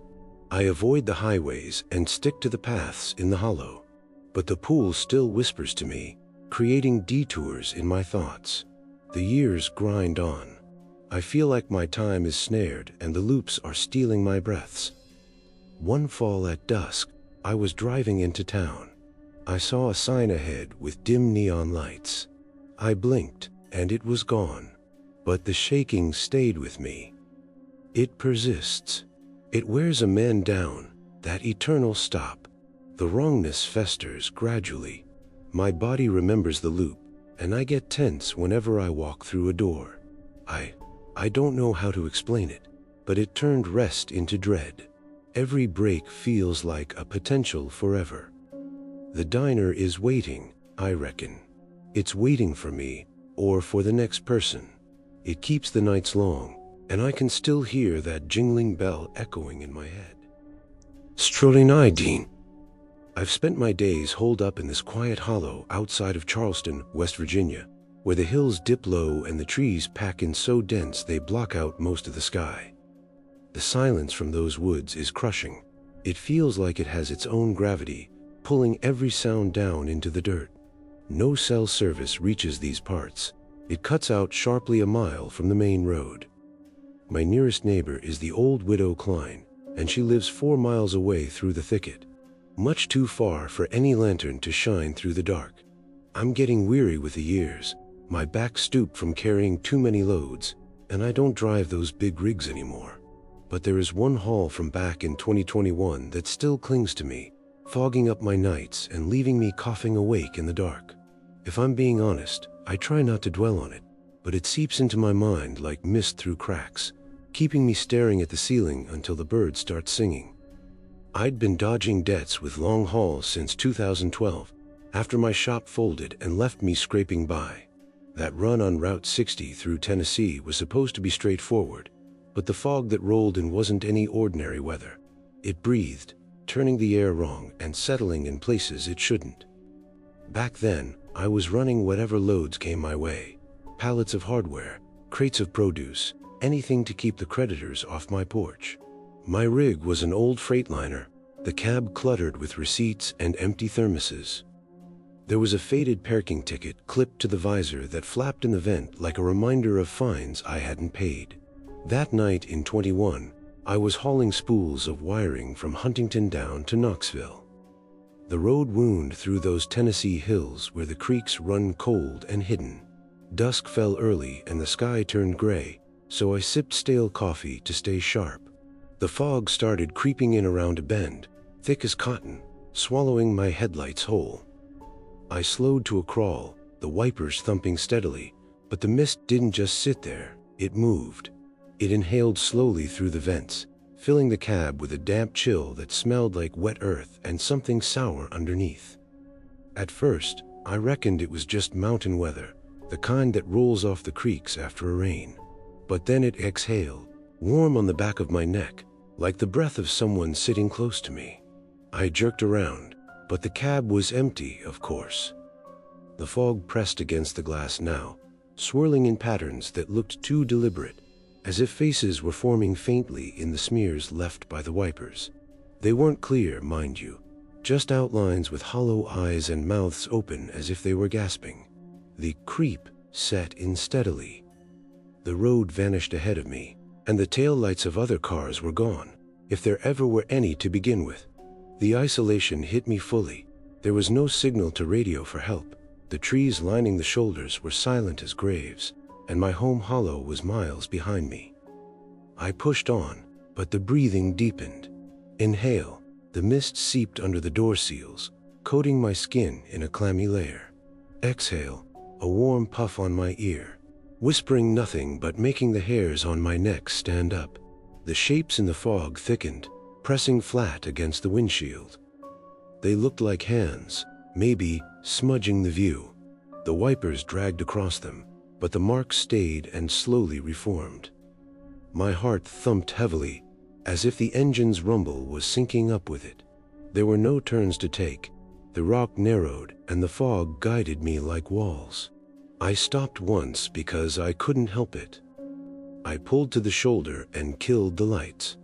S1: I avoid the highways and stick to the paths in the hollow. But the pool still whispers to me, creating detours in my thoughts. The years grind on. I feel like my time is snared and the loops are stealing my breaths. One fall at dusk, I was driving into town. I saw a sign ahead with dim neon lights. I blinked, and it was gone. But the shaking stayed with me. It persists. It wears a man down, that eternal stop. The wrongness festers gradually. My body remembers the loop, and I get tense whenever I walk through a door. I don't know how to explain it, but it turned rest into dread. Every break feels like a potential forever. The diner is waiting, I reckon. It's waiting for me, or for the next person. It keeps the nights long, and I can still hear that jingling bell echoing in my head. Strolinidine. I've spent my days holed up in this quiet hollow outside of Charleston, West Virginia, where the hills dip low and the trees pack in so dense they block out most of the sky. The silence from those woods is crushing. It feels like it has its own gravity, pulling every sound down into the dirt. No cell service reaches these parts. It cuts out sharply a mile from the main road. My nearest neighbor is the old widow Klein, and she lives 4 miles away through the thicket. much too far for any lantern to shine through the dark. I'm getting weary with the years. My back stooped from carrying too many loads, and I don't drive those big rigs anymore. But there is one haul from back in 2021 that still clings to me, fogging up my nights and leaving me coughing awake in the dark. If I'm being honest, I try not to dwell on it, but it seeps into my mind like mist through cracks, keeping me staring at the ceiling until the birds start singing. I'd been dodging debts with long hauls since 2012, after my shop folded and left me scraping by. That run on Route 60 through Tennessee was supposed to be straightforward, but the fog that rolled in wasn't any ordinary weather. It breathed, turning the air wrong and settling in places it shouldn't. Back then, I was running whatever loads came my way. Pallets of hardware, crates of produce, anything to keep the creditors off my porch. My rig was an old Freightliner, the cab cluttered with receipts and empty thermoses. There was a faded parking ticket clipped to the visor that flapped in the vent like a reminder of fines I hadn't paid. That night in 21, I was hauling spools of wiring from Huntington down to Knoxville. The road wound through those Tennessee hills where the creeks run cold and hidden. Dusk fell early and the sky turned gray, so I sipped stale coffee to stay sharp. The fog started creeping in around a bend, thick as cotton, swallowing my headlights whole. I slowed to a crawl, the wipers thumping steadily, but the mist didn't just sit there, it moved. It inhaled slowly through the vents, filling the cab with a damp chill that smelled like wet earth and something sour underneath. At first, I reckoned it was just mountain weather, the kind that rolls off the creeks after a rain. But then it exhaled, warm on the back of my neck, like the breath of someone sitting close to me. I jerked around, but the cab was empty, of course. The fog pressed against the glass now, swirling in patterns that looked too deliberate, as if faces were forming faintly in the smears left by the wipers. They weren't clear, mind you, just outlines with hollow eyes and mouths open as if they were gasping. The creep set in steadily. The road vanished ahead of me, and the taillights of other cars were gone, if there ever were any to begin with. The isolation hit me fully. There was no signal to radio for help. The trees lining the shoulders were silent as graves, and my home hollow was miles behind me. I pushed on, but the breathing deepened. Inhale, the mist seeped under the door seals, coating my skin in a clammy layer. Exhale, a warm puff on my ear, whispering nothing but making the hairs on my neck stand up. The shapes in the fog thickened, pressing flat against the windshield. They looked like hands, maybe smudging the view. The wipers dragged across them, but the marks stayed and slowly reformed. My heart thumped heavily, as if the engine's rumble was syncing up with it. There were no turns to take. The rock narrowed, and the fog guided me like walls. I stopped once because I couldn't help it. I pulled to the shoulder and killed the lights.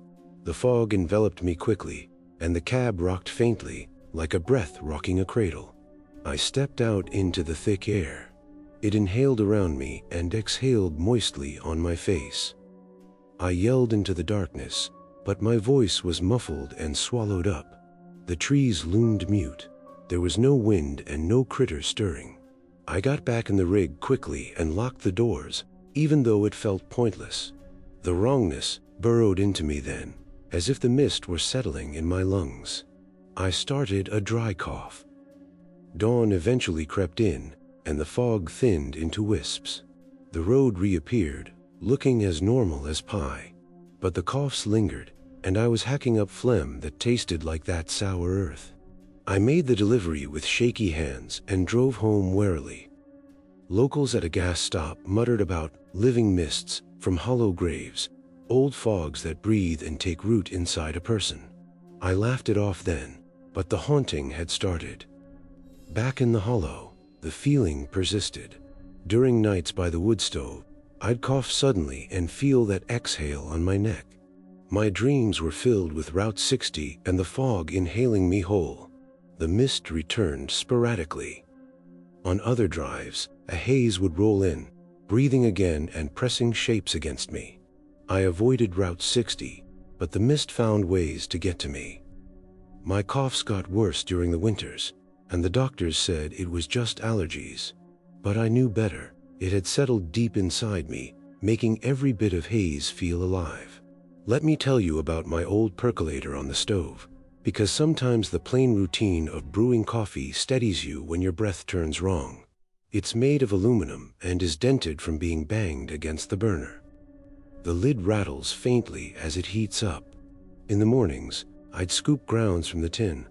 S1: The fog enveloped me quickly, and the cab rocked faintly, like a breath rocking a cradle. I stepped out into the thick air. It inhaled around me and exhaled moistly on my face. I yelled into the darkness, but my voice was muffled and swallowed up. The trees loomed mute. There was no wind and no critter stirring. I got back in the rig quickly and locked the doors, even though it felt pointless. The wrongness burrowed into me then, as if the mist were settling in my lungs. I started a dry cough. Dawn eventually crept in, and the fog thinned into wisps. The road reappeared, looking as normal as pie. But the coughs lingered, and I was hacking up phlegm that tasted like that sour earth. I made the delivery with shaky hands and drove home warily. Locals at a gas stop muttered about living mists from hollow graves, old fogs that breathe and take root inside a person. I laughed it off then, but the haunting had started. Back in the hollow, the feeling persisted. During nights by the wood stove, I'd cough suddenly and feel that exhale on my neck. My dreams were filled with Route 60 and the fog inhaling me whole. The mist returned sporadically. On other drives, a haze would roll in, breathing again and pressing shapes against me. I avoided Route 60, but the mist found ways to get to me. My coughs got worse during the winters, and the doctors said it was just allergies. But I knew better. It had settled deep inside me, making every bit of haze feel alive. Let me tell you about my old percolator on the stove, because sometimes the plain routine of brewing coffee steadies you when your breath turns wrong. It's made of aluminum and is dented from being banged against the burner. The lid rattles faintly as it heats up. In the mornings, I'd scoop grounds from the tin,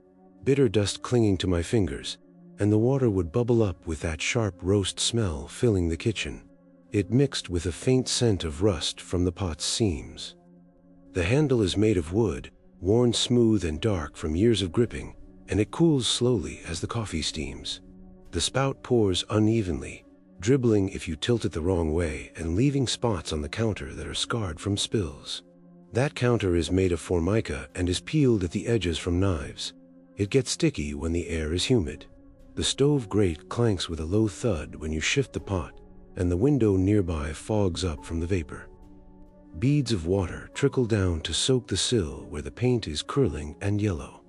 S1: bitter dust clinging to my fingers, and the water would bubble up with that sharp roast smell filling the kitchen. It mixed with a faint scent of rust from the pot's seams. The handle is made of wood, worn smooth and dark from years of gripping, and it cools slowly as the coffee steams. The spout pours unevenly, dribbling if you tilt it the wrong way and leaving spots on the counter that are scarred from spills. That counter is made of formica and is peeled at the edges from knives. It gets sticky when the air is humid. The stove grate clanks with a low thud when you shift the pot, and the window nearby fogs up from the vapor. Beads of water trickle down to soak the sill where the paint is curling and yellow.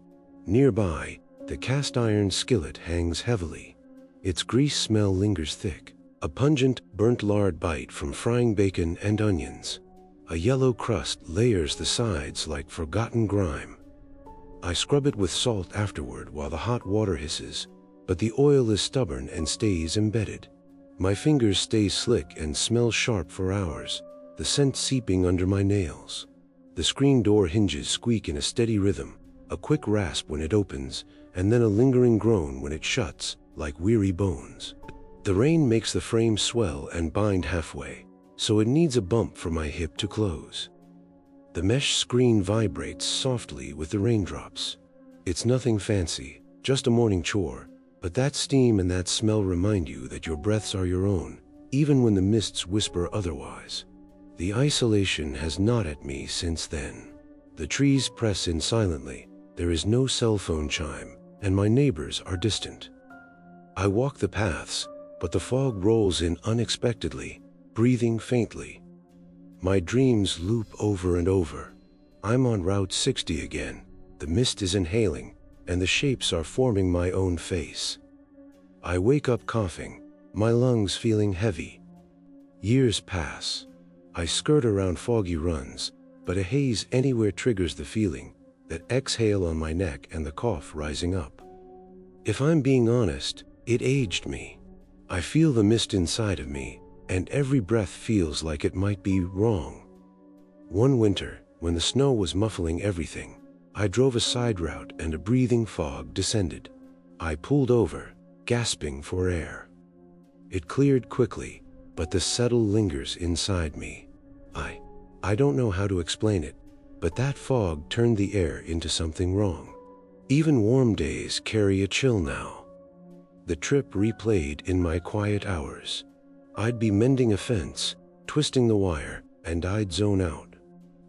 S1: Nearby, the cast iron skillet hangs heavily. Its grease smell lingers thick, a pungent, burnt lard bite from frying bacon and onions. A yellow crust layers the sides like forgotten grime. I scrub it with salt afterward while the hot water hisses, but the oil is stubborn and stays embedded. My fingers stay slick and smell sharp for hours, the scent seeping under my nails. The screen door hinges squeak in a steady rhythm, a quick rasp when it opens, and then a lingering groan when it shuts, like weary bones. The rain makes the frame swell and bind halfway, so it needs a bump for my hip to close. The mesh screen vibrates softly with the raindrops. It's nothing fancy, just a morning chore, but that steam and that smell remind you that your breaths are your own, even when the mists whisper otherwise. The isolation has gnawed at me since then. The trees press in silently, there is no cell phone chime, and my neighbors are distant. I walk the paths, but the fog rolls in unexpectedly, breathing faintly. My dreams loop over and over. I'm on Route 60 again. The mist is inhaling, and the shapes are forming my own face. I wake up coughing, my lungs feeling heavy. Years pass. I skirt around foggy runs, but a haze anywhere triggers the feeling, that exhale on my neck and the cough rising up. If I'm being honest, it aged me. I feel the mist inside of me, and every breath feels like it might be wrong. One winter, when the snow was muffling everything, I drove a side route and a breathing fog descended. I pulled over, gasping for air. It cleared quickly, but the settle lingers inside me. I don't know how to explain it, but that fog turned the air into something wrong. Even warm days carry a chill now. The trip replayed in my quiet hours. I'd be mending a fence, twisting the wire, and I'd zone out.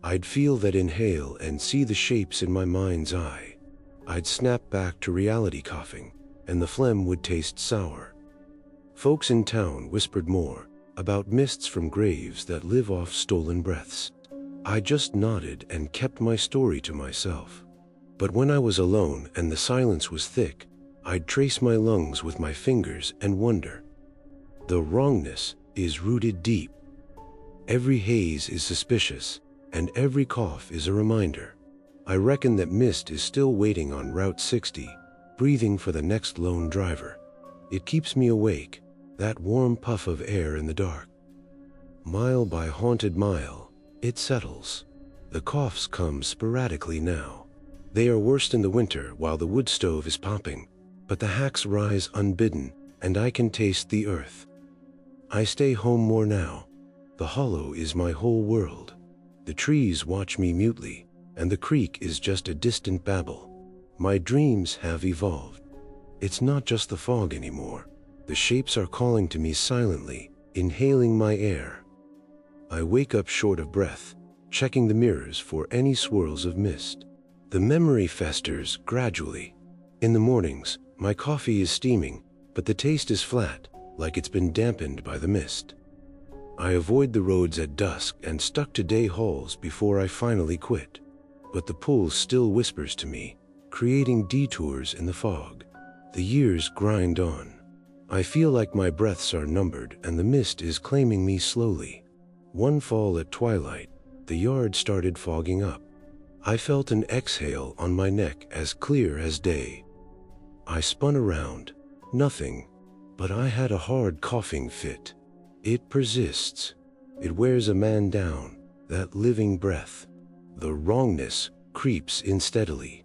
S1: I'd feel that inhale and see the shapes in my mind's eye. I'd snap back to reality coughing, and the phlegm would taste sour. Folks in town whispered more, about mists from graves that live off stolen breaths. I just nodded and kept my story to myself. But when I was alone and the silence was thick, I'd trace my lungs with my fingers and wonder. The wrongness is rooted deep. Every haze is suspicious, and every cough is a reminder. I reckon that mist is still waiting on Route 60, breathing for the next lone driver. It keeps me awake, that warm puff of air in the dark. Mile by haunted mile, it settles. The coughs come sporadically now. They are worst in the winter while the wood stove is popping, but the hacks rise unbidden, and I can taste the earth. I stay home more now. The hollow is my whole world. The trees watch me mutely, and the creek is just a distant babble. My dreams have evolved. It's not just the fog anymore. The shapes are calling to me silently, inhaling my air. I wake up short of breath, checking the mirrors for any swirls of mist. The memory festers gradually. In the mornings, my coffee is steaming, but the taste is flat, like it's been dampened by the mist. I avoid the roads at dusk and stuck to day halls before I finally quit. But the pull still whispers to me, creating detours in the fog. The years grind on. I feel like my breaths are numbered and the mist is claiming me slowly. One fall at twilight, the yard started fogging up. I felt an exhale on my neck as clear as day. I spun around. Nothing. But I had a hard coughing fit. It persists. It wears a man down, that living breath. The wrongness creeps in steadily.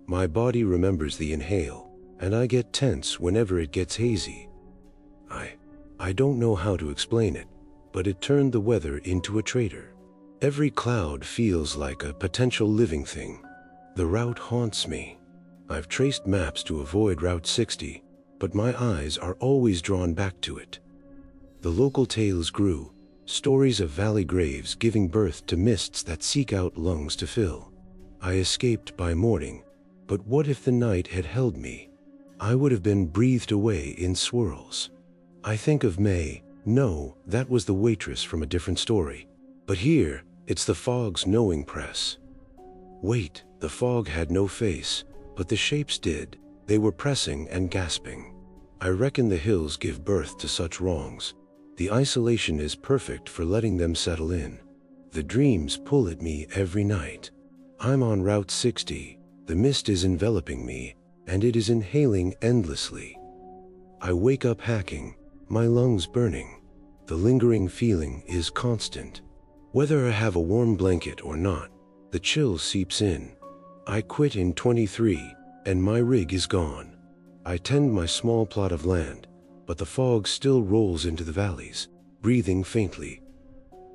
S1: My body remembers the inhale, and I get tense whenever it gets hazy. I don't know how to explain it, but it turned the weather into a traitor. Every cloud feels like a potential living thing. The route haunts me. I've traced maps to avoid Route 60, but my eyes are always drawn back to it. The local tales grew, stories of valley graves giving birth to mists that seek out lungs to fill. I escaped by morning, but what if the night had held me? I would have been breathed away in swirls. I think of May. No, that was the waitress from a different story. But here, it's the fog's knowing press. Wait, the fog had no face, but the shapes did. They were pressing and gasping. I reckon the hills give birth to such wrongs. The isolation is perfect for letting them settle in. The dreams pull at me every night. I'm on Route 60. The mist is enveloping me, and it is inhaling endlessly. I wake up hacking, my lungs burning. The lingering feeling is constant. Whether I have a warm blanket or not, the chill seeps in. I quit in 23, and my rig is gone. I tend my small plot of land, but the fog still rolls into the valleys, breathing faintly.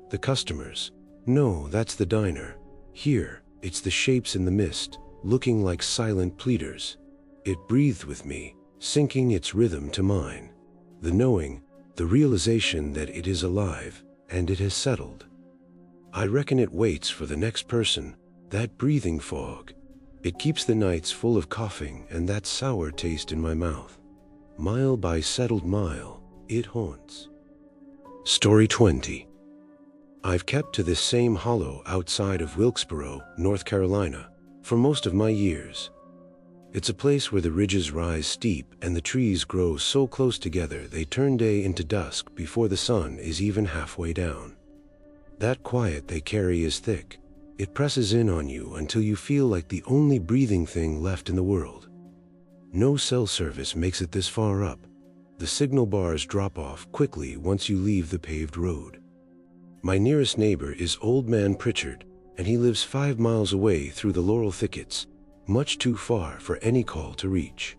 S1: The customers. No, that's the diner. Here, it's the shapes in the mist, looking like silent pleaders. It breathed with me, syncing its rhythm to mine. The knowing, the realization that it is alive, and it has settled. I reckon it waits for the next person, that breathing fog. It keeps the nights full of coughing and that sour taste in my mouth. Mile by settled mile, it haunts. Story 20. I've kept to this same hollow outside of Wilkesboro, North Carolina, for most of my years. It's a place where the ridges rise steep and the trees grow so close together they turn day into dusk before the sun is even halfway down. That quiet they carry is thick. It presses in on you until you feel like the only breathing thing left in the world. No cell service makes it this far up. The signal bars drop off quickly once you leave the paved road. My nearest neighbor is Old Man Pritchard, and he lives 5 miles away through the laurel thickets, much too far for any call to reach.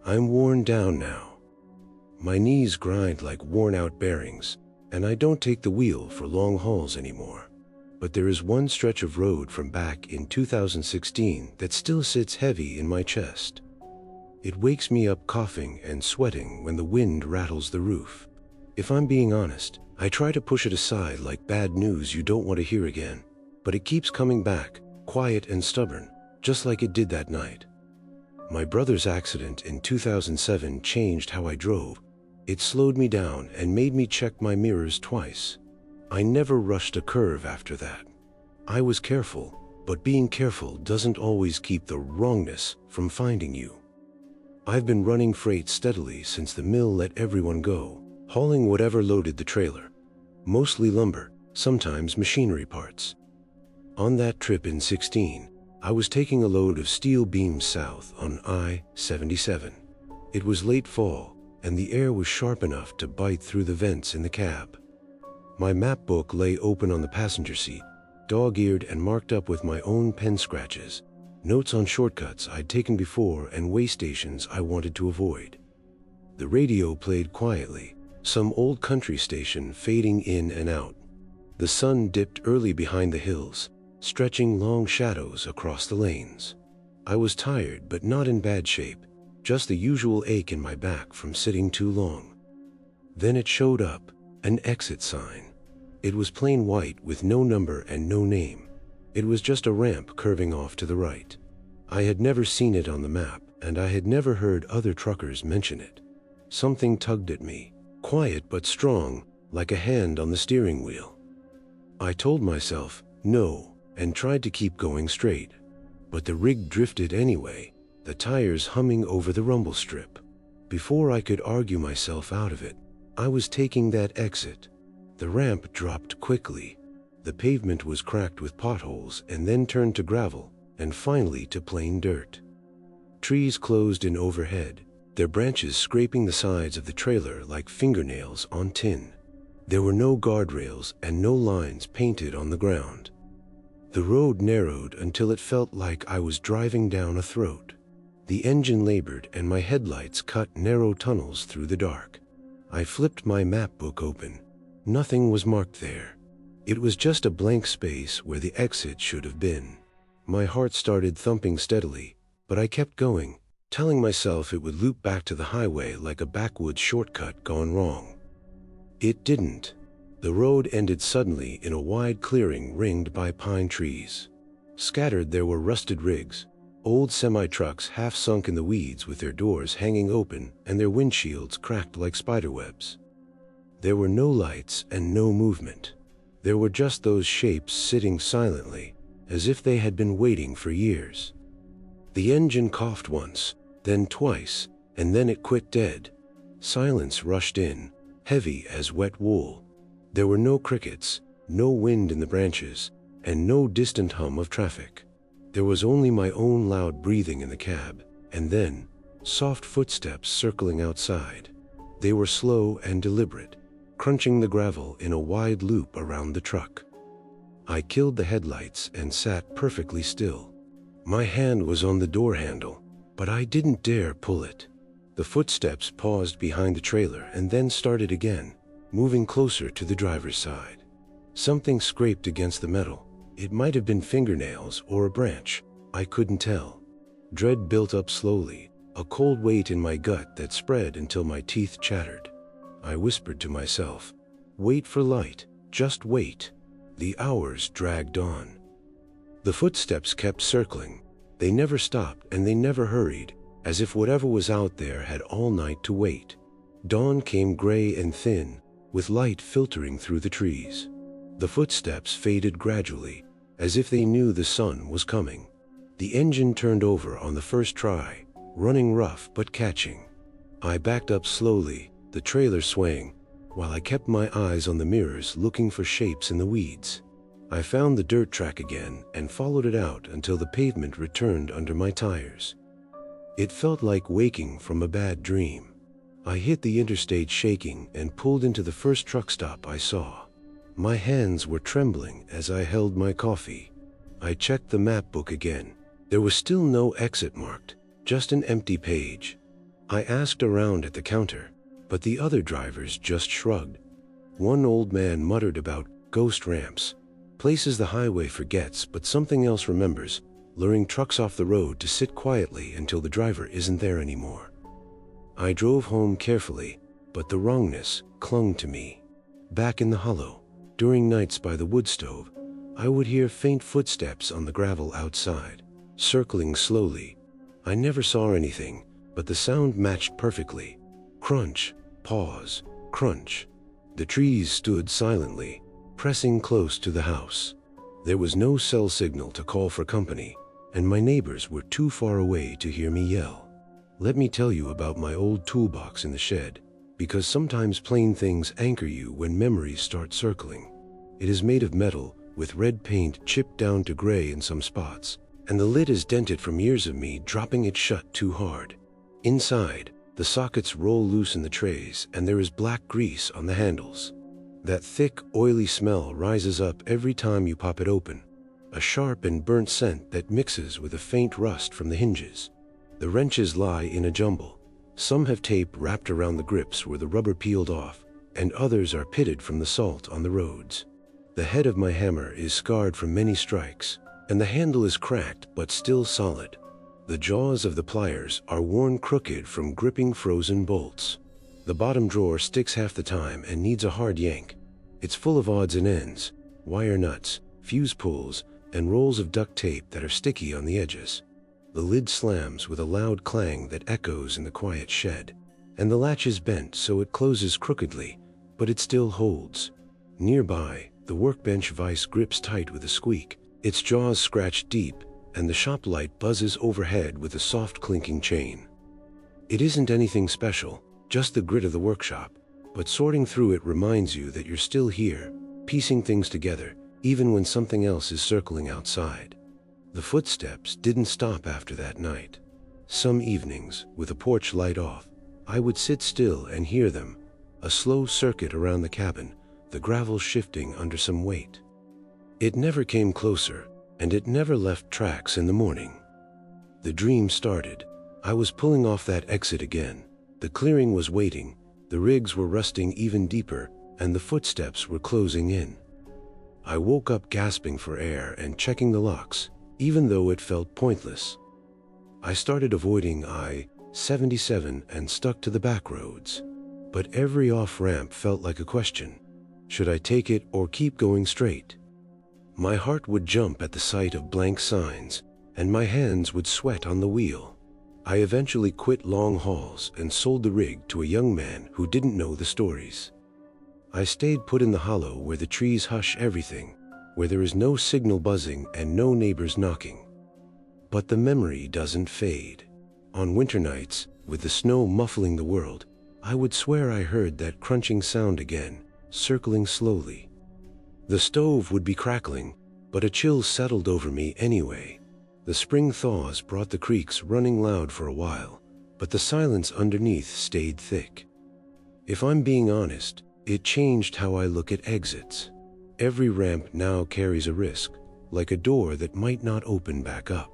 S1: I'm worn down now. My knees grind like worn-out bearings, and I don't take the wheel for long hauls anymore. But there is one stretch of road from back in 2016 that still sits heavy in my chest. It wakes me up coughing and sweating when the wind rattles the roof. If I'm being honest, I try to push it aside like bad news you don't want to hear again, but it keeps coming back, quiet and stubborn, just like it did that night. My brother's accident in 2007 changed how I drove. It slowed me down and made me check my mirrors twice. I never rushed a curve after that. I was careful, but being careful doesn't always keep the wrongness from finding you. I've been running freight steadily since the mill let everyone go, hauling whatever loaded the trailer. Mostly lumber, sometimes machinery parts. On that trip in 16, I was taking a load of steel beams south on I-77. It was late fall, and the air was sharp enough to bite through the vents in the cab. My map book lay open on the passenger seat, dog-eared and marked up with my own pen scratches, notes on shortcuts I'd taken before and way stations I wanted to avoid. The radio played quietly, some old country station fading in and out. The sun dipped early behind the hills, stretching long shadows across the lanes. I was tired but not in bad shape, just the usual ache in my back from sitting too long. Then it showed up, an exit sign. It was plain white with no number and no name. It was just a ramp curving off to the right. I had never seen it on the map, and I had never heard other truckers mention it. Something tugged at me, quiet but strong, like a hand on the steering wheel. I told myself, no, and tried to keep going straight. But the rig drifted anyway, the tires humming over the rumble strip. Before I could argue myself out of it, I was taking that exit. The ramp dropped quickly. The pavement was cracked with potholes and then turned to gravel and finally to plain dirt. Trees closed in overhead, their branches scraping the sides of the trailer like fingernails on tin. There were no guardrails and no lines painted on the ground. The road narrowed until it felt like I was driving down a throat. The engine labored and my headlights cut narrow tunnels through the dark. I flipped my map book open. Nothing was marked there. It was just a blank space where the exit should have been. My heart started thumping steadily, but I kept going, telling myself it would loop back to the highway like a backwoods shortcut gone wrong. It didn't. The road ended suddenly in a wide clearing ringed by pine trees. Scattered there were rusted rigs, old semi-trucks half sunk in the weeds with their doors hanging open and their windshields cracked like spiderwebs. There were no lights and no movement. There were just those shapes sitting silently, as if they had been waiting for years. The engine coughed once, then twice, and then it quit dead. Silence rushed in, heavy as wet wool. There were no crickets, no wind in the branches, and no distant hum of traffic. There was only my own loud breathing in the cab, and then soft footsteps circling outside. They were slow and deliberate, crunching the gravel in a wide loop around the truck. I killed the headlights and sat perfectly still. My hand was on the door handle, but I didn't dare pull it. The footsteps paused behind the trailer and then started again, moving closer to the driver's side. Something scraped against the metal. It might have been fingernails or a branch. I couldn't tell. Dread built up slowly, a cold weight in my gut that spread until my teeth chattered. I whispered to myself, "Wait for light, just wait." The hours dragged on. The footsteps kept circling. They never stopped and they never hurried, as if whatever was out there had all night to wait. Dawn came gray and thin, with light filtering through the trees. The footsteps faded gradually, as if they knew the sun was coming. The engine turned over on the first try, running rough but catching. I backed up slowly, the trailer swaying, while I kept my eyes on the mirrors looking for shapes in the weeds. I found the dirt track again and followed it out until the pavement returned under my tires. It felt like waking from a bad dream. I hit the interstate shaking and pulled into the first truck stop I saw. My hands were trembling as I held my coffee. I checked the map book again. There was still no exit marked, just an empty page. I asked around at the counter, but the other drivers just shrugged. One old man muttered about ghost ramps, places the highway forgets but something else remembers, luring trucks off the road to sit quietly until the driver isn't there anymore. I drove home carefully, but the wrongness clung to me. Back in the hollow, during nights by the wood stove, I would hear faint footsteps on the gravel outside, circling slowly. I never saw anything, but the sound matched perfectly. Crunch, pause, crunch. The trees stood silently, pressing close to the house. There was no cell signal to call for company, and my neighbors were too far away to hear me yell. Let me tell you about my old toolbox in the shed, because sometimes plain things anchor you when memories start circling. It is made of metal, with red paint chipped down to gray in some spots, and the lid is dented from years of me dropping it shut too hard. Inside, the sockets roll loose in the trays, and there is black grease on the handles. That thick, oily smell rises up every time you pop it open, a sharp and burnt scent that mixes with a faint rust from the hinges. The wrenches lie in a jumble. Some have tape wrapped around the grips where the rubber peeled off, and others are pitted from the salt on the roads. The head of my hammer is scarred from many strikes, and the handle is cracked but still solid. The jaws of the pliers are worn crooked from gripping frozen bolts. The bottom drawer sticks half the time and needs a hard yank. It's full of odds and ends, wire nuts, fuse pulls, and rolls of duct tape that are sticky on the edges. The lid slams with a loud clang that echoes in the quiet shed, and the latch is bent so it closes crookedly, but it still holds. Nearby, the workbench vise grips tight with a squeak, its jaws scratch deep, and the shop light buzzes overhead with a soft clinking chain. It isn't anything special, just the grit of the workshop, but sorting through it reminds you that you're still here, piecing things together, even when something else is circling outside. The footsteps didn't stop after that night. Some evenings, with the porch light off, I would sit still and hear them, a slow circuit around the cabin, the gravel shifting under some weight. It never came closer, and it never left tracks in the morning. The dream started. I was pulling off that exit again. The clearing was waiting, the rigs were rusting even deeper, and the footsteps were closing in. I woke up gasping for air and checking the locks, even though it felt pointless. I started avoiding I-77 and stuck to the back roads. But every off-ramp felt like a question. Should I take it or keep going straight? My heart would jump at the sight of blank signs, and my hands would sweat on the wheel. I eventually quit long hauls and sold the rig to a young man who didn't know the stories. I stayed put in the hollow where the trees hush everything, where there is no signal buzzing and no neighbors knocking. But the memory doesn't fade. On winter nights, with the snow muffling the world, I would swear I heard that crunching sound again, circling slowly. The stove would be crackling, but a chill settled over me anyway. The spring thaws brought the creaks running loud for a while, but the silence underneath stayed thick. If I'm being honest, it changed how I look at exits. Every ramp now carries a risk, like a door that might not open back up.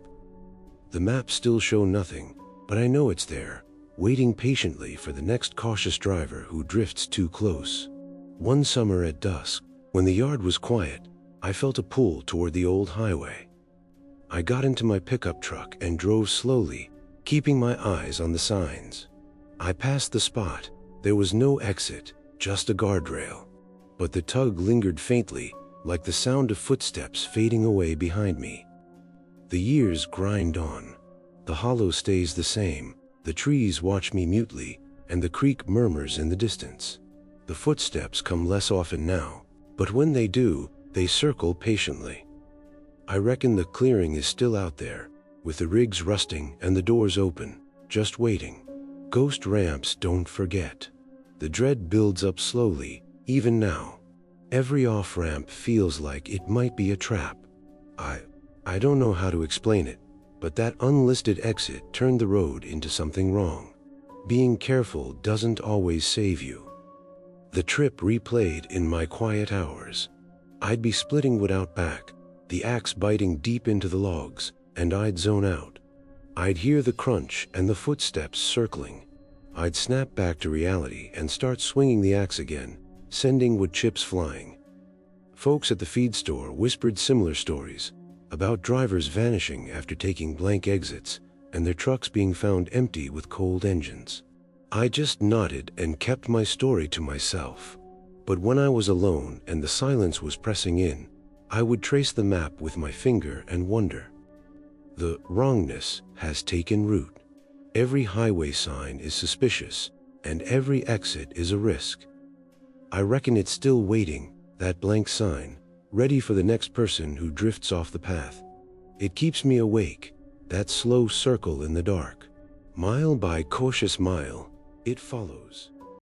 S1: The maps still show nothing, but I know it's there, waiting patiently for the next cautious driver who drifts too close. One summer at dusk, when the yard was quiet, I felt a pull toward the old highway. I got into my pickup truck and drove slowly, keeping my eyes on the signs. I passed the spot. There was no exit, just a guardrail. But the tug lingered faintly, like the sound of footsteps fading away behind me. The years grind on. The hollow stays the same. The trees watch me mutely, and the creek murmurs in the distance. The footsteps come less often now, but when they do, they circle patiently. I reckon the clearing is still out there, with the rigs rusting and the doors open, just waiting. Ghost ramps don't forget. The dread builds up slowly, even now. Every off-ramp feels like it might be a trap. I don't know how to explain it, but that unlisted exit turned the road into something wrong. Being careful doesn't always save you. The trip replayed in my quiet hours. I'd be splitting wood out back, the axe biting deep into the logs, and I'd zone out. I'd hear the crunch and the footsteps circling. I'd snap back to reality and start swinging the axe again, sending wood chips flying. Folks at the feed store whispered similar stories about drivers vanishing after taking blank exits and their trucks being found empty with cold engines. I just nodded and kept my story to myself. But when I was alone and the silence was pressing in, I would trace the map with my finger and wonder. The wrongness has taken root. Every highway sign is suspicious, and every exit is a risk. I reckon it's still waiting, that blank sign, ready for the next person who drifts off the path. It keeps me awake, that slow circle in the dark. Mile by cautious mile, it follows.